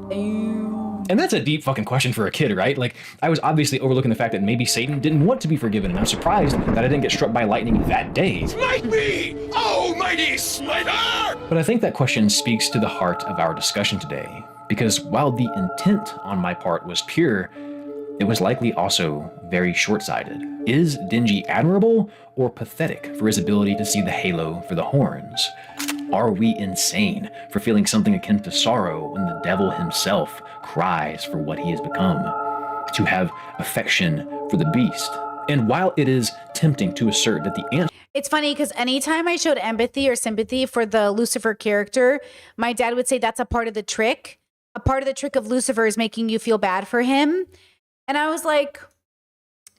[SPEAKER 9] And that's a deep fucking question for a kid, right? Like, I was obviously overlooking the fact that maybe Satan didn't want to be forgiven, and I'm surprised that I didn't get struck by lightning that day.
[SPEAKER 4] Smite me, almighty smiter!
[SPEAKER 9] But I think that question speaks to the heart of our discussion today, because while the intent on my part was pure, it was likely also very short-sighted. Is Denji admirable or pathetic for his ability to see the halo for the horns? Are we insane for feeling something akin to sorrow when the devil himself cries for what he has become? To have affection for the beast? And while it is tempting to assert that the answer...
[SPEAKER 1] It's funny because anytime I showed empathy or sympathy for the Lucifer character, my dad would say that's a part of the trick. A part of the trick of Lucifer is making you feel bad for him. And I was like,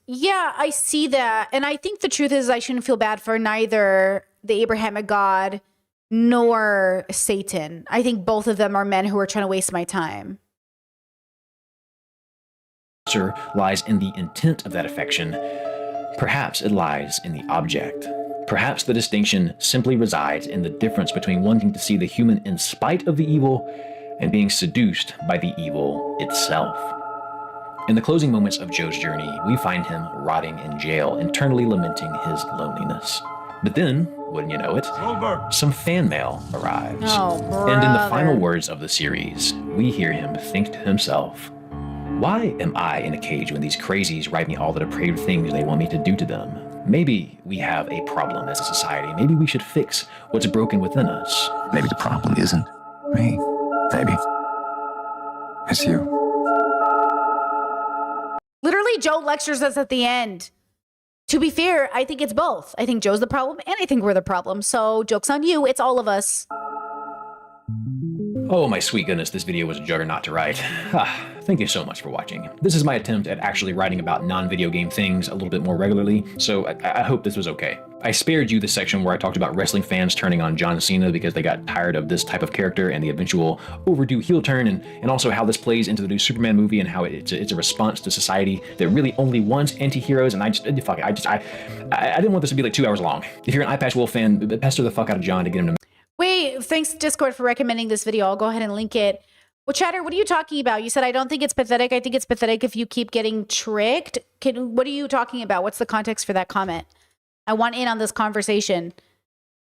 [SPEAKER 1] yeah, I see that. And I think the truth is I shouldn't feel bad for neither the Abrahamic God nor Satan. I think both of them are men who are trying to waste my time.
[SPEAKER 9] Lies in the intent of that affection. Perhaps it lies in the object. Perhaps the distinction simply resides in the difference between wanting to see the human in spite of the evil and being seduced by the evil itself. In the closing moments of Joe's journey, we find him rotting in jail, internally lamenting his loneliness. But then, wouldn't you know it, some fan mail arrives.
[SPEAKER 1] Oh,
[SPEAKER 9] and in the final words of the series, we hear him think to himself, "Why am I in a cage when these crazies write me all the depraved things they want me to do to them? Maybe we have a problem as a society. Maybe we should fix what's broken within us."
[SPEAKER 15] Maybe the problem isn't me. Maybe it's you.
[SPEAKER 1] Literally, Joe lectures us at the end. To be fair, I think it's both. I think Joe's the problem, and I think we're the problem. So, joke's on you. It's all of us.
[SPEAKER 9] Oh my sweet goodness, this video was a juggernaut to write. Thank you so much for watching. This is my attempt at actually writing about non-video game things a little bit more regularly, so I hope this was okay. I spared you the section where I talked about wrestling fans turning on John Cena because they got tired of this type of character and the eventual overdue heel turn, and also how this plays into the new Superman movie and how it's a response to society that really only wants anti-heroes, and I didn't want this to be like 2 hours long. If you're an Eye Patch Wolf fan, pester the fuck out of John to get him to...
[SPEAKER 1] Wait, thanks Discord for recommending this video. I'll go ahead and link it. Well, Chatter, what are you talking about? You said, I don't think it's pathetic. I think it's pathetic if you keep getting tricked. What are you talking about? What's the context for that comment? I want in on this conversation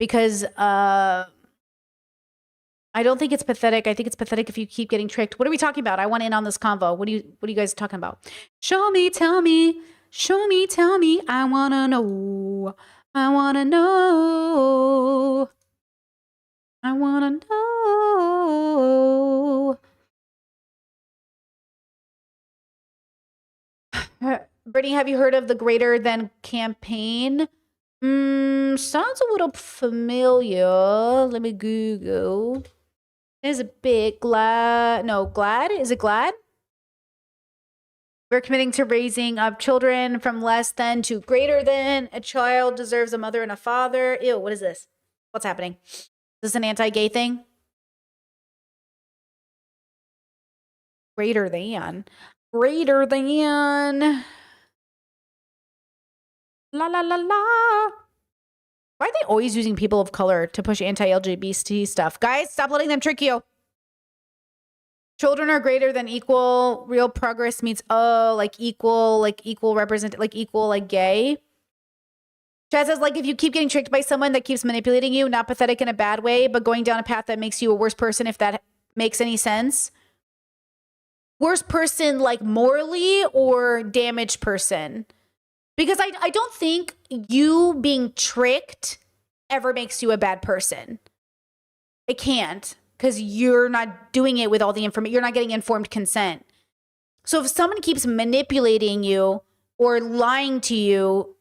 [SPEAKER 1] because I don't think it's pathetic. I think it's pathetic if you keep getting tricked. What are we talking about? I want in on this convo. What are you guys talking about? Show me, tell me, show me, tell me. I want to know. I want to know. I want to know. Brittany, have you heard of the Greater Than campaign? Sounds a little familiar. Let me Google. There's a bit glad. No, glad? Is it glad? We're committing to raising up children from less than to greater than. A child deserves a mother and a father. Ew, what is this? What's happening? Is this an anti-gay thing? Greater than. Greater than. La la la la. Why are they always using people of color to push anti-LGBT stuff? Guys, stop letting them trick you. Children are greater than equal. Real progress means, like equal represent, like equal, like gay. Chad says, like, if you keep getting tricked by someone that keeps manipulating you, not pathetic in a bad way, but going down a path that makes you a worse person, if that makes any sense. Worse person, like morally, or damaged person? Because I don't think you being tricked ever makes you a bad person. It can't. because you're not doing it with all the information. You're not getting informed consent. So if someone keeps manipulating you or lying to you,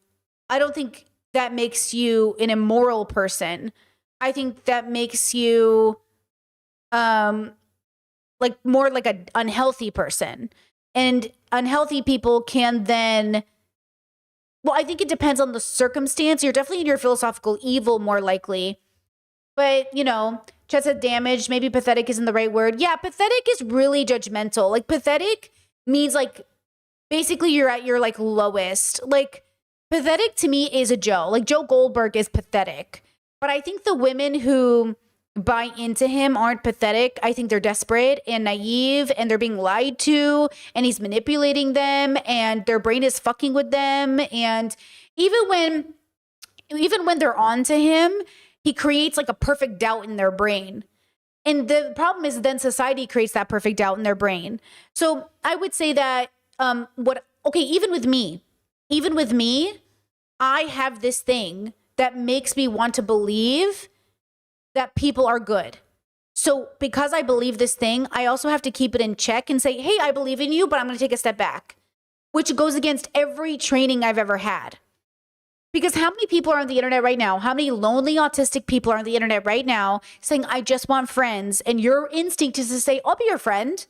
[SPEAKER 1] I don't think that makes you an immoral person. I think that makes you like more like an unhealthy person. And unhealthy people can then, well, I think it depends on the circumstance. You're definitely in your philosophical evil more likely. But, you know, Chet said damaged, maybe pathetic isn't the right word. Yeah, pathetic is really judgmental. Like pathetic means like basically you're at your like lowest. Like pathetic to me is a Joe. Like Joe Goldberg is pathetic. But I think the women who buy into him aren't pathetic. I think they're desperate and naive and they're being lied to and he's manipulating them and their brain is fucking with them. And even when they're on to him, he creates like a perfect doubt in their brain. And the problem is then society creates that perfect doubt in their brain. So I would say that even with me, I have this thing that makes me want to believe that people are good. So because I believe this thing, I also have to keep it in check and say, hey, I believe in you, but I'm going to take a step back, which goes against every training I've ever had. Because how many people are on the internet right now? How many lonely autistic people are on the internet right now saying, I just want friends. And your instinct is to say, I'll be your friend.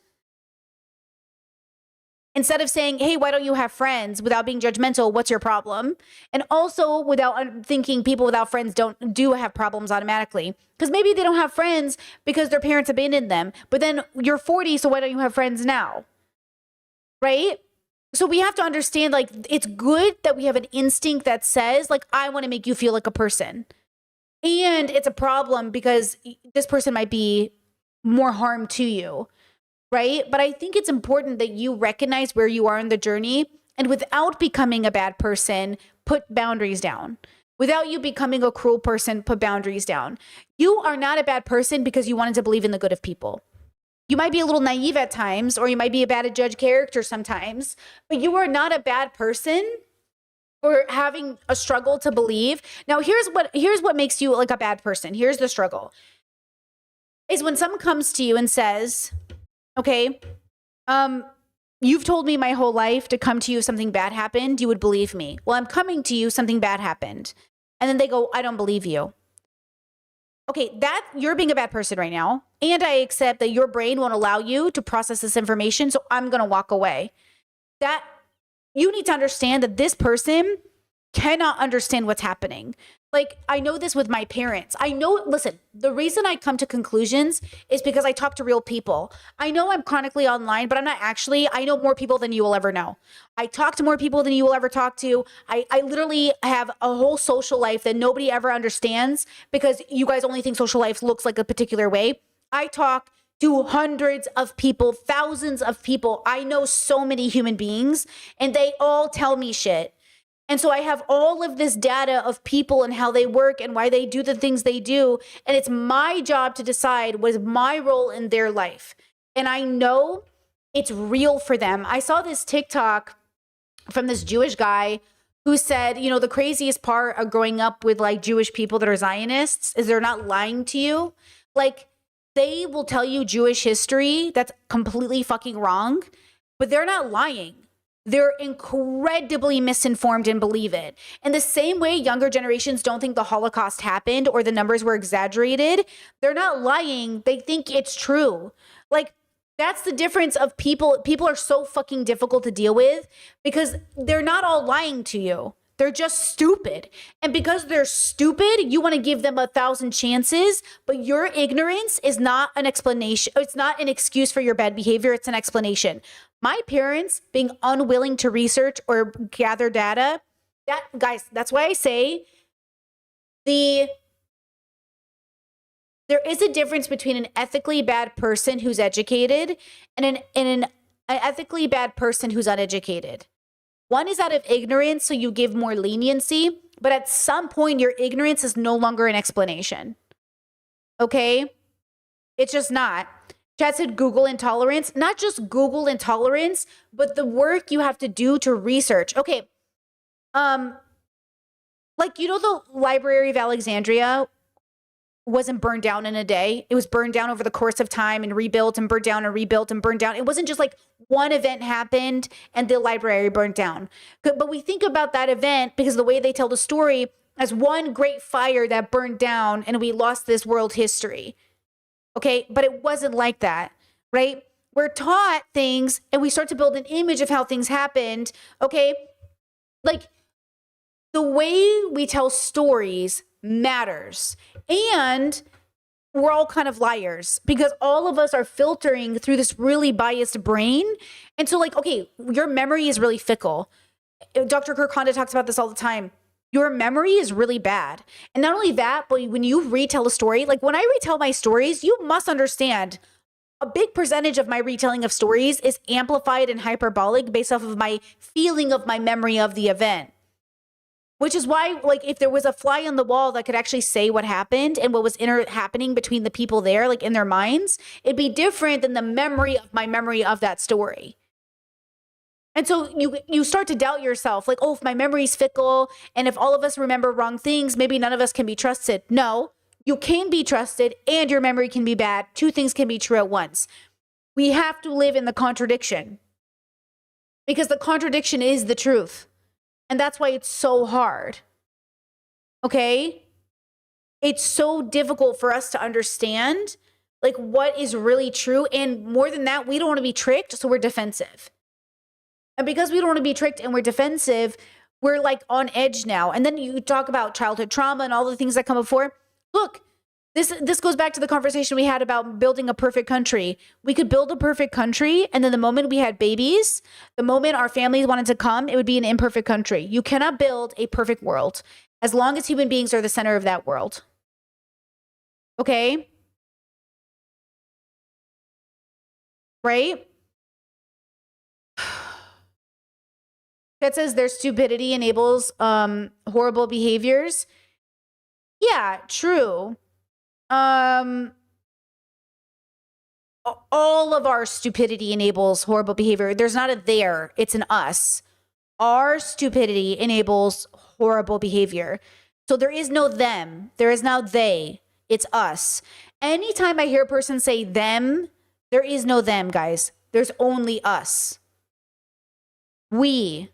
[SPEAKER 1] Instead of saying, hey, why don't you have friends without being judgmental? What's your problem? And also without thinking people without friends do have problems automatically. Because maybe they don't have friends because their parents abandoned them. But then you're 40, so why don't you have friends now? Right? So we have to understand, like, it's good that we have an instinct that says, like, I want to make you feel like a person. And it's a problem because this person might be more harm to you. Right? But I think it's important that you recognize where you are in the journey and without becoming a bad person, put boundaries down. Without you becoming a cruel person, put boundaries down. You are not a bad person because you wanted to believe in the good of people. You might be a little naive at times, or you might be a bad at judge character sometimes, but you are not a bad person for having a struggle to believe. Now, here's what makes you like a bad person. Here's the struggle. Is when someone comes to you and says, okay, you've told me my whole life to come to you if something bad happened, you would believe me. Well, I'm coming to you, something bad happened. And then they go, I don't believe you. Okay, that you're being a bad person right now. And I accept that your brain won't allow you to process this information, so I'm going to walk away. That you need to understand that this person cannot understand what's happening. Like, I know this with my parents. Listen, the reason I come to conclusions is because I talk to real people. I know I'm chronically online, but I'm not actually. I know more people than you will ever know. I talk to more people than you will ever talk to. I literally have a whole social life that nobody ever understands because you guys only think social life looks like a particular way. I talk to hundreds of people, thousands of people. I know so many human beings, and they all tell me shit. And so I have all of this data of people and how they work and why they do the things they do. And it's my job to decide what is my role in their life. And I know it's real for them. I saw this TikTok from this Jewish guy who said, you know, the craziest part of growing up with like Jewish people that are Zionists is they're not lying to you. Like, they will tell you Jewish history that's completely fucking wrong, but they're not lying. They're incredibly misinformed and believe it. In the same way younger generations don't think the Holocaust happened or the numbers were exaggerated, they're not lying. They think it's true. Like, that's the difference of people. People are so fucking difficult to deal with because they're not all lying to you. They're just stupid. And because they're stupid, you want to give them 1,000 chances, but your ignorance is not an explanation. It's not an excuse for your bad behavior. It's an explanation. My parents being unwilling to research or gather data, that's why I say there is a difference between an ethically bad person who's educated and an ethically bad person who's uneducated. One is out of ignorance, so you give more leniency, but at some point your ignorance is no longer an explanation. Okay? It's just not. Chad said Google intolerance, not just Google intolerance, but the work you have to do to research. Okay. Like, you know, the Library of Alexandria, wasn't burned down in a day. It was burned down over the course of time and rebuilt and burned down and rebuilt and burned down. It wasn't just like one event happened and the library burned down. But we think about that event because of the way they tell the story as one great fire that burned down and we lost this world history. Okay, but it wasn't like that, right? We're taught things and we start to build an image of how things happened, okay? Like the way we tell stories matters. And we're all kind of liars because all of us are filtering through this really biased brain. And so like, okay, your memory is really fickle. Dr. Kirk Honda talks about this all the time. Your memory is really bad. And not only that, but when you retell a story, like when I retell my stories, you must understand a big percentage of my retelling of stories is amplified and hyperbolic based off of my feeling of my memory of the event. Which is why, like, if there was a fly on the wall that could actually say what happened and what was happening between the people there, like in their minds, it'd be different than the memory of my memory of that story. And so you start to doubt yourself, like, oh, if my memory's fickle and if all of us remember wrong things, maybe none of us can be trusted. No, you can be trusted and your memory can be bad. Two things can be true at once. We have to live in the contradiction because the contradiction is the truth. And that's why it's so hard. Okay? It's so difficult for us to understand like what is really true. And more than that, we don't want to be tricked, so we're defensive. And because we don't want to be tricked and we're defensive, we're like on edge now. And then you talk about childhood trauma and all the things that come before. Look, this goes back to the conversation we had about building a perfect country. We could build a perfect country, and then the moment we had babies, the moment our families wanted to come, it would be an imperfect country. You cannot build a perfect world as long as human beings are the center of that world. Okay? Right? That says their stupidity enables horrible behaviors. Yeah, true. All of our stupidity enables horrible behavior. There's not a there, it's an us. Our stupidity enables horrible behavior. So there is no them. There is now they. It's us. Anytime I hear a person say them, there is no them, guys. There's only us. We.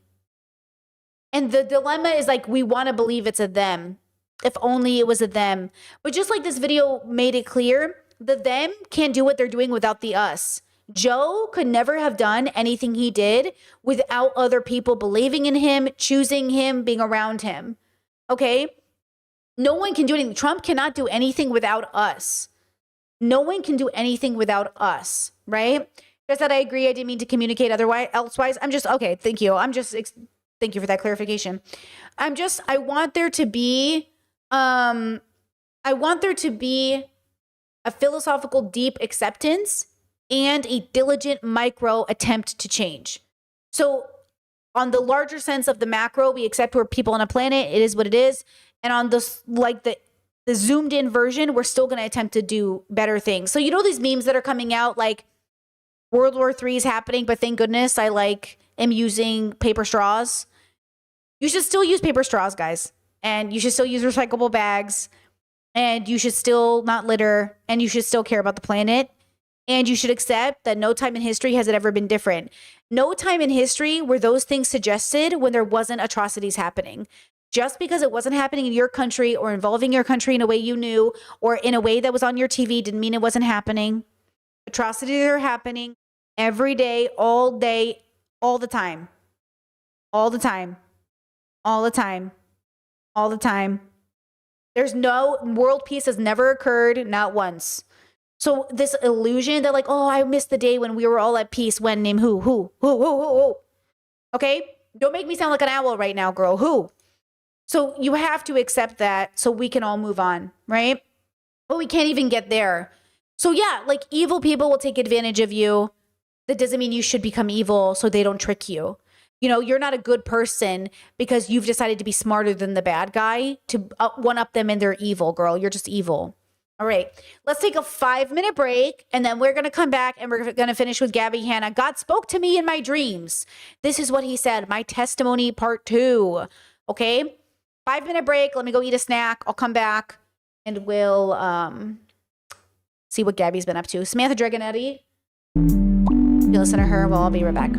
[SPEAKER 1] And the dilemma is like, we want to believe it's a them. If only it was a them. But just like this video made it clear, the them can't do what they're doing without the us. Joe could never have done anything he did without other people believing in him, choosing him, being around him. Okay? No one can do anything. Trump cannot do anything without us. No one can do anything without us, right? Just that I agree. I didn't mean to communicate elsewise. I'm just, okay, thank you. Thank you for that clarification. I want there to be a philosophical deep acceptance and a diligent micro attempt to change. So on the larger sense of the macro, we accept we're people on a planet. It is what it is. And on this, like the zoomed in version, we're still going to attempt to do better things. So you know these memes that are coming out, like World War III is happening, but thank goodness I am using paper straws. You should still use paper straws, guys. And you should still use recyclable bags. And you should still not litter. And you should still care about the planet. And you should accept that no time in history has it ever been different. No time in history were those things suggested when there wasn't atrocities happening. Just because it wasn't happening in your country or involving your country in a way you knew or in a way that was on your TV didn't mean it wasn't happening. Atrocities are happening every day, all the time. All the time. All the time. All the time. There's no world peace has never occurred, not once. So this illusion that oh, I missed the day when we were all at peace when name who. Okay? Don't make me sound like an owl right now, girl. Who? So you have to accept that so we can all move on, right? But we can't even get there. So yeah, evil people will take advantage of you. That doesn't mean you should become evil so they don't trick you. You know, you're not a good person because you've decided to be smarter than the bad guy to one-up them in their evil, girl. You're just evil. All right, let's take a 5-minute break, and then we're going to come back, and we're going to finish with Gabby Hanna. God spoke to me in my dreams. This is what he said, my testimony part 2. Okay, 5-minute break. Let me go eat a snack. I'll come back. and we'll see what Gabby's been up to. Samantha Dragonetti, you listen to her. Well, I'll be right back.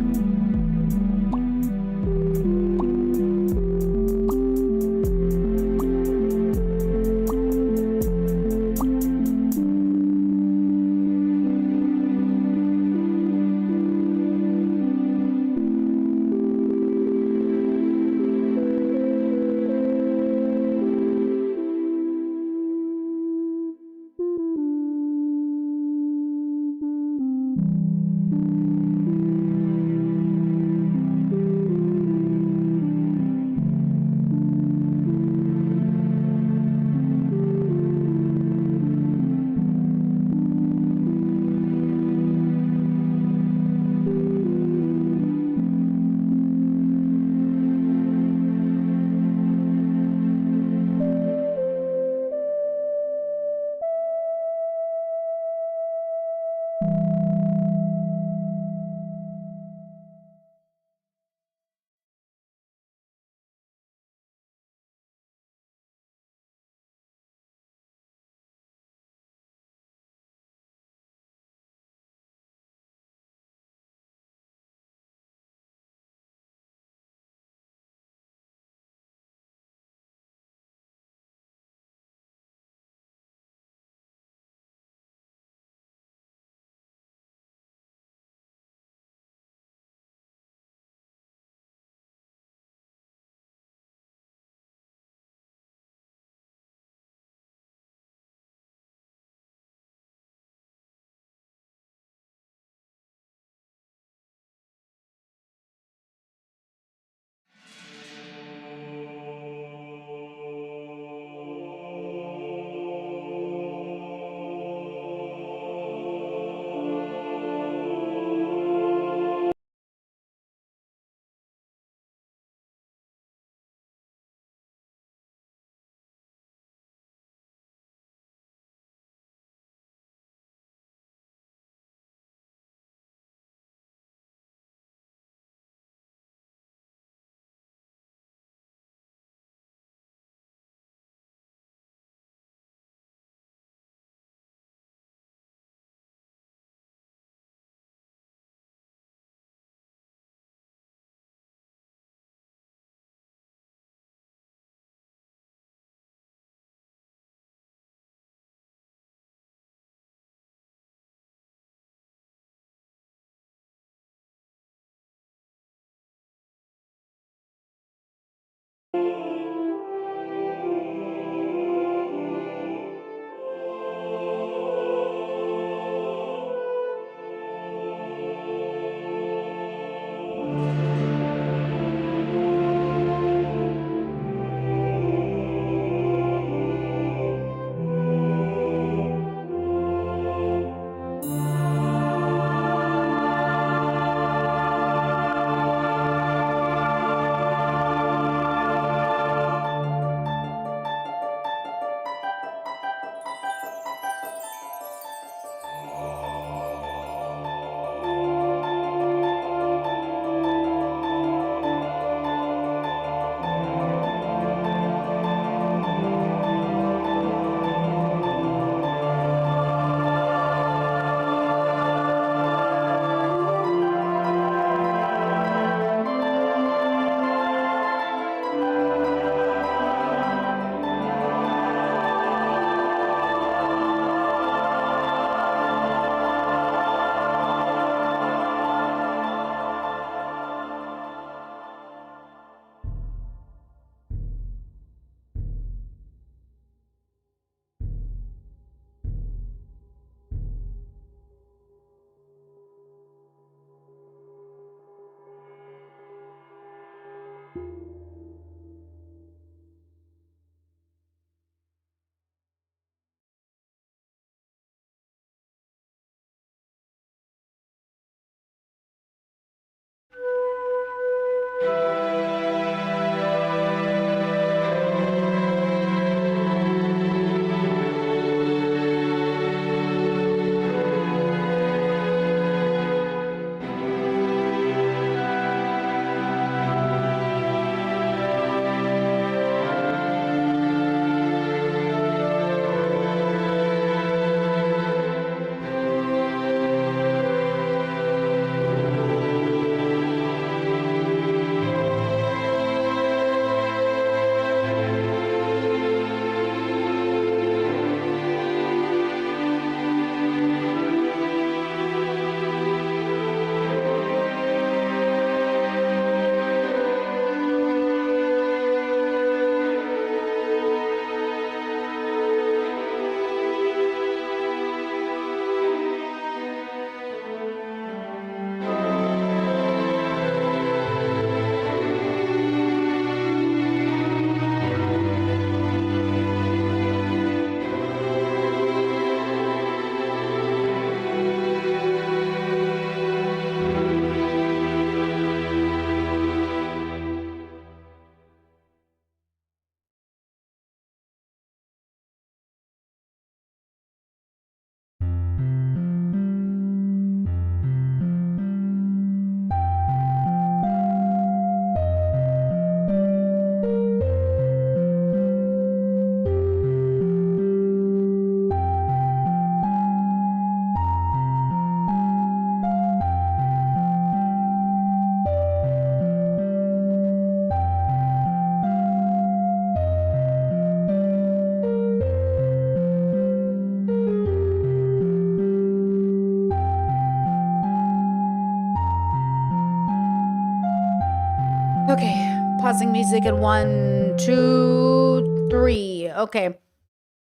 [SPEAKER 1] pausing music in 1, 2, 3. Okay.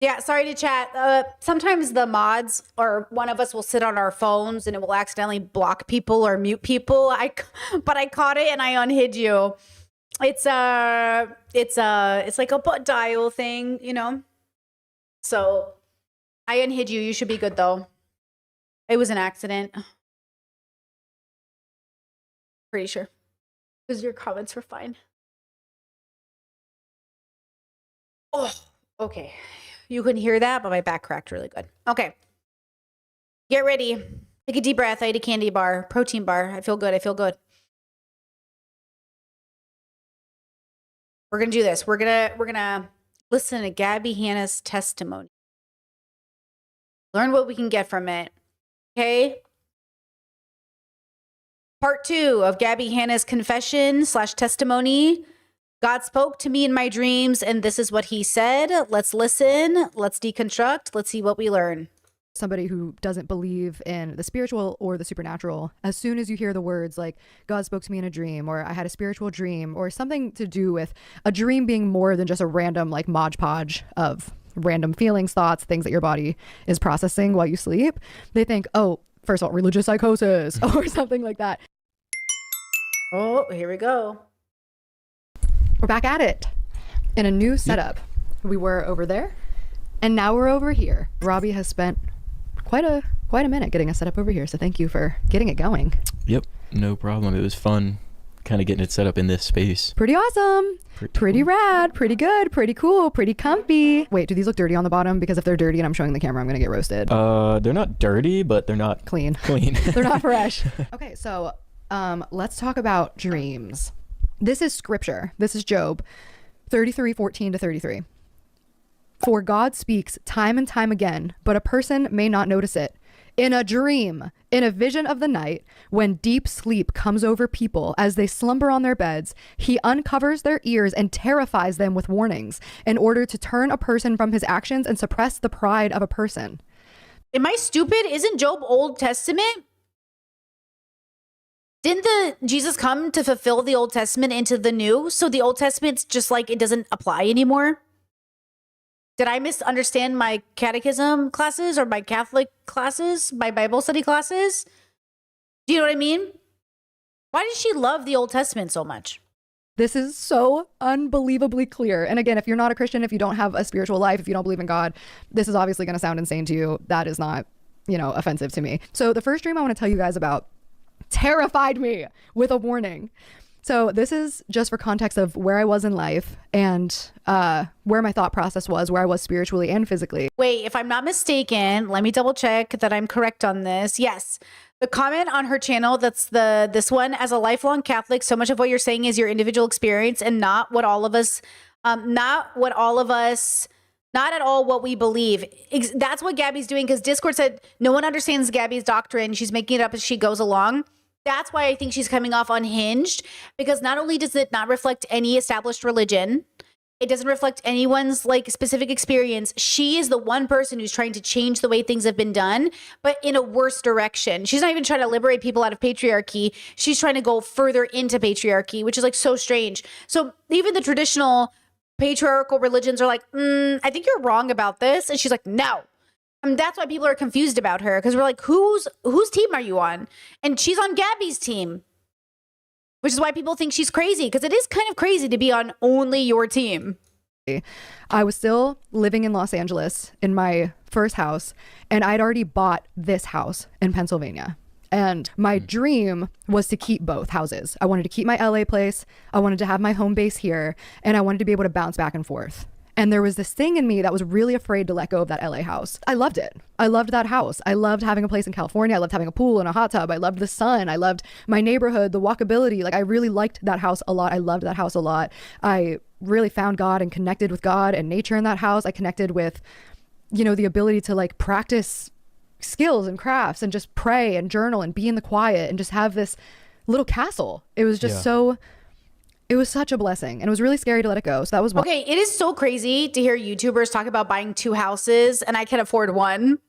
[SPEAKER 1] Yeah, sorry to chat. Sometimes the mods or one of us will sit on our phones and it will accidentally block people or mute people. But I caught it and I unhid you. It's like a butt dial thing, you know. So I unhid you. You should be good though. It was an accident. Pretty sure. Because your comments were fine. Oh, okay. You couldn't hear that, but my back cracked really good. Okay. Get ready. Take a deep breath. I ate a candy bar, protein bar. I feel good. I feel good. We're going to do this. We're going to listen to Gabby Hanna's testimony. Learn what we can get from it. Okay? Part 2 of Gabby Hanna's confession/testimony. God spoke to me in my dreams, and this is what he said. Let's listen. Let's deconstruct. Let's see what we learn.
[SPEAKER 5] Somebody who doesn't believe in the spiritual or the supernatural, as soon as you hear the words like God spoke to me in a dream, or I had a spiritual dream, or something to do with a dream being more than just a random like Mod Podge of random feelings, thoughts, things that your body is processing while you sleep, they think, oh, first of all, religious psychosis or something like that.
[SPEAKER 1] Oh, here we go.
[SPEAKER 5] We're back at it in a new setup. We were over there and now we're over here. Robbie has spent quite a minute getting us set up over here. So thank you for getting it going.
[SPEAKER 22] Yep. No problem. It was fun kind of getting it set up in this space.
[SPEAKER 5] Pretty awesome. Pretty rad. Pretty good. Pretty cool. Pretty comfy. Wait, do these look dirty on the bottom? Because if they're dirty and I'm showing the camera, I'm going to get roasted.
[SPEAKER 22] They're not dirty, but they're not
[SPEAKER 5] clean. They're not fresh. Okay. So let's talk about dreams. This is scripture. This is Job 33:14-33. For God speaks time and time again, but a person may not notice it. In a dream, in a vision of the night, when deep sleep comes over people as they slumber on their beds, he uncovers their ears and terrifies them with warnings in order to turn a person from his actions and suppress the pride of a person.
[SPEAKER 1] Am I stupid? Isn't Job Old Testament? Didn't Jesus come to fulfill the Old Testament into the New? So the Old Testament's just like it doesn't apply anymore? Did I misunderstand my catechism classes or my Catholic classes, my Bible study classes? Do you know what I mean? Why does she love the Old Testament so much?
[SPEAKER 5] This is so unbelievably clear. And again, if you're not a Christian, if you don't have a spiritual life, if you don't believe in God, this is obviously going to sound insane to you. That is not, offensive to me. So the first dream I want to tell you guys about terrified me with a warning. So this is just for context of where I was in life and where my thought process was, where I was spiritually and physically.
[SPEAKER 1] Wait, if I'm not mistaken, let me double check that I'm correct on this. Yes. The comment on her channel, that's this one, as a lifelong Catholic, so much of what you're saying is your individual experience and not at all what we believe. That's what Gabby's doing, because Discord said no one understands Gabby's doctrine. She's making it up as she goes along. That's why I think she's coming off unhinged, because not only does it not reflect any established religion, it doesn't reflect anyone's specific experience. She is the one person who's trying to change the way things have been done, but in a worse direction. She's not even trying to liberate people out of patriarchy. She's trying to go further into patriarchy, which is so strange. So even the traditional patriarchal religions are like, I think you're wrong about this. And she's like, no. And that's why people are confused about her, because we're like, whose team are you on? And she's on Gabby's team, which is why people think she's crazy, because it is kind of crazy to be on only your team.
[SPEAKER 5] I was still living in Los Angeles in my first house, and I'd already bought this house in Pennsylvania. And my dream was to keep both houses. I wanted to keep my LA place. I wanted to have my home base here, and I wanted to be able to bounce back and forth. And there was this thing in me that was really afraid to let go of that LA house. I loved it. I loved that house. I loved having a place in California. I loved having a pool and a hot tub. I loved the sun. I loved my neighborhood, the walkability. I really liked that house a lot. I loved that house a lot. I really found God and connected with God and nature in that house. I connected with, the ability to practice skills and crafts and just pray and journal and be in the quiet and just have this little castle. It was just it was such a blessing, and it was really scary to let it go. So that was one.
[SPEAKER 1] Okay, it is so crazy to hear YouTubers talk about buying 2 houses, and I can afford one.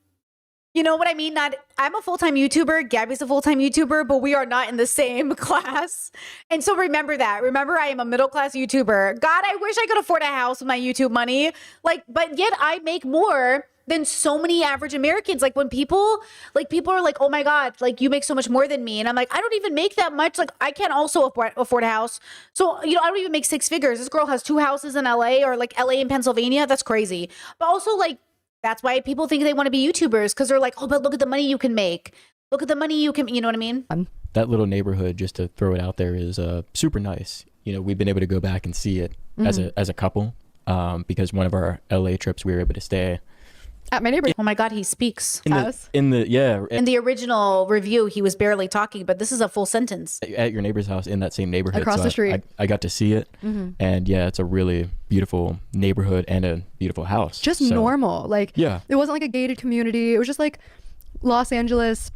[SPEAKER 1] You know what I mean? I'm a full-time YouTuber. Gabby's a full-time YouTuber, but we are not in the same class. And so remember that. Remember, I am a middle-class YouTuber. God, I wish I could afford a house with my YouTube money. But yet I make more than so many average Americans. Like when people are like, oh my God, like you make so much more than me. And I'm like, I don't even make that much. Like I can't also afford a house. So, I don't even make 6 figures. This girl has 2 houses in LA or like LA and Pennsylvania. That's crazy. But also like, that's why people think they want to be YouTubers because they're like, oh, but look at the money you can make. Look at the money you can, you know what I mean?
[SPEAKER 22] That little neighborhood, just to throw it out there, is super nice. We've been able to go back and see it as a couple because one of our LA trips we were able to stay
[SPEAKER 5] at my neighbor.
[SPEAKER 1] Oh my God, he speaks.
[SPEAKER 22] In
[SPEAKER 1] the original review, he was barely talking, but this is a full sentence.
[SPEAKER 22] At your neighbor's house in that same neighborhood.
[SPEAKER 5] Across the street.
[SPEAKER 22] I got to see it. And yeah, it's a really beautiful neighborhood and a beautiful house.
[SPEAKER 5] Just normal. Like,
[SPEAKER 22] yeah.
[SPEAKER 5] It wasn't like a gated community. It was just like Los Angeles,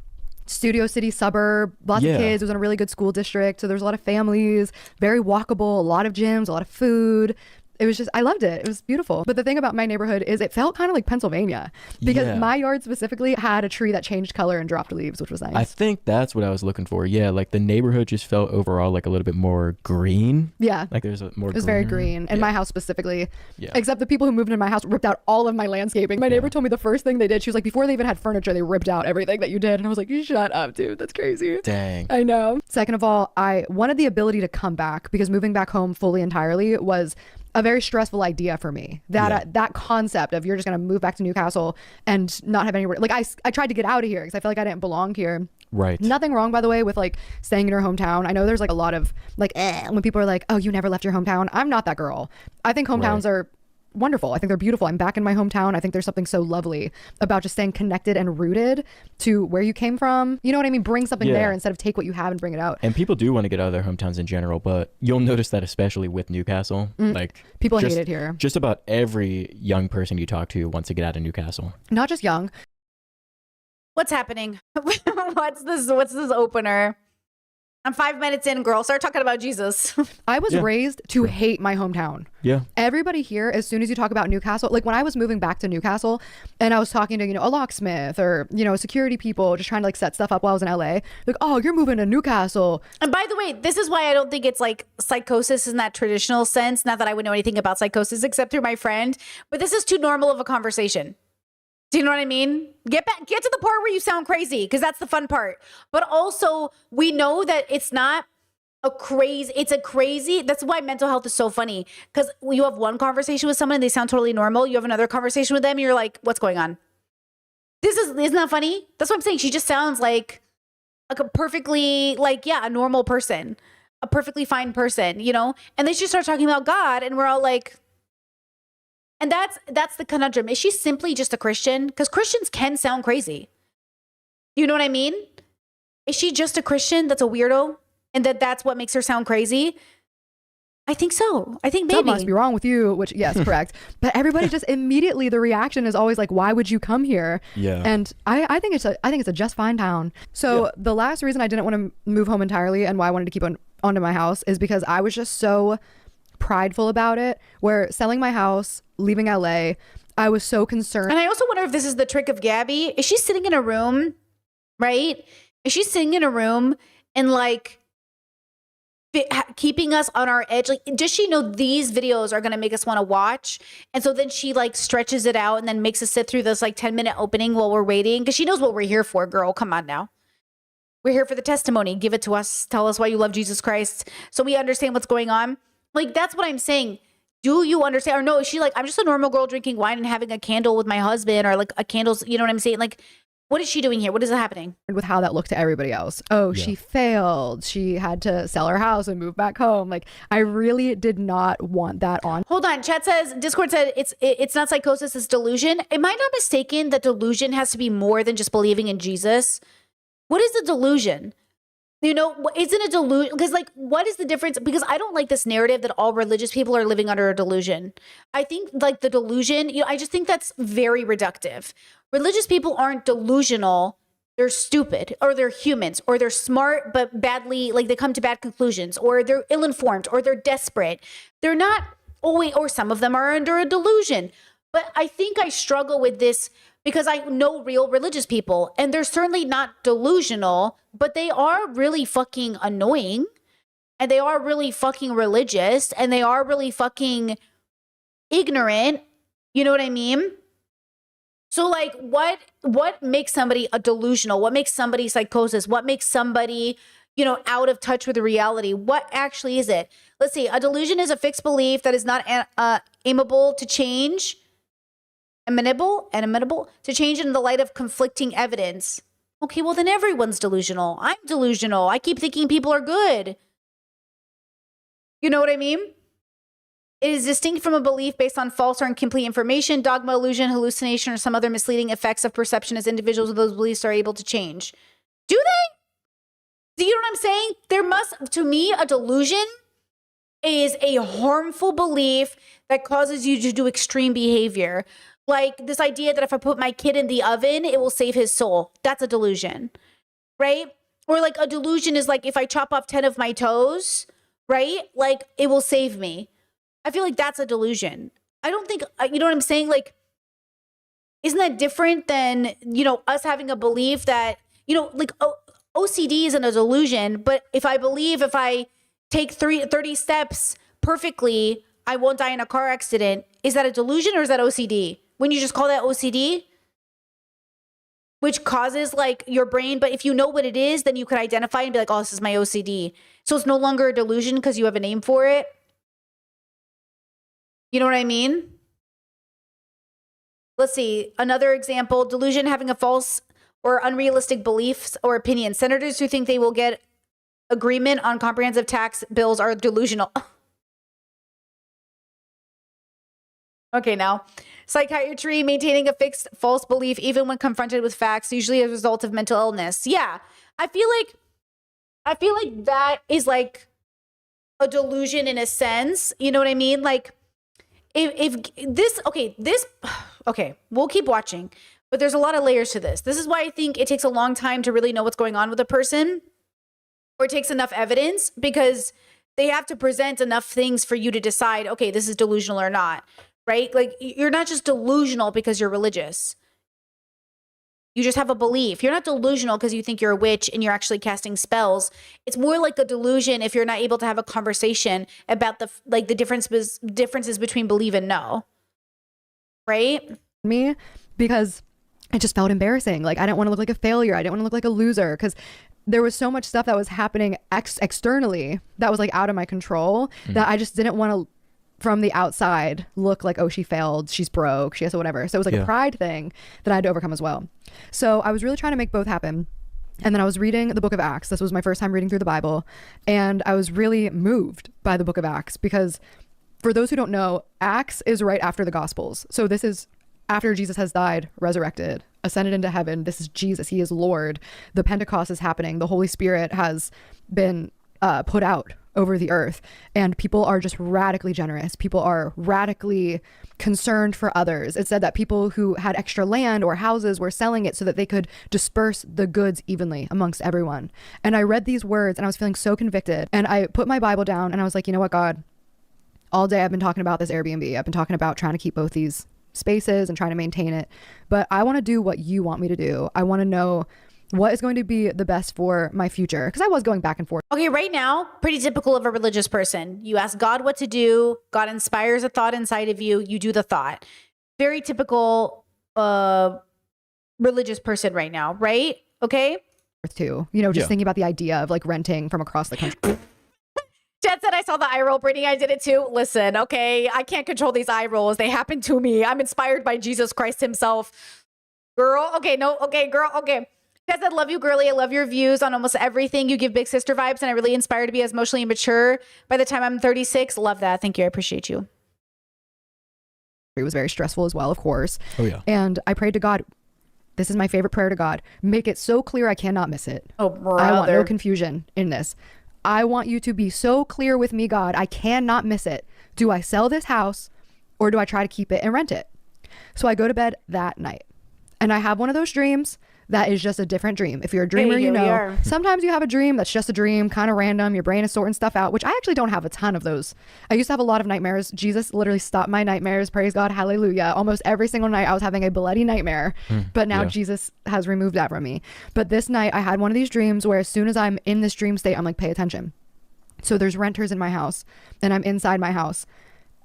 [SPEAKER 5] Studio City suburb, lots of kids. It was in a really good school district. So there's a lot of families, very walkable, a lot of gyms, a lot of food. It was just, I loved it. It was beautiful. But the thing about my neighborhood is it felt kind of like Pennsylvania because my yard specifically had a tree that changed color and dropped leaves, which was nice.
[SPEAKER 22] I think that's what I was looking for. Yeah, like the neighborhood just felt overall like a little bit more green.
[SPEAKER 5] Yeah.
[SPEAKER 22] Like there's a more
[SPEAKER 5] It was very green. And my house specifically.
[SPEAKER 22] Yeah.
[SPEAKER 5] Except the people who moved into my house ripped out all of my landscaping. My neighbor told me the first thing they did, she was like, before they even had furniture, they ripped out everything that you did. And I was like, you shut up, dude. That's crazy.
[SPEAKER 22] Dang.
[SPEAKER 5] I know. Second of all, I wanted the ability to come back because moving back home fully entirely was a very stressful idea for me. That concept of you're just gonna move back to Newcastle and not have anywhere. Like I tried to get out of here because I felt like I didn't belong here.
[SPEAKER 22] Right.
[SPEAKER 5] Nothing wrong, by the way, with like staying in your hometown. I know there's like a lot of like when people are like, oh, you never left your hometown. I'm not that girl. I think hometowns are wonderful. I think they're beautiful. I'm back in my hometown. I think there's something so lovely about just staying connected and rooted to where you came from. You know what I mean? Bring something there instead of take what you have and bring it out.
[SPEAKER 22] And people do want to get out of their hometowns in general, but you'll notice that especially with Newcastle. Like
[SPEAKER 5] people hate it here.
[SPEAKER 22] Just about every young person you talk to wants to get out of Newcastle.
[SPEAKER 5] Not just young.
[SPEAKER 1] What's happening? What's this opener? I'm 5 minutes in, girl. Start talking about Jesus.
[SPEAKER 5] I was raised to hate my hometown.
[SPEAKER 22] Yeah.
[SPEAKER 5] Everybody here, as soon as you talk about Newcastle, like when I was moving back to Newcastle and I was talking to, a locksmith or, security people just trying to like set stuff up while I was in LA, like, oh, you're moving to Newcastle.
[SPEAKER 1] And by the way, this is why I don't think it's like psychosis in that traditional sense. Not that I would know anything about psychosis except through my friend, but this is too normal of a conversation. Do you know what I mean? Get to the part where you sound crazy because that's the fun part. But also we know that it's not it's crazy. That's why mental health is so funny because you have one conversation with someone and they sound totally normal. You have another conversation with them and you're like, what's going on? Isn't that funny? That's what I'm saying. She just sounds like a perfectly a normal person, a perfectly fine person, and then she starts talking about God and we're all like, and that's the conundrum. Is she simply just a Christian? Because Christians can sound crazy. You know what I mean? Is she just a Christian that's a weirdo and that's what makes her sound crazy? I think so. I think maybe.
[SPEAKER 5] Something must be wrong with you, which, yes, correct. But everybody just immediately, the reaction is always like, why would you come here?
[SPEAKER 22] Yeah.
[SPEAKER 5] And I think it's a just fine town. So the last reason I didn't want to move home entirely and why I wanted to keep onto my house is because I was just so prideful about it, where selling my house, leaving LA, I was so concerned.
[SPEAKER 1] And I also wonder if this is the trick of Gabby. Is she sitting in a room, right? Is she sitting in a room and like keeping us on our edge? Like, does she know these videos are going to make us want to watch? And so then she like stretches it out and then makes us sit through this like 10-minute opening while we're waiting. Because she knows what we're here for, girl. Come on now. We're here for the testimony. Give it to us. Tell us why you love Jesus Christ so we understand what's going on. Like, that's what I'm saying. Do you understand? Or no, is she like, I'm just a normal girl drinking wine and having a candle with my husband or like a candle's, you know what I'm saying? Like, what is she doing here? What is happening?
[SPEAKER 5] With how that looked to everybody else. Oh, she failed. She had to sell her house and move back home. Like, I really did not want that on.
[SPEAKER 1] Hold on. Discord said it's not psychosis, it's delusion. Am I not mistaken that delusion has to be more than just believing in Jesus? What is the delusion? Isn't a delusion? Because like, what is the difference? Because I don't like this narrative that all religious people are living under a delusion. I think like the delusion, I just think that's very reductive. Religious people aren't delusional. They're stupid, or they're humans, or they're smart, but badly, like they come to bad conclusions, or they're ill-informed, or they're desperate. They're not always, or some of them are under a delusion. But I think I struggle with this because I know real religious people, and they're certainly not delusional, but they are really fucking annoying, and they are really fucking religious, and they are really fucking ignorant. You know what I mean? So like what makes somebody a delusional? What makes somebody psychosis? What makes somebody, you know, out of touch with reality? What actually is it? Let's see. A delusion is a fixed belief that is not amenable to change. Amenable to change in the light of conflicting evidence. Okay, well then everyone's delusional. I'm delusional. I keep thinking people are good. You know what I mean? It is distinct from a belief based on false or incomplete information, dogma, illusion, hallucination, or some other misleading effects of perception as individuals with those beliefs are able to change. Do they? Do you know what I'm saying? There must, to me, a delusion is a harmful belief that causes you to do extreme behavior. Like this idea that if I put my kid in the oven, it will save his soul. That's a delusion, right? Or like a delusion is like if I chop off 10 of my toes, right? Like it will save me. I feel like that's a delusion. I don't think, you know what I'm saying? Like, isn't that different than, you know, us having a belief that, you know, like OCD isn't a delusion, but if I believe if I take 30 steps perfectly, I won't die in a car accident. Is that a delusion or is that OCD? When you just call that OCD, which causes like your brain, but if you know what it is, then you could identify and be like, oh, this is my OCD. So it's no longer a delusion because you have a name for it. You know what I mean? Let's see. Another example, delusion, having a false or unrealistic beliefs or opinions. Senators who think they will get agreement on comprehensive tax bills are delusional. Okay, now. Psychiatry, maintaining a fixed false belief even when confronted with facts, usually as a result of mental illness. Yeah, I feel like that is like a delusion in a sense. You know what I mean? Like if this, okay, we'll keep watching, but there's a lot of layers to this. This is why I think it takes a long time to really know what's going on with a person, or it takes enough evidence, because they have to present enough things for you to decide, okay, this is delusional or not. Right? Like you're not just delusional because you're religious. You just have a belief. You're not delusional because you think you're a witch and you're actually casting spells. It's more like a delusion if you're not able to have a conversation about the differences between believe and know. Right?
[SPEAKER 5] Me, because it just felt embarrassing. Like I didn't want to look like a failure. I didn't want to look like a loser because there was so much stuff that was happening externally that was like out of my control that I just didn't want to, from the outside, look like, oh, she failed, she's broke, she has whatever. So it was like a pride thing that I had to overcome as well. So I was really trying to make both happen. And then I was reading the book of Acts. This was my first time reading through the Bible. And I was really moved by the book of Acts because for those who don't know, Acts is right after the Gospels. So this is after Jesus has died, resurrected, ascended into heaven. This is Jesus. He is Lord. The Pentecost is happening. The Holy Spirit has been put out over the earth, and people are just radically generous. People are radically concerned for others. It said that people who had extra land or houses were selling it so that they could disperse the goods evenly amongst everyone. And I read these words and I was feeling so convicted, and I put my Bible down and I was like, you know what, God, all day I've been talking about this Airbnb. I've been talking about trying to keep both these spaces and trying to maintain it, but I want to do what you want me to do. I want to know what is going to be the best for my future? Because I was going back and forth.
[SPEAKER 1] Okay, right now, pretty typical of a religious person. You ask God what to do. God inspires a thought inside of you. You do the thought. Very typical religious person right now, right? Okay?
[SPEAKER 5] Too, you know, just thinking about the idea of like renting from across the country.
[SPEAKER 1] Jen said, I saw the eye roll. Brittany, I did it too. Listen, okay, I can't control these eye rolls. They happen to me. I'm inspired by Jesus Christ himself. Girl, okay, no, okay, girl, okay. Jen said, love you, girly. I love your views on almost everything. You give big sister vibes, and I really inspire to be as emotionally mature by the time I'm 36. Love that. Thank you. I appreciate you.
[SPEAKER 5] It was very stressful as well, of course.
[SPEAKER 22] Oh, yeah.
[SPEAKER 5] And I prayed to God. This is my favorite prayer to God. Make it so clear I cannot miss it.
[SPEAKER 1] Oh, brother.
[SPEAKER 5] I want no confusion in this. I want you to be so clear with me, God. I cannot miss it. Do I sell this house or do I try to keep it and rent it? So I go to bed that night And I have one of those dreams that is just a different dream. If you're a dreamer,
[SPEAKER 1] Hey,
[SPEAKER 5] you
[SPEAKER 1] here we
[SPEAKER 5] know,
[SPEAKER 1] are.
[SPEAKER 5] sometimes you have a dream that's just a dream, kind of random. Your brain is sorting stuff out, which I actually don't have a ton of those. I used to have a lot of nightmares. Jesus literally stopped my nightmares. Praise God. Hallelujah. Almost every single night I was having a bloody nightmare, but now
[SPEAKER 22] yeah.
[SPEAKER 5] Jesus has removed that from me. But this night I had one of these dreams where as soon as I'm in this dream state, I'm like, pay attention. So there's renters in my house and I'm inside my house.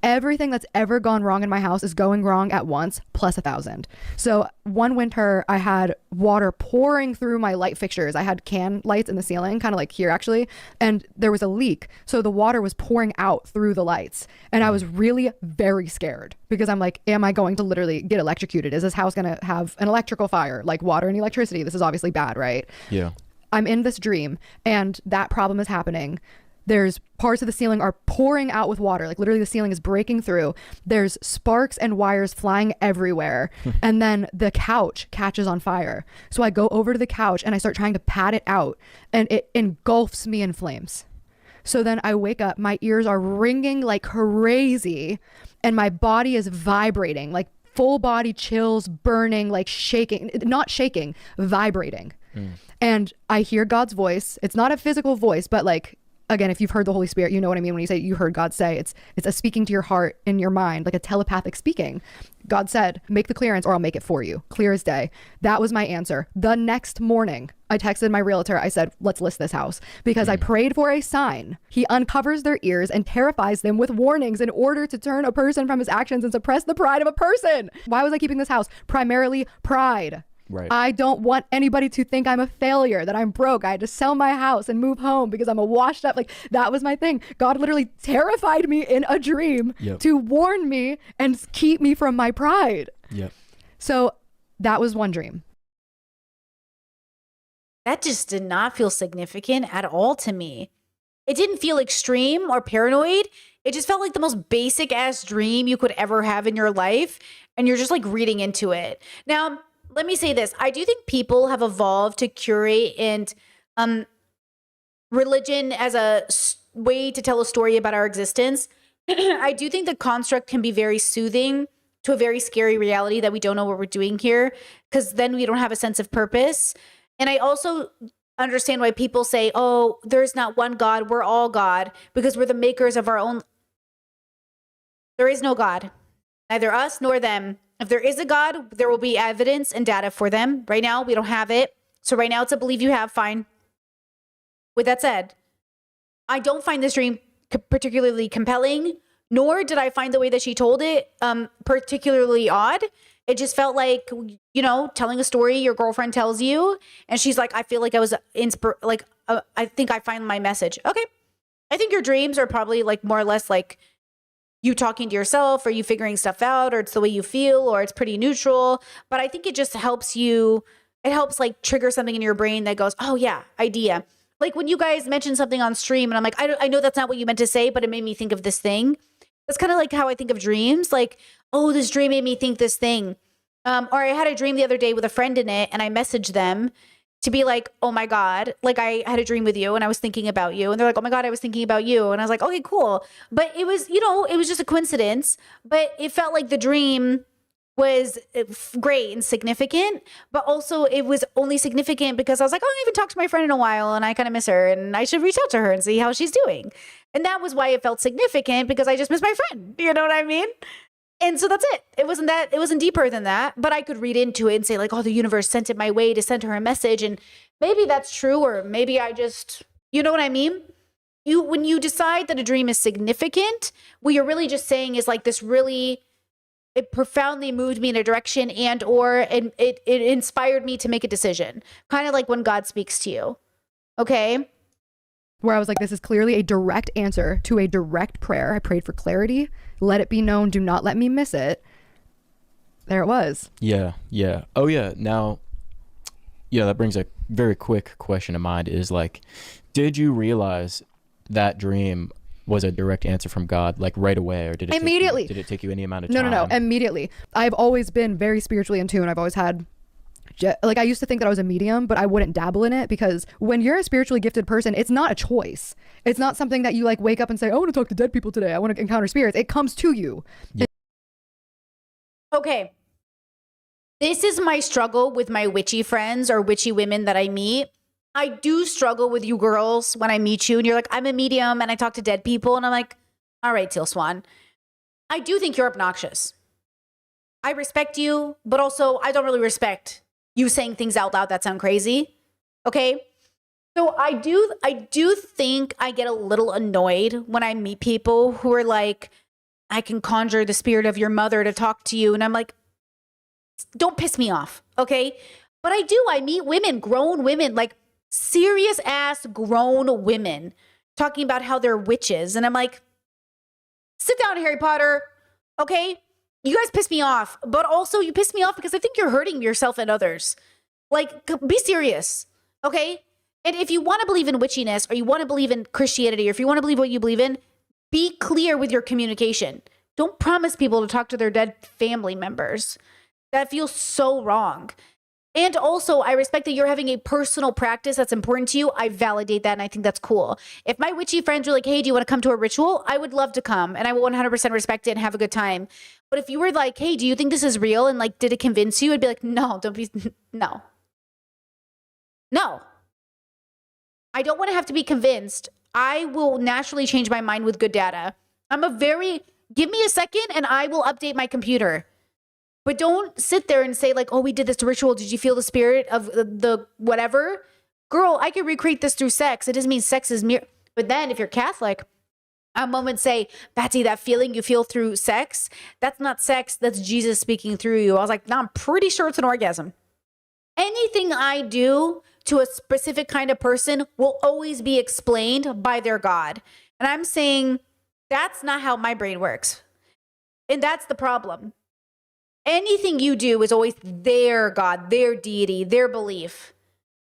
[SPEAKER 5] Everything that's ever gone wrong in my house is going wrong at once, plus 1,000. So one winter I had water pouring through my light fixtures. I had can lights in the ceiling, kind of like here actually, and there was a leak. So the water was pouring out through the lights. And I was really very scared because I'm like, am I going to literally get electrocuted? Is this house going to have an electrical fire, like water and electricity? This is obviously bad, right?
[SPEAKER 22] Yeah.
[SPEAKER 5] I'm in this dream and that problem is happening. There's parts of the ceiling are pouring out with water. Like literally the ceiling is breaking through. There's sparks and wires flying everywhere. And then the couch catches on fire. So I go over to the couch and I start trying to pat it out and it engulfs me in flames. So then I wake up, my ears are ringing like crazy and my body is vibrating, like full body chills, burning, like shaking, not shaking, vibrating. And I hear God's voice. It's not a physical voice, but like, again, if you've heard the Holy Spirit, you know what I mean when you say you heard God say. It's a speaking to your heart in your mind, like a telepathic speaking. God said, make the clearance or I'll make it for you. Clear as day. That was my answer. The next morning, I texted my realtor. I said, let's list this house because I prayed for a sign. He uncovers their ears and terrifies them with warnings in order to turn a person from his actions and suppress the pride of a person. Why was I keeping this house? Primarily pride.
[SPEAKER 22] Right.
[SPEAKER 5] I don't want anybody to think I'm a failure, that I'm broke. I had to sell my house and move home because I'm a washed up. Like that was my thing. God literally terrified me in a dream to warn me and keep me from my pride.
[SPEAKER 22] Yep.
[SPEAKER 5] So that was one dream.
[SPEAKER 1] That just did not feel significant at all to me. It didn't feel extreme or paranoid. It just felt like the most basic ass dream you could ever have in your life. And you're just like reading into it. Now, let me say this. I do think people have evolved to curate and religion as a way to tell a story about our existence. I do think the construct can be very soothing to a very scary reality that we don't know what we're doing here, because then we don't have a sense of purpose. And I also understand why people say, oh, there's not one God, we're all God, because we're the makers of our own. There is no God, neither us nor them. If there is a God, there will be evidence and data for them. Right now, we don't have it. So right now, it's a believe you have, fine. With that said, I don't find this dream particularly compelling, nor did I find the way that she told it particularly odd. It just felt like, you know, telling a story your girlfriend tells you, and she's like, I feel like I was I think I find my message. Okay. I think your dreams are probably like more or less like you talking to yourself or you figuring stuff out, or it's the way you feel, or it's pretty neutral. But I think it just helps you. It helps like trigger something in your brain that goes, oh yeah, idea. Like when you guys mentioned something on stream and I'm like, I know that's not what you meant to say, but it made me think of this thing. That's kind of like how I think of dreams. Like, oh, this dream made me think this thing. Or I had a dream the other day with a friend in it and I messaged them to be like, oh my God, like I had a dream with you and I was thinking about you. And they're like, oh my God, I was thinking about you. And I was like, okay, cool. But it was, you know, it was just a coincidence, but it felt like the dream was great and significant, but also it was only significant because I was like, oh, I haven't talked to my friend in a while and I kind of miss her and I should reach out to her and see how she's doing. And that was why it felt significant, because I just missed my friend. You know what I mean? And so that's it. It wasn't deeper than that, but I could read into it and say like, oh, the universe sent it my way to send her a message. And maybe that's true. Or maybe I just, you know what I mean? When you decide that a dream is significant, what you're really just saying is like this really, it profoundly moved me in a direction it inspired me to make a decision. Kind of like when God speaks to you. Okay.
[SPEAKER 5] Where I was like, this is clearly a direct answer to a direct prayer. I prayed for clarity. Let it be known. Do not let me miss it. There it was.
[SPEAKER 22] Yeah. Yeah. Oh yeah. Now, yeah, that brings a very quick question to mind is like, did you realize that dream was a direct answer from God, like right away, or did it
[SPEAKER 5] immediately?
[SPEAKER 22] Did it take you any amount of time?
[SPEAKER 5] No. Immediately. I've always been very spiritually in tune. I've always had, like, I used to think that I was a medium, but I wouldn't dabble in it, because when you're a spiritually gifted person, it's not a choice. It's not something that you like wake up and say, I want to talk to dead people today. I want to encounter spirits. It comes to you.
[SPEAKER 1] Okay. This is my struggle with my witchy friends or witchy women that I meet. I do struggle with you girls when I meet you and you're like, I'm a medium and I talk to dead people. And I'm like, all right, Teal Swan. I do think you're obnoxious. I respect you, but also I don't really respect you saying things out loud that sound crazy. Okay? So I do think I get a little annoyed when I meet people who are like, I can conjure the spirit of your mother to talk to you. And I'm like, don't piss me off, okay? But I meet women, grown women, like serious ass grown women talking about how they're witches. And I'm like, sit down, Harry Potter, okay? You guys piss me off, but also you piss me off because I think you're hurting yourself and others. Like, be serious, okay? And if you want to believe in witchiness or you want to believe in Christianity or if you want to believe what you believe in, be clear with your communication. Don't promise people to talk to their dead family members. That feels so wrong. And also, I respect that you're having a personal practice that's important to you. I validate that and I think that's cool. If my witchy friends are like, hey, do you want to come to a ritual? I would love to come and I will 100% respect it and have a good time. But if you were like, hey, do you think this is real? And like, did it convince you? I'd be like, no, no. No. I don't want to have to be convinced. I will naturally change my mind with good data. Give me a second and I will update my computer. But don't sit there and say like, oh, we did this ritual. Did you feel the spirit of the whatever? Girl, I could recreate this through sex. It doesn't mean sex is mere. But then if you're Catholic, a moment say, Batsy, that feeling you feel through sex, that's not sex. That's Jesus speaking through you. I was like, no, I'm pretty sure it's an orgasm. Anything I do to a specific kind of person will always be explained by their God. And I'm saying that's not how my brain works. And that's the problem. Anything you do is always their God, their deity, their belief.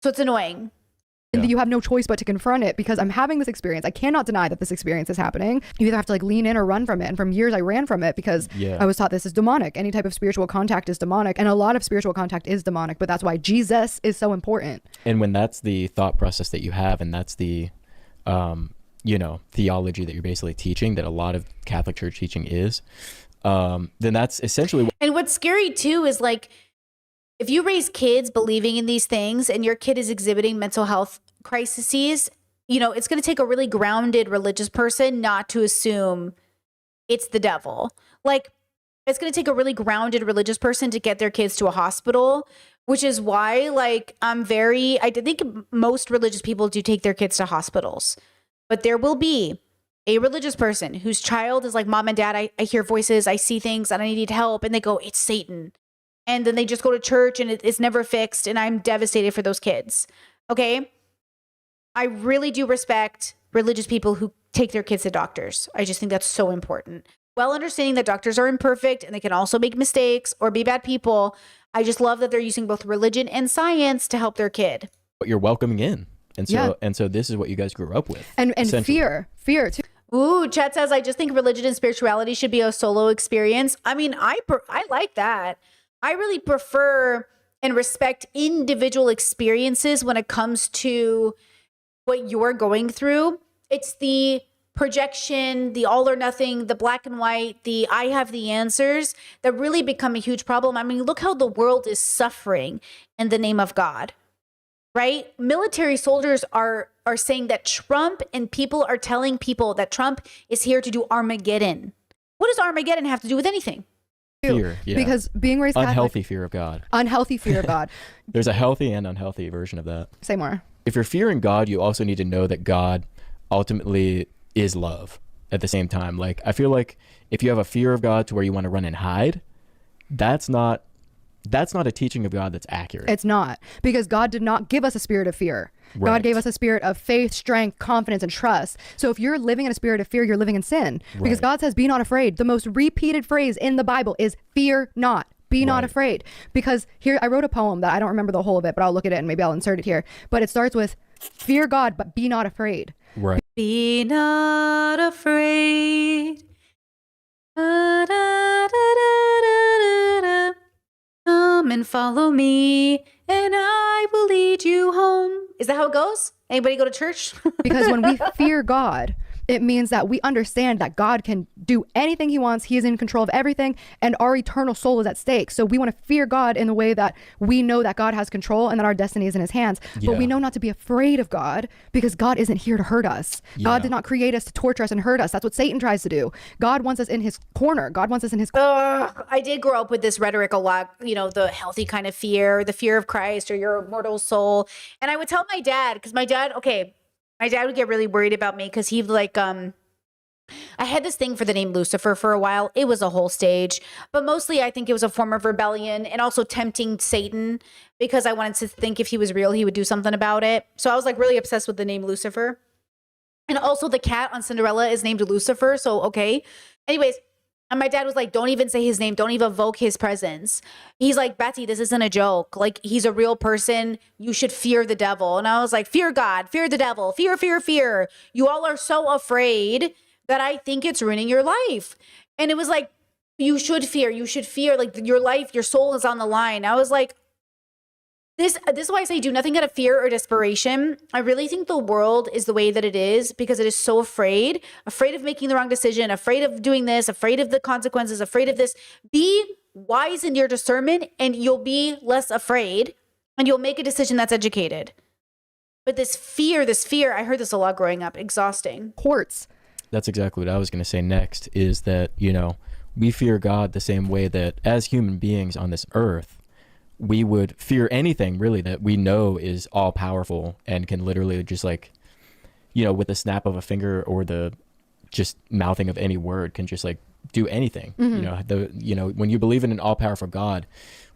[SPEAKER 1] So it's annoying.
[SPEAKER 5] And you have no choice but to confront it because I'm having this experience. I cannot deny that this experience is happening. You either have to like lean in or run from it. And from years I ran from it because I was taught this is demonic. Any type of spiritual contact is demonic. And a lot of spiritual contact is demonic, but that's why Jesus is so important.
[SPEAKER 22] And when that's the thought process that you have and that's the, theology that you're basically teaching, that a lot of Catholic Church teaching is, then that's essentially
[SPEAKER 1] and what's scary too is like if you raise kids believing in these things and your kid is exhibiting mental health crises, it's going to take a really grounded religious person not to assume it's the devil. Like it's going to take a really grounded religious person to get their kids to a hospital, which is why like I think most religious people do take their kids to hospitals, but there will be a religious person whose child is like, mom and dad, I hear voices, I see things and I need help. And they go, it's Satan. And then they just go to church and it's never fixed. And I'm devastated for those kids. Okay. I really do respect religious people who take their kids to doctors. I just think that's so important. While understanding that doctors are imperfect and they can also make mistakes or be bad people, I just love that they're using both religion and science to help their kid.
[SPEAKER 22] But you're welcoming in. And so this is what you guys grew up with.
[SPEAKER 5] And fear too.
[SPEAKER 1] Ooh, Chet says, I just think religion and spirituality should be a solo experience. I mean, I like that. I really prefer and respect individual experiences when it comes to what you're going through. It's the projection, the all or nothing, the black and white, the I have the answers that really become a huge problem. I mean, look how the world is suffering in the name of God. Right? Military soldiers are saying that Trump and people are telling people that Trump is here to do Armageddon. What does Armageddon have to do with anything?
[SPEAKER 22] Fear, yeah.
[SPEAKER 5] Because being raised Catholic,
[SPEAKER 22] unhealthy fear of God.
[SPEAKER 5] Unhealthy fear of God.
[SPEAKER 22] There's a healthy and unhealthy version of that.
[SPEAKER 5] Say more.
[SPEAKER 22] If you're fearing God, you also need to know that God ultimately is love at the same time. Like, I feel like if you have a fear of God to where you want to run and hide, that's not a teaching of God that's accurate.
[SPEAKER 5] It's not, because God did not give us a spirit of fear.
[SPEAKER 22] Right.
[SPEAKER 5] God gave us a spirit of faith, strength, confidence, and trust. So if you're living in a spirit of fear, you're living in sin.
[SPEAKER 22] Right.
[SPEAKER 5] Because God says, be not afraid. The most repeated phrase in the Bible is fear not. Be not afraid. Because here, I wrote a poem that I don't remember the whole of it, but I'll look at it and maybe I'll insert it here. But it starts with, fear God, but be not afraid.
[SPEAKER 22] Right.
[SPEAKER 1] Be not afraid. Da, da, da, da, da, da. Come and follow me, and I will lead you home. Is that how it goes? Anybody go to church?
[SPEAKER 5] Because when we fear God, It means that we understand that God can do anything he wants. He is in control of everything, and our eternal soul is at stake. So we want to fear God in the way that we know that God has control and that our destiny is in his hands. But we know not to be afraid of God, because God isn't here to hurt us. God did not create us to torture us and hurt us. That's what Satan tries to do. God wants us in his corner. God wants us in his
[SPEAKER 1] I did grow up with this rhetoric a lot, you know, the healthy kind of fear, the fear of Christ or your immortal soul. And I would tell my dad, because my dad would get really worried about me because he like, I had this thing for the name Lucifer for a while. It was a whole stage, but mostly I think it was a form of rebellion and also tempting Satan, because I wanted to think if he was real, he would do something about it. So I was like really obsessed with the name Lucifer. And also the cat on Cinderella is named Lucifer. So, okay. Anyways, and my dad was like, don't even say his name. Don't even evoke his presence. He's like, Betsy, this isn't a joke. Like, he's a real person. You should fear the devil. And I was like, fear God, fear the devil, fear, fear, fear. You all are so afraid that I think it's ruining your life. And it was like, you should fear. Like, your life, your soul is on the line. I was like, this is why I say do nothing out of fear or desperation. I really think the world is the way that it is because it is so afraid of making the wrong decision, afraid of doing this, afraid of the consequences, afraid of this. Be wise in your discernment and you'll be less afraid and you'll make a decision that's educated. But this fear, I heard this a lot growing up, exhausting.
[SPEAKER 5] Courts.
[SPEAKER 22] That's exactly what I was going to say next, is that, you know, we fear God the same way that as human beings on this earth, we would fear anything really that we know is all powerful and can literally just like, you know, with the snap of a finger or the just mouthing of any word can just like do anything. You know, when you believe in an all powerful God,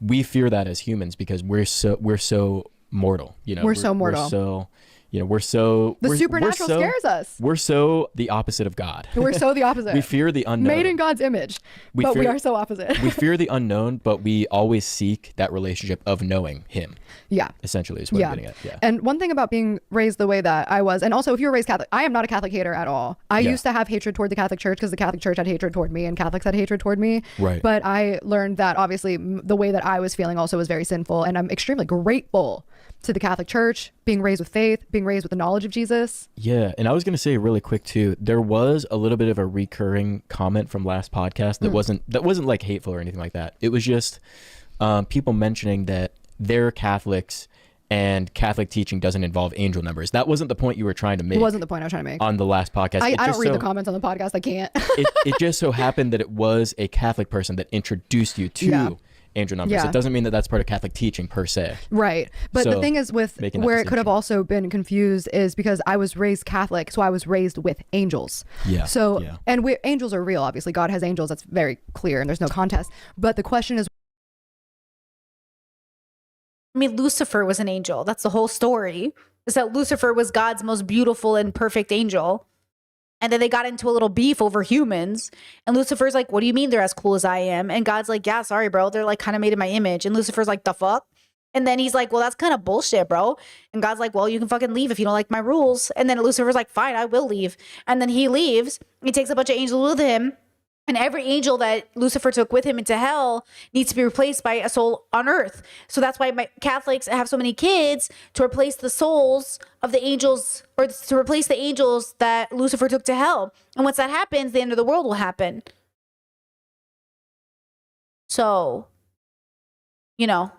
[SPEAKER 22] we fear that as humans because we're so mortal, you know,
[SPEAKER 5] we're so mortal. The supernatural scares us.
[SPEAKER 22] We're so the opposite of God.
[SPEAKER 5] We're so the opposite.
[SPEAKER 22] We fear the unknown.
[SPEAKER 5] Made in God's image, we are so opposite.
[SPEAKER 22] We fear the unknown, but we always seek that relationship of knowing him.
[SPEAKER 5] Yeah.
[SPEAKER 22] Essentially is what I'm getting at. Yeah.
[SPEAKER 5] And one thing about being raised the way that I was, and also if you were raised Catholic, I am not a Catholic hater at all. I used to have hatred toward the Catholic Church because the Catholic Church had hatred toward me and Catholics had hatred toward me.
[SPEAKER 22] Right.
[SPEAKER 5] But I learned that obviously the way that I was feeling also was very sinful. And I'm extremely grateful to the Catholic Church, being raised with faith, being raised with the knowledge of Jesus.
[SPEAKER 22] Yeah, and I was going to say really quick too, there was a little bit of a recurring comment from last podcast that wasn't like hateful or anything like that. It was just people mentioning that they're Catholics and Catholic teaching doesn't involve angel numbers. That wasn't the point you were trying to make.
[SPEAKER 5] It wasn't the point I was trying to make.
[SPEAKER 22] On the last podcast.
[SPEAKER 5] I don't read the comments on the podcast. I can't.
[SPEAKER 22] it just so happened that it was a Catholic person that introduced you to angel numbers. It doesn't mean that that's part of Catholic teaching per se.
[SPEAKER 5] Right. But the thing is with where it could have also been confused is because I was raised Catholic, so I was raised with angels.
[SPEAKER 22] Yeah.
[SPEAKER 5] So, and angels are real, obviously. God has angels. That's very clear and there's no contest. But the question is,
[SPEAKER 1] I mean, Lucifer was an angel. That's the whole story. Is that Lucifer was God's most beautiful and perfect angel. And then they got into a little beef over humans. And Lucifer's like, what do you mean they're as cool as I am? And God's like, yeah, sorry, bro. They're like kind of made in my image. And Lucifer's like, the fuck? And then he's like, well, that's kind of bullshit, bro. And God's like, well, you can fucking leave if you don't like my rules. And then Lucifer's like, fine, I will leave. And then he leaves. He takes a bunch of angels with him. And every angel that Lucifer took with him into hell needs to be replaced by a soul on earth. So that's why Catholics have so many kids, to replace the souls of the angels, or to replace the angels that Lucifer took to hell. And once that happens, the end of the world will happen. So, you know.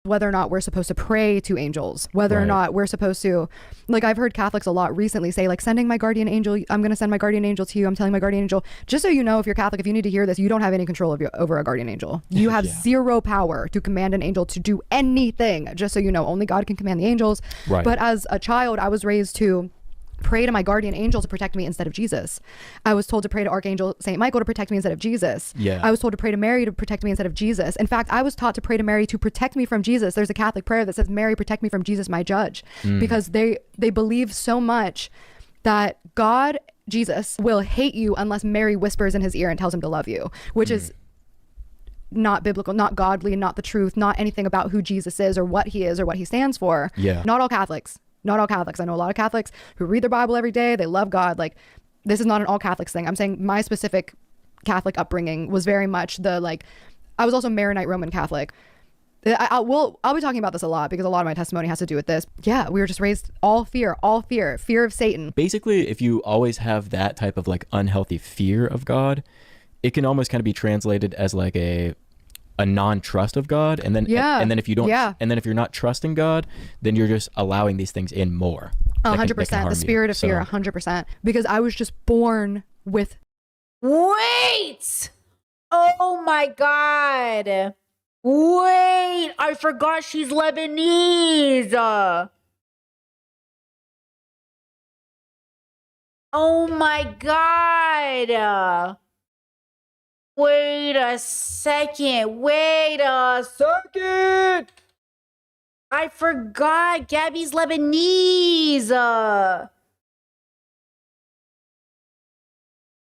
[SPEAKER 5] Whether or not we're supposed to pray to angels, whether or not we're supposed to, like I've heard Catholics a lot recently say like sending my guardian angel, I'm going to send my guardian angel to you. I'm telling my guardian angel, just so you know, if you're Catholic, if you need to hear this, you don't have any control over a guardian angel. You have zero power to command an angel to do anything. Just so you know, only God can command the angels.
[SPEAKER 22] Right.
[SPEAKER 5] But as a child, I was raised to pray to my guardian angel to protect me instead of Jesus. I was told to pray to Archangel St. Michael to protect me instead of Jesus.
[SPEAKER 22] Yeah.
[SPEAKER 5] I was told to pray to Mary to protect me instead of Jesus. In fact, I was taught to pray to Mary to protect me from Jesus. There's a Catholic prayer that says, Mary, protect me from Jesus, my judge. Because they believe so much that God, Jesus, will hate you unless Mary whispers in his ear and tells him to love you, which is not biblical, not godly, not the truth, not anything about who Jesus is or what he stands for.
[SPEAKER 22] Yeah.
[SPEAKER 5] Not all Catholics. Not all Catholics. I know a lot of Catholics who read their Bible every day. They love God. Like, this is not an all Catholics thing. I'm saying my specific Catholic upbringing was very much I was also Maronite Roman Catholic. I'll be talking about this a lot because a lot of my testimony has to do with this. Yeah, we were just raised all fear of Satan.
[SPEAKER 22] Basically, if you always have that type of like unhealthy fear of God, it can almost kind of be translated as like a non-trust of God. And then and then if you don't and then if you're not trusting God, then you're just allowing these things in more.
[SPEAKER 5] 100%. The spirit of fear, 100%. Because I was just born with.
[SPEAKER 1] Wait! Oh my God. Wait, I forgot she's Lebanese. Oh my God. Wait a second. I forgot Gabby's Lebanese.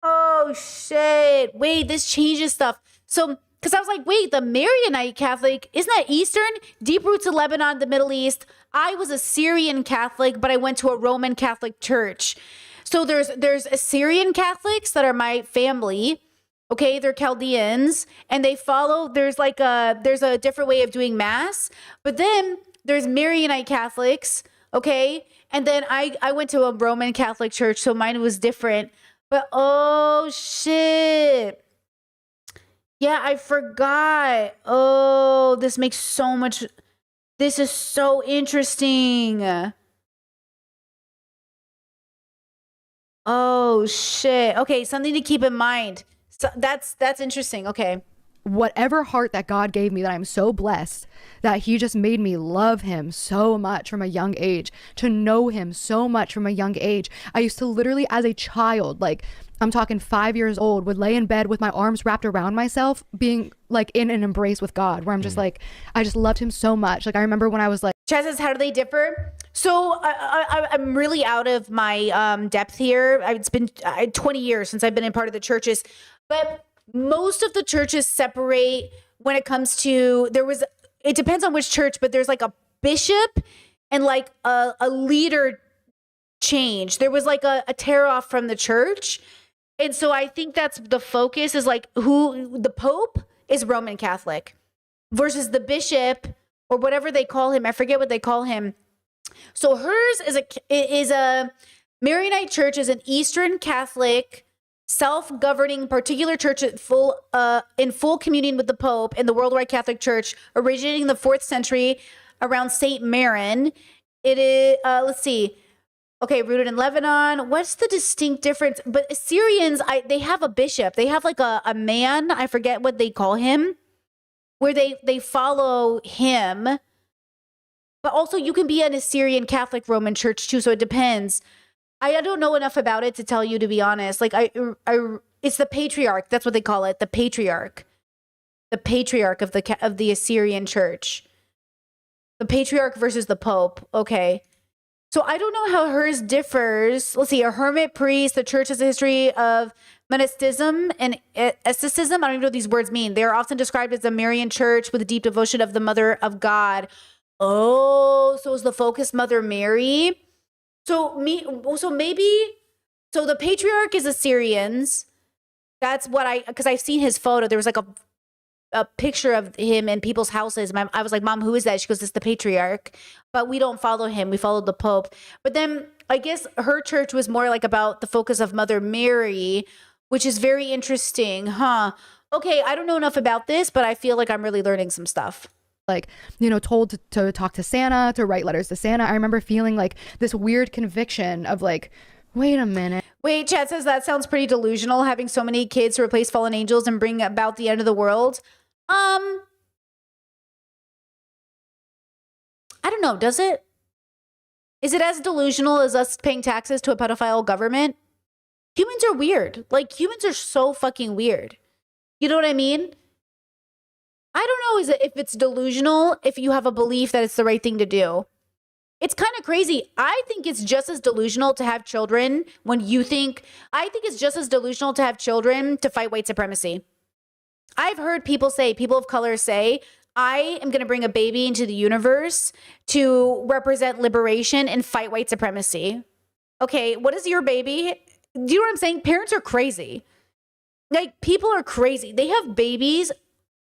[SPEAKER 1] Oh shit. Wait, this changes stuff. So, because I was like, wait, the Maronite Catholic, isn't that Eastern? Deep roots of Lebanon, the Middle East. I was a Syrian Catholic, but I went to a Roman Catholic church. So there's Assyrian Catholics that are my family. Okay, they're Chaldeans, and they follow, there's a different way of doing mass. But then there's Maronite Catholics, okay? And then I went to a Roman Catholic church, so mine was different. But oh shit. Yeah, I forgot. Oh, this makes so much. This is so interesting. Oh shit. Okay, something to keep in mind. So that's interesting. Okay.
[SPEAKER 5] Whatever heart that God gave me, that I'm so blessed that he just made me love him so much from a young age, to know him so much from a young age. I used to literally, as a child, like I'm talking 5 years old, would lay in bed with my arms wrapped around myself, being like in an embrace with God, where I'm just like, I just loved him so much. Like I remember when I was like,
[SPEAKER 1] Chad says, how do they differ? So I'm really out of my depth here. It's been 20 years since I've been in part of the churches, but most of the churches separate when it comes to, it depends on which church, but there's like a bishop and like a leader change. There was like a tear off from the church. And so I think that's the focus, is like who the Pope is Roman Catholic versus the bishop or whatever they call him. I forget what they call him. So hers is a Maronite church, is an Eastern Catholic self-governing particular church in full communion with the Pope in the Worldwide Catholic Church, originating in the 4th century around Saint Maron. It is, let's see. Okay, rooted in Lebanon. What's the distinct difference? But Assyrians, they have a bishop. They have like a man, I forget what they call him, where they follow him. But also you can be an Assyrian Catholic Roman church too, so it depends. I don't know enough about it to tell you, to be honest. Like it's the patriarch. That's what they call it. The patriarch of the Assyrian church. The patriarch versus the Pope. Okay. So I don't know how hers differs. Let's see. A hermit priest. The church has a history of monasticism and asceticism. I don't even know what these words mean. They are often described as a Marian church with a deep devotion of the Mother of God. Oh, so is the focus Mother Mary? So the patriarch is Assyrians. That's what because I've seen his photo. There was like a picture of him in people's houses. I was like, Mom, who is that? She goes, it's the patriarch. But we don't follow him. We follow the Pope. But then I guess her church was more like about the focus of Mother Mary, which is very interesting, huh? Okay, I don't know enough about this, but I feel like I'm really learning some stuff.
[SPEAKER 5] Like, told to talk to Santa, to write letters to Santa. I remember feeling like this weird conviction of like, wait a minute.
[SPEAKER 1] Wait, Chad says that sounds pretty delusional, having so many kids to replace fallen angels and bring about the end of the world. I don't know. Does it? Is it as delusional as us paying taxes to a pedophile government? Humans are weird. Like, humans are so fucking weird. You know what I mean? I don't know if it's delusional if you have a belief that it's the right thing to do. It's kind of crazy. I think it's just as delusional to have children I think it's just as delusional to have children to fight white supremacy. I've heard people of color say, I am going to bring a baby into the universe to represent liberation and fight white supremacy. Okay, what is your baby? Do you know what I'm saying? Parents are crazy. Like, people are crazy. They have babies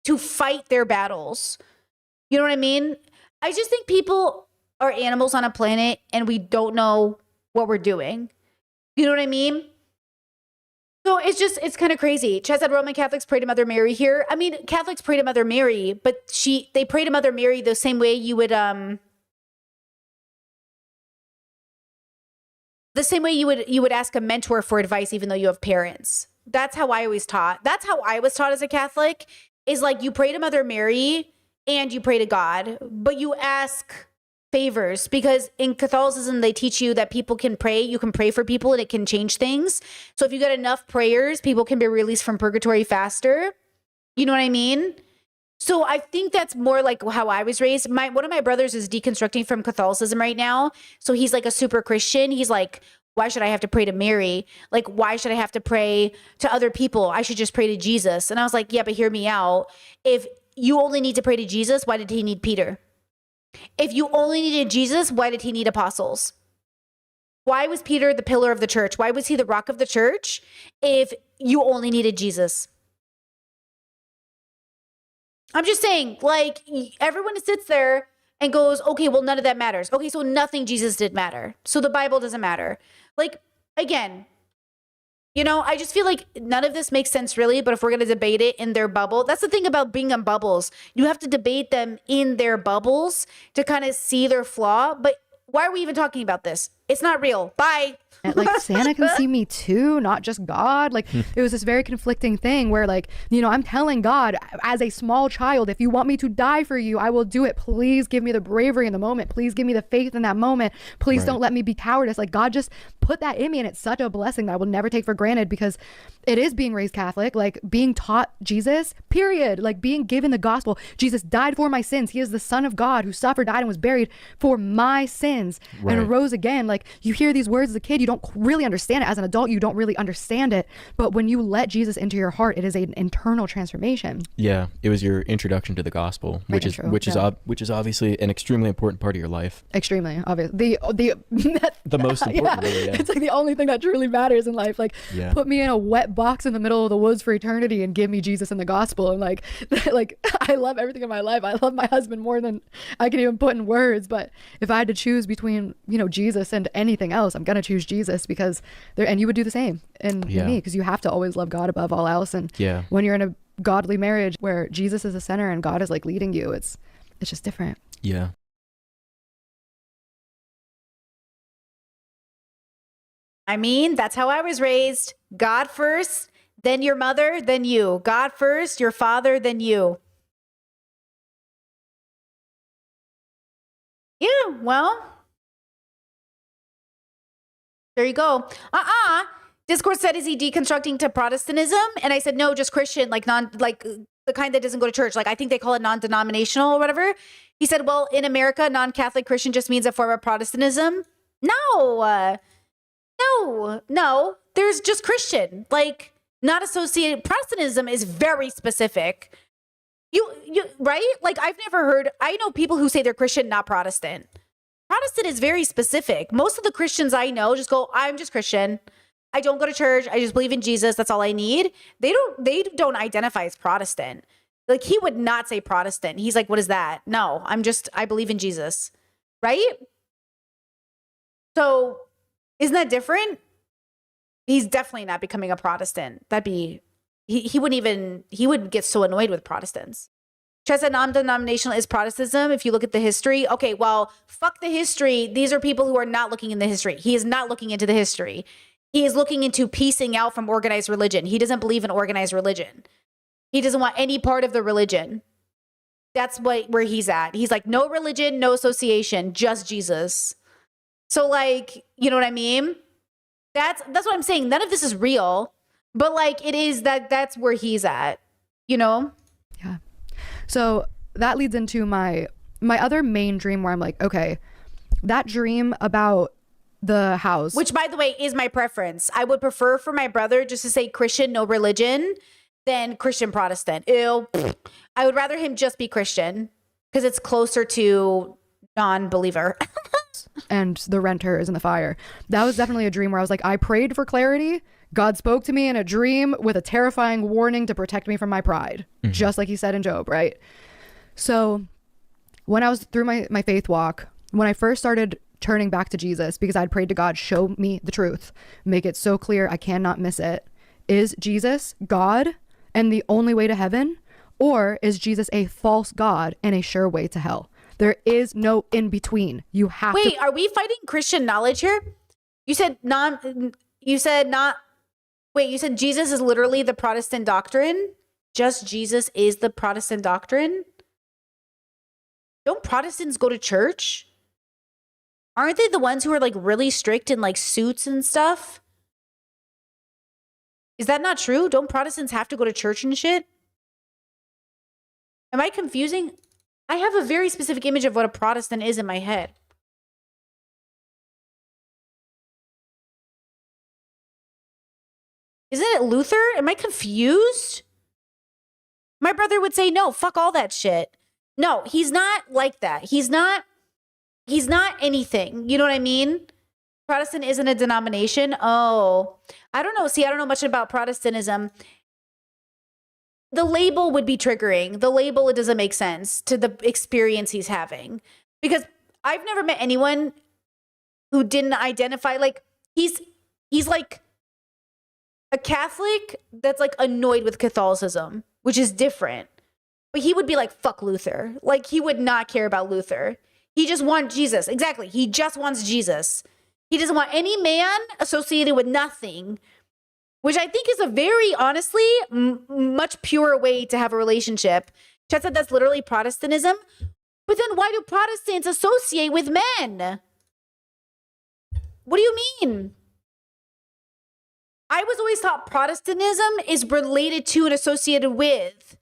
[SPEAKER 1] to fight their battles. You know what I mean? I just think people are animals on a planet and we don't know what we're doing. You know what I mean? So it's kind of crazy. Chad said Roman Catholics pray to Mother Mary here. I mean, Catholics pray to Mother Mary, but they pray to Mother Mary the same way you would ask a mentor for advice even though you have parents. That's how I was taught as a Catholic, is like you pray to Mother Mary and you pray to God, but you ask favors, because in Catholicism they teach you that people can pray, you can pray for people and it can change things. So if you get enough prayers, people can be released from purgatory faster. You know what I mean? So I think that's more like how I was raised. One of my brothers is deconstructing from Catholicism right now. So he's like a super Christian. He's like, why should I have to pray to Mary? Like, why should I have to pray to other people? I should just pray to Jesus. And I was like, yeah, but hear me out. If you only need to pray to Jesus, why did he need Peter? If you only needed Jesus, why did he need apostles? Why was Peter the pillar of the church? Why was he the rock of the church if you only needed Jesus? I'm just saying, like, everyone sits there and goes, okay, well, none of that matters. Okay, so nothing Jesus did matter. So the Bible doesn't matter. Like, again, you know, I just feel like none of this makes sense really, but if we're going to debate it in their bubble, that's the thing about being in bubbles. You have to debate them in their bubbles to kind of see their flaw. But why are we even talking about this? It's not real. Bye.
[SPEAKER 5] And, like, Santa can see me too, not just God. Like, it was this very conflicting thing where, like, you know, I'm telling God as a small child, if you want me to die for you, I will do it. Please give me the bravery in the moment. Please give me the faith in that moment. Please don't let me be cowardice. Like, God just put that in me, and it's such a blessing that I will never take for granted, because it is being raised Catholic, like being taught Jesus, period. Like, being given the gospel. Jesus died for my sins. He is the Son of God who suffered, died, and was buried for my sins and arose again. Like, you hear these words as a kid, you don't really understand it. As an adult, you don't really understand it. But when you let Jesus into your heart, it is an internal transformation.
[SPEAKER 22] Yeah, it was your introduction to the gospel, which is obviously an extremely important part of your life.
[SPEAKER 5] Extremely obvious. The
[SPEAKER 22] most important. Really, yeah.
[SPEAKER 5] It's like the only thing that truly matters in life. Like, put me in a wet box in the middle of the woods for eternity and give me Jesus and the gospel. And like I love everything in my life. I love my husband more than I can even put in words. But if I had to choose between, you know, Jesus and anything else, I'm gonna choose Jesus, because and you would do the same in me, because you have to always love God above all else. And when you're in a godly marriage where Jesus is the center and God is like leading you, it's just different.
[SPEAKER 22] Yeah.
[SPEAKER 1] I mean, that's how I was raised. God first, then your mother, then you. God first, your father, then you. Yeah, well, there you go. Discord said, is he deconstructing to Protestantism? And I said, no, just Christian, like the kind that doesn't go to church. Like, I think they call it non-denominational or whatever. He said, well, in America, non-Catholic Christian just means a form of Protestantism. No. There's just Christian, like, not associated. Protestantism is very specific. You right? Like, I've never heard, I know people who say they're Christian, not Protestant. Protestant is very specific. Most of the Christians I know just go, I'm just Christian. I don't go to church. I just believe in Jesus. That's all I need. They don't identify as Protestant. Like, he would not say Protestant. He's like, what is that? No, I believe in Jesus. Right? So isn't that different? He's definitely not becoming a Protestant. That'd be, he would get so annoyed with Protestants. Chad said non-denominational is Protestantism if you look at the history. Okay, well, fuck the history. These are people who are not looking in the history. He is not looking into the history. He is looking into piecing out from organized religion. He doesn't believe in organized religion. He doesn't want any part of the religion. That's where he's at. He's like, no religion, no association, just Jesus. So, like, you know what I mean? That's what I'm saying. None of this is real, but like, it is that's where he's at, you know?
[SPEAKER 5] Yeah. So that leads into my other main dream where I'm like, okay, that dream about the house.
[SPEAKER 1] Which, by the way, is my preference. I would prefer for my brother just to say Christian, no religion, than Christian Protestant. Ew. I would rather him just be Christian because it's closer to non-believer.
[SPEAKER 5] And the renter is in the fire. That was definitely a dream where I was like, I prayed for clarity. God spoke to me in a dream with a terrifying warning to protect me from my pride, just like he said in Job, right? So when I was through my faith walk, when I first started turning back to Jesus, because I'd prayed to God, show me the truth, make it so clear I cannot miss it. Is Jesus God and the only way to heaven? Or is Jesus a false God and a sure way to hell? There is no in between. You have to.
[SPEAKER 1] Wait, are we fighting Christian knowledge here? You said Jesus is literally the Protestant doctrine? Just Jesus is the Protestant doctrine? Don't Protestants go to church? Aren't they the ones who are like really strict in like suits and stuff? Is that not true? Don't Protestants have to go to church and shit? Am I confusing? I have a very specific image of what a Protestant is in my head. Isn't it Luther? Am I confused? My brother would say, no, fuck all that shit. No, he's not like that. He's not anything. You know what I mean? Protestant isn't a denomination. Oh, I don't know. See, I don't know much about Protestantism. The label would be triggering. The label, it doesn't make sense to the experience he's having. Because I've never met anyone who didn't identify, like, he's like a Catholic that's like annoyed with Catholicism, which is different. But he would be like, fuck Luther. Like, he would not care about Luther. He just wants Jesus. Exactly. He just wants Jesus. He doesn't want any man associated with nothing, which I think is a very, honestly, much purer way to have a relationship. Chet said that's literally Protestantism. But then why do Protestants associate with men? What do you mean? I was always taught Protestantism is related to and associated with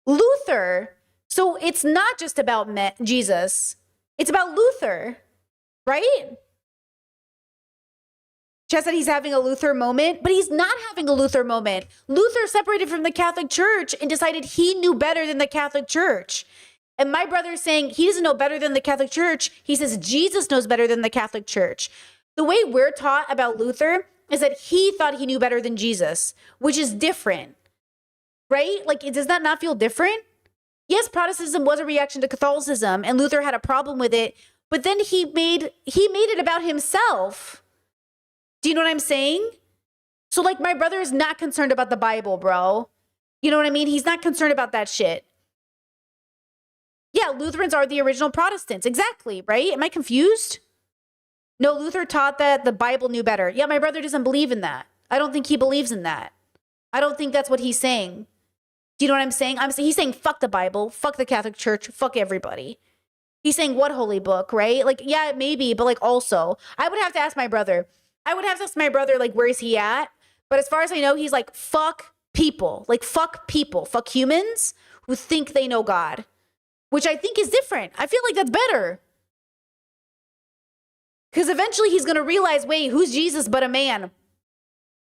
[SPEAKER 1] Luther. So it's not just about Jesus. It's about Luther, right? Chad said he's having a Luther moment, but he's not having a Luther moment. Luther separated from the Catholic Church and decided he knew better than the Catholic Church. And my brother is saying he doesn't know better than the Catholic Church. He says Jesus knows better than the Catholic Church. The way we're taught about Luther is that he thought he knew better than Jesus, which is different, right? Like, does that not feel different? Yes, Protestantism was a reaction to Catholicism, and Luther had a problem with it, but then he made it about himself. Do you know what I'm saying? So, like, my brother is not concerned about the Bible, bro. You know what I mean? He's not concerned about that shit. Yeah, Lutherans are the original Protestants. Exactly, right? Am I confused? No, Luther taught that the Bible knew better. Yeah, my brother doesn't believe in that. I don't think he believes in that. I don't think that's what he's saying. Do you know what I'm saying? He's saying fuck the Bible, fuck the Catholic Church, fuck everybody. He's saying what holy book, right? Like, yeah, maybe, but like also, I would have to ask my brother. Like, where is he at? But as far as I know, he's like, fuck people. Like, fuck people. Fuck humans who think they know God. Which I think is different. I feel like that's better. Because eventually he's going to realize, wait, who's Jesus but a man?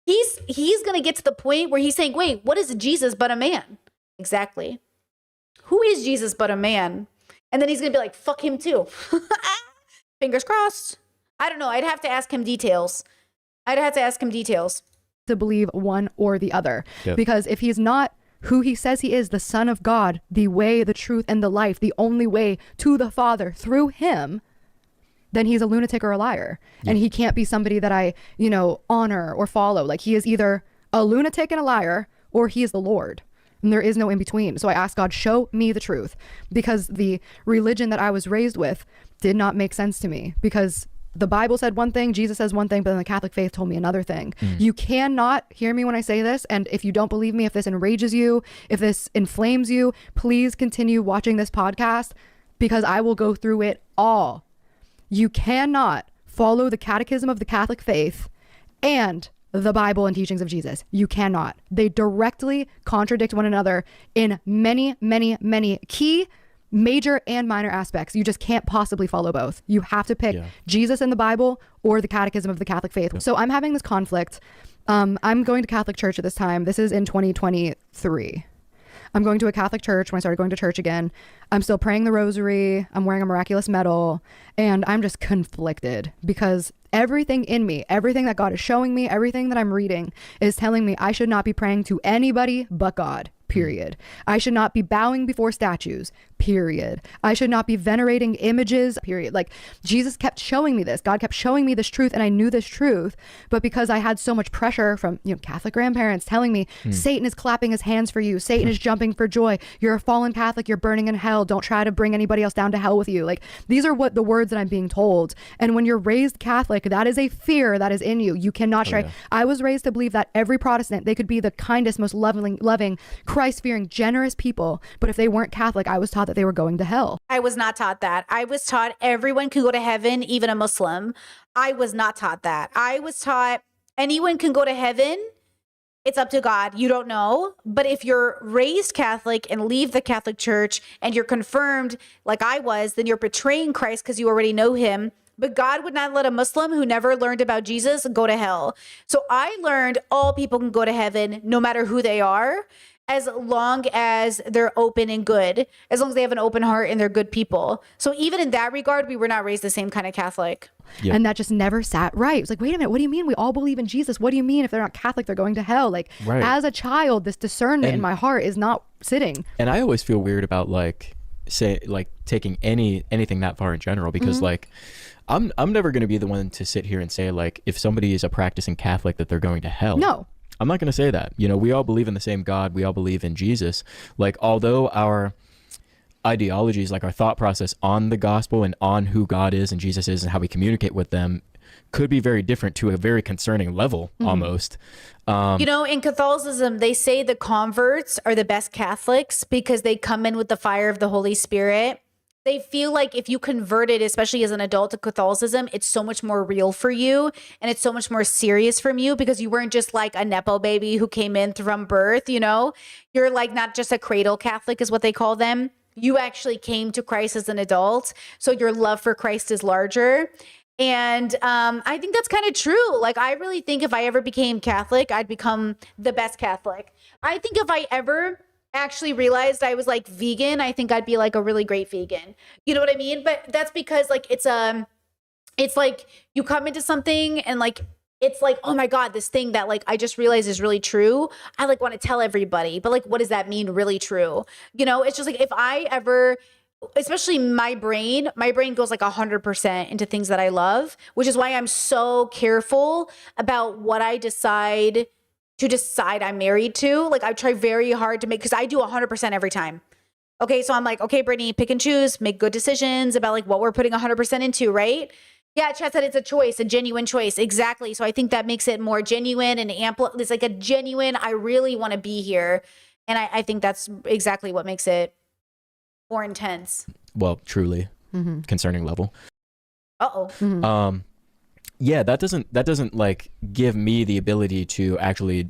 [SPEAKER 1] He's going to get to the point where he's saying, wait, what is Jesus but a man? Exactly. Who is Jesus but a man? And then he's going to be like, fuck him too. Fingers crossed. I don't know. I'd have to ask him details.
[SPEAKER 5] To believe one or the other.
[SPEAKER 22] Yep.
[SPEAKER 5] Because if he's not who he says he is, the Son of God, the way, the truth, and the life, the only way to the Father through him, then he's a lunatic or a liar. And he can't be somebody that I, honor or follow. Like, he is either a lunatic and a liar, or he is the Lord. And there is no in between. So I asked God, show me the truth, because the religion that I was raised with did not make sense to me, because the Bible said one thing, Jesus says one thing, but then the Catholic faith told me another thing. You cannot hear me when I say this. And if you don't believe me, if this enrages you, if this inflames you, please continue watching this podcast, because I will go through it all. You cannot follow the catechism of the Catholic faith and the Bible and teachings of Jesus. You cannot. They directly contradict one another in many, many, many key major and minor aspects. You just can't possibly follow both. You have to pick Jesus and the Bible or the catechism of the Catholic faith. So I'm having this conflict. I'm going to Catholic church at this time. This is in 2023. I'm going to a Catholic church when I started going to church again. I'm still praying the rosary. I'm wearing a miraculous medal, and I'm just conflicted because everything in me, everything that God is showing me, everything that I'm reading is telling me I should not be praying to anybody but God, period. I should not be bowing before statues, period. I should not be venerating images, period. Like, Jesus kept showing me this. God kept showing me this truth, and I knew this truth. But because I had so much pressure from, Catholic grandparents telling me, Satan is clapping his hands for you. Satan is jumping for joy. You're a fallen Catholic. You're burning in hell. Don't try to bring anybody else down to hell with you. Like, these are what the words that I'm being told. And when you're raised Catholic, that is a fear that is in you. You cannot try. I was raised to believe that every Protestant, they could be the kindest, most loving, Christ-fearing, generous people. But if they weren't Catholic, I was taught that they were going to hell.
[SPEAKER 1] I was not taught that. I was taught everyone can go to heaven, even a Muslim. I was not taught that. I was taught anyone can go to heaven. It's up to God. You don't know. But if you're raised Catholic and leave the Catholic Church and you're confirmed like I was, then you're betraying Christ because you already know him. But God would not let a Muslim who never learned about Jesus go to hell. So I learned all people can go to heaven no matter who they are, as long as they're open and good, as long as they have an open heart and they're good people. So even in that regard, we were not raised the same kind of Catholic.
[SPEAKER 5] Yeah. And that just never sat right. It was like, wait a minute, what do you mean we all believe in Jesus? What do you mean if they're not Catholic, they're going to hell? Like, as a child, this discernment in my heart is not sitting.
[SPEAKER 22] And I always feel weird about taking anything that far in general, because I'm never going to be the one to sit here and say, like, if somebody is a practicing Catholic that they're going to hell.
[SPEAKER 5] No.
[SPEAKER 22] I'm not going to say that. We all believe in the same God. We all believe in Jesus. Like, although our ideologies, like our thought process on the gospel and on who God is and Jesus is and how we communicate with them, could be very different to a very concerning level, almost.
[SPEAKER 1] In Catholicism, they say the converts are the best Catholics because they come in with the fire of the Holy Spirit. They feel like if you converted, especially as an adult, to Catholicism, it's so much more real for you and it's so much more serious from you because you weren't just like a Nepo baby who came in from birth, You're like not just a cradle Catholic is what they call them. You actually came to Christ as an adult. So your love for Christ is larger. And I think that's kind of true. Like, I really think if I ever became Catholic, I'd become the best Catholic. I think if I ever actually realized I was like vegan, I think I'd be like a really great vegan. You know what I mean? But that's because like it's like you come into something and like it's like, oh my God, this thing that like I just realized is really true. I like want to tell everybody, but like what does that mean really true? It's just like if I ever, especially my brain goes like 100% into things that I love, which is why I'm so careful about what I decide I'm married to. Like I try very hard to because I do 100% every time. Okay. So I'm like, okay, Brittany, pick and choose, make good decisions about like what we're putting 100% into, right? Yeah. Chad said it's a choice, a genuine choice. Exactly. So I think that makes it more genuine and it's like a genuine, I really want to be here. And I think that's exactly what makes it more intense.
[SPEAKER 22] Well, truly concerning level. Yeah, that doesn't like give me the ability to actually,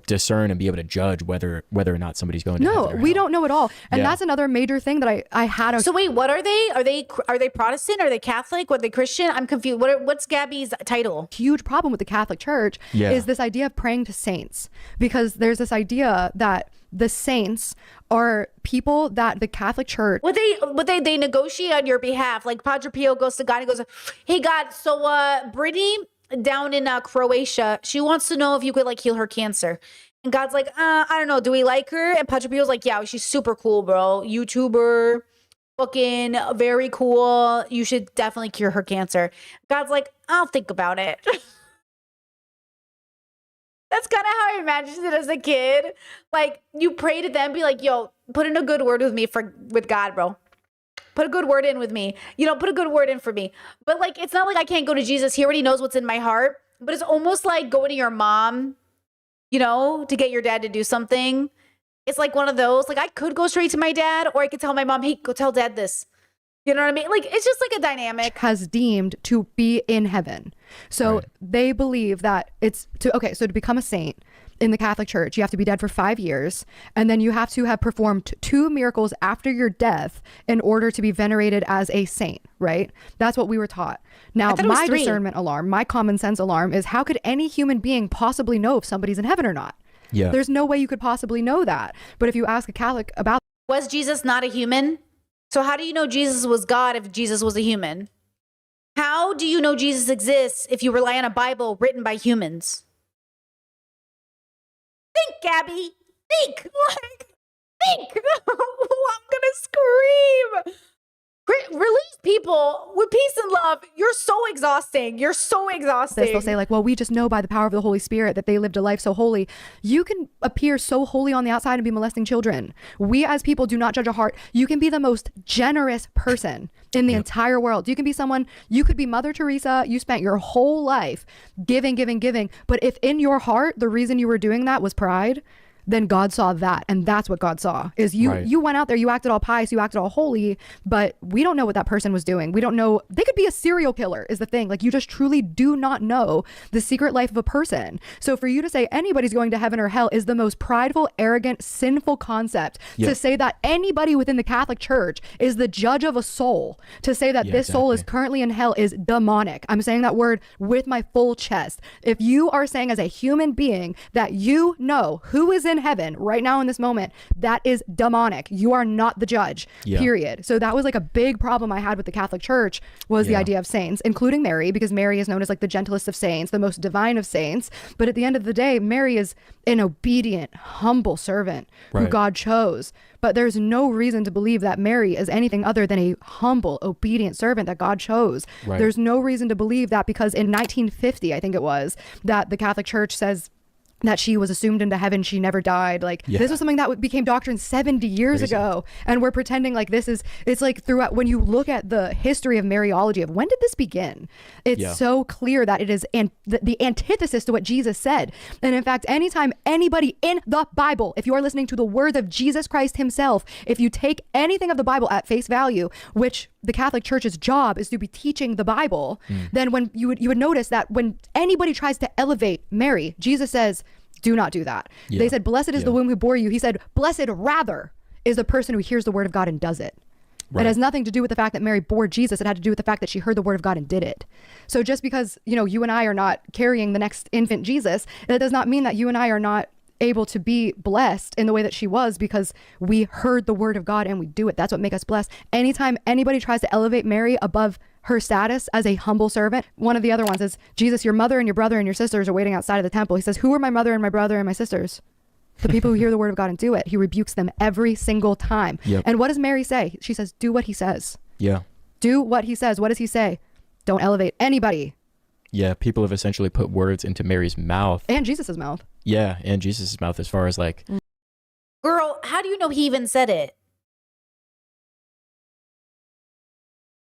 [SPEAKER 22] discern and be able to judge whether or not somebody's going to heaven or hell.
[SPEAKER 5] We don't know at all. And that's another major thing that I had.
[SPEAKER 1] So wait, what are they? Are they Protestant? Are they Catholic? Are they Christian? I'm confused. What's Gabby's title?
[SPEAKER 5] Huge problem with the Catholic Church is this idea of praying to saints, because there's this idea that the saints are people that the Catholic Church
[SPEAKER 1] they negotiate on your behalf. Like Padre Pio goes to God and goes, "Hey God, so Brittany down in Croatia, she wants to know if you could like heal her cancer." And God's like, I don't know, do we like her? And Padre Pio's like, yeah, she's super cool, bro. YouTuber, fucking very cool. You should definitely cure her cancer. God's like, I'll think about it. That's kind of how I imagined it as a kid. Like, you pray to them, be like, yo, put in a good word with God, bro. Put a good word in with me. Put a good word in for me. But, like, it's not like I can't go to Jesus. He already knows what's in my heart. But it's almost like going to your mom, to get your dad to do something. It's like one of those. Like, I could go straight to my dad, or I could tell my mom, hey, go tell dad this. You know what I mean? Like, it's just like a dynamic.
[SPEAKER 5] Has deemed to be in heaven. So they believe that so to become a saint in the Catholic Church, you have to be dead for 5 years. And then you have to have performed 2 miracles after your death in order to be venerated as a saint, right? That's what we were taught. Now, my discernment alarm, my common sense alarm is, how could any human being possibly know if somebody's in heaven or not?
[SPEAKER 22] Yeah.
[SPEAKER 5] There's no way you could possibly know that. But if you ask a Catholic about...
[SPEAKER 1] Was Jesus not a human? So how do you know Jesus was God if Jesus was a human? How do you know Jesus exists if you rely on a Bible written by humans? Think, Gabby. Think. think. I'm gonna scream. Release people with peace and love. You're so exhausting. You're so exhausting.
[SPEAKER 5] They'll say like, well, we just know by the power of the Holy Spirit that they lived a life so holy. You can appear so holy on the outside and be molesting children. We as people do not judge a heart. You can be the most generous person in the entire world. You can be someone, you could be Mother Teresa. You spent your whole life giving. But if in your heart, the reason you were doing that was pride, then God saw that. And that's what God saw is you went out there, you acted all pious, you acted all holy, but we don't know what that person was doing. We don't know. They could be a serial killer is the thing. Like you just truly do not know the secret life of a person. So for you to say anybody's going to heaven or hell is the most prideful, arrogant, sinful concept. To say that anybody within the Catholic Church is the judge of a soul, to say that this soul is currently in hell is demonic. I'm saying that word with my full chest. If you are saying as a human being that you know who is in heaven right now in this moment, that is demonic. You are not the judge, period. So that was like a big problem I had with the Catholic Church was the idea of saints, including Mary, because Mary is known as like the gentlest of saints, the most divine of saints. But at the end of the day, Mary is an obedient, humble servant who God chose. But there's no reason to believe that Mary is anything other than a humble, obedient servant that God chose. There's no reason to believe that because in 1950, I think it was, that the Catholic Church says that she was assumed into heaven, she never died. Like this was something that became doctrine 70 years ago, and we're pretending like this is, it's like throughout, when you look at the history of Mariology, of when did this begin, it's so clear that it is the antithesis to what Jesus said. And in fact, anytime anybody in the Bible, if you are listening to the words of Jesus Christ himself, if you take anything of the Bible at face value, which the Catholic Church's job is to be teaching the Bible, then when you would notice that when anybody tries to elevate Mary, Jesus says, do not do that. They said, blessed is the womb who bore you. He said, blessed rather is the person who hears the word of God and does it. It has nothing to do with the fact that Mary bore Jesus. It had to do with the fact that she heard the word of God and did it. So just because, you and I are not carrying the next infant Jesus, that does not mean that you and I are not able to be blessed in the way that she was, because we heard the word of God and we do it. That's what makes us blessed. Anytime anybody tries to elevate Mary above her status as a humble servant, one of the other ones is, Jesus, your mother and your brother and your sisters are waiting outside of the temple. He says, who are my mother and my brother and my sisters? The people who hear the word of God and do it. He rebukes them every single time. And what does Mary say? She says, do what he says. Do what he says. What does he say? Don't elevate anybody.
[SPEAKER 22] People have essentially put words into Mary's mouth.
[SPEAKER 5] And Jesus's mouth.
[SPEAKER 22] And Jesus's mouth, as far as like...
[SPEAKER 1] Girl, how do you know he even said it?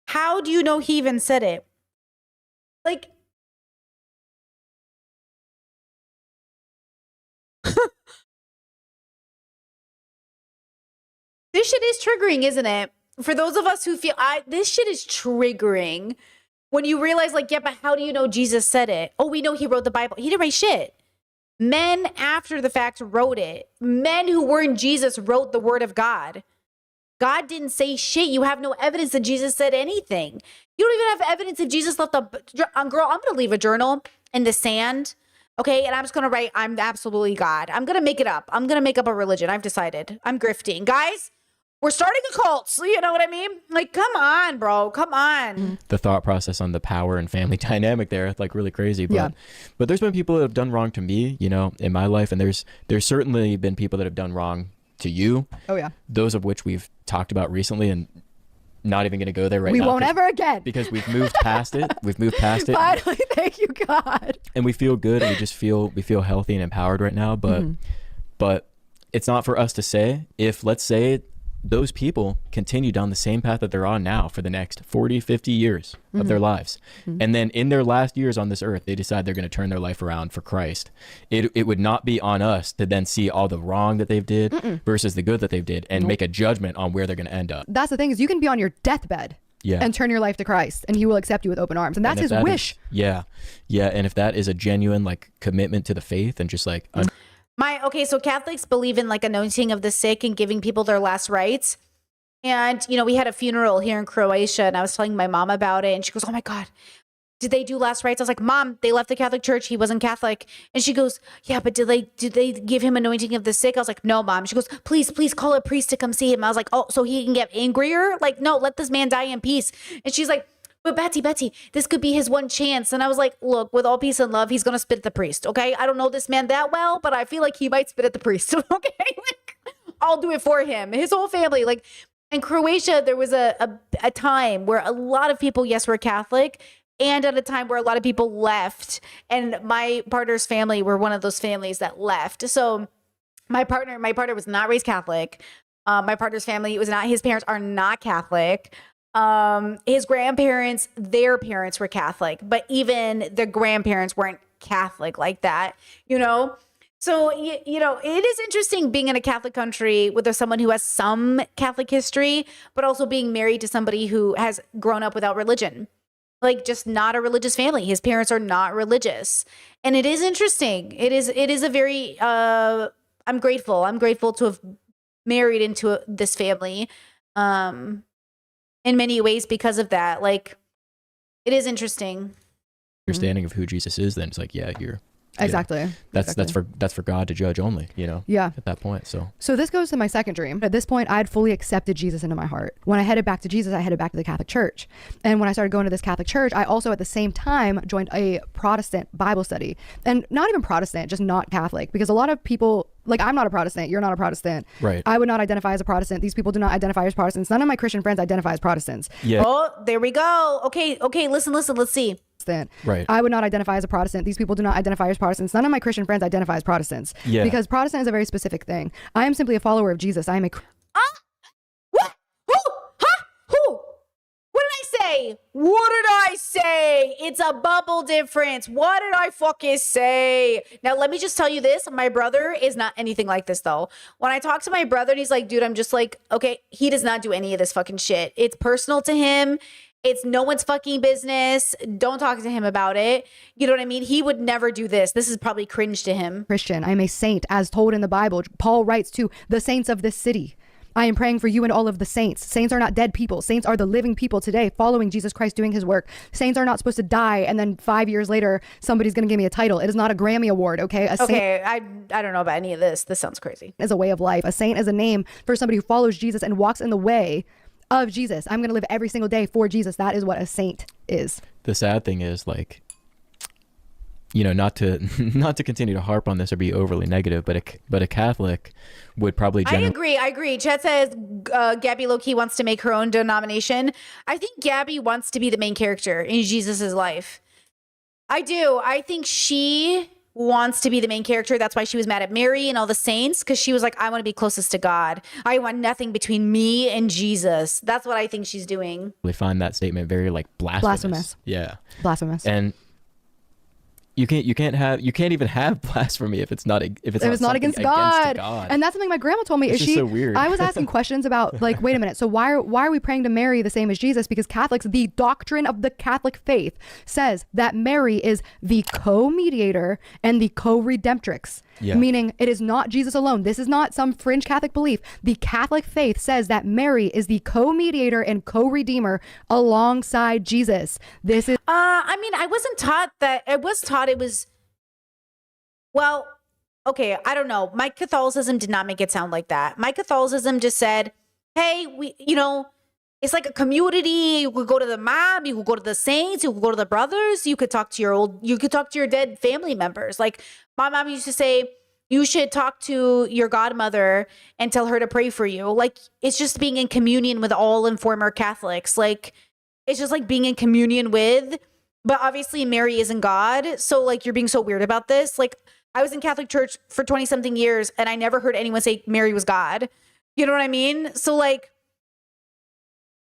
[SPEAKER 1] How do you know he even said it? Like... This shit is triggering, isn't it? For those of us who feel, this shit is triggering. When you realize, like, but how do you know Jesus said it? Oh, we know he wrote the Bible. He didn't write shit. Men after the fact wrote it. Men who weren't Jesus wrote the word of God. God didn't say shit. You have no evidence that Jesus said anything. You don't even have evidence that Jesus left girl, I'm going to leave a journal in the sand. Okay. And I'm just going to write, I'm absolutely God. I'm going to make it up. I'm going to make up a religion. I've decided. I'm grifting. Guys, we're starting a cult. So you know what I mean? Like, come on, bro. Come on.
[SPEAKER 22] The thought process on the power and family dynamic there, like really crazy. But there's been people that have done wrong to me, in my life. And there's certainly been people that have done wrong to you.
[SPEAKER 5] Oh, yeah.
[SPEAKER 22] Those of which we've talked about recently, and not even going to go there right now.
[SPEAKER 5] We won't ever again.
[SPEAKER 22] Because we've moved past it. We've moved past it.
[SPEAKER 5] Finally, thank you, God.
[SPEAKER 22] And we feel good. And we feel healthy and empowered right now. But it's not for us to say, if let's say those people continue down the same path that they're on now for the next 40, 50 years of their lives. And then in their last years on this earth, they decide they're going to turn their life around for Christ. It would not be on us to then see all the wrong that they've did versus the good that they've did and make a judgment on where they're going to end up.
[SPEAKER 5] That's the thing, is you can be on your deathbed and turn your life to Christ, and he will accept you with open arms. And that's his wish.
[SPEAKER 22] And if that is a genuine like commitment to the faith and just like...
[SPEAKER 1] So Catholics believe in like anointing of the sick and giving people their last rites. And, we had a funeral here in Croatia, and I was telling my mom about it, and she goes, oh my God, did they do last rites? I was like, Mom, they left the Catholic Church. He wasn't Catholic. And she goes, yeah, but did they give him anointing of the sick? I was like, no, Mom. She goes, please call a priest to come see him. I was like, oh, so he can get angrier? Like, no, let this man die in peace. And she's like, but Betsy, this could be his one chance. And I was like, look, with all peace and love, he's going to spit at the priest. Okay. I don't know this man that well, but I feel like he might spit at the priest. Okay. Like, I'll do it for him. His whole family. Like in Croatia, there was a time where a lot of people, yes, were Catholic, and at a time where a lot of people left. And my partner's family were one of those families that left. So my partner was not raised Catholic. My partner's family was not, his parents are not Catholic. His grandparents, their parents were Catholic, but even the grandparents weren't Catholic like that, you know? So, you know, it is interesting being in a Catholic country with someone who has some Catholic history, but also being married to somebody who has grown up without religion, like just not a religious family. His parents are not religious. And it is interesting. It is a very, I'm grateful to have married into this family, in many ways because of that. Like, it is interesting.
[SPEAKER 22] Understanding of who Jesus is, then it's like, yeah, you're
[SPEAKER 5] Exactly.
[SPEAKER 22] That's for God to judge only, you know.
[SPEAKER 5] Yeah.
[SPEAKER 22] At that point, so
[SPEAKER 5] this goes to my second dream. At this point, I had fully accepted Jesus into my heart. When I headed back to Jesus, I headed back to the Catholic Church. And when I started going to this Catholic church, I also at the same time joined a Protestant Bible study. And not even Protestant, just not Catholic, because a lot of people, like, I'm not a Protestant, you're not a Protestant.
[SPEAKER 22] Right.
[SPEAKER 5] I would not identify as a Protestant. These people do not identify as Protestants. None of my Christian friends identify as Protestants.
[SPEAKER 22] Yeah.
[SPEAKER 1] Oh, there we go. Okay, listen, let's see.
[SPEAKER 22] Right.
[SPEAKER 5] I would not identify as a Protestant. These people do not identify as Protestants. None of my Christian friends identify as Protestants.
[SPEAKER 22] Yeah.
[SPEAKER 5] Because Protestant is a very specific thing. I am simply a follower of Jesus. I am a...
[SPEAKER 1] What? Who? Huh? Who? What did I say? What did I say? It's a bubble difference. What did I fucking say? Now, let me just tell you this. My brother is not anything like this, though. When I talk to my brother and he's like, dude, I'm just like, okay, he does not do any of this fucking shit. It's personal to him. It's no one's fucking business. Don't talk to him about it. You know what I mean? He would never do this. This is probably cringe to him.
[SPEAKER 5] Christian. I am a saint, as told in the Bible. Paul writes to the saints of this city. I am praying for you and all of the saints. Saints are not dead people. Saints are the living people today following Jesus Christ, doing his work. Saints are not supposed to die and then 5 years later, somebody's going to give me a title. It is not a Grammy Award, okay?
[SPEAKER 1] I don't know about any of this. This sounds crazy.
[SPEAKER 5] Is a way of life. A saint is a name for somebody who follows Jesus and walks in the way of Jesus. I'm going to live every single day for Jesus. That is what a saint is.
[SPEAKER 22] The sad thing is, like, you know, not to continue to harp on this or be overly negative, but a Catholic would probably
[SPEAKER 1] I agree. Chet says Gabby Loki wants to make her own denomination. I think Gabby wants to be the main character in Jesus's life. I do. I think she wants to be the main character. That's why she was mad at Mary and all the saints, because she was like, I want to be closest to God. I want nothing between me and Jesus. That's what I think she's doing.
[SPEAKER 22] I find that statement very, like, blasphemous. Yeah.
[SPEAKER 5] Blasphemous.
[SPEAKER 22] And you can't even have blasphemy if it's not
[SPEAKER 5] against God. And that's something my grandma told me.
[SPEAKER 22] It's just so weird.
[SPEAKER 5] I was asking questions about, like, wait a minute. So why are we praying to Mary the same as Jesus? Because Catholics, the doctrine of the Catholic faith says that Mary is the co-mediator and the co-redemptrix.
[SPEAKER 22] Yeah.
[SPEAKER 5] Meaning it is not Jesus alone. This is not some fringe Catholic belief. The Catholic faith says that Mary is the co-mediator and co-redeemer alongside Jesus. This is...
[SPEAKER 1] I mean, I wasn't taught that. I was taught it was... Well, okay, I don't know. My Catholicism did not make it sound like that. My Catholicism just said, hey, it's like a community. You could go to the mob, you could go to the saints, you could go to the brothers, you could talk to your dead family members. Like, my mom used to say, you should talk to your godmother and tell her to pray for you. Like, it's just being in communion with all and former Catholics. Like, it's just like being in communion with, but obviously Mary isn't God. So, like, you're being so weird about this. Like, I was in Catholic church for 20 something years and I never heard anyone say Mary was God. You know what I mean? So, like,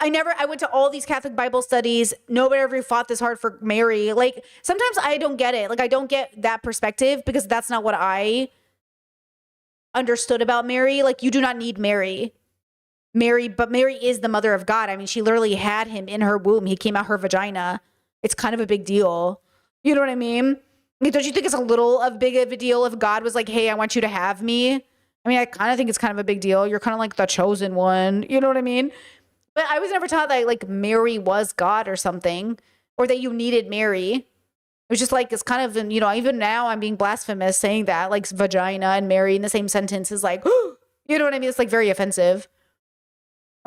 [SPEAKER 1] I went to all these Catholic Bible studies. Nobody ever fought this hard for Mary. Like, sometimes I don't get it. Like, I don't get that perspective because that's not what I understood about Mary. Like, you do not need Mary. But Mary is the mother of God. I mean, she literally had him in her womb. He came out her vagina. It's kind of a big deal. You know what I mean? Like, don't you think it's a little big of a deal if God was like, hey, I want you to have me? I mean, I kind of think it's kind of a big deal. You're kind of like the chosen one. You know what I mean? But I was never taught that, like, Mary was God or something, or that you needed Mary. It was just like, it's kind of, you know, even now I'm being blasphemous saying that, like, vagina and Mary in the same sentence is like, you know what I mean? It's like very offensive.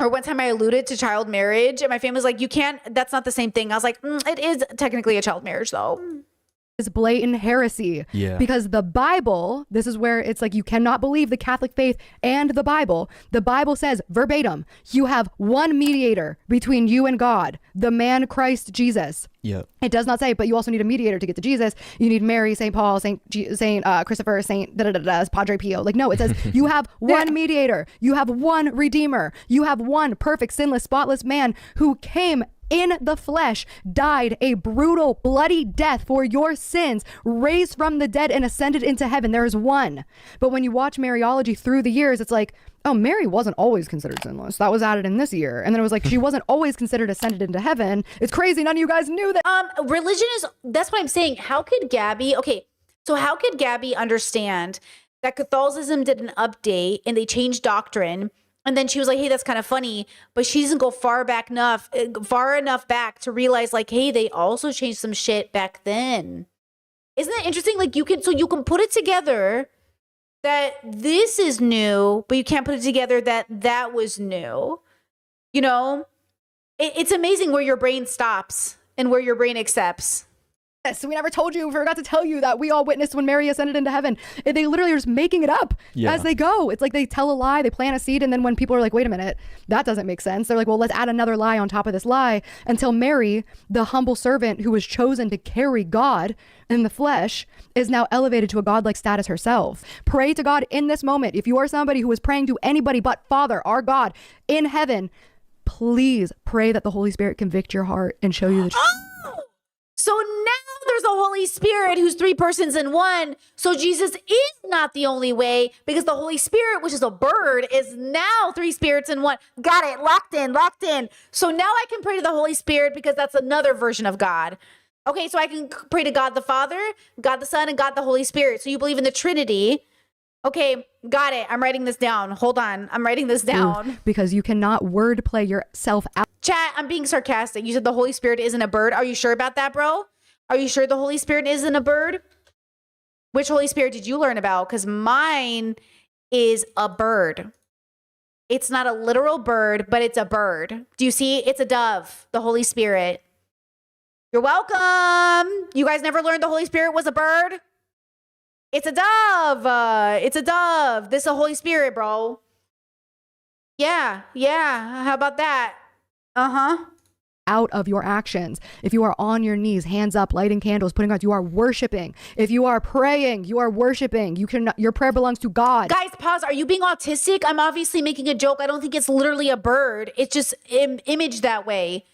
[SPEAKER 1] Or one time I alluded to child marriage and my family was like, you can't, that's not the same thing. I was like, it is technically a child marriage though.
[SPEAKER 5] is blatant heresy.
[SPEAKER 22] Yeah.
[SPEAKER 5] Because the Bible, this is where it's like you cannot believe the Catholic faith and the Bible. The Bible says verbatim, you have one mediator between you and God, the man Christ Jesus.
[SPEAKER 22] Yep.
[SPEAKER 5] It does not say, but you also need a mediator to get to Jesus. You need Mary, St. Paul, Saint Christopher, Saint Padre Pio. Like, no, it says you have one mediator. You have one redeemer. You have one perfect, sinless, spotless man who came in the flesh, died a brutal, bloody death for your sins, raised from the dead and ascended into heaven. There is one. But when you watch Mariology through the years, it's like, oh, Mary wasn't always considered sinless. That was added in this year. And then it was like, she wasn't always considered ascended into heaven. It's crazy. None of you guys knew that.
[SPEAKER 1] Religion is, that's what I'm saying. How could Gabby understand that Catholicism did an update and they changed doctrine? And then she was like, hey, that's kind of funny. But she doesn't go far enough back to realize like, hey, they also changed some shit back then. Isn't that interesting? Like you can put it together that this is new, but you can't put it together that was new. You know, it's amazing where your brain stops and where your brain accepts.
[SPEAKER 5] Yes, we never told you, we forgot to tell you that we all witnessed when Mary ascended into heaven. They literally are just making it up as they go. It's like they tell a lie, they plant a seed, and then when people are like, wait a minute, that doesn't make sense, they're like, well, let's add another lie on top of this lie, until Mary, the humble servant who was chosen to carry God in the flesh, is now elevated to a godlike status herself. Pray to God in this moment. If you are somebody who is praying to anybody but Father, our God, in heaven, please pray that the Holy Spirit convict your heart and show you the truth.
[SPEAKER 1] So now there's a Holy Spirit who's three persons in one. So Jesus is not the only way, because the Holy Spirit, which is a bird, is now three spirits in one. Got it. Locked in. So now I can pray to the Holy Spirit because that's another version of God. Okay, so I can pray to God the Father, God the Son, and God the Holy Spirit. So you believe in the Trinity. Okay, got it. I'm writing this down. Hold on. I'm writing this down.
[SPEAKER 5] Because you cannot wordplay yourself out.
[SPEAKER 1] Chat, I'm being sarcastic. You said the Holy Spirit isn't a bird. Are you sure about that, bro? Are you sure the Holy Spirit isn't a bird? Which Holy Spirit did you learn about? Because mine is a bird. It's not a literal bird, but it's a bird. Do you see? It's a dove, the Holy Spirit. You're welcome. You guys never learned the Holy Spirit was a bird? It's a dove. It's a dove. This is a Holy Spirit, bro. Yeah. How about that?
[SPEAKER 5] Out of your actions. If you are on your knees, hands up, lighting candles, putting out, you are worshiping. If you are praying, you are worshiping. Your prayer belongs to God.
[SPEAKER 1] Guys, pause. Are you being autistic? I'm obviously making a joke. I don't think it's literally a bird. It's just imaged that way.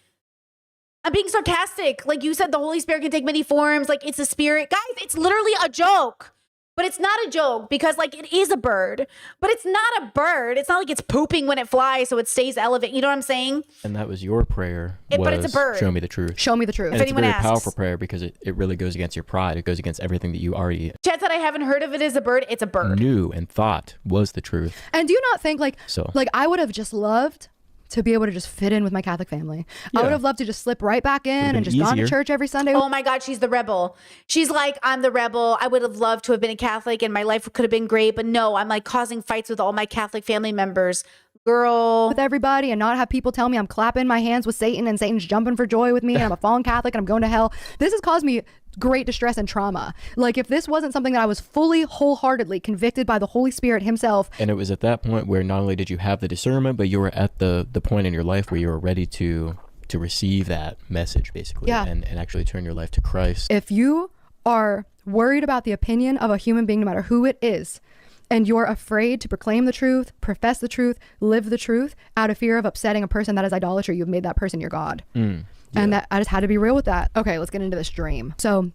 [SPEAKER 1] I'm being sarcastic. Like you said, the Holy Spirit can take many forms. Like it's a spirit. Guys, it's literally a joke. But it's not a joke because like it is a bird, but it's not a bird. It's not like it's pooping when it flies so it stays elevated. You know what I'm saying?
[SPEAKER 22] And that was your prayer.
[SPEAKER 1] But it's a bird.
[SPEAKER 22] Show me the truth.
[SPEAKER 5] Show me the truth.
[SPEAKER 22] And
[SPEAKER 1] If
[SPEAKER 22] it's a
[SPEAKER 1] anyone
[SPEAKER 22] very
[SPEAKER 1] asks.
[SPEAKER 22] powerful prayer because it really goes against your pride. It goes against everything that you already
[SPEAKER 1] Chat said I haven't heard of it as a bird. It's a bird.
[SPEAKER 22] knew and thought was the truth.
[SPEAKER 5] And do you not think like
[SPEAKER 22] So.
[SPEAKER 5] I would have just loved to be able to just fit in with my Catholic family. I
[SPEAKER 22] Yeah.
[SPEAKER 5] would have loved to just slip right back in and just gone to
[SPEAKER 22] easier.
[SPEAKER 5] church every Sunday.
[SPEAKER 1] Oh my God, she's the rebel. She's like, I'm the rebel. I would have loved to have been a Catholic and my life could have been great. But no, I'm like causing fights with all my Catholic family members. Girl.
[SPEAKER 5] With everybody and not have people tell me I'm clapping my hands with Satan and Satan's jumping for joy with me and I'm a fallen Catholic and I'm going to hell. This has caused me great distress and trauma. Like if this wasn't something that I was fully, wholeheartedly convicted by the Holy Spirit himself.
[SPEAKER 22] And it was at that point where not only did you have the discernment, but you were at the point in your life where you were ready to receive that message, basically,
[SPEAKER 5] Yeah.
[SPEAKER 22] and actually turn your life to Christ.
[SPEAKER 5] If you are worried about the opinion of a human being, no matter who it is, and you're afraid to proclaim the truth, profess the truth, live the truth out of fear of upsetting a person, that is idolatry. You've made that person your God. And that I just had to be real with that. Okay, let's get into this dream. So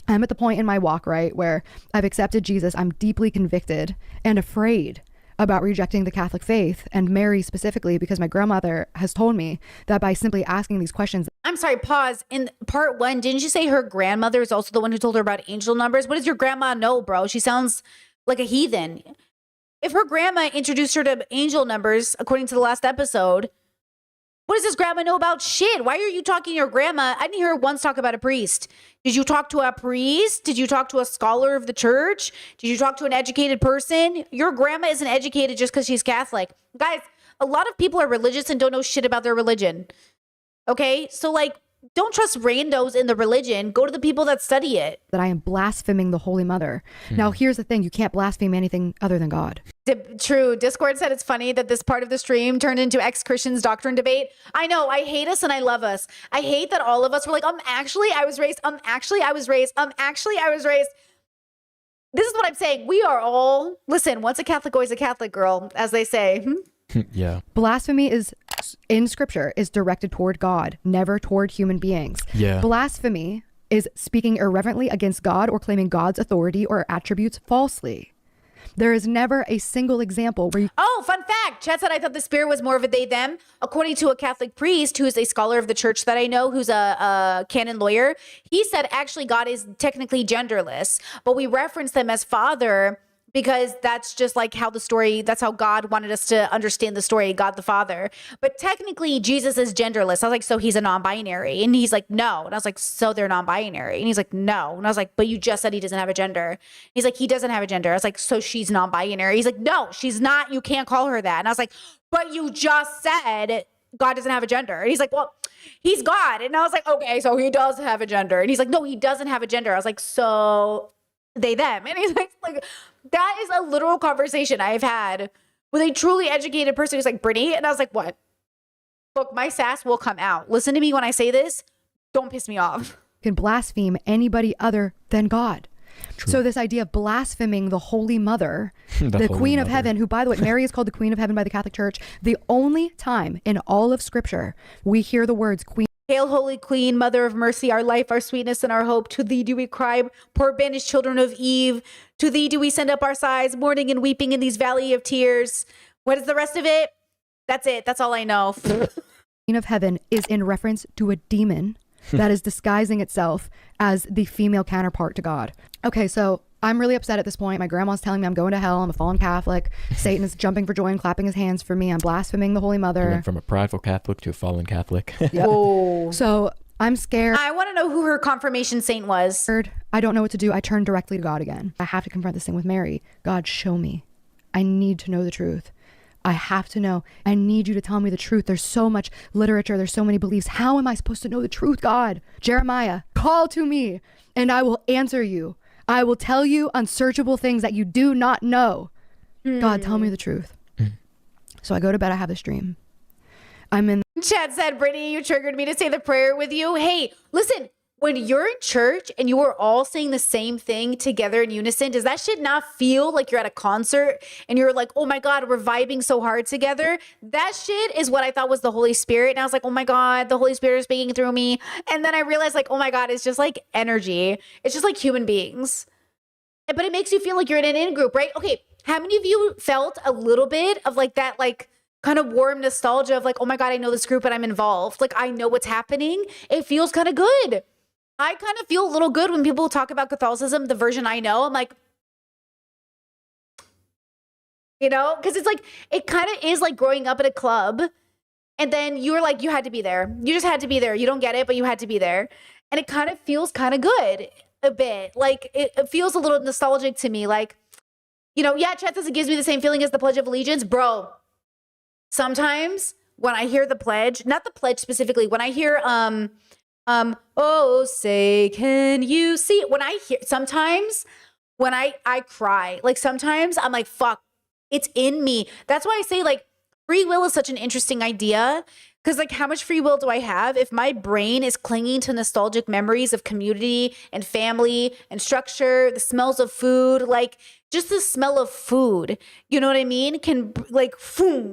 [SPEAKER 5] I'm at the point in my walk, right, where I've accepted Jesus. I'm deeply convicted and afraid about rejecting the Catholic faith, and Mary specifically, because my grandmother has told me that by simply asking these questions.
[SPEAKER 1] I'm sorry, pause. In part one, didn't you say her grandmother is also the one who told her about angel numbers? What does your grandma know, bro? She sounds like a heathen. If her grandma introduced her to angel numbers, according to the last episode, what does this grandma know about shit? Why are you talking to your grandma? I didn't hear her once talk about a priest. Did you talk to a priest? Did you talk to a scholar of the church? Did you talk to an educated person? Your grandma isn't educated just because she's Catholic. Guys, a lot of people are religious and don't know shit about their religion. Okay? So like, don't trust randos in the religion. Go to the people that study it.
[SPEAKER 5] That I am blaspheming the Holy Mother. Now, here's the thing. You can't blaspheme anything other than God.
[SPEAKER 1] True. Discord said it's funny that this part of the stream turned into ex-Christians doctrine debate. I know. I hate us and I love us. I hate that all of us were like, actually, I was raised. Actually, I was raised. Actually, I was raised. This is what I'm saying. We are all, listen, once a Catholic, always a Catholic, girl, as they say.
[SPEAKER 22] Yeah.
[SPEAKER 5] Blasphemy is in scripture is directed toward God, never toward human beings.
[SPEAKER 22] Yeah.
[SPEAKER 5] Blasphemy is speaking irreverently against God or claiming God's authority or attributes falsely. There is never a single example where you...
[SPEAKER 1] Oh, fun fact. Chad said, I thought the spirit was more of a they, them. According to a Catholic priest who is a scholar of the church that I know, who's a canon lawyer, he said actually God is technically genderless, but we reference them as father because that's just like how the story, that's how God wanted us to understand the story, God the Father. But technically, Jesus is genderless. I was like, so he's a non-binary? And he's like, no. And I was like, so they're non-binary? And he's like, no. And I was like, but you just said he doesn't have a gender. He's like, he doesn't have a gender. I was like, so she's non-binary? He's like, no, she's not. You can't call her that. And I was like, but you just said God doesn't have a gender. And he's like, well, he's God. And I was like, okay, so he does have a gender. And he's like, no, he doesn't have a gender. I was like, so they, them. And he's like, that is a literal conversation I've had with a truly educated person who's like, Brittany. And I was like, what? Look, my sass will come out. Listen to me when I say this. Don't piss me off.
[SPEAKER 5] Can blaspheme anybody other than God. True. So this idea of blaspheming the Holy Mother, the Queen of Heaven, who, by the way, Mary is called the Queen of Heaven by the Catholic Church. The only time in all of Scripture we hear the words Queen.
[SPEAKER 1] Hail, Holy Queen, Mother of Mercy, our life, our sweetness, and our hope. To thee do we cry, poor banished children of Eve. To thee do we send up our sighs, mourning and weeping in these valley of tears. What is the rest of it? That's it. That's all I know.
[SPEAKER 5] Queen of Heaven is in reference to a demon that is disguising itself as the female counterpart to God. Okay, so I'm really upset at this point. My grandma's telling me I'm going to hell. I'm a fallen Catholic. Satan is jumping for joy and clapping his hands for me. I'm blaspheming the Holy Mother.
[SPEAKER 22] Went from a prideful Catholic to a fallen Catholic.
[SPEAKER 1] Whoa.
[SPEAKER 5] So I'm scared.
[SPEAKER 1] I want to know who her confirmation saint was.
[SPEAKER 5] I don't know what to do. I turn directly to God again. I have to confront this thing with Mary. God, show me. I need to know the truth. I have to know. I need you to tell me the truth. There's so much literature. There's so many beliefs. How am I supposed to know the truth, God? Jeremiah, call to me and I will answer you. I will tell you unsearchable things that you do not know. God, tell me the truth. So I go to bed. I have this dream. I'm in.
[SPEAKER 1] Chad said, Brittany, you triggered me to say the prayer with you. Hey, listen, when you're in church and you are all saying the same thing together in unison, does that shit not feel like you're at a concert and you're like, oh my God, we're vibing so hard together? That shit is what I thought was the Holy Spirit. And I was like, oh my God, the Holy Spirit is speaking through me. And then I realized like, oh my God, it's just like energy. It's just like human beings. But it makes you feel like you're in an in-group, right? Okay, how many of you felt a little bit of like that, like kind of warm nostalgia of like, oh my God, I know this group and I'm involved. Like I know what's happening. It feels kind of good. I kind of feel a little good when people talk about Catholicism, the version I know. I'm like, you know, because it's like, it kind of is like growing up at a club. And then you were like, you had to be there. You just had to be there. You don't get it, but you had to be there. And it kind of feels kind of good a bit. Like it feels a little nostalgic to me. Like, you know, yeah, Chet says it gives me the same feeling as the Pledge of Allegiance. Bro, sometimes when I hear the pledge, not the pledge specifically, when I hear, oh, say, can you see? When I hear, sometimes when I cry, like sometimes I'm like, fuck, it's in me. That's why I say like free will is such an interesting idea. Because like how much free will do I have if my brain is clinging to nostalgic memories of community and family and structure, the smells of food, like just the smell of food, you know what I mean? Can like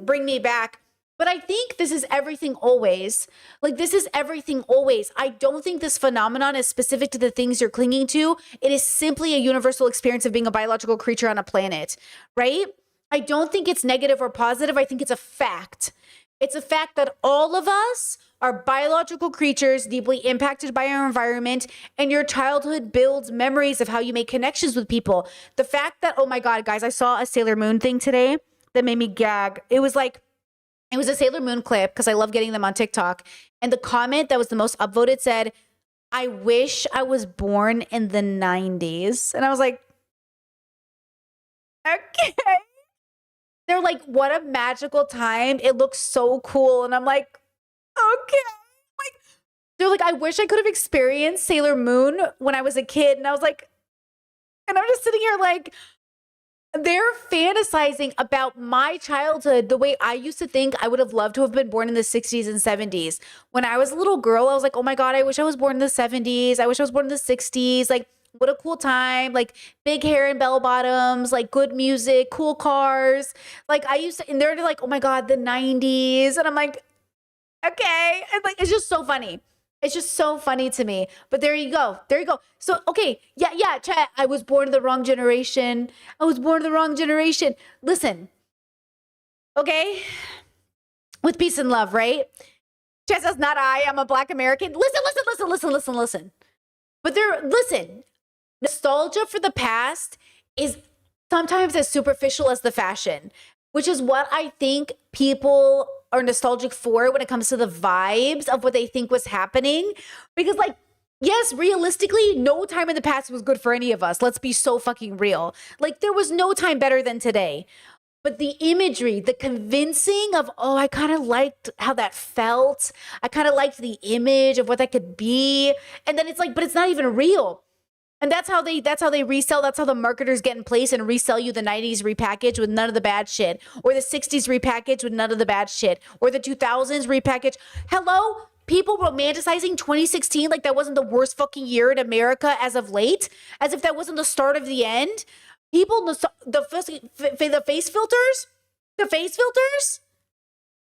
[SPEAKER 1] bring me back. But I think this is everything always. Like this is everything always. I don't think this phenomenon is specific to the things you're clinging to. It is simply a universal experience of being a biological creature on a planet, right? I don't think it's negative or positive. I think it's a fact. It's a fact that all of us are biological creatures deeply impacted by our environment, and your childhood builds memories of how you make connections with people. The fact that, oh my God, guys, I saw a Sailor Moon thing today that made me gag. It was a Sailor Moon clip because I love getting them on TikTok. And the comment that was the most upvoted said, I wish I was born in the 90s. And I was like, okay. They're like, what a magical time. It looks so cool. And I'm like, okay. Like, they're like, I wish I could have experienced Sailor Moon when I was a kid. And I was like, and I'm just sitting here like, they're fantasizing about my childhood the way I used to think I would have loved to have been born in the 60s and 70s. When I was a little girl, I was like, oh my God, I wish I was born in the 70s. I wish I was born in the 60s. Like, what a cool time. Like, big hair and bell bottoms, like good music, cool cars. Like, I used to, and they're like, oh my God, the 90s. And I'm like, okay. And like, it's just so funny. It's just so funny to me. But there you go. There you go. So, okay. Yeah, chat. I was born in the wrong generation. I was born in the wrong generation. Listen. Okay? With peace and love, right? Chat says, not I. I'm a Black American. Listen. But listen. Nostalgia for the past is sometimes as superficial as the fashion, which is what I think people are nostalgic for when it comes to the vibes of what they think was happening. Because like, yes, realistically, no time in the past was good for any of us. Let's be so fucking real. Like, there was no time better than today. But the imagery, the convincing of, oh, I kind of liked how that felt. I kind of liked the image of what that could be. And then it's like, but it's not even real. And that's how they resell. That's how the marketers get in place and resell you the 90s repackaged with none of the bad shit, or the 60s repackaged with none of the bad shit, or the 2000s repackaged. Hello? People romanticizing 2016 like that wasn't the worst fucking year in America as of late, as if that wasn't the start of the end. People, the face filters,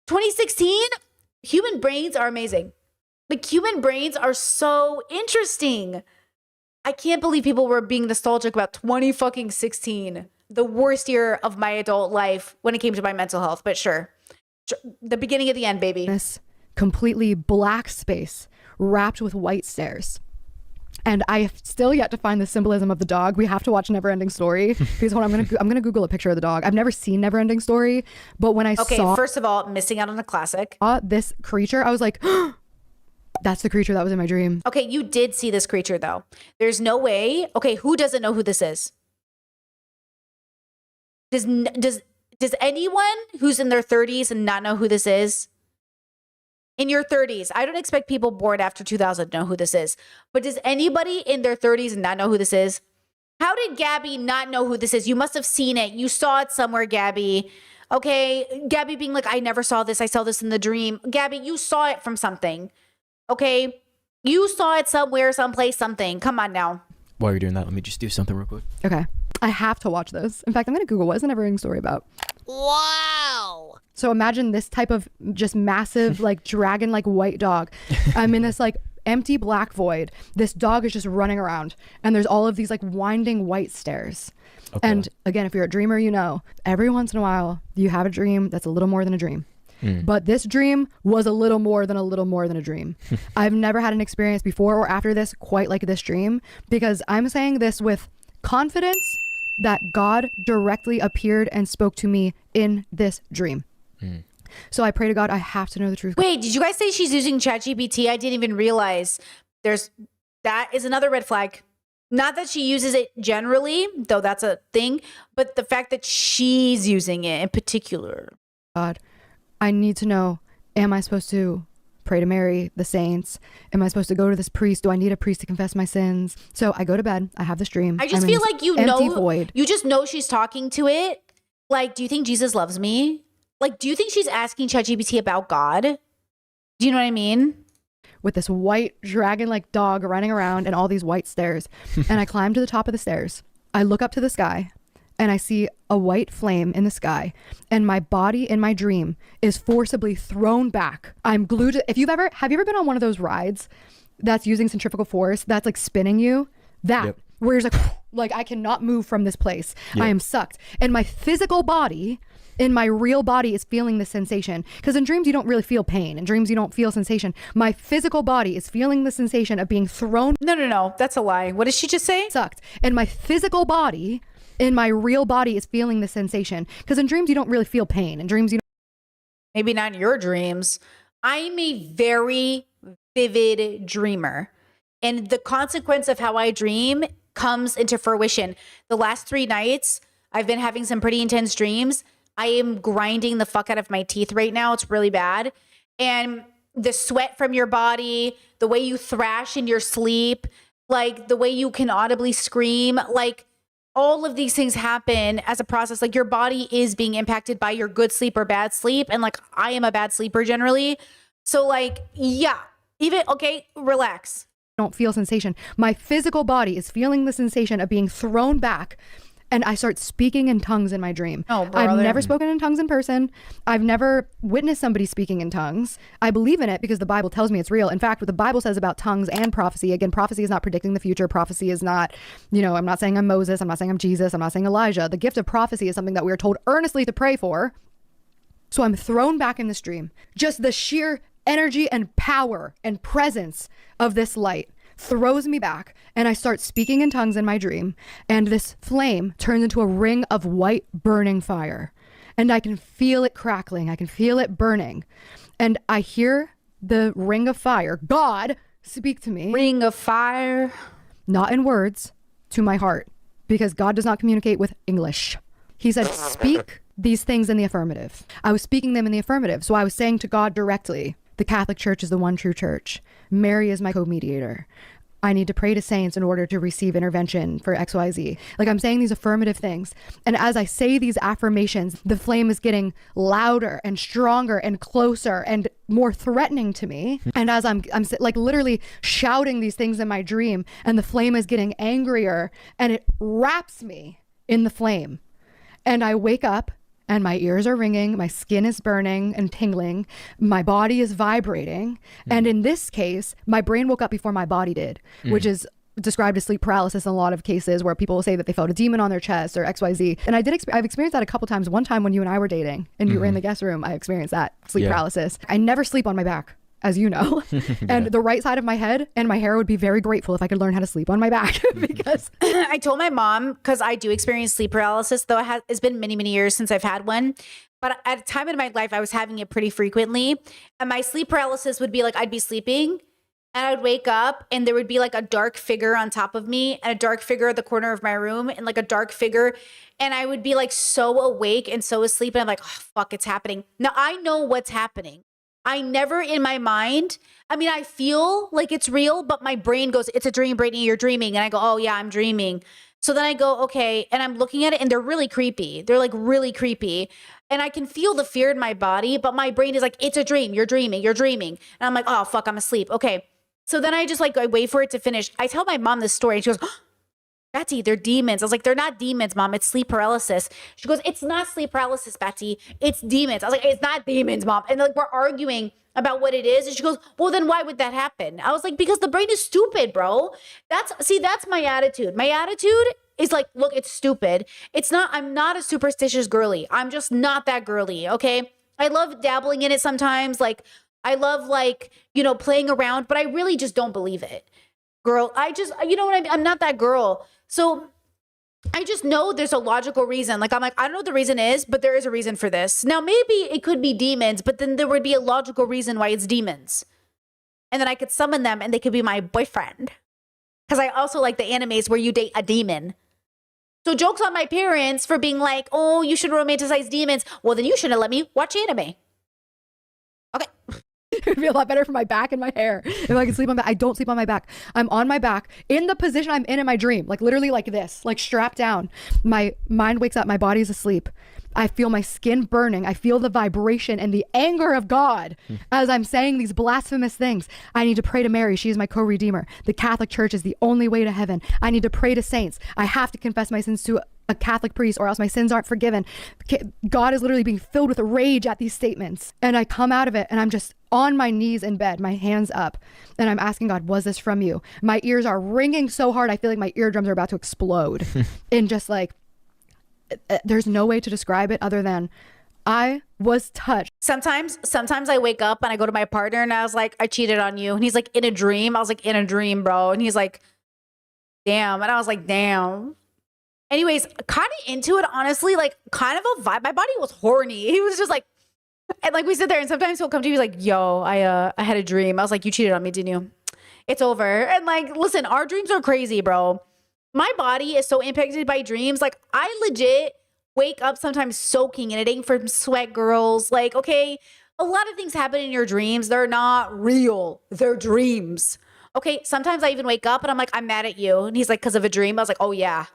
[SPEAKER 1] 2016, human brains are amazing. Like, human brains are so interesting. I can't believe people were being nostalgic about 2016, the worst year of my adult life when it came to my mental health. But sure, the beginning of the end, baby.
[SPEAKER 5] This completely black space wrapped with white stairs. And I have still yet to find the symbolism of the dog. We have to watch Neverending Story because hold on, I'm gonna Google a picture of the dog. I've never seen Neverending Story, but when I saw
[SPEAKER 1] first of all, missing out on a classic.
[SPEAKER 5] This creature, I was like, that's the creature that was in my dream.
[SPEAKER 1] Okay, you did see this creature though. There's no way. Okay, who doesn't know who this is? Does anyone who's in their 30s and not know who this is? In your 30s, I don't expect people born after 2000 to know who this is. But does anybody in their 30s and not know who this is? How did Gabby not know who this is? You must have seen it. You saw it somewhere, Gabby. Okay, Gabby being like, I never saw this. I saw this in the dream. Gabby, you saw it from something. Okay, you saw it somewhere, someplace, something. Come on now.
[SPEAKER 22] While you're doing that, let me just do something real quick.
[SPEAKER 5] Okay, I have to watch this. In fact, I'm gonna Google what is the Neverending Story about.
[SPEAKER 1] Wow.
[SPEAKER 5] So imagine this type of just massive, like dragon, like white dog. I'm in this like empty black void. This dog is just running around, and there's all of these like winding white stairs. Okay. And again, if you're a dreamer, you know every once in a while you have a dream that's a little more than a dream. But this dream was a little more than a dream. I've never had an experience before or after this quite like this dream, because I'm saying this with confidence that God directly appeared and spoke to me in this dream. So I pray to God, I have to know the truth.
[SPEAKER 1] Wait, did you guys say she's using ChatGPT? I didn't even realize that is another red flag. Not that she uses it generally, though that's a thing, but the fact that she's using it in particular.
[SPEAKER 5] God, I need to know, am I supposed to pray to Mary, the saints? Am I supposed to go to this priest? Do I need a priest to confess my sins? So I go to bed. I have this dream.
[SPEAKER 1] I just feel like you just know she's talking to it. Like, do you think Jesus loves me? Like, do you think she's asking ChatGPT about God? Do you know what I mean?
[SPEAKER 5] With this white dragon-like dog running around and all these white stairs. And I climb to the top of the stairs. I look up to the sky. And I see a white flame in the sky, and my body in my dream is forcibly thrown back. I'm glued to, have you ever been on one of those rides that's using centrifugal force that's like spinning you? Where you're like I cannot move from this place. I am sucked. And my physical body, in my real body, is feeling this sensation. Because in dreams, you don't really feel pain. In dreams, you don't feel sensation. My physical body is feeling the sensation of being thrown.
[SPEAKER 1] No. That's a lie. What did she just say?
[SPEAKER 5] Sucked. And my physical body in my real body is feeling the sensation. Because in dreams, you don't really feel pain. In dreams, you don't.
[SPEAKER 1] Maybe not in your dreams. I'm a very vivid dreamer. And the consequence of how I dream comes into fruition. The last 3 nights, I've been having some pretty intense dreams. I am grinding the fuck out of my teeth right now. It's really bad. And the sweat from your body, the way you thrash in your sleep, like the way you can audibly scream, like all of these things happen as a process. Like your body is being impacted by your good sleep or bad sleep. And like, I am a bad sleeper generally. So like, yeah, even, okay, relax.
[SPEAKER 5] Don't feel sensation. My physical body is feeling the sensation of being thrown back, and I start speaking in tongues in my dream.
[SPEAKER 1] Oh, brother.
[SPEAKER 5] I've never spoken in tongues in person. I've never witnessed somebody speaking in tongues. I believe in it because the Bible tells me it's real. In fact, what the Bible says about tongues and prophecy, again, prophecy is not predicting the future. Prophecy is not, I'm not saying I'm Moses. I'm not saying I'm Jesus. I'm not saying Elijah. The gift of prophecy is something that we are told earnestly to pray for. So I'm thrown back in this dream. Just the sheer energy and power and presence of this light throws me back, and I start speaking in tongues in my dream, and this flame turns into a ring of white burning fire, and I can feel it crackling. I can feel it burning, and I hear the ring of fire, God, speak to me.
[SPEAKER 1] Ring of fire.
[SPEAKER 5] Not in words, to my heart, because God does not communicate with English. He said, speak these things in the affirmative. I was speaking them in the affirmative, so I was saying to God directly, the Catholic Church is the one true church. Mary is my co-mediator. I need to pray to saints in order to receive intervention for XYZ. Like, I'm saying these affirmative things. And as I say these affirmations, the flame is getting louder and stronger and closer and more threatening to me. And as I'm like literally shouting these things in my dream, and the flame is getting angrier, and it wraps me in the flame. And I wake up, and my ears are ringing, my skin is burning and tingling, my body is vibrating. And in this case, my brain woke up before my body did, which is described as sleep paralysis in a lot of cases, where people will say that they felt a demon on their chest or XYZ. And I've experienced that a couple times. One time when you and I were dating and you were in the guest room, I experienced that sleep paralysis. I never sleep on my back, as you know. And the right side of my head and my hair would be very grateful if I could learn how to sleep on my back, because
[SPEAKER 1] I told my mom, because I do experience sleep paralysis, though it's been many, many years since I've had one. But at a time in my life, I was having it pretty frequently. And my sleep paralysis would be like, I'd be sleeping and I would wake up and there would be like a dark figure on top of me and a dark figure at the corner of my room and like a dark figure. And I would be like so awake and so asleep. And I'm like, oh, fuck, it's happening. Now I know what's happening. I never in my mind, I mean, I feel like it's real, but my brain goes, it's a dream, Brittany, you're dreaming. And I go, oh yeah, I'm dreaming. So then I go, okay. And I'm looking at it and they're really creepy. They're like really creepy. And I can feel the fear in my body, but my brain is like, it's a dream. You're dreaming. You're dreaming. And I'm like, oh, fuck, I'm asleep. Okay. So then I just like, I wait for it to finish. I tell my mom this story and she goes, oh, Betty, they're demons. I was like, they're not demons, Mom. It's sleep paralysis. She goes, it's not sleep paralysis, Betty. It's demons. I was like, it's not demons, Mom. And like, we're arguing about what it is. And she goes, well, then why would that happen? I was like, because the brain is stupid, bro. That's my attitude. My attitude is like, look, it's stupid. I'm not a superstitious girly. I'm just not that girly. Okay. I love dabbling in it sometimes. Like, I love like, playing around, but I really just don't believe it. Girl, you know what I mean? I'm not that girl. So I just know there's a logical reason. Like, I'm like, I don't know what the reason is, but there is a reason for this. Now, maybe it could be demons, but then there would be a logical reason why it's demons. And then I could summon them and they could be my boyfriend. Because I also like the animes where you date a demon. So jokes on my parents for being like, oh, you should romanticize demons. Well, then you shouldn't let me watch anime. Okay.
[SPEAKER 5] It would be a lot better for my back and my hair if I could sleep on my back. I don't sleep on my back. I'm on my back in the position I'm in my dream, like literally like this, like strapped down. My mind wakes up, my body's asleep. I feel my skin burning. I feel the vibration and the anger of God as I'm saying these blasphemous things. I need to pray to Mary. She is my co-redeemer. The Catholic Church is the only way to heaven. I need to pray to saints. I have to confess my sins to a Catholic priest or else my sins aren't forgiven. God is literally being filled with rage at these statements. And I come out of it and I'm just on my knees in bed, my hands up. And I'm asking God, was this from you? My ears are ringing so hard. I feel like my eardrums are about to explode. And just like, there's no way to describe it other than I was touched.
[SPEAKER 1] Sometimes I wake up and I go to my partner and I was like, I cheated on you. And he's like, in a dream? I was like, in a dream, bro. And he's like, damn. And I was like, damn. Anyways, kind of into it, honestly, like kind of a vibe. My body was horny. He was just like, and like we sit there and sometimes he'll come to me, he's like, yo, I had a dream. I was like, you cheated on me, didn't you? It's over. And like, listen, our dreams are crazy, bro. My body is so impacted by dreams. Like, I legit wake up sometimes soaking and it ain't from sweat, girls. Like, okay, a lot of things happen in your dreams. They're not real. They're dreams. Okay, sometimes I even wake up and I'm like, I'm mad at you. And he's like, because of a dream. I was like, oh, yeah.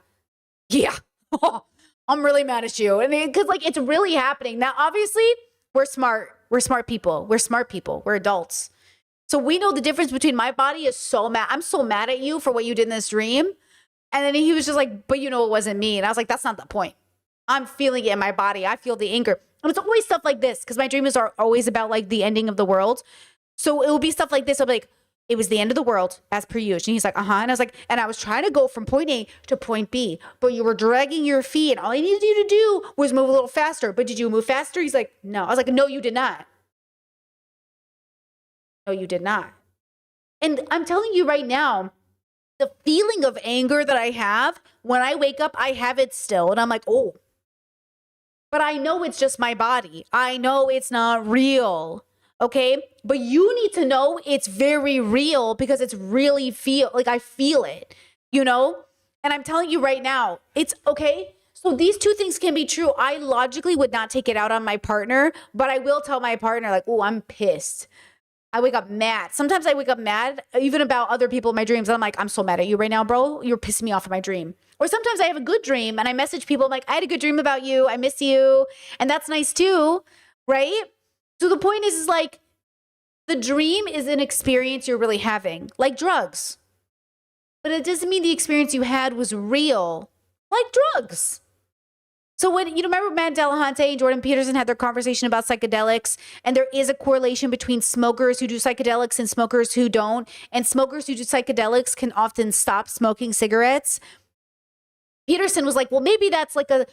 [SPEAKER 1] Yeah. I'm really mad at you. And because like it's really happening. Now, obviously, we're smart. We're smart people. We're smart people. We're adults. So we know the difference between my body is so mad. I'm so mad at you for what you did in this dream. And then he was just like, but you know, it wasn't me. And I was like, that's not the point. I'm feeling it in my body. I feel the anger. And it's always stuff like this because my dreams are always about like the ending of the world. So it will be stuff like this. I'll be like, it was the end of the world as per usual. And he's like, And I was like, and I was trying to go from point A to point B, but you were dragging your feet. And all I needed you to do was move a little faster. But did you move faster? He's like, no. I was like, no, you did not. No, you did not. And I'm telling you right now, the feeling of anger that I have when I wake up, I have it still. And I'm like, oh, but I know it's just my body. I know it's not real. Okay. But you need to know it's very real because it's really I feel it, you know? And I'm telling you right now, it's okay. So these two things can be true. I logically would not take it out on my partner, but I will tell my partner like, oh, I'm pissed. I wake up mad. Sometimes I wake up mad, even about other people in my dreams. And I'm like, I'm so mad at you right now, bro. You're pissing me off in my dream. Or sometimes I have a good dream and I message people. I'm like, I had a good dream about you. I miss you. And that's nice too, right? So the point is like, the dream is an experience you're really having, like drugs. But it doesn't mean the experience you had was real, like drugs. So when you remember Matt Dillahunty and Jordan Peterson had their conversation about psychedelics, and there is a correlation between smokers who do psychedelics and smokers who don't, and smokers who do psychedelics can often stop smoking cigarettes. Peterson was like, well, maybe that's like a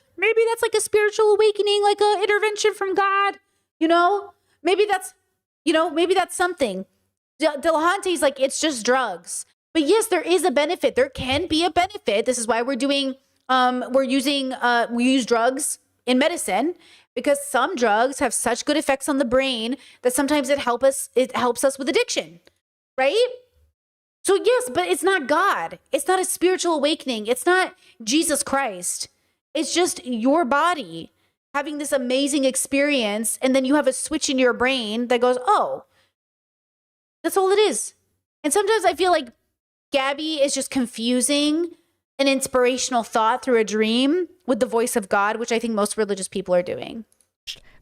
[SPEAKER 1] spiritual awakening, like a intervention from God, you know? Maybe that's something. Dillahunty's like, it's just drugs. But yes, there is a benefit. There can be a benefit. This is why we use drugs in medicine, because some drugs have such good effects on the brain that sometimes it helps us with addiction, right? So yes, but it's not God. It's not a spiritual awakening. It's not Jesus Christ. It's just your body having this amazing experience. And then you have a switch in your brain that goes, oh, that's all it is. And sometimes I feel like Gabby is just confusing an inspirational thought through a dream with the voice of God, which I think most religious people are doing.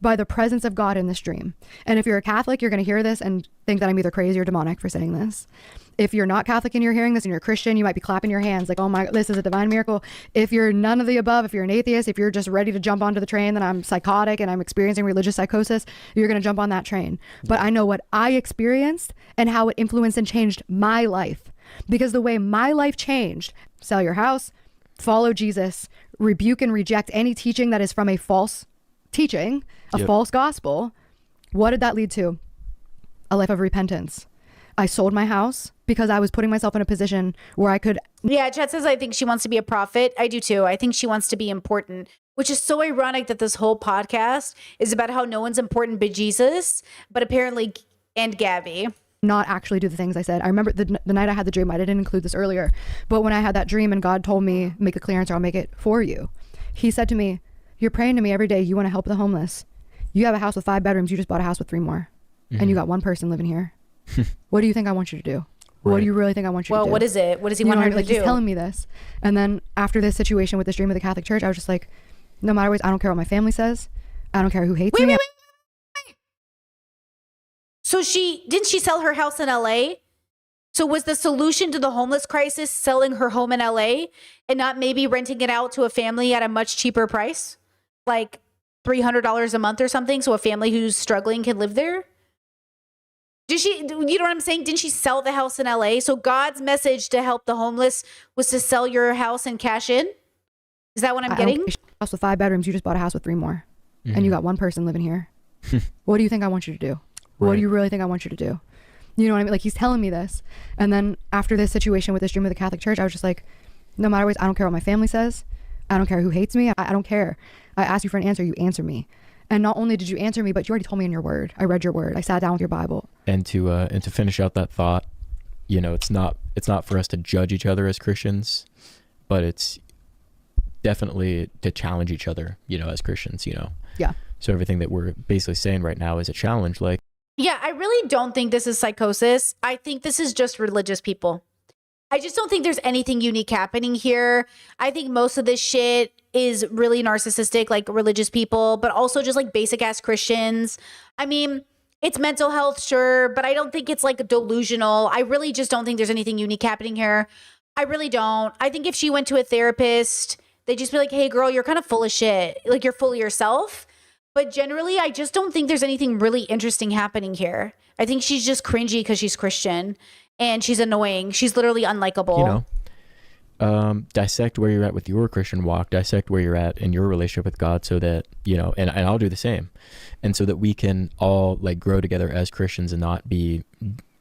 [SPEAKER 5] By the presence of God in this dream. And if you're a Catholic, you're going to hear this and think that I'm either crazy or demonic for saying this. If you're not Catholic and you're hearing this and you're a Christian, you might be clapping your hands like, oh my, this is a divine miracle. If you're none of the above, if you're an atheist, if you're just ready to jump onto the train that I'm psychotic and I'm experiencing religious psychosis, you're going to jump on that train. But I know what I experienced and how it influenced and changed my life. Because the way my life changed, sell your house, follow Jesus, rebuke and reject any teaching that is from a false teaching, a false gospel. What did that lead to? A life of repentance. I sold my house because I was putting myself in a position where I could.
[SPEAKER 1] Yeah, Chet says, I think she wants to be a prophet. I do too. I think she wants to be important, which is so ironic that this whole podcast is about how no one's important but Jesus, but apparently, and Gabby.
[SPEAKER 5] Not actually do the things I said. I remember the night I had the dream, I didn't include this earlier, but when I had that dream and God told me, make a clearance or I'll make it for you. He said to me, you're praying to me every day. You want to help the homeless. You have a house with 5 bedrooms. You just bought a house with 3 more. And you got 1 person living here. What do you think I want you to do? What do you really think I want you to do?
[SPEAKER 1] Well, what is it? What does he want her to do?
[SPEAKER 5] He's telling me this. And then after this situation with this dream of the Catholic Church, I was just like, no matter what, I don't care what my family says. I don't care who hates me.
[SPEAKER 1] Wait. So didn't she sell her house in LA? So was the solution to the homeless crisis selling her home in LA and not maybe renting it out to a family at a much cheaper price? Like $300 a month or something, so a family who's struggling can live there? You know what I'm saying? Didn't she sell the house in LA? So God's message to help the homeless was to sell your house and cash in? Is that what I'm getting?
[SPEAKER 5] House with 5 bedrooms, you just bought a house with 3 more. And you got 1 person living here. What do you think I want you to do? What do you really think I want you to do? You know what I mean? Like, he's telling me this. And then after this situation with this dream of the Catholic Church, I was just like, no matter what, I don't care what my family says. I don't care who hates me. I don't care. I asked you for an answer. You answer me. And not only did you answer me, but you already told me in your word. I read your word. I sat down with your Bible.
[SPEAKER 22] And to finish out that thought, you know, it's not for us to judge each other as Christians, but it's definitely to challenge each other, you know, as Christians, you know.
[SPEAKER 5] Yeah.
[SPEAKER 22] So everything that we're basically saying right now is a challenge. Like,
[SPEAKER 1] Yeah, I really don't think this is psychosis. I think this is just religious people. I just don't think there's anything unique happening here. I think most of this shit is really narcissistic, like religious people, but also just like basic ass Christians. I mean, it's mental health, sure, but I don't think it's like delusional. I really just don't think there's anything unique happening here. I really don't. I think if she went to a therapist, they'd just be like, hey, girl, you're kind of full of shit. Like, you're full of yourself. But generally, I just don't think there's anything really interesting happening here. I think she's just cringy because she's Christian and she's annoying. She's literally unlikable.
[SPEAKER 22] you know, dissect where you're at with your Christian walk, dissect where you're at in your relationship with God, so that, you know, and I'll do the same. And so that we can all like grow together as Christians and not be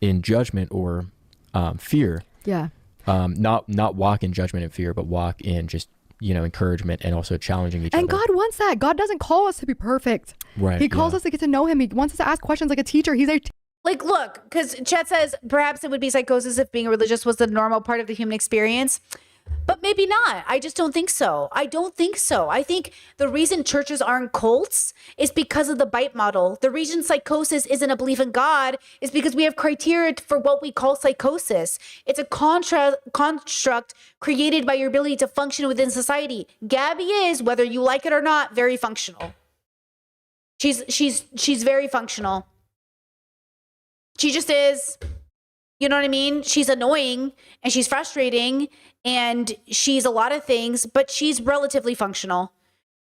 [SPEAKER 22] in judgment or fear.
[SPEAKER 5] Yeah.
[SPEAKER 22] Not walk in judgment and fear, but walk in just, you know, encouragement and also challenging each
[SPEAKER 5] And
[SPEAKER 22] other.
[SPEAKER 5] God wants that. God doesn't call us to be perfect.
[SPEAKER 22] Right,
[SPEAKER 5] He calls
[SPEAKER 22] yeah.
[SPEAKER 5] us to get to know him. He wants us to ask questions like a teacher. He's a
[SPEAKER 1] Like, look, because Chet says perhaps it would be psychosis if being religious was the normal part of the human experience. But maybe not. I just don't think so. I don't think so. I think the reason churches aren't cults is because of the bite model. The reason psychosis isn't a belief in God is because we have criteria for what we call psychosis. It's a construct created by your ability to function within society. Gabby is, whether you like it or not, very functional. She's very functional. She just is. You know what I mean? She's annoying and she's frustrating and she's a lot of things, but she's relatively functional.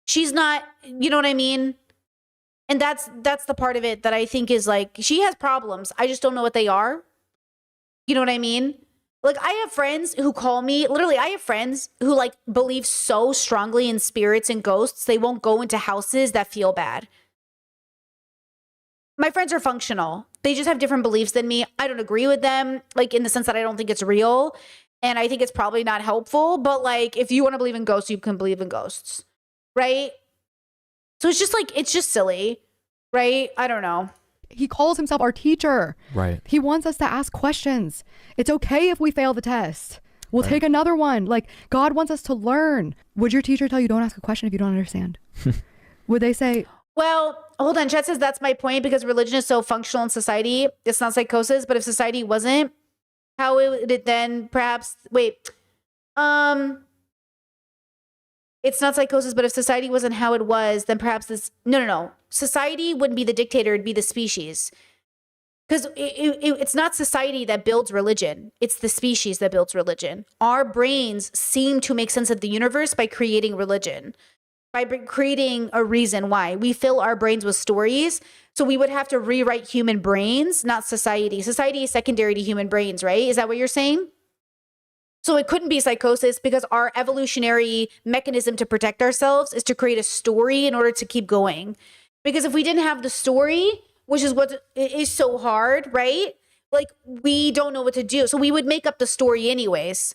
[SPEAKER 1] She's not, you know what I mean? And that's the part of it that I think is like, she has problems. I just don't know what they are. You know what I mean? Like, I have friends who call me, literally, I have friends who like believe so strongly in spirits and ghosts, they won't go into houses that feel bad. My friends are functional. They just have different beliefs than me. I don't agree with them, like in the sense that I don't think it's real. And I think it's probably not helpful. But like, if you want to believe in ghosts, you can believe in ghosts. Right? So it's just like, it's just silly. Right? I don't know.
[SPEAKER 5] He calls himself our teacher.
[SPEAKER 22] Right.
[SPEAKER 5] He wants us to ask questions. It's okay if we fail the test. We'll take another one. Like, God wants us to learn. Would your teacher tell you don't ask a question if you don't understand? Would they say,
[SPEAKER 1] well, hold on. Chet says that's my point because religion is so functional in society. It's not psychosis, but if society wasn't, how would it then perhaps, wait, it's not psychosis, but if society wasn't how it was, then perhaps this, no. Society wouldn't be the dictator, it'd be the species. Because it's not society that builds religion. It's the species that builds religion. Our brains seem to make sense of the universe by creating religion. By creating a reason why. We fill our brains with stories. So we would have to rewrite human brains, not society. Society is secondary to human brains, right? Is that what you're saying? So it couldn't be psychosis because our evolutionary mechanism to protect ourselves is to create a story in order to keep going. Because if we didn't have the story, which is what is so hard, right? Like, we don't know what to do. So we would make up the story anyways.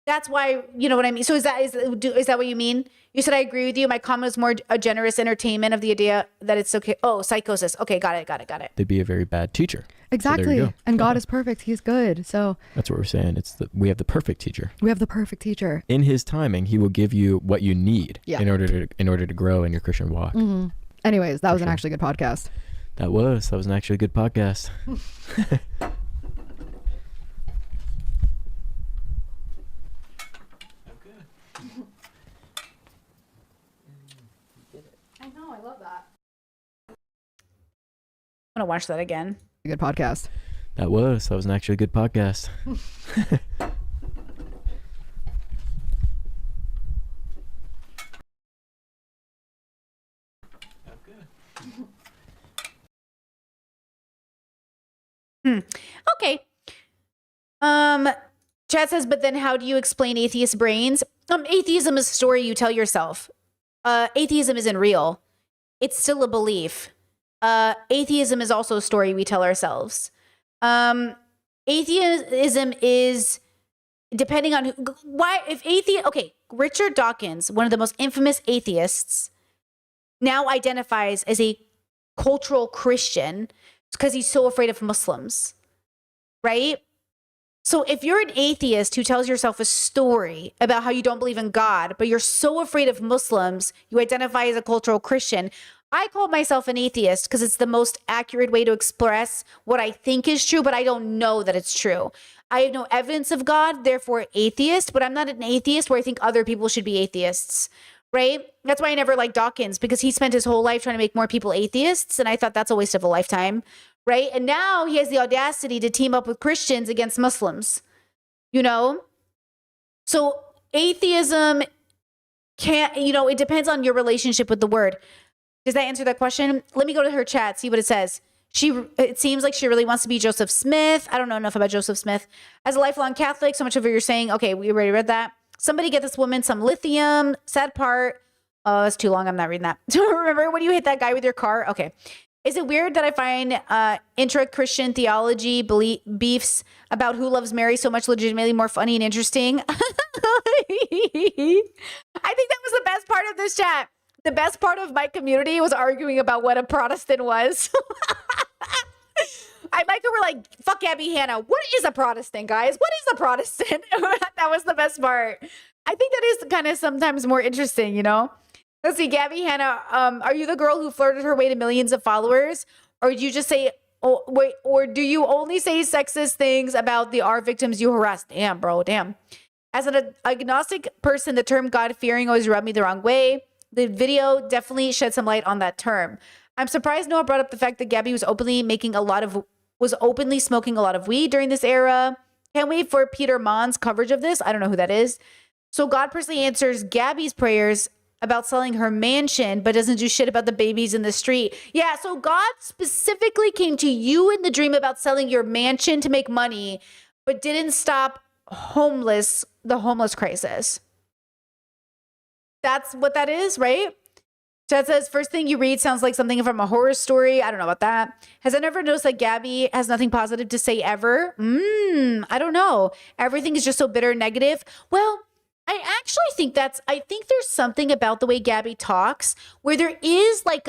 [SPEAKER 1] That's why, you know what I mean? So is that what you mean? You said I agree with you. My comment was more a generous entertainment of the idea that it's okay. Oh, psychosis. Okay, got it.
[SPEAKER 22] They'd be a very bad teacher.
[SPEAKER 5] exactly.
[SPEAKER 22] So there you go.
[SPEAKER 5] And God is perfect. He's good. So
[SPEAKER 22] That's what we're saying. We have the perfect teacher.
[SPEAKER 5] we have the perfect teacher.
[SPEAKER 22] In his timing, he will give you what you need
[SPEAKER 5] Yeah.
[SPEAKER 22] in order to grow in your Christian walk.
[SPEAKER 5] hmm Anyways, that was an actually good podcast.
[SPEAKER 22] That was an actually good podcast.
[SPEAKER 5] I know. I love that.
[SPEAKER 1] I'm going to watch that again.
[SPEAKER 5] Good podcast.
[SPEAKER 22] That was an actually good podcast.
[SPEAKER 1] Okay. Chad says, but then how do you explain atheist brains? Atheism is a story you tell yourself. Atheism isn't real. It's still a belief. Atheism is also a story we tell ourselves. Atheism is depending on Richard Dawkins, one of the most infamous atheists, now identifies as a cultural Christian because he's so afraid of Muslims, right? So if you're an atheist who tells yourself a story about how you don't believe in God, but you're so afraid of Muslims, you identify as a cultural Christian. I call myself an atheist because it's the most accurate way to express what I think is true, but I don't know that it's true. I have no evidence of God, therefore atheist, but I'm not an atheist where I think other people should be atheists, right? That's why I never liked Dawkins, because he spent his whole life trying to make more people atheists, and I thought that's a waste of a lifetime, right? And now he has the audacity to team up with Christians against Muslims, you know? So atheism can't, you know, it depends on your relationship with the word. Does that answer that question? Let me go to her chat, see what it says. It seems like she really wants to be Joseph Smith. I don't know enough about Joseph Smith. As a lifelong Catholic, so much of it you're saying, okay, we already read that. Somebody get this woman some lithium. Sad part. Oh, it's too long. I'm not reading that. Remember when you hit that guy with your car? Okay. Is it weird that I find intra-Christian theology beefs about who loves Mary so much legitimately more funny and interesting? I think that was the best part of this chat. The best part of my community was arguing about what a Protestant was. I like how we're like, fuck Gabby Hanna. What is a Protestant, guys? What is a Protestant? That was the best part. I think that is kind of sometimes more interesting, you know? Let's see, Gabby Hanna, are you the girl who flirted her way to millions of followers? Or do you just say, oh, wait, or do you only say sexist things about the R victims you harassed? Damn, bro, damn. As an agnostic person, the term God-fearing always rubbed me the wrong way. The video definitely shed some light on that term. I'm surprised Noah brought up the fact that Gabby was openly smoking a lot of weed during this era. Can't wait for Peter Mon's coverage of this. I don't know who that is. So God personally answers Gabby's prayers about selling her mansion, but doesn't do shit about the babies in the street. Yeah, so God specifically came to you in the dream about selling your mansion to make money, but didn't stop the homeless crisis. That's what that is, right? Chad says, first thing you read sounds like something from a horror story. I don't know about that. Has anyone ever noticed that Gabby has nothing positive to say ever? I don't know. Everything is just so bitter and negative. Well, I actually think I think there's something about the way Gabby talks where there is like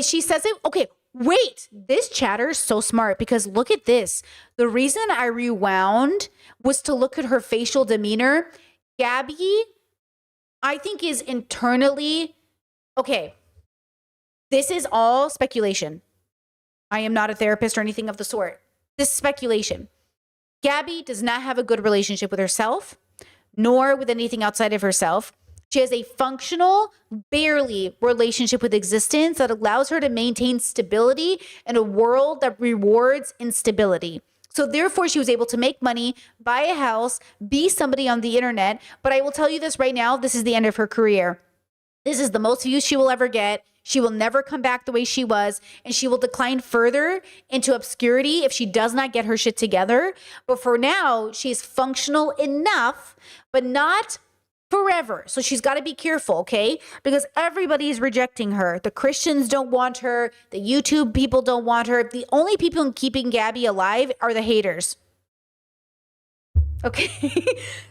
[SPEAKER 1] she says it, okay, wait, this chatter is so smart because look at this. The reason I rewound was to look at her facial demeanor. Gabby, I think is internally, okay, this is all speculation. I am not a therapist or anything of the sort. This is speculation. Gabby does not have a good relationship with herself, nor with anything outside of herself. She has a functional, barely relationship with existence that allows her to maintain stability in a world that rewards instability. So therefore, she was able to make money, buy a house, be somebody on the internet. But I will tell you this right now, this is the end of her career. This is the most views she will ever get. She will never come back the way she was, and she will decline further into obscurity if she does not get her shit together. But for now, she's functional enough, but not forever. So she's got to be careful, okay? Because everybody is rejecting her. The Christians don't want her. The YouTube people don't want her. The only people keeping Gabby alive are the haters. Okay?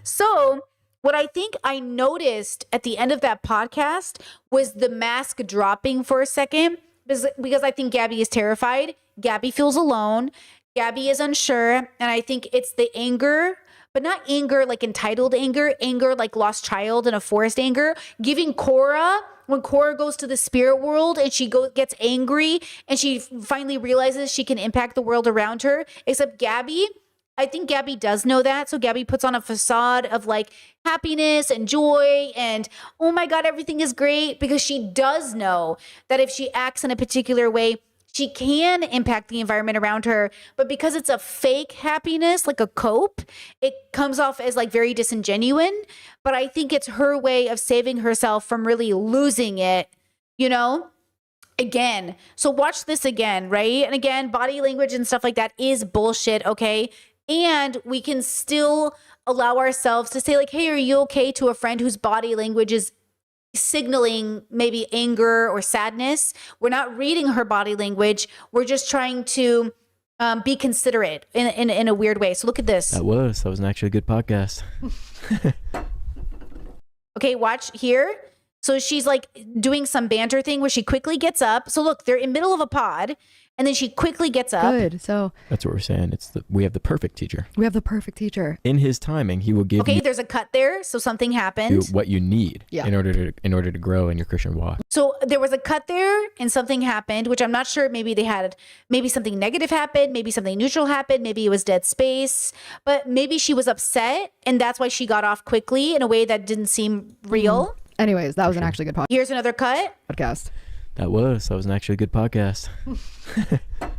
[SPEAKER 1] So what I think I noticed at the end of that podcast was the mask dropping for a second because I think Gabby is terrified. Gabby feels alone. Gabby is unsure. And I think it's the anger, but not anger like entitled anger, anger like lost child in a forest anger. Giving Cora, when Cora goes to the spirit world and she gets angry and she finally realizes she can impact the world around her, except Gabby, I think Gabby does know that. So Gabby puts on a facade of like happiness and joy and, oh my God, everything is great, because she does know that if she acts in a particular way, she can impact the environment around her. But because it's a fake happiness, like a cope, it comes off as like very disingenuous. But I think it's her way of saving herself from really losing it, you know? Again, so watch this again, right? And again, body language and stuff like that is bullshit, okay? And we can still allow ourselves to say like, hey, are you okay, to a friend whose body language is signaling maybe anger or sadness. We're not reading her body language. We're just trying to be considerate in a weird way. So look at this.
[SPEAKER 22] That was an actually good podcast.
[SPEAKER 1] Okay, watch here. So she's like doing some banter thing where she quickly gets up. So look, they're in the middle of a pod And then she quickly gets up.
[SPEAKER 5] Good. So
[SPEAKER 22] That's what we're saying. We have the perfect teacher.
[SPEAKER 5] we have the perfect teacher.
[SPEAKER 22] In his timing, he will give
[SPEAKER 1] Okay,
[SPEAKER 22] you
[SPEAKER 1] there's a cut there. So something happened.
[SPEAKER 22] what you need
[SPEAKER 5] Yeah.
[SPEAKER 22] in order to grow in your Christian walk.
[SPEAKER 1] So there was a cut there and something happened, which I'm not sure. Maybe maybe something negative happened. Maybe something neutral happened. Maybe it was dead space. But maybe she was upset and that's why she got off quickly in a way that didn't seem real.
[SPEAKER 5] Anyways, that was an actually good
[SPEAKER 1] Here's another cut.
[SPEAKER 5] podcast.
[SPEAKER 22] That was an actually good podcast.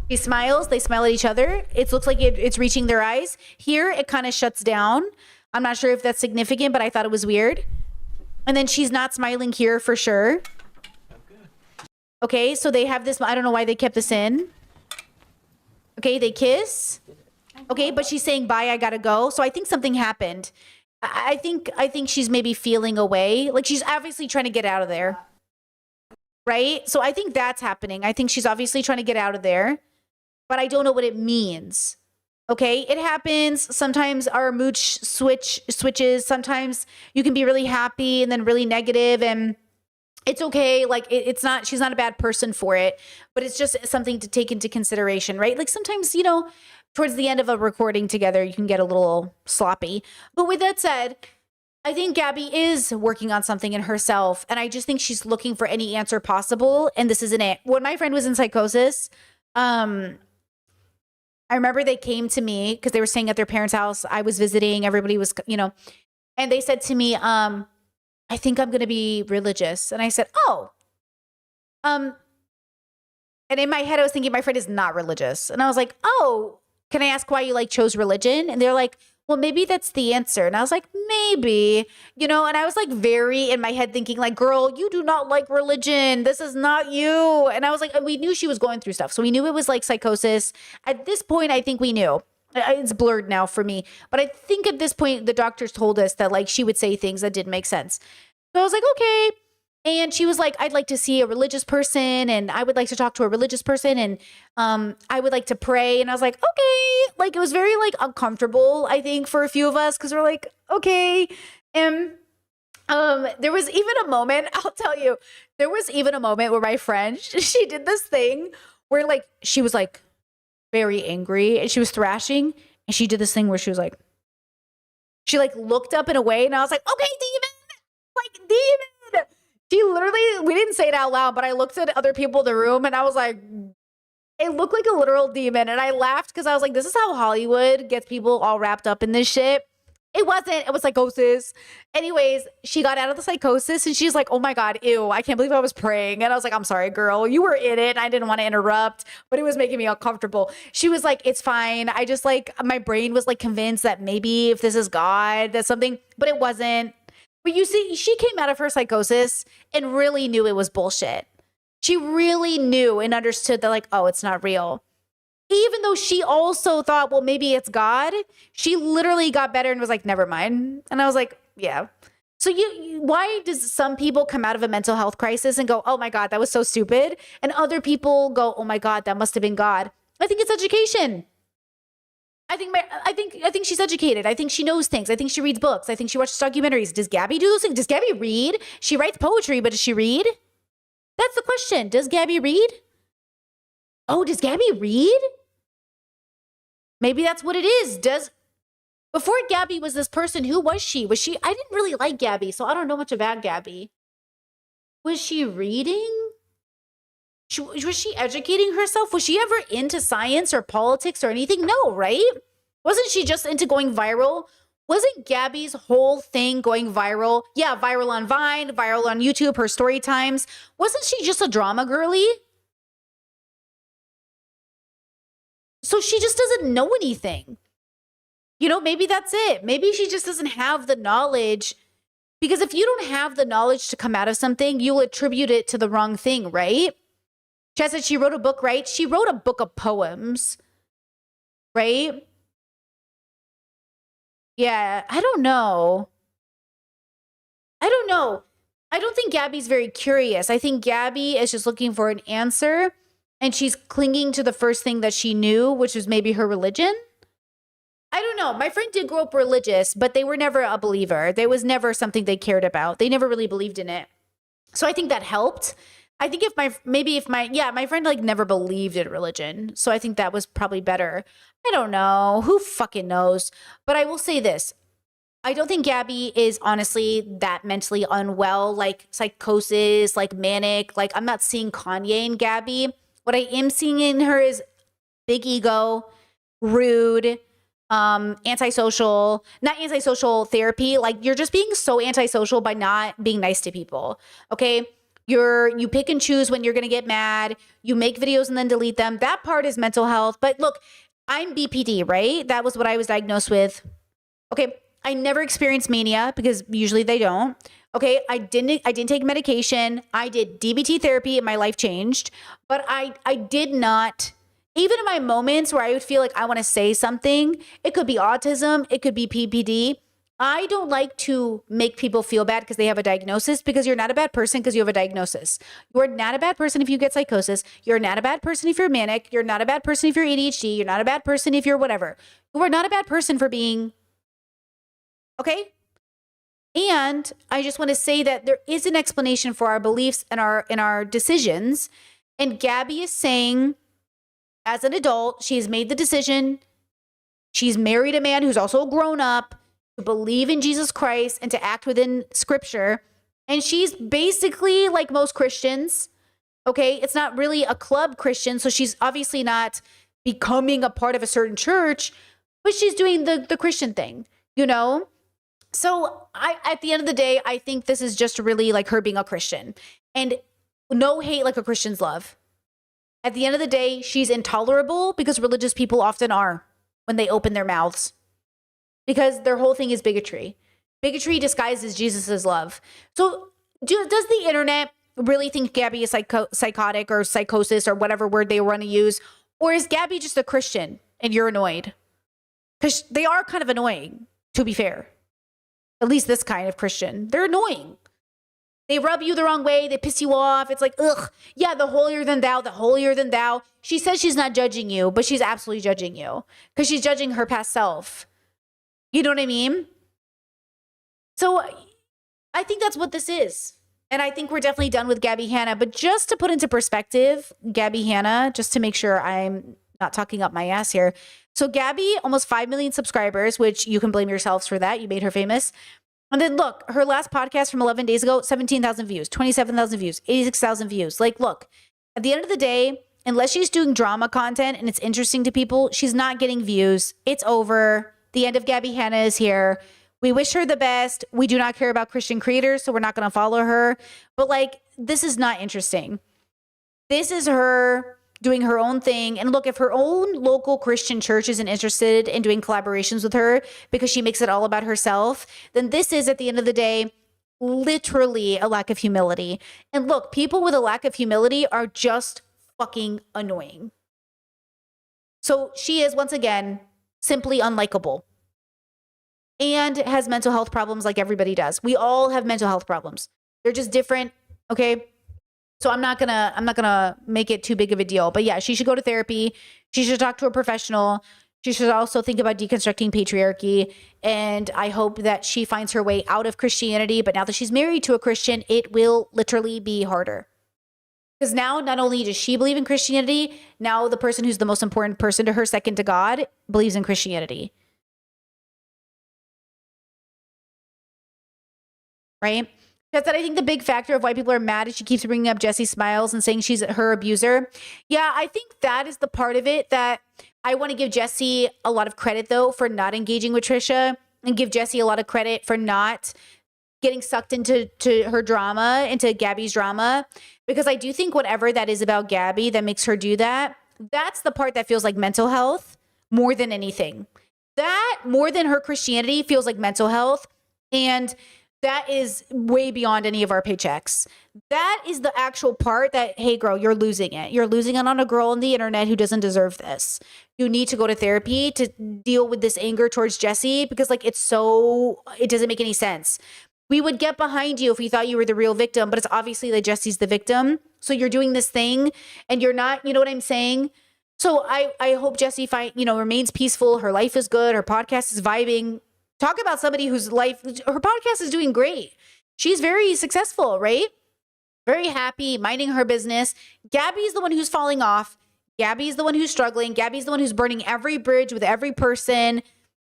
[SPEAKER 1] He smiles. They smile at each other. It looks like it's reaching their eyes. Here, it kind of shuts down. I'm not sure if that's significant, but I thought it was weird. And then she's not smiling here for sure. Okay, so they have this. I don't know why they kept this in. Okay, they kiss. Okay, but she's saying bye. I gotta go. So I think something happened. I think she's maybe feeling away. Like she's obviously trying to get out of there. Right? So I think that's happening. I think she's obviously trying to get out of there, but I don't know what it means. Okay? It happens. Sometimes our mood switches. Sometimes you can be really happy and then really negative, and it's okay. Like it's not, she's not a bad person for it, but it's just something to take into consideration, right? Like sometimes, towards the end of a recording together, you can get a little sloppy. But with that said, I think Gabby is working on something in herself, and I just think she's looking for any answer possible, and this isn't it. When my friend was in psychosis, I remember they came to me because they were staying at their parents' house. I was visiting, everybody was, and they said to me, I think I'm going to be religious. And I said, oh, and in my head, I was thinking my friend is not religious. And I was like, oh, can I ask why you chose religion? And they're like, well, maybe that's the answer. And I was like, maybe, and I was very in my head thinking girl, you do not like religion. This is not you. And I was like, we knew she was going through stuff. So we knew it was psychosis. At this point, I think we knew. It's blurred now for me. But I think at this point, the doctors told us that she would say things that didn't make sense. So I was like, okay. And she was like, I'd like to see a religious person, and I would like to talk to a religious person, and I would like to pray. And I was like, okay. It was very uncomfortable, I think, for a few of us, because we're like, okay. And there was even a moment, I'll tell you, there was even a moment where my friend, she did this thing where she was very angry and she was thrashing, and she did this thing where she was she looked up in a way, and I was like, okay, demon, demon. She literally, we didn't say it out loud, but I looked at other people in the room and I was like, it looked like a literal demon. And I laughed because I was like, this is how Hollywood gets people all wrapped up in this shit. It wasn't. It was psychosis. Anyways, she got out of the psychosis and she's like, oh my God, ew, I can't believe I was praying. And I was like, I'm sorry, girl. You were in it. I didn't want to interrupt, but it was making me uncomfortable. She was like, it's fine. I just my brain was convinced that maybe if this is God, that's something, but it wasn't. But you see, she came out of her psychosis and really knew it was bullshit. She really knew and understood that oh, it's not real. Even though she also thought, well, maybe it's God, she literally got better and was like, never mind. And I was like, yeah. So why does some people come out of a mental health crisis and go, oh my God, that was so stupid? And other people go, oh my God, that must have been God. I think it's education. I think she's educated. I think she knows things. I think she reads books. I think she watches documentaries. Does Gabby do those things? Does Gabby read? She writes poetry, but does she read? That's the question. Does Gabby read? Oh, does Gabby read? Maybe that's what it is. Before Gabby was this person, who was she? I didn't really like Gabby, so I don't know much about Gabby. Was she reading? Was she educating herself? Was she ever into science or politics or anything? No, right? Wasn't she just into going viral? Wasn't Gabby's whole thing going viral? Yeah, viral on Vine, viral on YouTube, her story times. Wasn't she just a drama girly? So she just doesn't know anything. Maybe that's it. Maybe she just doesn't have the knowledge. Because if you don't have the knowledge to come out of something, you'll attribute it to the wrong thing, right? Chad said she wrote a book, right? She wrote a book of poems, right? Yeah, I don't know. I don't think Gabby's very curious. I think Gabby is just looking for an answer, and she's clinging to the first thing that she knew, which was maybe her religion. I don't know. My friend did grow up religious, but they were never a believer. There was never something they cared about. They never really believed in it. So I think that helped. I think my friend like never believed in religion. So I think that was probably better. I don't know. Who fucking knows? But I will say this. I don't think Gabby is honestly that mentally unwell, like psychosis, like manic. Like I'm not seeing Kanye in Gabby. What I am seeing in her is big ego, rude, antisocial, not antisocial therapy. Like you're just being so antisocial by not being nice to people. Okay. You pick and choose when you're going to get mad. You make videos and then delete them. That part is mental health. But look, I'm BPD, right? That was what I was diagnosed with. Okay. I never experienced mania because usually they don't. Okay. I didn't take medication. I did DBT therapy and my life changed, but I did not, even in my moments where I would feel like I want to say something, it could be autism, it could be PPD. I don't like to make people feel bad because they have a diagnosis, because you're not a bad person because you have a diagnosis. You're not a bad person if you get psychosis. You're not a bad person if you're manic. You're not a bad person if you're ADHD. You're not a bad person if you're whatever. You are not a bad person for being, okay? And I just want to say that there is an explanation for our beliefs and our decisions. And Gabby is saying, as an adult, she has made the decision. She's married a man who's also a grown up, to believe in Jesus Christ and to act within scripture. And she's basically like most Christians. Okay. It's not really a club Christian. So she's obviously not becoming a part of a certain church, but she's doing the Christian thing, you know? So at the end of the day, I think this is just really like her being a Christian, and no hate like a Christian's love. At the end of the day, she's intolerable because religious people often are when they open their mouths, because their whole thing is bigotry. Bigotry disguised as Jesus's love. So does the internet really think Gabby is psychotic or psychosis or whatever word they want to use? Or is Gabby just a Christian and you're annoyed? Because they are kind of annoying, to be fair. At least this kind of Christian. They're annoying. They rub you the wrong way. They piss you off. It's like, ugh, yeah, the holier than thou, the holier than thou. She says she's not judging you, but she's absolutely judging you because she's judging her past self. You know what I mean? So I think that's what this is. And I think we're definitely done with Gabby Hanna. But just to put into perspective, Gabby Hanna, just to make sure I'm not talking up my ass here. So Gabby, almost 5 million subscribers, which you can blame yourselves for that. You made her famous. And then look, her last podcast from 11 days ago, 17,000 views, 27,000 views, 86,000 views. Like, look, at the end of the day, unless she's doing drama content and it's interesting to people, she's not getting views. It's over. The end of Gabby Hanna is here. We wish her the best. We do not care about Christian creators, so we're not going to follow her. But like, this is not interesting. This is her doing her own thing. And look, if her own local Christian church isn't interested in doing collaborations with her because she makes it all about herself, then this is, at the end of the day, literally a lack of humility. And look, people with a lack of humility are just fucking annoying. So she is, once again, simply unlikable and has mental health problems like everybody does. We all have mental health problems. They're just different, okay? So I'm not gonna make it too big of a deal. But yeah, she should go to therapy. She should talk to a professional. She should also think about deconstructing patriarchy. And I hope that she finds her way out of Christianity. But now that she's married to a Christian, it will literally be harder. Because now not only does she believe in Christianity, now the person who's the most important person to her, second to God, believes in Christianity. Right? That's that I think the big factor of why people are mad is she keeps bringing up Jessie Smiles and saying she's her abuser. Yeah, I think that is the part of it that I want to give Jessie a lot of credit, though, for not engaging with Trisha, and give Jessie a lot of credit for not getting sucked into her drama, into Gabby's drama, because I do think whatever that is about Gabby that makes her do that, that's the part that feels like mental health more than anything. That, more than her Christianity, feels like mental health. And that is way beyond any of our paychecks. That is the actual part that, hey, girl, you're losing it. You're losing it on a girl on the internet who doesn't deserve this. You need to go to therapy to deal with this anger towards Jessie, because like it doesn't make any sense. We would get behind you if we thought you were the real victim, but it's obviously that Jessie's the victim. So you're doing this thing and you're not, you know what I'm saying? So I hope Jessie remains peaceful. Her life is good. Her podcast is vibing. Talk about somebody whose life, her podcast is doing great. She's very successful, right? very happy, minding her business. Gabby's the one who's falling off. Gabby's the one who's struggling. Gabby's the one who's burning every bridge with every person.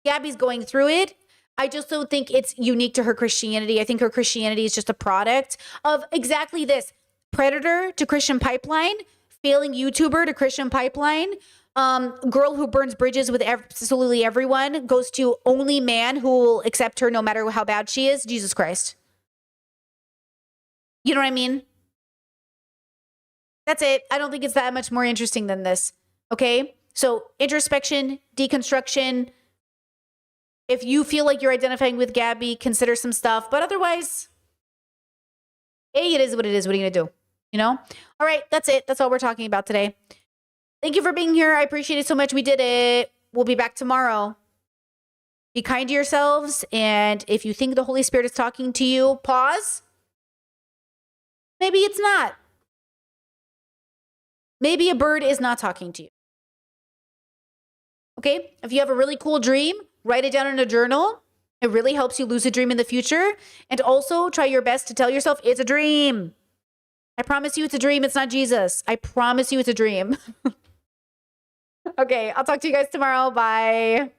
[SPEAKER 1] Gabby's going through it. I just don't think it's unique to her Christianity. I think her Christianity is just a product of exactly this. Predator to Christian Pipeline, failing YouTuber to Christian Pipeline, girl who burns bridges with absolutely everyone, goes to only man who will accept her no matter how bad she is, Jesus Christ. You know what I mean? That's it. I don't think it's that much more interesting than this. Okay? So introspection, deconstruction. If you feel like you're identifying with Gabby, consider some stuff. But otherwise, hey, it is what it is. What are you going to do? You know? All right, that's it. That's all we're talking about today. Thank you for being here. I appreciate it so much. We did it. We'll be back tomorrow. Be kind to yourselves. And if you think the Holy Spirit is talking to you, pause. Maybe it's not. Maybe a bird is not talking to you. Okay? If you have a really cool dream, write it down in a journal. It really helps you lose a dream in the future. And also try your best to tell yourself it's a dream. I promise you it's a dream. It's not Jesus. I promise you it's a dream. Okay, I'll talk to you guys tomorrow. Bye.